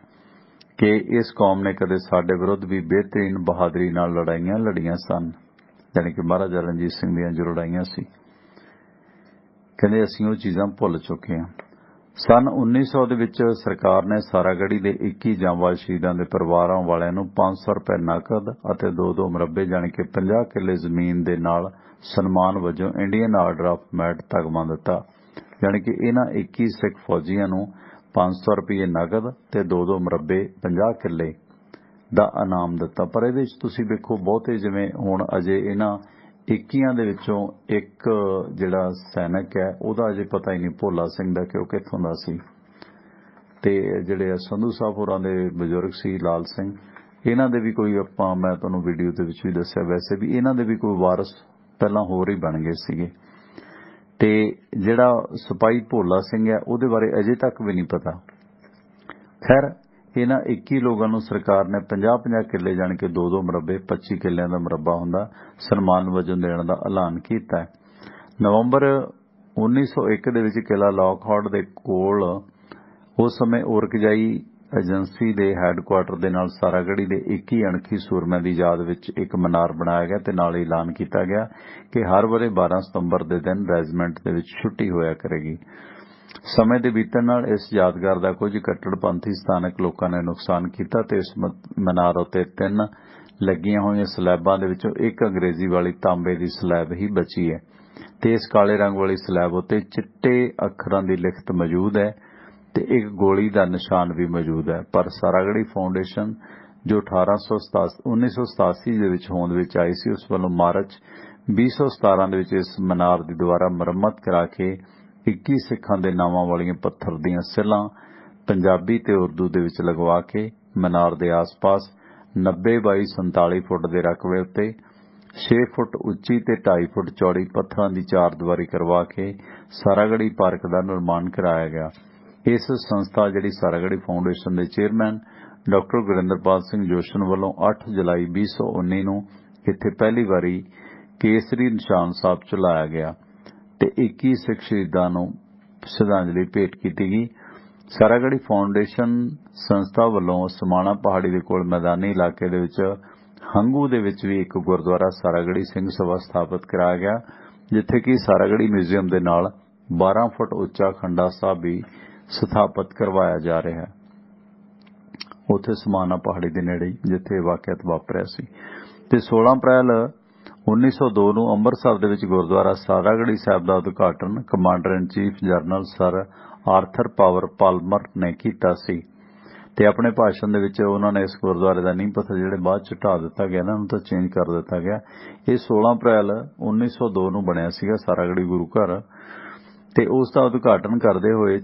ਕਿ ਇਸ ਕੌਮ ਨੇ ਕਦੇ ਸਾਡੇ ਵਿਰੁੱਧ ਵੀ ਬਿਹਤਰੀਨ ਬਹਾਦਰੀ ਨਾਲ ਲੜਾਈਆਂ ਲੜੀਆਂ ਸਨ ਜਾਣੀ ਕਿ ਮਹਾਰਾਜਾ ਰਣਜੀਤ ਸਿੰਘ ਦੀਆਂ ਜੋ ਲੜਾਈਆਂ ਸੀ ਕਹਿੰਦੇ ਅਸੀਂ ਉਹ ਚੀਜ਼ਾਂ ਭੁੱਲ ਚੁੱਕੇ ਹਾਂ। ਸਨ 1900 ਦੇ ਵਿੱਚ ਸਰਕਾਰ ਨੇ ਸਾਰਾਗੜੀ ਦੇ 21 ਜਾਂਬਾਜ਼ ਸ਼ਹੀਦਾਂ ਦੇ ਪਰਿਵਾਰਾਂ ਵਾਲਿਆਂ ਨੂੰ 500 ਰੁਪਏ ਨਕਦ ਅਤੇ 2-2 ਮੁਰੱਬੇ ਜਾਣੀ ਕਿ 50 ਕਿੱਲੇ ਜ਼ਮੀਨ ਦੇ ਨਾਲ ਸਨਮਾਨ ਵਜੋਂ ਇੰਡੀਅਨ ਆਰਡਰ ਆਫ ਮੈਰਿਟ ਤਗਮਾ ਦਿੱਤਾ ਜਾਣੀ ਕਿ ਇਹਨਾਂ 21 ਸਿੱਖ ਫੌਜੀਆਂ ਨੂੰ 500 ਰੁਪਏ ਨਕਦ ਤੇ 2-2 ਮੁਰੱਬੇ 50 ਕਿੱਲੇ ਦਾ ਇਨਾਮ ਦਿੱਤਾ। ਪਰ ਇਹਦੇ ਵਿੱਚ ਤੁਸੀਂ ਵੇਖੋ ਬਹੁਤੇ ਜਿਵੇਂ ਹੁਣ ਅਜੇ ਇਹਨਾਂ 21 ਦੇ ਵਿੱਚੋਂ ਇੱਕ ਜਿਹੜਾ ਸੈਨਿਕ ਹੈ ਉਹਦਾ ਅਜੇ ਪਤਾ ਹੀ ਨਹੀਂ ਭੋਲਾ ਸਿੰਘ ਦਾ ਕਿ ਉਹ ਕਿੱਥੋਂ ਦਾ ਸੀ ਤੇ ਜਿਹੜੇ ਸੰਧੂ ਸਾਹਿਬ ਹੋਰਾਂ ਦੇ ਬਜ਼ੁਰਗ ਸੀ ਲਾਲ ਸਿੰਘ इन्हां दे भी कोई मैं तुहानूं वीडियो दे विच भी दस्सिया, वैसे भी इन्हां दे भी कोई वारस पहलां होर ही बन गए सीगे। ते जिहड़ा सिपाही भोला सिंह है उहदे बारे अजे तक भी नहीं पता। खैर इन्हां 21 लोगों नूं सरकार ने 50-50 किले जाण के 2-2 मरबे 25 किलियां दा मरबा हुंदा सन्मान वजों देण दा ऐलान कीता है। नवंबर 1901 ਦੇ ਵਿੱਚ किला लॉकहार्ट ਦੇ ਕੋਲ उस समय ओरकजाई एजेंसी ਦੇ हैडकुआटर ਦੇ ਨਾਲ ਸਾਰਾਗੜੀ ਦੇ 21 ਅਣਖੀ ਸੂਰਮਿਆਂ ਦੀ ਯਾਦ ਵਿੱਚ ਇੱਕ ਮਨਾਰ ਬਣਾਇਆ ਗਿਆ ਤੇ ਨਾਲ ਐਲਾਨ ਕੀਤਾ ਗਿਆ ਕਿ ਹਰ ਵਰੇ 12 ਸਤੰਬਰ ਦੇ ਦਿਨ ਰੈਜੀਮੈਂਟ ਦੇ ਵਿੱਚ ਛੁੱਟੀ ਹੋਇਆ ਕਰੇਗੀ। ਸਮੇਂ ਦੇ ਬੀਤਣ ਨਾਲ ਇਸ ਯਾਦਗਾਰ ਦਾ ਕੁਝ ਕੱਟੜਪੰਥੀ ਸਥਾਨਕ ਲੋਕਾਂ ਨੇ ਨੁਕਸਾਨ ਕੀਤਾ ਤੇ ਇਸ ਮਨਾਰ ਉੱਤੇ 3 ਲੱਗੀਆਂ ਹੋਈਆਂ ਸਲੈਬਾਂ ਦੇ ਵਿੱਚੋਂ ਇੱਕ ਅੰਗਰੇਜ਼ੀ ਵਾਲੀ ਤਾਂਬੇ ਦੀ ਸਲੈਬ ਹੀ ਬਚੀ ਹੈ ਤੇ ਇਸ ਕਾਲੇ ਰੰਗ ਵਾਲੀ ਸਲੈਬ ਉੱਤੇ ਚਿੱਟੇ ਅੱਖਰਾਂ ਦੀ ਲਿਖਤ ਮੌਜੂਦ ਹੈ ਤੇ ਇੱਕ ਗੋਲੀ ਦਾ ਨਿਸ਼ਾਨ ਵੀ ਮੌਜੂਦ ਹੈ। ਪਰ ਸਾਰਾਗੜੀ ਫਾਊਂਡੇਸ਼ਨ ਜੋ 1987 ਦੇ ਵਿੱਚ ਹੋਂਦ ਵਿੱਚ ਆਈ ਸੀ, ਉਸ ਵੱਲੋਂ ਮਾਰਚ 2017 ਦੇ ਵਿੱਚ ਇਸ ਮਨਾਰ ਦੀ ਦੁਬਾਰਾ ਮੁਰੰਮਤ ਕਰਾ ਕੇ 21 ਸਿੱਖਾਂ ਦੇ ਨਾਵਾਂ ਵਾਲੀਆਂ ਪੱਥਰ ਦੀਆਂ ਸਿਲਾਂ ਪੰਜਾਬੀ ਤੇ ਉਰਦੂ ਦੇ ਵਿੱਚ ਲਗਵਾ ਕੇ ਮਨਾਰ ਦੇ ਆਸ-ਪਾਸ 90 ਬਾਈ 47 ਫੁੱਟ ਦੇ ਰਕਬੇ ਉੱਤੇ 6 ਫੁੱਟ ਉੱਚੀ ਤੇ 2.5 ਫੁੱਟ ਚੌੜੀ ਪੱਥਰਾਂ ਦੀ ਚਾਰਦੀਵਾਰੀ ਕਰਵਾ ਕੇ ਸਾਰਾਗੜੀ ਪਾਰਕ ਦਾ ਨਿਰਮਾਣ ਕਰਾਇਆ ਗਿਆ। ਇਸ ਸੰਸਥਾ ਜਿਹੜੀ ਸਾਰਾਗੜੀ ਫਾਊਂਡੇਸ਼ਨ ਦੇ ਚੇਅਰਮੈਨ ਡਾਕਟਰ ਗੁਰਿੰਦਰਪਾਲ ਸਿੰਘ ਜੋਸ਼ਨ ਵੱਲੋਂ 8 ਜੁਲਾਈ 2019 ਨੂੰ ਇੱਥੇ ਪਹਿਲੀ ਵਾਰੀ ਕੇਸਰੀ ਨਿਸ਼ਾਨ ਸਾਹਿਬ ਚਲਾਇਆ ਗਿਆ ਤੇ 21 ਸਿੱਖ ਸ਼ਹੀਦਾਂ ਨੂੰ ਸ਼ਰਧਾਂਜਲੀ ਭੇਟ ਕੀਤੀ ਗਈ। ਸਾਰਾਗੜੀ ਫਾਊਂਡੇਸ਼ਨ ਸੰਸਥਾ ਵੱਲੋਂ ਸਮਾਣਾ ਪਹਾੜੀ ਦੇ ਕੋਲ ਮੈਦਾਨੀ ਇਲਾਕੇ ਦੇ ਵਿੱਚ ਹੰਗੂ ਦੇ ਵਿੱਚ ਵੀ ਇੱਕ ਗੁਰਦੁਆਰਾ ਸਾਰਾਗੜੀ ਸਿੰਘ ਸਭਾ ਸਥਾਪਿਤ ਕਰਾਇਆ ਗਿਆ, ਜਿੱਥੇ ਕਿ ਸਾਰਾਗੜੀ ਮਿਊਜ਼ੀਅਮ ਦੇ ਨਾਲ 12 ਫੁੱਟ ਉੱਚਾ ਖੰਡਾ ਸਾਹਿਬ ਵੀ ਸਥਾਪਿਤ ਕਰਵਾਇਆ ਜਾ ਰਿਹਾ ਹੈ, ਉੱਥੇ ਸਮਾਣਾ ਪਹਾੜੀ ਦੇ ਨੇੜੇ ਜਿੱਥੇ ਵਾਕਿਆਤ ਵਾਪਰਿਆ ਸੀ। ਤੇ 16 ਅਪ੍ਰੈਲ 1902 ਨੂੰ ਅੰਮ੍ਰਿਤਸਰ ਦੇ ਵਿੱਚ ਗੁਰਦੁਆਰਾ ਸਾਰਾਗੜੀ ਸਾਹਿਬ ਦਾ ਉਦਘਾਟਨ commander in chief general sir Arthur Power Palmer ਨੇ ਕੀਤਾ ਸੀ ਤੇ ਆਪਣੇ ਭਾਸ਼ਣ ਦੇ ਵਿੱਚ ਉਹਨਾਂ ਨੇ ਇਸ ਗੁਰਦੁਆਰੇ ਦਾ ਨੀਂਹ ਪੱਥਰ ਜਿਹੜੇ ਬਾਅਦ ਚ ਢਾ ਦਿੱਤਾ ਗਿਆ ਨਾ, ਉਹਨੂੰ ਤਾਂ ਚੇਂਜ ਕਰ ਦਿੱਤਾ ਗਿਆ। ਇਹ 16 ਅਪ੍ਰੈਲ 1902 ਨੂੰ ਬਣਿਆ ਸੀਗਾ ਸਾਰਾਗੜੀ ਗੁਰੂ ਘਰ ਤੇ ਉਸ ਦਾ ਉਦਘਾਟਨ ਕਰਦੇ ਹੋਏ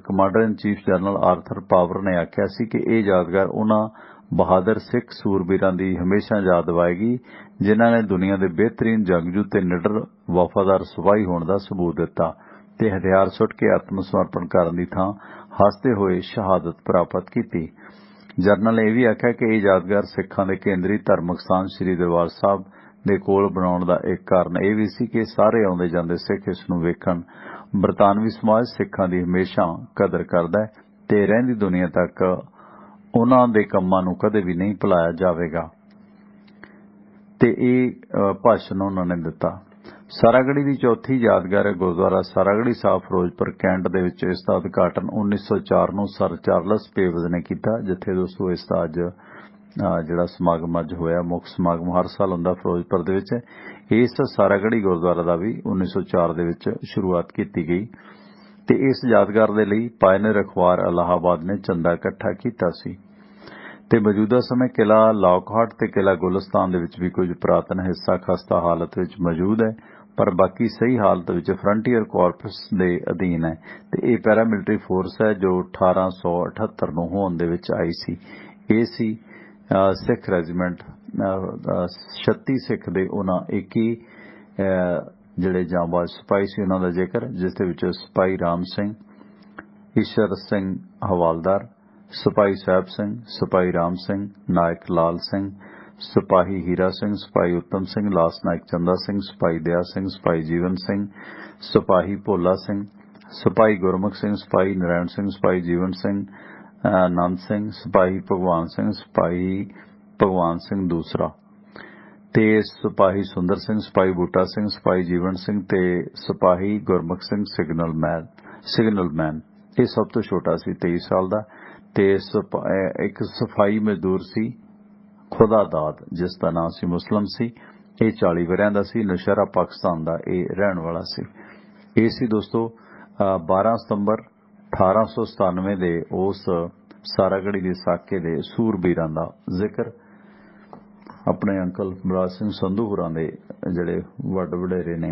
commander in chief general Arthur power ਨੇ ਆਖਿਆ ਸੀ ਕਿ ਇਹ ਯਾਦਗਾਰ ਉਹਨਾਂ ਬਹਾਦਰ ਸਿੱਖ ਸੂਰਬੀਰਾਂ ਦੀ ਹਮੇਸ਼ਾ ਯਾਦ ਦਿਵਾਏਗੀ ਜਿਨ੍ਹਾਂ ਨੇ ਦੁਨੀਆ ਦੇ ਬਿਹਤਰੀਨ ਜੰਗਜੂ ਤੇ ਨਿਡਰ ਵਫਾਦਾਰ ਸਿਪਾਹੀ ਹੋਣ ਦਾ ਸਬੂਤ ਦਿੱਤਾ ਤੇ ਹਥਿਆਰ ਸੁੱਟ ਕੇ ਆਤਮ ਸਮਰਪਣ ਕਰਨ ਦੀ ਥਾਂ ਹੱਸਦੇ ਹੋਏ ਸ਼ਹਾਦਤ ਪ੍ਰਾਪਤ ਕੀਤੀ। ਜਨਰਲ ਨੇ ਇਹ ਵੀ ਆਖਿਆ ਕਿ ਇਹ ਯਾਦਗਾਰ ਸਿੱਖਾਂ ਦੇ ਕੇਂਦਰੀ ਧਾਰਮਿਕ ਸਥਾਨ ਸ੍ਰੀ ਦਰਬਾਰ ਸਾਹਿਬ ਦੇ ਕੋਲ ਬਣਾਉਣ ਦਾ ਇੱਕ ਕਾਰਨ ਇਹ ਵੀ ਸੀ ਕਿ ਸਾਰੇ ਆਉਂਦੇ ਜਾਂਦੇ ਸਿੱਖ ਇਸ ਨੂੰ ਵੇਖਣ। ਬਰਤਾਨਵੀ ਸਮਾਜ ਸਿੱਖਾਂ ਦੀ ਹਮੇਸ਼ਾ ਕਦਰ ਕਰਦਾ ਹੈ ਤੇ ਰਹਿੰਦੀ ਦੁਨੀਆ ਤੱਕ ਉਹਨਾਂ ਦੇ ਕੰਮਾਂ ਨੂੰ ਕਦੇ ਵੀ ਨਹੀਂ ਭੁਲਾਇਆ ਜਾਵੇਗਾ ਤੇ ਇਹ ਭਾਸ਼ਣ ਉਹਨਾਂ ਨੇ ਦਿੱਤਾ। ਸਾਰਾਗੜੀ ਦੀ ਚੌਥੀ ਯਾਦਗਾਰ ਗੁਰਦੁਆਰਾ ਸਾਰਾਗੜੀ ਸਾਹਿਬ ਫਿਰੋਜ਼ਪੁਰ ਕੈਂਟ ਦੇ ਵਿੱਚ ਇਸ ਦਾ ਉਦਘਾਟਨ 1904 ਨੂੰ ਸਰ ਚਾਰਲਸ ਪੇਵਜ਼ ਨੇ ਕੀਤਾ, ਜਿੱਥੇ ਦੋਸਤੋ ਇਸ ਦਾ ਅੱਜ ਜਿਹੜਾ ਸਮਾਗਮ ਅੱਜ ਹੋਇਆ, ਮੁੱਖ ਸਮਾਗਮ ਹਰ ਸਾਲ ਹੁੰਦਾ ਫਿਰੋਜ਼ਪੁਰ ਦੇ ਵਿੱਚ। ਇਸ ਸਾਰਾਗੜੀ ਗੁਰਦੁਆਰਾ ਦਾ ਵੀ 1904 ਦੇ ਵਿੱਚ ਸ਼ੁਰੂਆਤ ਕੀਤੀ ਗਈ ਤੇ ਇਸ ਯਾਦਗਾਰ ਦੇ ਲਈ ਪਾਇਨੀਅਰ ਅਖਬਾਰ ਇਲਾਹਾਬਾਦ ਨੇ ਚੰਦਾ ਇਕੱਠਾ ਕੀਤਾ ਸੀ ਤੇ ਮੌਜੂਦਾ ਸਮੇਂ ਕਿਲਾ ਲੌਕਹਾਰਟ ਤੇ ਕਿਲਾ ਗੁਲਿਸਤਾਨ ਦੇ ਵਿੱਚ ਵੀ ਕੁਝ ਪੁਰਾਤਨ ਹਿੱਸਾ ਖਸਤਾ ਹਾਲਤ ਵਿੱਚ ਮੌਜੂਦ ਹੈ, ਪਰ ਬਾਕੀ ਸਹੀ ਹਾਲਤ ਵਿੱਚ ਫਰੰਟੀਅਰ ਕਾਰਪਸ ਦੇ ਅਧੀਨ ਹੈ ਤੇ ਇਹ ਪੈਰਾਮਿਲਟਰੀ ਫੋਰਸ ਹੈ ਜੋ 1878 ਨੂੰ ਹੋਂਦ ਦੇ ਵਿੱਚ ਆਈ ਸੀ। ਇਹ ਸੀ ਸਿੱਖ ਰੈਜੀਮੈਂਟ 36 ਸਿੱਖ ਦੇ ਉਹਨਾਂ 21 ਜਿਹੜੇ ਜਾਂਬਾਜ਼ ਸਿਪਾਹੀ ਸੀ ਉਹਨਾਂ ਦਾ ਜ਼ਿਕਰ, ਜਿਸ ਦੇ ਵਿੱਚ ਸਿਪਾਹੀ ਰਾਮ ਸਿੰਘ, ਈਸ਼ਰ ਸਿੰਘ ਹਵਾਲਦਾਰ, ਸਿਪਾਹੀ ਸਾਹਿਬ ਸਿੰਘ, ਸਿਪਾਹੀ ਰਾਮ ਸਿੰਘ, ਨਾਇਕ ਲਾਲ ਸਿੰਘ, ਸਿਪਾਹੀ ਹੀਰਾ ਸਿੰਘ, ਸਿਪਾਹੀ ਉੱਤਮ ਸਿੰਘ, ਲਾਸ ਨਾਇਕ ਚੰਦਾ ਸਿੰਘ, ਸਿਪਾਹੀ ਦਇਆ ਸਿੰਘ, ਸਿਪਾਹੀ ਜੀਵਨ ਸਿੰਘ, ਸਿਪਾਹੀ ਭੋਲਾ ਸਿੰਘ, ਸਿਪਾਹੀ ਗੁਰਮੁਖ ਸਿੰਘ, ਸਿਪਾਹੀ ਨਰਾਇਣ ਸਿੰਘ, ਸਿਪਾਹੀ ਜੀਵਨ ਸਿੰਘ, ਆਨੰਦ ਸਿੰਘ, ਸਿਪਾਹੀ ਭਗਵਾਨ ਸਿੰਘ, ਸਿਪਾਹੀ ਭਗਵਾਨ ਸਿੰਘ ਦੂਸਰਾ ਤੇ ਸਿਪਾਹੀ ਸੁੰਦਰ ਸਿੰਘ, ਸਿਪਾਹੀ ਬੂਟਾ ਸਿੰਘ, ਸਿਪਾਹੀ ਜੀਵਨ ਸਿੰਘ ਤੇ ਸਿਪਾਹੀ ਗੁਰਮੁਖ ਸਿੰਘ ਸਿਗਨਲਮੈਨ। ਇਹ ਸਭ ਤੋਂ ਛੋਟਾ ਸੀ, 23 ਸਾਲ ਦਾ ਤੇ ਇੱਕ ਸਫਾਈ ਮਜ਼ਦੂਰ ਸੀ ਖੁਦਾ ਦਾਦ, ਜਿਸ ਦਾ ਨਾਮ ਸੀ ਮੁਸਲਮ ਸੀ। ਇਹ 40 ਵਰਿਆਂ ਦਾ ਸੀ, ਨੌਸ਼ਹਿਰਾ ਪਾਕਿਸਤਾਨ ਦਾ ਇਹ ਰਹਿਣ ਵਾਲਾ ਸੀ। ਇਹ ਸੀ ਦੋਸਤੋ 12 ਸਤੰਬਰ 1897 ਦੇ ਉਸ ਸਾਰਾਗੜੀ ਦੇ ਸਾਕੇ ਦੇ ਸੂਰਬੀਰਾਂ ਦਾ ਜ਼ਿਕਰ ਆਪਣੇ ਅੰਕਲ ਬਰਾਜ ਸਿੰਘ ਸੰਧੂ ਹੋਰਾਂ ਦੇ ਜਿਹੜੇ ਵੱਡ ਵਡੇਰੇ ਨੇ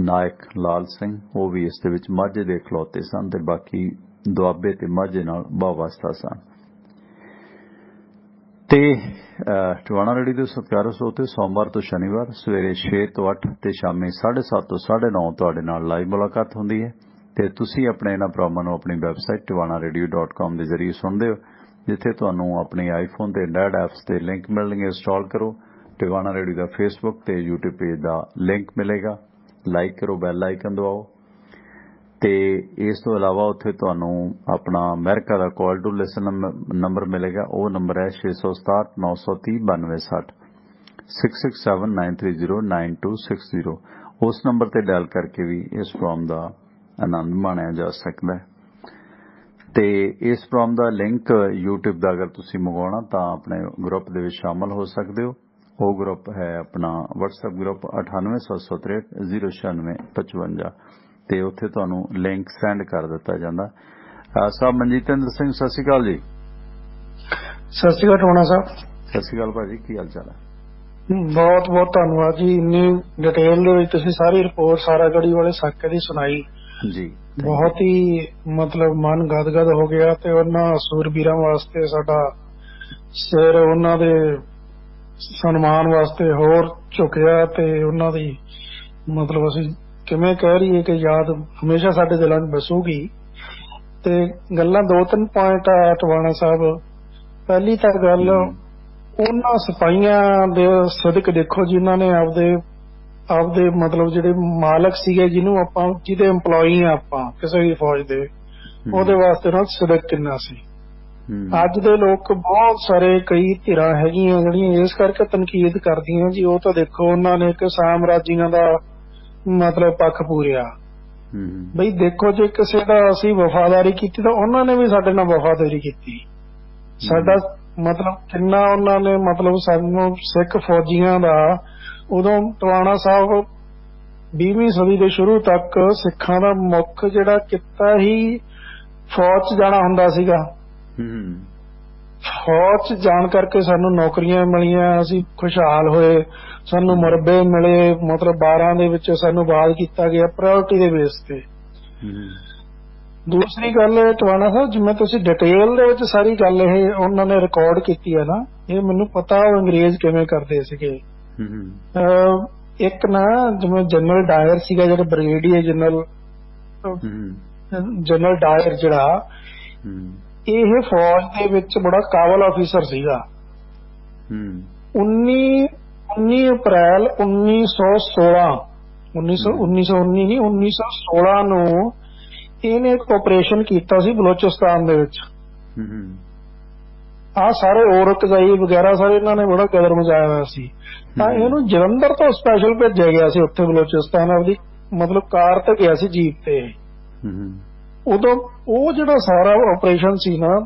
ਨਾਇਕ ਲਾਲ ਸਿੰਘ, ਉਹ ਵੀ ਇਸ ਦੇ ਵਿੱਚ ਮਾਝੇ ਦੇ ਖਲੋਤੇ ਸਨ ਤੇ ਬਾਕੀ ਦੁਆਬੇ ਤੇ ਮਾਝੇ ਨਾਲ ਵਾਬਸਤਾ ਸਨ। ਤੇ ਟਿਵਾਣਾ ਰੇਡੀਓ ਦੇ ਸਤਿਕਾਰਯੋਗ ਸਰੋਤੇ ਸੋਮਵਾਰ ਤੋਂ ਸ਼ਨੀਵਾਰ ਸਵੇਰੇ 6 ਤੋਂ 8 ਤੇ ਸ਼ਾਮੀ 7:30 ਤੋਂ 9:30 ਤੁਹਾਡੇ ਨਾਲ ਲਾਈਵ ਮੁਲਾਕਾਤ ਹੁੰਦੀ ਹੈ ਤੇ ਤੁਸੀਂ ਆਪਣੇ ਇਹਨਾਂ ਪ੍ਰੋਗਰਾਮਾਂ ਨੂੰ ਆਪਣੀ ਵੈਬਸਾਈਟ tiwanaradio.com ਦੇ ਜ਼ਰੀਏ ਸੁਣਦੇ ਹੋ, ਜਿੱਥੇ ਤੁਹਾਨੂੰ ਆਪਣੀ ਆਈਫੋਨ ਤੇ ਐਂਡਰਾਇਡ ਐਪਸ ਤੇ ਲਿੰਕ ਮਿਲਣਗੇ। ਇੰਸਟਾਲ ਕਰੋ। ਟਿਵਾਣਾ ਰੇਡੀਓ ਦਾ ਫੇਸਬੁੱਕ ਤੇ YouTube ਪੇਜ ਦਾ ਲਿੰਕ ਮਿਲੇਗਾ, ਲਾਈਕ ਕਰੋ, ਬੈਲ ਆਈਕਨ ਦਬਾਓ। ਤੇ ਇਸ ਤੋਂ ਇਲਾਵਾ ਉੱਥੇ ਤੁਹਾਨੂੰ ਆਪਣਾ ਅਮਰੀਕਾ ਦਾ ਕਾਲ ਟੂ ਲਿਸਨ ਨੰਬਰ ਮਿਲੇਗਾ। ਉਹ ਨੰਬਰ ਹੈ 667 930 9260 6679309260। ਉਸ ਨੰਬਰ ਤੇ ਡਾਇਲ ਕਰਕੇ ਵੀ ਇਸ ਪ੍ਰੋਗਰਾਮ ਦਾ ਆਨੰਦ ਮਾਣਿਆ ਜਾ ਸਕਦਾ ਹੈ। ਤੇ ਇਸ ਪ੍ਰੋਗਰਾਮ ਦਾ ਲਿੰਕ YouTube ਦਾ ਅਗਰ ਤੁਸੀਂ ਮੰਗਵਾਉਣਾ ਤਾਂ ਆਪਣੇ ਗਰੁੱਪ ਦੇ ਵਿੱਚ ਸ਼ਾਮਲ ਹੋ ਸਕਦੇ ਹੋ। ਉਹ ਗਰੁੱਪ ਹੈ ਆਪਣਾ WhatsApp ਗਰੁੱਪ 9876309655 ਤੇ ਉੱਥੇ ਤੁਹਾਨੂੰ ਲਿੰਕ ਸੈਂਡ ਕਰ ਦਿੱਤਾ ਜਾਂਦਾ। ਸਾਹਿਬ ਮਨਜੀਤਿੰਦਰ ਸਿੰਘ, ਸਤਿ ਸ਼੍ਰੀ ਅਕਾਲ ਜੀ। ਸਤਿ ਸ਼੍ਰੀ ਅਕਾਲ ਟੋਣਾ ਸਾਹਿਬ। ਸਤਿ ਸ਼੍ਰੀ ਅਕਾਲ ਭਾਜੀ, ਕੀ ਹਾਲ ਚਾਲ ਹੈ? ਬਹੁਤ ਬਹੁਤ ਧੰਨਵਾਦ ਜੀ, ਇੰਨੀ ਡਿਟੇਲ ਦੇ ਵਿੱਚ ਤੁਸੀਂ ਸਾਰੀ ਰਿਪੋਰਟ ਸਾਰਾਗੜ੍ਹੀ ਵਾਲੇ ਸਾਕੇ ਦੀ ਸੁਣਾਈ ਜੀ। ਬਹੁਤ ਹੀ ਮਤਲਬ ਮਨ ਗਦਗਦ ਹੋ ਗਿਆ ਤੇ ਉਹਨਾਂ ਸੂਰਬੀਰਾਂ ਵਾਸਤੇ ਸਾਡਾ ਸਿਰ ਉਹਨਾਂ ਦੇ ਸਨਮਾਨ ਵਾਸਤੇ ਹੋਰ ਝੁਕਿਆ ਤੇ ਉਹਨਾਂ ਦੀ ਮਤਲਬ ਅਸੀਂ ਕਿਵੇਂ ਕਹਿ ਰਹੀਏ ਕਿ ਯਾਦ ਹਮੇਸ਼ਾ ਸਾਡੇ ਦਿਲਾਂ 'ਚ ਬਸੂਗੀ। ਤੇ ਗੱਲਾਂ 2-3 ਪੁਆਇੰਟ ਆ ਟਵਾਣਾ ਸਾਹਿਬ। ਪਹਿਲੀ ਤਾਂ ਗੱਲ ਉਹਨਾਂ ਸਿਪਾਹੀਆਂ ਦੇ ਸਦਕ ਦੇਖੋ ਜਿਨ੍ਹਾਂ ਨੇ ਆਪਦੇ ਮਤਲਬ ਜਿਹੜੇ ਮਾਲਕ ਸੀਗੇ, ਜਿਹਦੇ EMPLOYE ਆ ਆਪਾਂ ਕਿਸੇ ਵੀ ਫੌਜ ਦੇ, ਉਹਦੇ ਵਾਸਤੇ ਉਹਨਾਂ ਦਾ ਸਦਕ ਕਿੰਨਾ ਸੀ। ਅੱਜ ਦੇ ਲੋਕ ਬਹੁਤ ਸਾਰੇ ਕਈ ਧਿਰਾਂ ਹੈਗੀਆਂ ਜਿਹੜੀਆਂ ਇਸ ਕਰਕੇ ਤਨਕੀਦ ਕਰਦੀਆਂ ਜੀ ਉਹ ਤਾਂ ਦੇਖੋ ਉਹਨਾਂ ਨੇ ਇੱਕ ਸਾਮਰਾਜੀਆਂ ਦਾ ਮਤਲਬ ਪੱਖ ਪੂਰਿਆ। ਬਈ ਦੇਖੋ ਜੇ ਕਿਸੇ ਦਾ ਅਸੀਂ ਵਫਾਦਾਰੀ ਕੀਤੀ ਤਾਂ ਉਹਨਾਂ ਨੇ ਵੀ ਸਾਡੇ ਨਾਲ ਵਫਾਦਾਰੀ ਕੀਤੀ। ਸਾਡਾ ਮਤਲਬ ਕਿੰਨਾ ਉਹਨਾਂ ਨੇ ਮਤਲਬ ਸਾਨੂੰ ਸਿੱਖ ਫੌਜੀਆਂ ਦਾ ਉਦੋਂ ਟਵਾਣਾ ਸਾਹਿਬ 20ਵੀਂ ਸਦੀ ਦੇ ਸ਼ੁਰੂ ਤੱਕ ਸਿੱਖਾਂ ਦਾ ਮੁੱਖ ਜਿਹੜਾ ਕਿੱਤਾ ਹੀ ਫੌਜ 'ਚ ਜਾਣਾ ਹੁੰਦਾ ਸੀਗਾ। ਫੌਜ 'ਚ ਜਾਣ ਕਰਕੇ ਸਾਨੂੰ ਨੌਕਰੀਆਂ ਮਿਲੀਆਂ, ਅਸੀਂ ਖੁਸ਼ਹਾਲ ਹੋਏ, ਸਾਨੂੰ ਮੁਰੱਬੇ ਮਿਲੇ, ਮਤਲਬ 12 ਦੇ ਵਿੱਚ ਸਾਨੂੰ ਬਾਦ ਕੀਤਾ ਗਿਆ ਪ੍ਰਾਇਓਰਟੀ ਦੇ ਬੇਸ ਤੇ। ਦੂਸਰੀ ਗੱਲ ਟਵਾਣਾ ਸਾਹਿਬ, ਜਿਵੇਂ ਤੁਸੀਂ ਡਿਟੇਲ ਦੇ ਵਿੱਚ ਸਾਰੀ ਗੱਲ ਇਹ ਉਹਨਾਂ ਨੇ ਰਿਕਾਰਡ ਕੀਤੀ ਹੈ ਨਾ, ਇਹ ਮੈਨੂੰ ਪਤਾ ਉਹ ਅੰਗਰੇਜ਼ ਕਿਵੇਂ ਕਰਦੇ ਸੀਗੇ। ਇੱਕ ਨਾ ਜਿਵੇਂ ਜਨਰਲ ਡਾਇਰ ਸੀਗਾ, ਜਿਹੜਾ ਬ੍ਰਿਗੇਡੀਅਰ ਜਨਰਲ ਡਾਇਰ ਜਿਹੜਾ, ਇਹ ਫੌਜ ਦੇ ਵਿੱਚ ਬੜਾ ਕਾਬਲ ਆਫੀਸਰ ਸੀਗਾ। 19 ਅਪ੍ਰੈਲ 1916 ਨੂੰ ਇਹਨੇ ਇੱਕ ਆਪਰੇਸ਼ਨ ਕੀਤਾ ਸੀ ਬਲੋਚਿਸਤਾਨ ਦੇ ਵਿੱਚ। ਆਹ ਸਾਰੇ ਔਰਤਜ਼ਾਈ ਵਗੈਰਾ ਸਾਰੇ ਇਹਨਾਂ ਨੇ ਬੜਾ ਕਦਰ ਮਚਾਇਆ ਹੋਇਆ ਸੀ। ਤਾਂ ਇਹਨੂੰ ਜਲੰਧਰ ਤੋਂ ਸਪੈਸ਼ਲ ਭੇਜਿਆ ਗਿਆ ਸੀ ਉੱਥੇ ਬਲੋਚਿਸਤਾਨ, ਆਪਦੀ ਮਤਲਬ ਕਾਰ ਤੇ ਗਿਆ ਸੀ, ਜੀਪ ਤੇ। ਉਦੋਂ ਉਹ ਜਿਹੜਾ ਸਾਰਾ ਆਪਰੇਸ਼ਨ ਸੀ ਨਾ,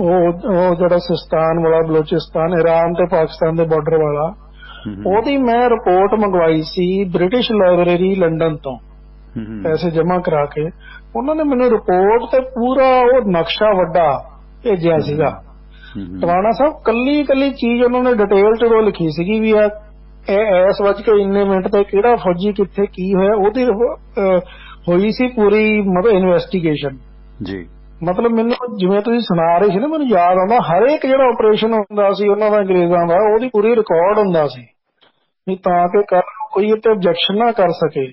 ਉਹ ਜਿਹੜਾ ਸਿਸਤਾਨ ਵਾਲਾ ਬਲੋਚਿਸਤਾਨ, ਈਰਾਨ ਤੇ ਪਾਕਿਸਤਾਨ ਦੇ ਬਾਰਡਰ ਵਾਲਾ, ਉਹਦੀ ਮੈਂ ਰਿਪੋਰਟ ਮੰਗਵਾਈ ਸੀ ਬ੍ਰਿਟਿਸ਼ ਲਾਇਬ੍ਰੇਰੀ ਲੰਡਨ ਤੋਂ, ਪੈਸੇ ਜਮ੍ਹਾਂ ਕਰਾ ਕੇ। ਉਹਨਾਂ ਨੇ ਮੈਨੂੰ ਰਿਪੋਰਟ ਤੇ ਪੂਰਾ ਉਹ ਨਕਸ਼ਾ ਵੱਡਾ ਭੇਜਿਆ ਸੀਗਾ। ਟਵਾਣਾ ਸਾਹਿਬ ਕੱਲੀ ਚੀਜ਼ ਉਹਨਾਂ ਨੇ ਡਿਟੇਲ ਚ ਉਹ ਲਿਖੀ ਸੀਗੀ ਵੀ ਇਸ ਵੱਜ ਕੇ ਇੰਨੇ ਮਿੰਟ ਤੇ ਕਿਹੜਾ ਫੌਜੀ ਕਿੱਥੇ ਕੀ ਹੋਇਆ, ਉਹਦੀ ਹੋਈ ਸੀ ਪੂਰੀ ਮਤਲਬ ਇਨਵੈਸਟੀਗੇਸ਼ਨ ਜੀ। ਮਤਲਬ ਮੈਨੂੰ ਜਿਵੇਂ ਤੁਸੀਂ ਸੁਣਾ ਰਹੇ ਸੀ ਨਾ, ਮੈਨੂੰ ਯਾਦ ਆਉਂਦਾ ਹਰੇਕ ਜਿਹੜਾ ਆਪਰੇਸ਼ਨ ਹੁੰਦਾ ਸੀ ਉਹਨਾਂ ਦਾ ਅੰਗਰੇਜ਼ਾਂ ਦਾ, ਉਹਦੀ ਪੂਰੀ ਰਿਕਾਰਡ ਹੁੰਦਾ ਸੀ ਵੀ ਤਾਂ ਕਿ ਕੋਈ ਇੱਥੇ objection ਨਾ ਕਰ ਸਕੇ।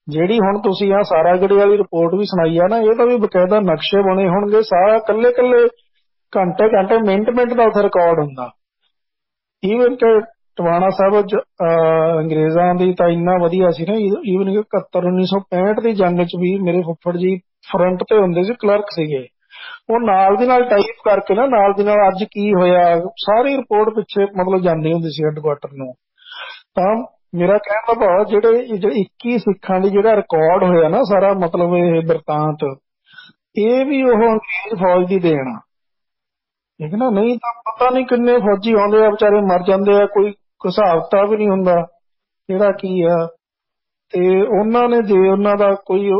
ਜਿਹੜੀ ਹੁਣ ਤੁਸੀਂ ਆਹ ਸਾਰਾਗੜ੍ਹੀ ਵਾਲੀ ਰਿਪੋਰਟ ਵੀ ਸੁਣਾਈ ਆ ਨਾ, ਇਹ ਤਾਂ ਵੀ ਬਕਾਇਦਾ ਨਕਸ਼ੇ ਬਣੇ ਹੋਣਗੇ, ਸਾਰਾ ਕੱਲੇ ਘੰਟੇ ਮਿੰਟ ਦਾ ਉੱਥੇ ਰਿਕਾਰਡ ਹੁੰਦਾ। ਈਵਨ ਕਿ ਟਵਾਣਾ ਸਾਹਿਬ ਅੰਗਰੇਜ਼ਾਂ ਦੀ ਤਾਂ ਇੰਨਾ ਵਧੀਆ ਸੀ ਨਾ, ਈਵਨ ਕਿ 1965 ਦੀ ਜੰਗ ਚ ਵੀ ਮੇਰੇ ਫੁੱਫੜ ਜੀ ਫਰੰਟ ਤੇ ਹੁੰਦੇ ਸੀ, ਕਲਰਕ ਸੀਗੇ। ਉਹ ਨਾਲ ਦੀ ਨਾਲ ਟਾਈਪ ਕਰਕੇ ਨਾ, ਨਾਲ ਦੀ ਨਾਲ ਅੱਜ ਕੀ ਹੋਇਆ ਸਾਰੀ ਰਿਪੋਰਟ ਪਿੱਛੇ ਮਤਲਬ ਜਾਂਦੀ ਹੁੰਦੀ ਸੀ ਹੈਡਕੁਆਟਰ ਨੂੰ। ਤਾਂ ਮੇਰਾ ਕਹਿਣ ਦਾ ਭਾਵ ਜਿਹੜੇ 21 ਸਿੱਖਾਂ ਦੀ ਜਿਹੜਾ ਰਿਕਾਰਡ ਹੋਇਆ ਨਾ ਸਾਰਾ, ਮਤਲਬ ਇਹ ਬਿਰਤਾਂਤ, ਇਹ ਵੀ ਉਹ ਅੰਗਰੇਜ਼ ਫੌਜ ਦੀ ਦੇਣ ਆ, ਠੀਕ ਨਾ। ਨਹੀਂ ਤਾਂ ਪਤਾ ਨਹੀਂ ਕਿੰਨੇ ਫੌਜੀ ਆਉਂਦੇ ਆ ਵਿਚਾਰੇ ਮਰ ਜਾਂਦੇ ਆ, ਕੋਈ ਹਿਸਾਬ ਕਿਤਾਬ ਵੀ ਨਹੀਂ ਹੁੰਦਾ ਕਿਹੜਾ ਕੀ ਆ। ਤੇ ਉਹਨਾਂ ਨੇ ਜੇ ਉਹਨਾਂ ਦਾ ਕੋਈ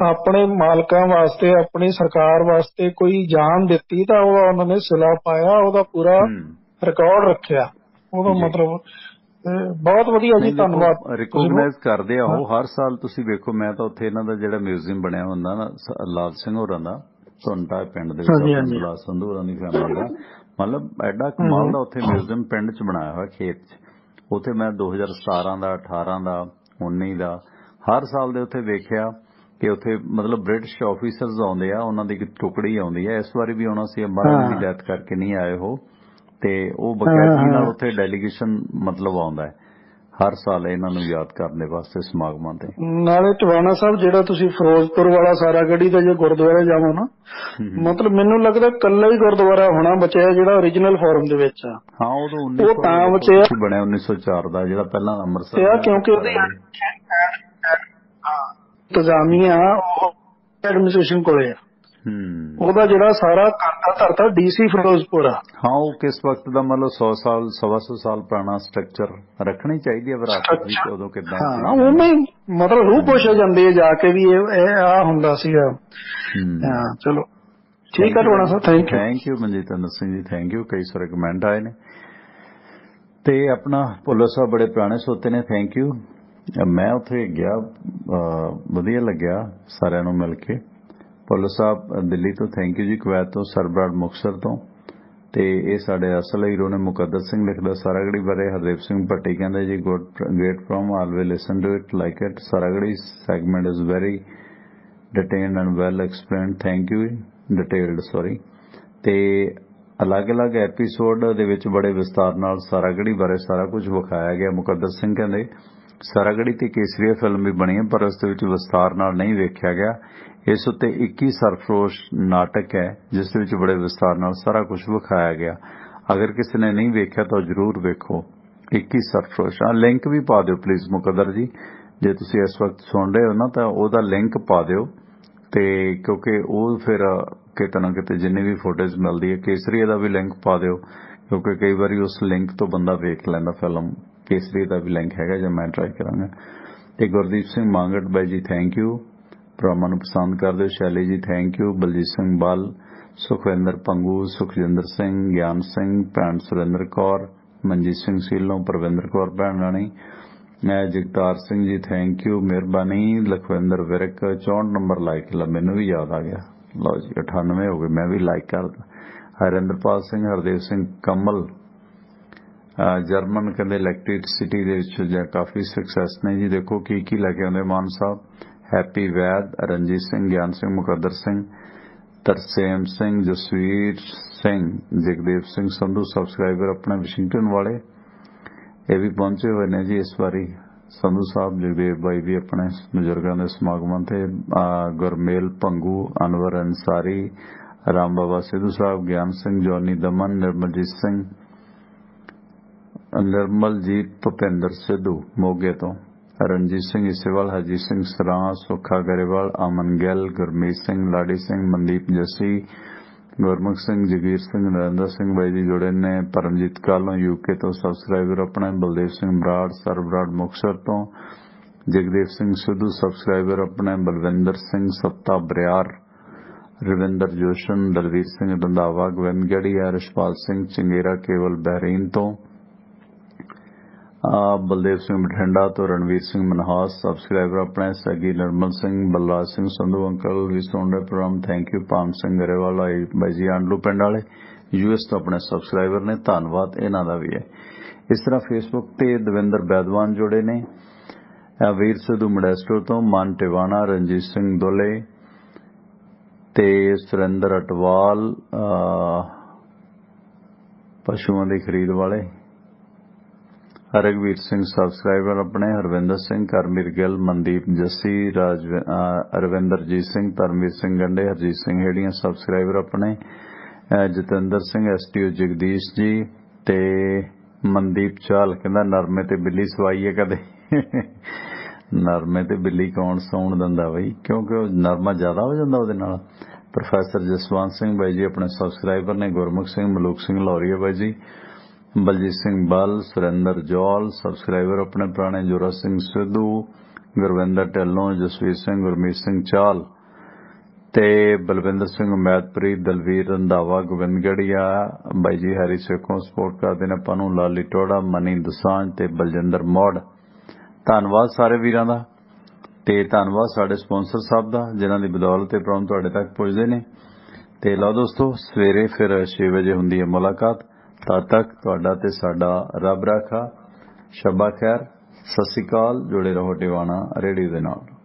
ਆਪਣੇ ਮਾਲਕਾਂ ਵਾਸਤੇ, ਆਪਣੀ ਸਰਕਾਰ ਵਾਸਤੇ ਕੋਈ ਜਾਨ ਦਿੱਤੀ ਤਾਂ ਉਹਨਾਂ ਨੇ ਸਿਲਾ ਪਾਇਆ, ਉਹਦਾ ਪੂਰਾ ਰਿਕਾਰਡ ਰੱਖਿਆ ਉਹਦਾ। ਮਤਲਬ ਬਹੁਤ ਵਧੀਆ ਜੀ, ਧੰਨਵਾਦ। ਰਿਕੋਗਨਾਈਜ਼ ਕਰਦੇ ਆ ਉਹ ਹਰ ਸਾਲ। ਤੁਸੀਂ ਵੇਖੋ, ਮੈਂ ਤਾਂ ਉੱਥੇ ਇਹਨਾਂ ਦਾ ਜਿਹੜਾ ਮਿਊਜ਼ੀਅਮ ਬਣਿਆ ਹੁੰਦਾ ਨਾ ਲਾਲ ਸਿੰਘ ਹੋਰਾਂ ਦਾ, ਧੁੰਟਾ ਪਿੰਡ ਦੇ ਵਿੱਚ, ਬਲਾ ਸੰਧੂ ਹੋਰਾਂ ਦੀ ਫੈਮਿਲੀ ਦਾ, मतलब एडा कमाल का उत्थे म्यूजियम पिंड च बनाया हुआ खेत च। उत्थे मैं 2017 का 18 का 19 का हर साल दे उत्थे वेखिया कि उत्थे मतलब ब्रिटिश ऑफिसर्स आउंदे आ, उन्हां दी एक टुकड़ी आउंदी है। इस बारी भी आउणा सी, महाराज दी डेथ करके नहीं आए हो ते ओ बकायदगी नाल उत्थे डेलीगेशन मतलब आउंदा है हर साल इन्हां नूं याद करने वास्ते समागमां ते। नाले टवाना साहब जेड़ा तुसी फिरोजपुर वाला सारागढ़ी दा जे गुरुद्वारा जावो ना, मतलब मैनू लगदा कल्ला ही गुरुद्वारा होना बचया जेड़ा ओरिजिनल फॉर्म दे विच आ। हाँ वो तो 1900 बने 1904 दा जेड़ा पहला अमृतसर क्योंकि ओदी इंतजामिया एडमिनिस्ट्रेशन कोले आ। ਉਹਦਾ ਜਿਹੜਾ ਸਾਰਾ ਕਰਤਾ ਧਰਤਾ ਡੀਸੀ ਫਿਰੋਜ਼ਪੁਰ ਆ। हाँ वो किस वक्त का मतलब 100 साल 125 साल पुराना स्ट्रक्चर रखनी चाहिए विरासत ਵਿੱਚ ਉਦੋਂ ਕਿਦਾਂ। ਹਾਂ ਉਵੇਂ ਮਤਲਬ ਰੂਹ ਪੁੱਛ ਜਾਂਦੀ ਹੈ ਜਾ ਕੇ ਵੀ ਇਹ ਆ ਹੁੰਦਾ ਸੀਗਾ। ਹਾਂ ਚਲੋ ਠੀਕ ਹੈ ਟਵਾਣਾ ਸਾਹਿਬ, thank you Manjeet Singh ji, thank you. ਕਈ ਸਾਰੇ ਕਮੈਂਟ ਆਏ ਨੇ ਤੇ ਆਪਣਾ ਭੁੱਲਰ ਸਾਹਿਬ ਬੜੇ ਪੁਰਾਣੇ ਸੋਤੇ ਨੇ, ਥੈਂਕ ਯੂ। ਮੈਂ ਉੱਥੇ ਗਿਆ, ਵਧੀਆ ਲੱਗਿਆ ਸਾਰਿਆਂ ਨੂੰ ਮਿਲ ਕੇ। ਭੁੱਲਰ ਸਾਹਿਬ ਦਿੱਲੀ ਤੋਂ ਥੈਂਕ ਯੂ ਜੀ, ਕੁਵੈਤ ਤੋਂ, ਸਰਬਰਾੜ ਮੁਕਤਸਰ ਤੋਂ ਤੇ ਇਹ ਸਾਡੇ ਅਸਲ ਹੀਰੋ ਨੇ ਮੁਕੱਦਰ ਸਿੰਘ ਲਿਖਦਾ ਸਾਰਾਗੜੀ ਬਾਰੇ। ਹਰਦੇਵ ਸਿੰਘ ਭੱਟੀ ਕਹਿੰਦੇ ਜੀ good great firm always listen to it like it. Saragarhi segment is very detailed and well explained, thank you. Detailed sorry. ਤੇ ਅਲੱਗ-ਅਲੱਗ ਐਪੀਸੋਡ ਦੇ ਵਿੱਚ ਬੜੇ ਵਿਸਤਾਰ ਨਾਲ ਸਾਰਾਗੜੀ ਬਾਰੇ ਸਾਰਾ ਕੁਝ ਵਿਖਾਇਆ ਗਿਆ। ਮੁਕੱਦਰ ਸਿੰਘ ਕਹਿੰਦੇ ਸਾਰਾਗੜੀ ਤੇ ਕੇਸਰੀਆ ਫਿਲਮ ਵੀ ਬਣੀ ਹੈ ਪਰ ਉਸ ਦੇ ਵਿੱਚ ਵਿਸਤਾਰ ਨਾਲ ਨਹੀਂ ਵੇਖਿਆ ਗਿਆ। ਇਸ ਉੱਤੇ 21 ਸਰਫਰੋਸ਼ ਨਾਟਕ ਹੈ ਜਿਸ ਵਿੱਚ ਬੜੇ ਵਿਸਤਾਰ ਨਾਲ ਸਾਰਾ ਕੁਝ ਵਿਖਾਇਆ ਗਿਆ। ਅਗਰ ਕਿਸੇ ਨੇ ਨਹੀਂ ਵੇਖਿਆ ਤਾਂ ਜ਼ਰੂਰ ਵੇਖੋ 21 ਸਰਫਰੋਸ਼। ਲਿੰਕ ਵੀ ਪਾ ਦਿਓ ਪਲੀਜ਼ ਮੁਕੱਦਰ ਜੀ, ਜੇ ਤੁਸੀਂ ਇਸ ਵਕਤ ਸੁਣ ਰਹੇ ਹੋ ਨਾ ਤਾਂ ਉਹਦਾ ਲਿੰਕ ਪਾ ਦਿਓ ਤੇ ਕਿਉਂਕਿ ਉਹ ਫਿਰ ਕਿਤੇ ਨਾ ਕਿਤੇ ਜਿੰਨੀ ਵੀ ਫੁਟੇਜ ਮਿਲਦੀ ਹੈ ਕੇਸਰੀਆ ਦਾ ਵੀ ਲਿੰਕ ਪਾ ਦਿਓ ਕਿਉਂਕਿ ਕਈ ਵਾਰੀ ਉਸ ਲਿੰਕ ਤੋਂ ਬੰਦਾ ਵੇਖ ਲੈਂਦਾ ਫਿਲਮ। ਕੇਸਰੀ ਦਾ ਵੀ ਲਿੰਕ ਹੈਗਾ ਜੇ ਮੈਂ ਟਰਾਈ ਕਰਾਂਗਾ। ਤੇ ਗੁਰਦੀਪ ਸਿੰਘ ਮੰਗਟ ਬਾਈ ਜੀ ਥੈਂਕ ਯੂ, ਪ੍ਰੋਗਰਾਮਾਂ ਨੂੰ ਪਸੰਦ ਕਰਦੇ ਹੋ। ਸ਼ੈਲੀ ਜੀ ਥੈਂਕ ਯੂ। ਬਲਜੀਤ ਸਿੰਘ ਬਲ, ਸੁਖਵਿੰਦਰ ਪੰਗੂ, ਸੁਖਜਿੰਦਰ ਸਿੰਘ, ਗਿਆਨ ਸਿੰਘ, ਭੈਣ ਸੁਰਿੰਦਰ ਕੌਰ, ਮਨਜੀਤ ਸਿੰਘ ਸੀਲੋਂ, ਪ੍ਰਵਿੰਦਰ ਕੌਰ ਭੈਣ ਰਾਣੀ, ਜਗਤਾਰ ਸਿੰਘ ਜੀ ਥੈਂਕ ਯੂ, ਮਿਹਰਬਾਨੀ। ਲਖਵਿੰਦਰ ਵਿਰਕ 64 ਨੰਬਰ ਲਾਈਕ ਲਾ, ਮੈਨੂੰ ਵੀ ਯਾਦ ਆ ਗਿਆ। ਲਓ ਜੀ 98 ਹੋ ਗਏ, ਮੈਂ ਵੀ ਲਾਈਕ ਕਰਦਾ। ਹਰਿੰਦਰਪਾਲ ਸਿੰਘ, ਹਰਦੇਵ ਸਿੰਘ, ਕਮਲ ਜਰਮਨ ਕਹਿੰਦੇ ਇਲੈਕਟ੍ਰਿਸਿਟੀ ਦੇ ਵਿੱਚ ਕਾਫੀ ਸਕਸੈਸ ਨੇ ਜੀ। ਦੇਖੋ ਕੀ ਲੈ ਕੇ ਆਉਂਦੇ ਮਾਨ ਸਾਹਿਬ। हैप्पी वैद, रंजीत सिंह, ज्ञान सिंह, मुकद्दर सिंह, तरसेम सिंह, जसवीर सिंह, जगदेव सिंह संधू सबसक्राइबर अपने वाशिंगटन वाले ये भी पहुंचे हुए ने जी इस बारी। संधू साहब जगदेव भाई भी अपने बुजुर्गों के समागमां ते। गुरमेल भंगू, अनवर अंसारी, राम बाबा सिद्धू साहब, ज्ञान सिंह, जॉनी दमन, निर्मलजीत भुपिंदर सिद्धू मोगे तो, रणजीत सिंह इसेवाल, हरजीत सिंह सरां, सुखा गरेवाल, अमन गैल, गुरमीत सिंह, लाडी सिंह, मनदीप जसी, गुरमुख सिंह, जगीर सिंह, नरेंद्र सिंह भाई जी जुड़े ने। परमजीत कालों यूके तो सबसक्राइबर अपने। बलदेव सिंह बराड़, सरबराड़ मुक्तसर तो। जगदेव सिंह सिद्धू सबसक्राइबर अपने। बलविंदर सिंह सत्ता बरियार, रविंदर जोशन, दलवीर सिंह रंधावा गोविंदगढ़िया, रिशपाल सिंह चंगेरा केवल बहरीन तो। बलदेव सिंह बठिंडा तो। रणवीर सिंह मनहास सबसक्राइबर अपने। सैगी निर्मल सिंह, बलराज सिंह संधू अंकल भी सुन रहे प्रोग्राम, थैंक यू। पान सिंह गरेवाल बाई जी आंडलू पिंड वाले यूएस तो अपने सबसक्राइबर ने, धन्यवाद इन्हां दा भी है। इस तरह फेसबुक ते दविंदर बैदवान जुड़े ने। वीर सिद्धू मडेस्टो तो, मन टिवाना, रंजीत सिंह दुले ते सुरेंद्र अटवाल पशुओं की खरीद वाले। रघुवीर सिंह सबसक्राइबर अपने। हरविंदर सिंह, करमीर गिल, मनदीप जसी, रविंदरजीत सिंह, धर्मवीर सिंह गंडे, हरजीत सिंह हेड़ियां सबसक्राइबर अपने। जतिंदर सिंह, एसटीओ जगदीश जी ते मनदीप चाल कहंदा नरमे ते बिल्ली सवाई है कदे। नरमे ते बिल्ली कौन सौण दिंदा बई, क्योंकि नरमा ज्यादा हो जांदा उहदे नाल। प्रोफैसर जसवंत सिंह बाई जी अपने सबसक्राइबर ने। गुरमुख सिंह, मलूक सिंह लाहौरिया बाई जी, बलजीत सिंह बल, सुरेंद्र जौल सबसक्राइबर अपने पुराने। जोरा सिंह सिद्धू, गुरविंदर ढिल्लों, जसवीर सिंह, गुरमीत सिंह चाल ते बलविंदर सिंह उमैदप्रीत, दलवीर रंधावा गोविंदगढ़िया बाई जी। हैरी सेखों सपोर्ट करते हैं पनू, लाली टोड़ा, मनी दसांझ ते बलजिंदर मौड़। धन्नवाद सारे वीरां दा ते धन्नवाद साडे स्पॉन्सर साहब दा जिन्हां दी बदौलत ते प्रोग्राम तुहाडे तक पहुंचदे ने। ਤੇ ਲਓ ਦੋਸਤੋ, ਸਵੇਰੇ ਫਿਰ 6 ਵਜੇ ਹੁੰਦੀ ਹੈ ਮੁਲਾਕਾਤ। ਤਦ ਤੱਕ ਤੁਹਾਡਾ ਤੇ ਸਾਡਾ ਰੱਬ ਰਾਖਾ। ਸ਼ਬਾ ਖੈਰ, ਸਤਿ ਸ਼੍ਰੀ ਅਕਾਲ। ਜੁੜੇ ਰਹੋ ਟਿਵਾਣਾ ਰੇਡੀਓ ਦੇ ਨਾਲ।